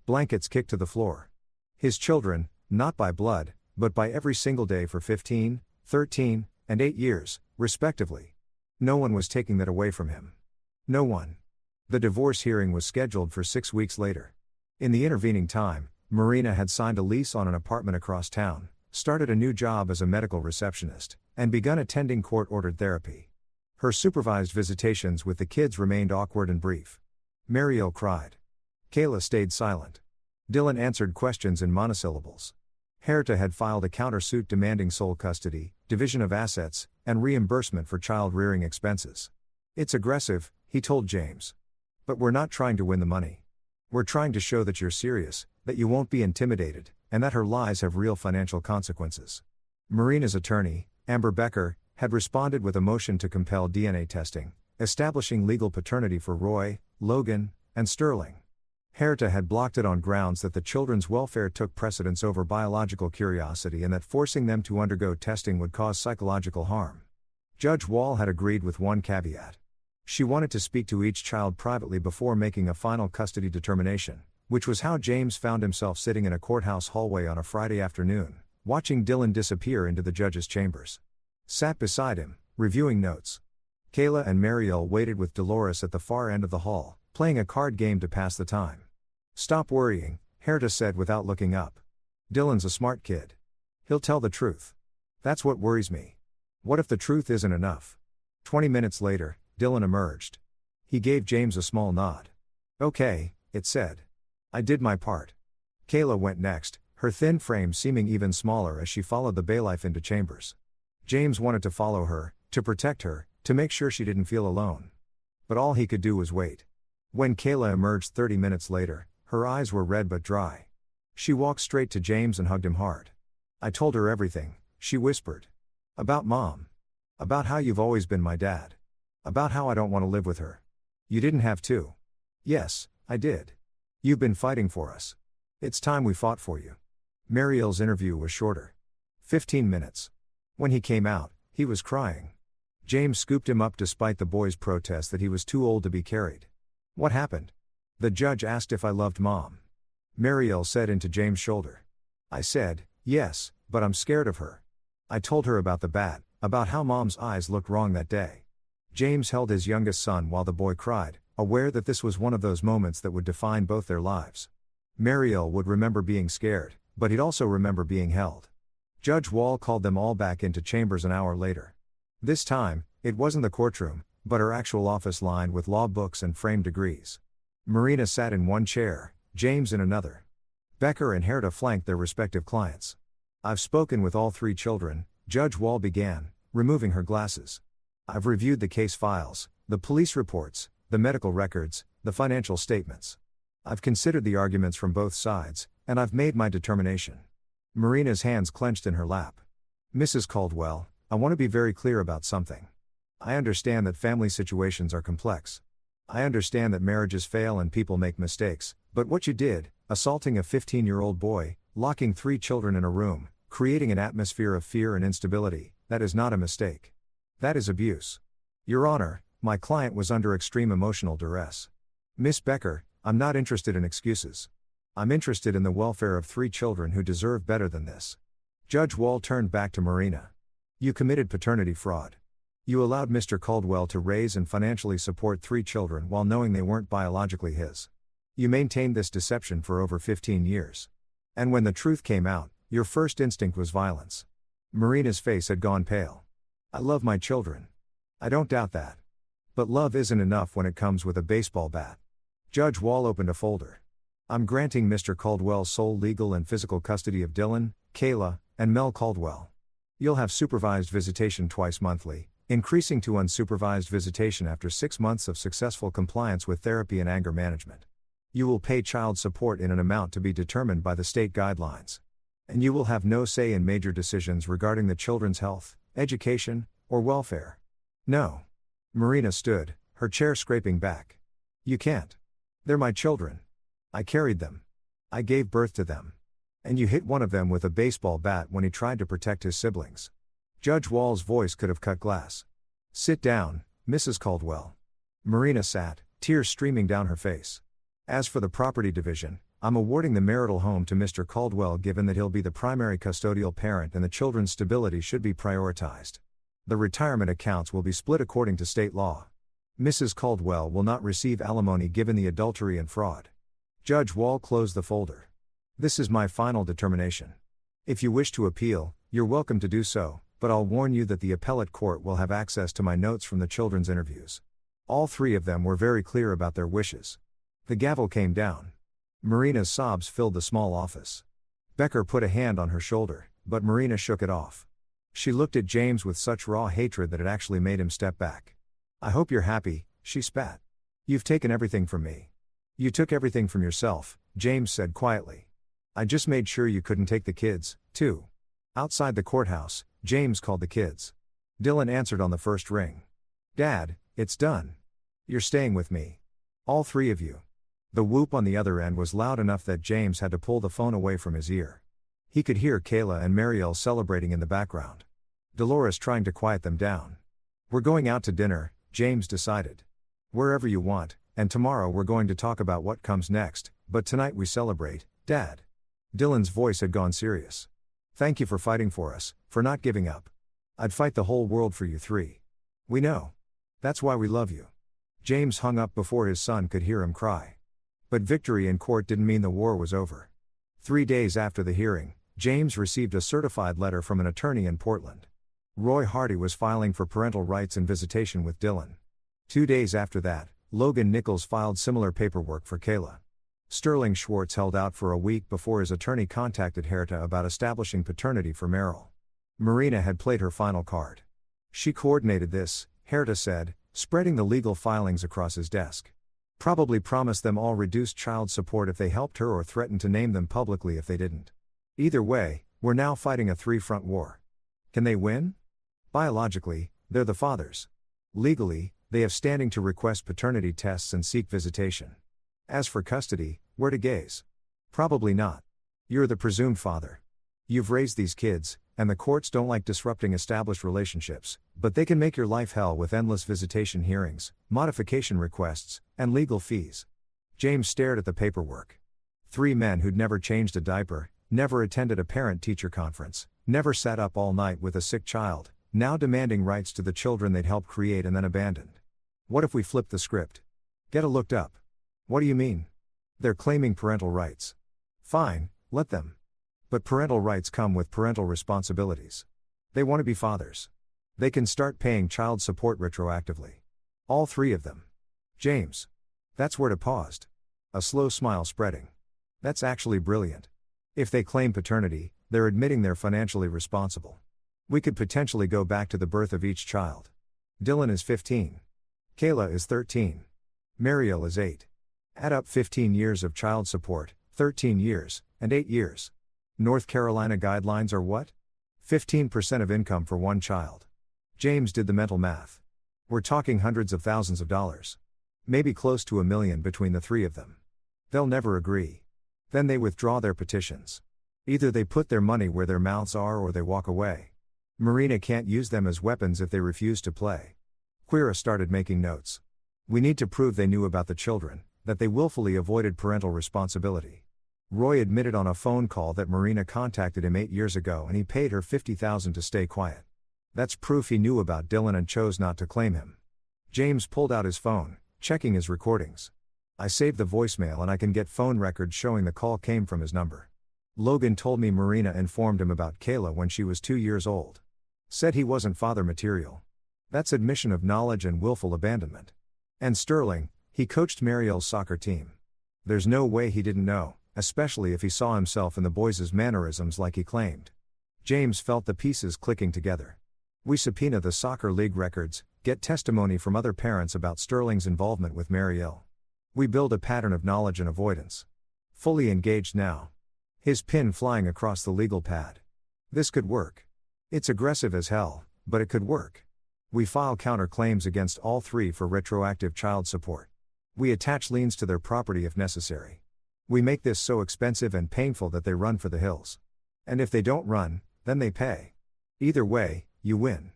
Blankets kicked to the floor. His children, not by blood, but by every single day for 15, 13, and 8 years, respectively. No one was taking that away from him. No one. The divorce hearing was scheduled for 6 weeks later. In the intervening time, Marina had signed a lease on an apartment across town, started a new job as a medical receptionist, and begun attending court-ordered therapy. Her supervised visitations with the kids remained awkward and brief. Mariel cried. Kayla stayed silent. Dylan answered questions in monosyllables. AITA had filed a countersuit demanding sole custody, division of assets, and reimbursement for child-rearing expenses. It's aggressive, he told James. But we're not trying to win the money. We're trying to show that you're serious, that you won't be intimidated, and that her lies have real financial consequences. Marina's attorney, Amber Becker, had responded with a motion to compel DNA testing, establishing legal paternity for Roy, Logan, and Sterling. AITA had blocked it on grounds that the children's welfare took precedence over biological curiosity and that forcing them to undergo testing would cause psychological harm. Judge Wall had agreed with one caveat. She wanted to speak to each child privately before making a final custody determination, which was how James found himself sitting in a courthouse hallway on a Friday afternoon, watching Dylan disappear into the judge's chambers. Sat beside him, reviewing notes. Kayla and Mariel waited with Dolores at the far end of the hall, playing a card game to pass the time. Stop worrying, AITA said without looking up. Dylan's a smart kid. He'll tell the truth. That's what worries me. What if the truth isn't enough? 20 minutes later, Dylan emerged. He gave James a small nod. Okay, it said. I did my part. Kayla went next, her thin frame seeming even smaller as she followed the bailiff into chambers. James wanted to follow her, to protect her, to make sure she didn't feel alone. But all he could do was wait. When Kayla emerged 30 minutes later, her eyes were red but dry. She walked straight to James and hugged him hard. I told her everything, she whispered. About Mom. About how you've always been my dad. About how I don't want to live with her. You didn't have to. Yes, I did. You've been fighting for us. It's time we fought for you. Mariel's interview was shorter. 15 minutes. When he came out, he was crying. James scooped him up despite the boy's protest that he was too old to be carried. What happened? The judge asked if I loved Mom. Mariel said into James' shoulder. I said, yes, but I'm scared of her. I told her about the bat, about how Mom's eyes looked wrong that day. James held his youngest son while the boy cried, aware that this was one of those moments that would define both their lives. Mariel would remember being scared, but he'd also remember being held. Judge Wall called them all back into chambers an hour later. This time, it wasn't the courtroom, but her actual office lined with law books and framed degrees. Marina sat in one chair, James in another. Becker and Herta flanked their respective clients. I've spoken with all three children, Judge Wall began, removing her glasses. I've reviewed the case files, the police reports, the medical records, the financial statements. I've considered the arguments from both sides, and I've made my determination. Marina's hands clenched in her lap. Mrs. Caldwell, I want to be very clear about something. I understand that family situations are complex. I understand that marriages fail and people make mistakes, but what you did, assaulting a 15-year-old boy, locking three children in a room, creating an atmosphere of fear and instability, that is not a mistake. That is abuse. Your Honor, my client was under extreme emotional duress. Miss Becker, I'm not interested in excuses. I'm interested in the welfare of three children who deserve better than this. Judge Wall turned back to Marina. You committed paternity fraud. You allowed Mr. Caldwell to raise and financially support three children while knowing they weren't biologically his. You maintained this deception for over 15 years. And when the truth came out, your first instinct was violence. Marina's face had gone pale. I love my children. I don't doubt that. But love isn't enough when it comes with a baseball bat. Judge Wall opened a folder. I'm granting Mr. Caldwell sole legal and physical custody of Dylan, Kayla, and Mel Caldwell. You'll have supervised visitation twice monthly, increasing to unsupervised visitation after 6 months of successful compliance with therapy and anger management. You will pay child support in an amount to be determined by the state guidelines. And you will have no say in major decisions regarding the children's health, education, or welfare. No. Marina stood, her chair scraping back. You can't. They're my children. I carried them. I gave birth to them. And you hit one of them with a baseball bat when he tried to protect his siblings. Judge Wall's voice could have cut glass. Sit down, Mrs. Caldwell. Marina sat, tears streaming down her face. As for the property division, I'm awarding the marital home to Mr. Caldwell given that he'll be the primary custodial parent and the children's stability should be prioritized. The retirement accounts will be split according to state law. Mrs. Caldwell will not receive alimony given the adultery and fraud. Judge Wall closed the folder. This is my final determination. If you wish to appeal, you're welcome to do so, but I'll warn you that the appellate court will have access to my notes from the children's interviews. All three of them were very clear about their wishes. The gavel came down. Marina's sobs filled the small office. Becker put a hand on her shoulder, but Marina shook it off. She looked at James with such raw hatred that it actually made him step back. I hope you're happy, she spat. You've taken everything from me. You took everything from yourself, James said quietly. I just made sure you couldn't take the kids, too. Outside the courthouse, James called the kids. Dylan answered on the first ring. Dad, it's done. You're staying with me. All three of you. The whoop on the other end was loud enough that James had to pull the phone away from his ear. He could hear Kayla and Marielle celebrating in the background. Dolores trying to quiet them down. We're going out to dinner, James decided. Wherever you want, and tomorrow we're going to talk about what comes next, but tonight we celebrate, Dad. Dylan's voice had gone serious. Thank you for fighting for us, for not giving up. I'd fight the whole world for you three. We know. That's why we love you. James hung up before his son could hear him cry. But victory in court didn't mean the war was over. 3 days after the hearing, James received a certified letter from an attorney in Portland. Roy Hardy was filing for parental rights and visitation with Dylan. 2 days after that, Logan Nichols filed similar paperwork for Kayla. Sterling Schwartz held out for a week before his attorney contacted Herta about establishing paternity for Merrill. Marina had played her final card. She coordinated this, Herta said, spreading the legal filings across his desk. Probably promised them all reduced child support if they helped her or threatened to name them publicly if they didn't. Either way, we're now fighting a three-front war. Can they win? Biologically, they're the fathers. Legally, they have standing to request paternity tests and seek visitation. As for custody, where to gaze? Probably not. You're the presumed father. You've raised these kids, and the courts don't like disrupting established relationships, but they can make your life hell with endless visitation hearings, modification requests, and legal fees. James stared at the paperwork. 3 men who'd never changed a diaper, never attended a parent-teacher conference, never sat up all night with a sick child, now demanding rights to the children they'd helped create and then abandoned. What if we flip the script? Get a looked up. What do you mean? They're claiming parental rights. Fine, let them. But parental rights come with parental responsibilities. They want to be fathers. They can start paying child support retroactively. All 3 of them. James. That's where it paused. A slow smile spreading. That's actually brilliant. If they claim paternity, they're admitting they're financially responsible. We could potentially go back to the birth of each child. Dylan is 15. Kayla is 13. Mariel is 8. Add up 15 years of child support, 13 years, and 8 years. North Carolina guidelines are what? 15% of income for one child. James did the mental math. We're talking hundreds of thousands of dollars. Maybe close to $1 million between the three of them. They'll never agree. Then they withdraw their petitions. Either they put their money where their mouths are or they walk away. Marina can't use them as weapons if they refuse to play. Quira started making notes. We need to prove they knew about the children, that they willfully avoided parental responsibility. Roy admitted on a phone call that Marina contacted him 8 years ago and he paid her $50,000 to stay quiet. That's proof he knew about Dylan and chose not to claim him. James pulled out his phone, checking his recordings. I saved the voicemail and I can get phone records showing the call came from his number. Logan told me Marina informed him about Kayla when she was 2 years old. Said he wasn't father material. That's admission of knowledge and willful abandonment. And Sterling, he coached Mariel's soccer team. There's no way he didn't know, especially if he saw himself in the boys' mannerisms like he claimed. James felt the pieces clicking together. We subpoena the soccer league records, get testimony from other parents about Sterling's involvement with Mariel. We build a pattern of knowledge and avoidance. Fully engaged now. His pin flying across the legal pad. This could work. It's aggressive as hell, but it could work. We file counterclaims against all three for retroactive child support. We attach liens to their property if necessary. We make this so expensive and painful that they run for the hills. And if they don't run, then they pay. Either way, you win.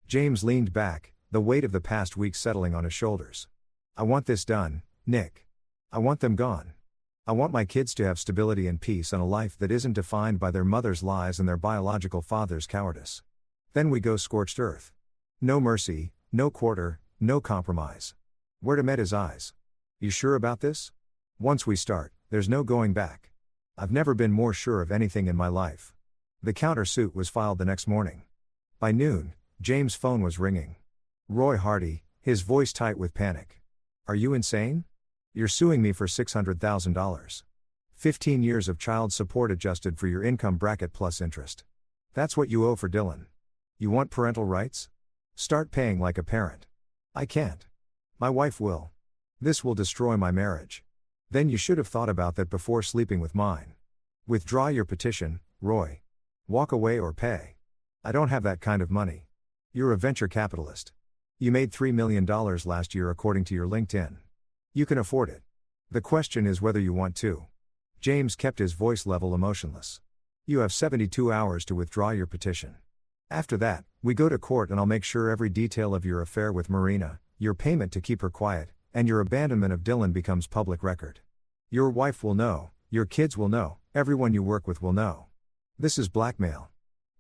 James leaned back, the weight of the past week settling on his shoulders. I want this done, Nick. I want them gone. I want my kids to have stability and peace and a life that isn't defined by their mother's lies and their biological father's cowardice. Then we go scorched earth. No mercy, no quarter, no compromise. Where met his eyes. You sure about this? Once we start, there's no going back. I've never been more sure of anything in my life. The countersuit was filed the next morning. By noon, James' phone was ringing. Roy Hardy, his voice tight with panic. Are you insane? You're suing me for $600,000. 15 years of child support adjusted for your income bracket plus interest. That's what you owe for Dylan. You want parental rights? Start paying like a parent. I can't. My wife will. This will destroy my marriage. Then you should have thought about that before sleeping with mine. Withdraw your petition, Roy. Walk away or pay. I don't have that kind of money. You're a venture capitalist. You made $3 million last year according to your LinkedIn. You can afford it. The question is whether you want to. James kept his voice level emotionless. You have 72 hours to withdraw your petition. After that, we go to court and I'll make sure every detail of your affair with Marina, your payment to keep her quiet, and your abandonment of Dylan becomes public record. Your wife will know, your kids will know, everyone you work with will know. This is blackmail.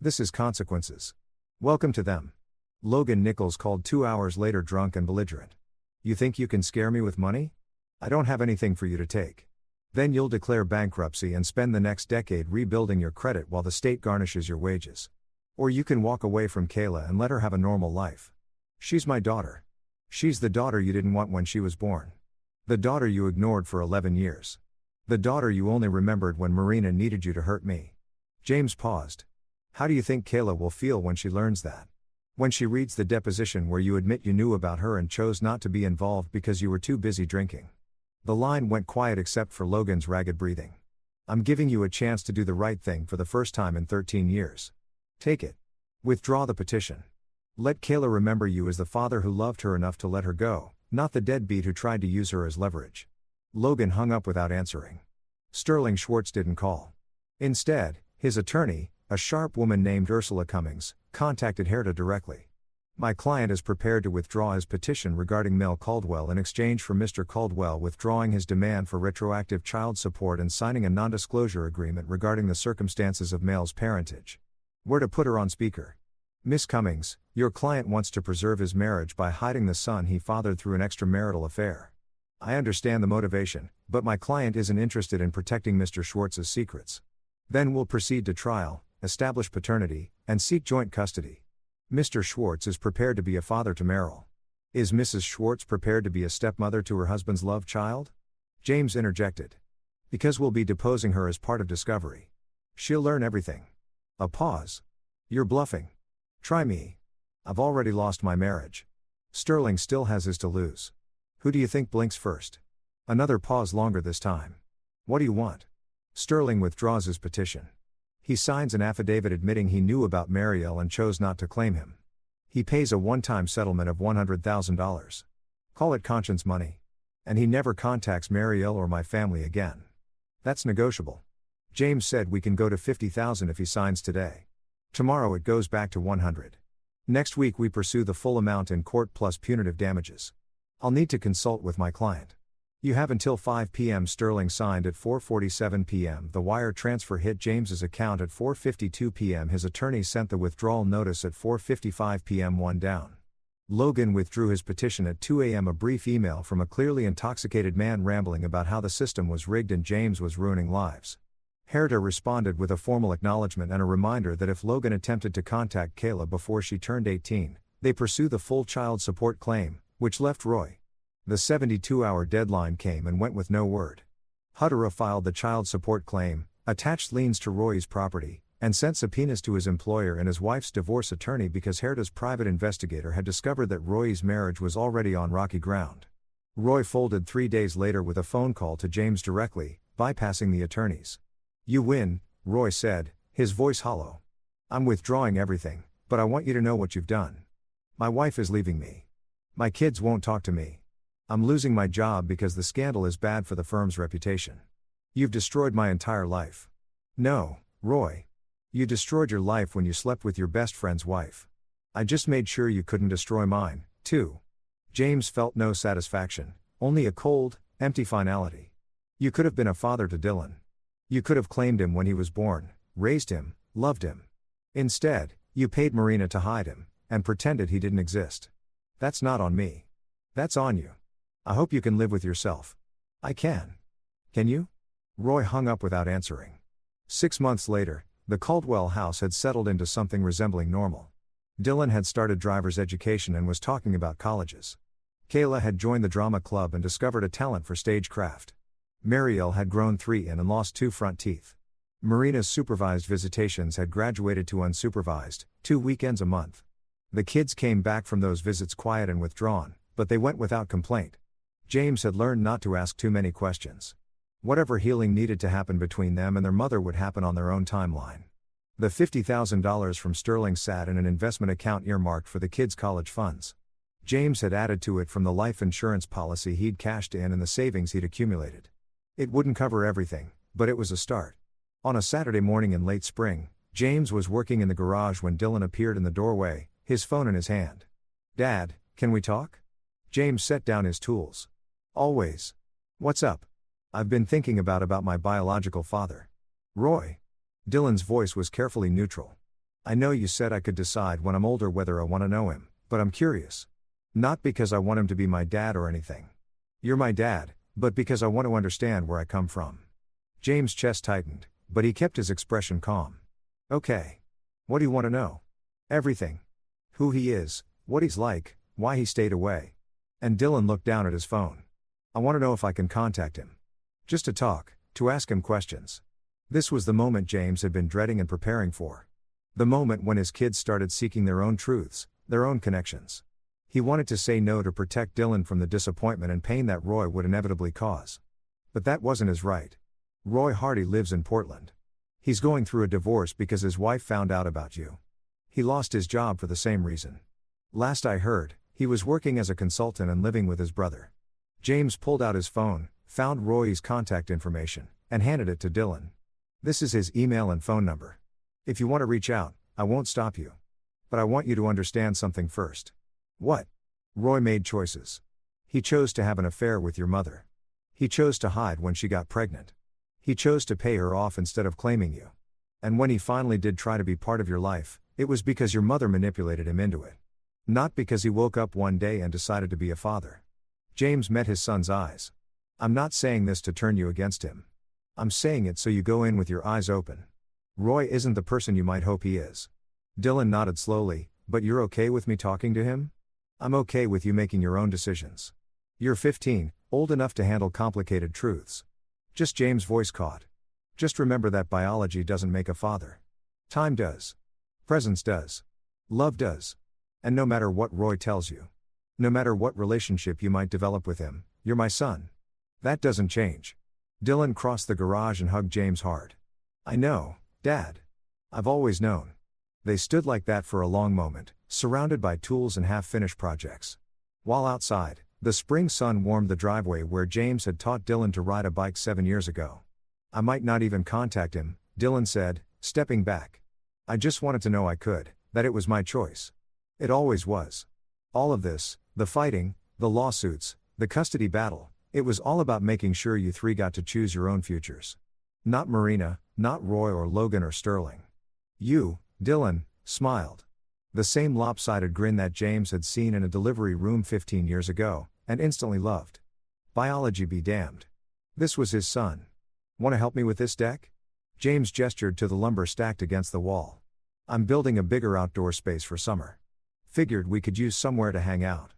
This is consequences. Welcome to them. Logan Nichols called 2 hours later drunk and belligerent. You think you can scare me with money? I don't have anything for you to take. Then you'll declare bankruptcy and spend the next decade rebuilding your credit while the state garnishes your wages. Or you can walk away from Kayla and let her have a normal life. She's my daughter. She's the daughter you didn't want when she was born. The daughter you ignored for 11 years. The daughter you only remembered when Marina needed you to hurt me. James paused. How do you think Kayla will feel when she learns that? When she reads the deposition where you admit you knew about her and chose not to be involved because you were too busy drinking. The line went quiet except for Logan's ragged breathing. I'm giving you a chance to do the right thing for the first time in 13 years. Take it. Withdraw the petition. Let Kayla remember you as the father who loved her enough to let her go, not the deadbeat who tried to use her as leverage. Logan hung up without answering. Sterling Schwartz didn't call. Instead, his attorney, a sharp woman named Ursula Cummings, contacted AITA directly. My client is prepared to withdraw his petition regarding Mel Caldwell in exchange for Mr. Caldwell withdrawing his demand for retroactive child support and signing a non-disclosure agreement regarding the circumstances of Mel's parentage. Where to put her on speaker. Miss Cummings, your client wants to preserve his marriage by hiding the son he fathered through an extramarital affair. I understand the motivation, but my client isn't interested in protecting Mr. Schwartz's secrets. Then we'll proceed to trial, establish paternity, and seek joint custody. Mr. Schwartz is prepared to be a father to Meryl. Is Mrs. Schwartz prepared to be a stepmother to her husband's love child? James interjected. Because we'll be deposing her as part of discovery. She'll learn everything. A pause. You're bluffing. Try me. I've already lost my marriage. Sterling still has his to lose. Who do you think blinks first? Another pause, longer this time. What do you want? Sterling withdraws his petition. He signs an affidavit admitting he knew about Mariel and chose not to claim him. He pays a one-time settlement of $100,000. Call it conscience money. And he never contacts Mariel or my family again. That's negotiable. James said we can go to $50,000 if he signs today. Tomorrow it goes back to $100,000. Next week we pursue the full amount in court plus punitive damages. I'll need to consult with my client. You have until 5 p.m. Sterling signed at 4:47 p.m. The wire transfer hit James's account at 4:52 p.m. His attorney sent the withdrawal notice at 4:55 p.m. One down. Logan withdrew his petition at 2 a.m. A brief email from a clearly intoxicated man rambling about how the system was rigged and James was ruining lives. AITA responded with a formal acknowledgement and a reminder that if Logan attempted to contact Kayla before she turned 18, they pursue the full child support claim, which left Roy. The 72-hour deadline came and went with no word. AITA filed the child support claim, attached liens to Roy's property, and sent subpoenas to his employer and his wife's divorce attorney because AITA's private investigator had discovered that Roy's marriage was already on rocky ground. Roy folded 3 days later with a phone call to James directly, bypassing the attorneys. You win, Roy said, his voice hollow. I'm withdrawing everything, but I want you to know what you've done. My wife is leaving me. My kids won't talk to me. I'm losing my job because the scandal is bad for the firm's reputation. You've destroyed my entire life. No, Roy. You destroyed your life when you slept with your best friend's wife. I just made sure you couldn't destroy mine, too. James felt no satisfaction, only a cold, empty finality. You could have been a father to Dylan. You could have claimed him when he was born, raised him, loved him. Instead, you paid Marina to hide him, and pretended he didn't exist. That's not on me. That's on you. I hope you can live with yourself. I can. Can you? Roy hung up without answering. 6 months later, the Caldwell house had settled into something resembling normal. Dylan had started driver's education and was talking about colleges. Kayla had joined the drama club and discovered a talent for stagecraft. Mariel had grown 3 and lost 2 front teeth. Marina's supervised visitations had graduated to unsupervised, 2 weekends a month. The kids came back from those visits quiet and withdrawn, but they went without complaint. James had learned not to ask too many questions. Whatever healing needed to happen between them and their mother would happen on their own timeline. The $50,000 from Sterling sat in an investment account earmarked for the kids' college funds. James had added to it from the life insurance policy he'd cashed in and the savings he'd accumulated. It wouldn't cover everything, but it was a start. On a Saturday morning in late spring, James was working in the garage when Dylan appeared in the doorway, his phone in his hand. Dad, can we talk? James set down his tools. Always. What's up? I've been thinking about my biological father. Roy. Dylan's voice was carefully neutral. I know you said I could decide when I'm older whether I want to know him, but I'm curious. Not because I want him to be my dad or anything. You're my dad, but because I want to understand where I come from. James' chest tightened, but he kept his expression calm. Okay. What do you want to know? Everything. Who he is, what he's like, why he stayed away. And Dylan looked down at his phone. I want to know if I can contact him. Just to talk, to ask him questions. This was the moment James had been dreading and preparing for. The moment when his kids started seeking their own truths, their own connections. He wanted to say no to protect Dylan from the disappointment and pain that Roy would inevitably cause. But that wasn't his right. Roy Hardy lives in Portland. He's going through a divorce because his wife found out about you. He lost his job for the same reason. Last I heard, he was working as a consultant and living with his brother. James pulled out his phone, found Roy's contact information, and handed it to Dylan. This is his email and phone number. If you want to reach out, I won't stop you. But I want you to understand something first. What? Roy made choices. He chose to have an affair with your mother. He chose to hide when she got pregnant. He chose to pay her off instead of claiming you. And when he finally did try to be part of your life, it was because your mother manipulated him into it. Not because he woke up one day and decided to be a father. James met his son's eyes. I'm not saying this to turn you against him. I'm saying it so you go in with your eyes open. Roy isn't the person you might hope he is. Dylan nodded slowly, but you're okay with me talking to him? I'm okay with you making your own decisions. You're 15, Old enough to handle complicated truths. Just James' voice caught. Just remember that biology doesn't make a father. Time does. Presence does. Love does. And no matter what Roy tells you, no matter what relationship you might develop with him, you're my son. That doesn't change. Dylan crossed the garage and hugged James hard. I know, Dad. I've always known. They stood like that for a long moment, surrounded by tools and half-finished projects. While outside, the spring sun warmed the driveway where James had taught Dylan to ride a bike 7 years ago. I might not even contact him, Dylan said, stepping back. I just wanted to know I could, that it was my choice. It always was. All of this, the fighting, the lawsuits, the custody battle, it was all about making sure you three got to choose your own futures. Not Marina, not Roy or Logan or Sterling. You, Dylan, smiled. The same lopsided grin that James had seen in a delivery room 15 years ago, and instantly loved. Biology be damned. This was his son. Want to help me with this deck? James gestured to the lumber stacked against the wall. I'm building a bigger outdoor space for summer. Figured we could use somewhere to hang out.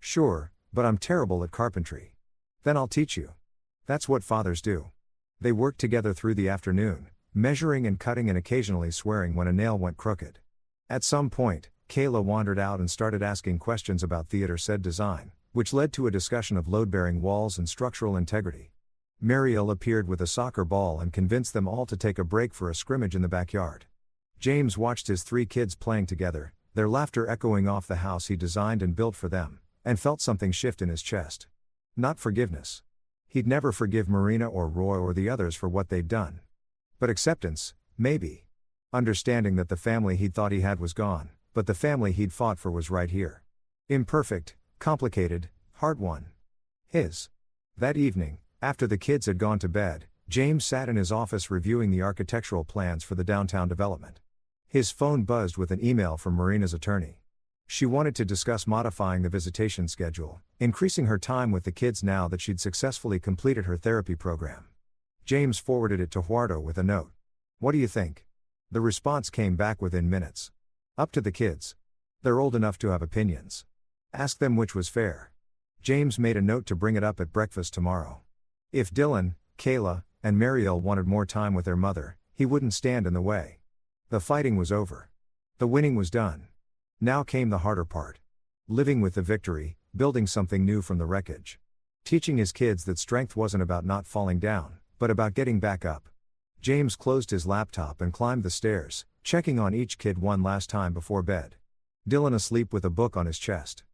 Sure, but I'm terrible at carpentry. Then I'll teach you. That's what fathers do. They worked together through the afternoon, measuring and cutting and occasionally swearing when a nail went crooked. At some point, Kayla wandered out and started asking questions about theater set design, which led to a discussion of load-bearing walls and structural integrity. Mariel appeared with a soccer ball and convinced them all to take a break for a scrimmage in the backyard. James watched his 3 kids playing together, their laughter echoing off the house he designed and built for them, and felt something shift in his chest. Not forgiveness. He'd never forgive Marina or Roy or the others for what they'd done. But acceptance, maybe. Understanding that the family he'd thought he had was gone, but the family he'd fought for was right here. Imperfect, complicated, hard-won. His. That evening, after the kids had gone to bed, James sat in his office reviewing the architectural plans for the downtown development. His phone buzzed with an email from Marina's attorney. She wanted to discuss modifying the visitation schedule, increasing her time with the kids now that she'd successfully completed her therapy program. James forwarded it to Huardo with a note. What do you think? The response came back within minutes. Up to the kids. They're old enough to have opinions. Ask them which was fair. James made a note to bring it up at breakfast tomorrow. If Dylan, Kayla, and Mariel wanted more time with their mother, he wouldn't stand in the way. The fighting was over. The winning was done. Now came the harder part. Living with the victory, building something new from the wreckage. Teaching his kids that strength wasn't about not falling down, but about getting back up. James closed his laptop and climbed the stairs, checking on each kid one last time before bed. Dylan asleep with a book on his chest.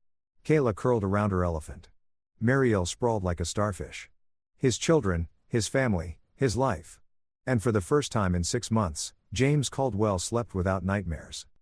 Kayla curled around her elephant. Mariel sprawled like a starfish. His children, his family, his life. And for the first time in 6 months, James Caldwell slept without nightmares.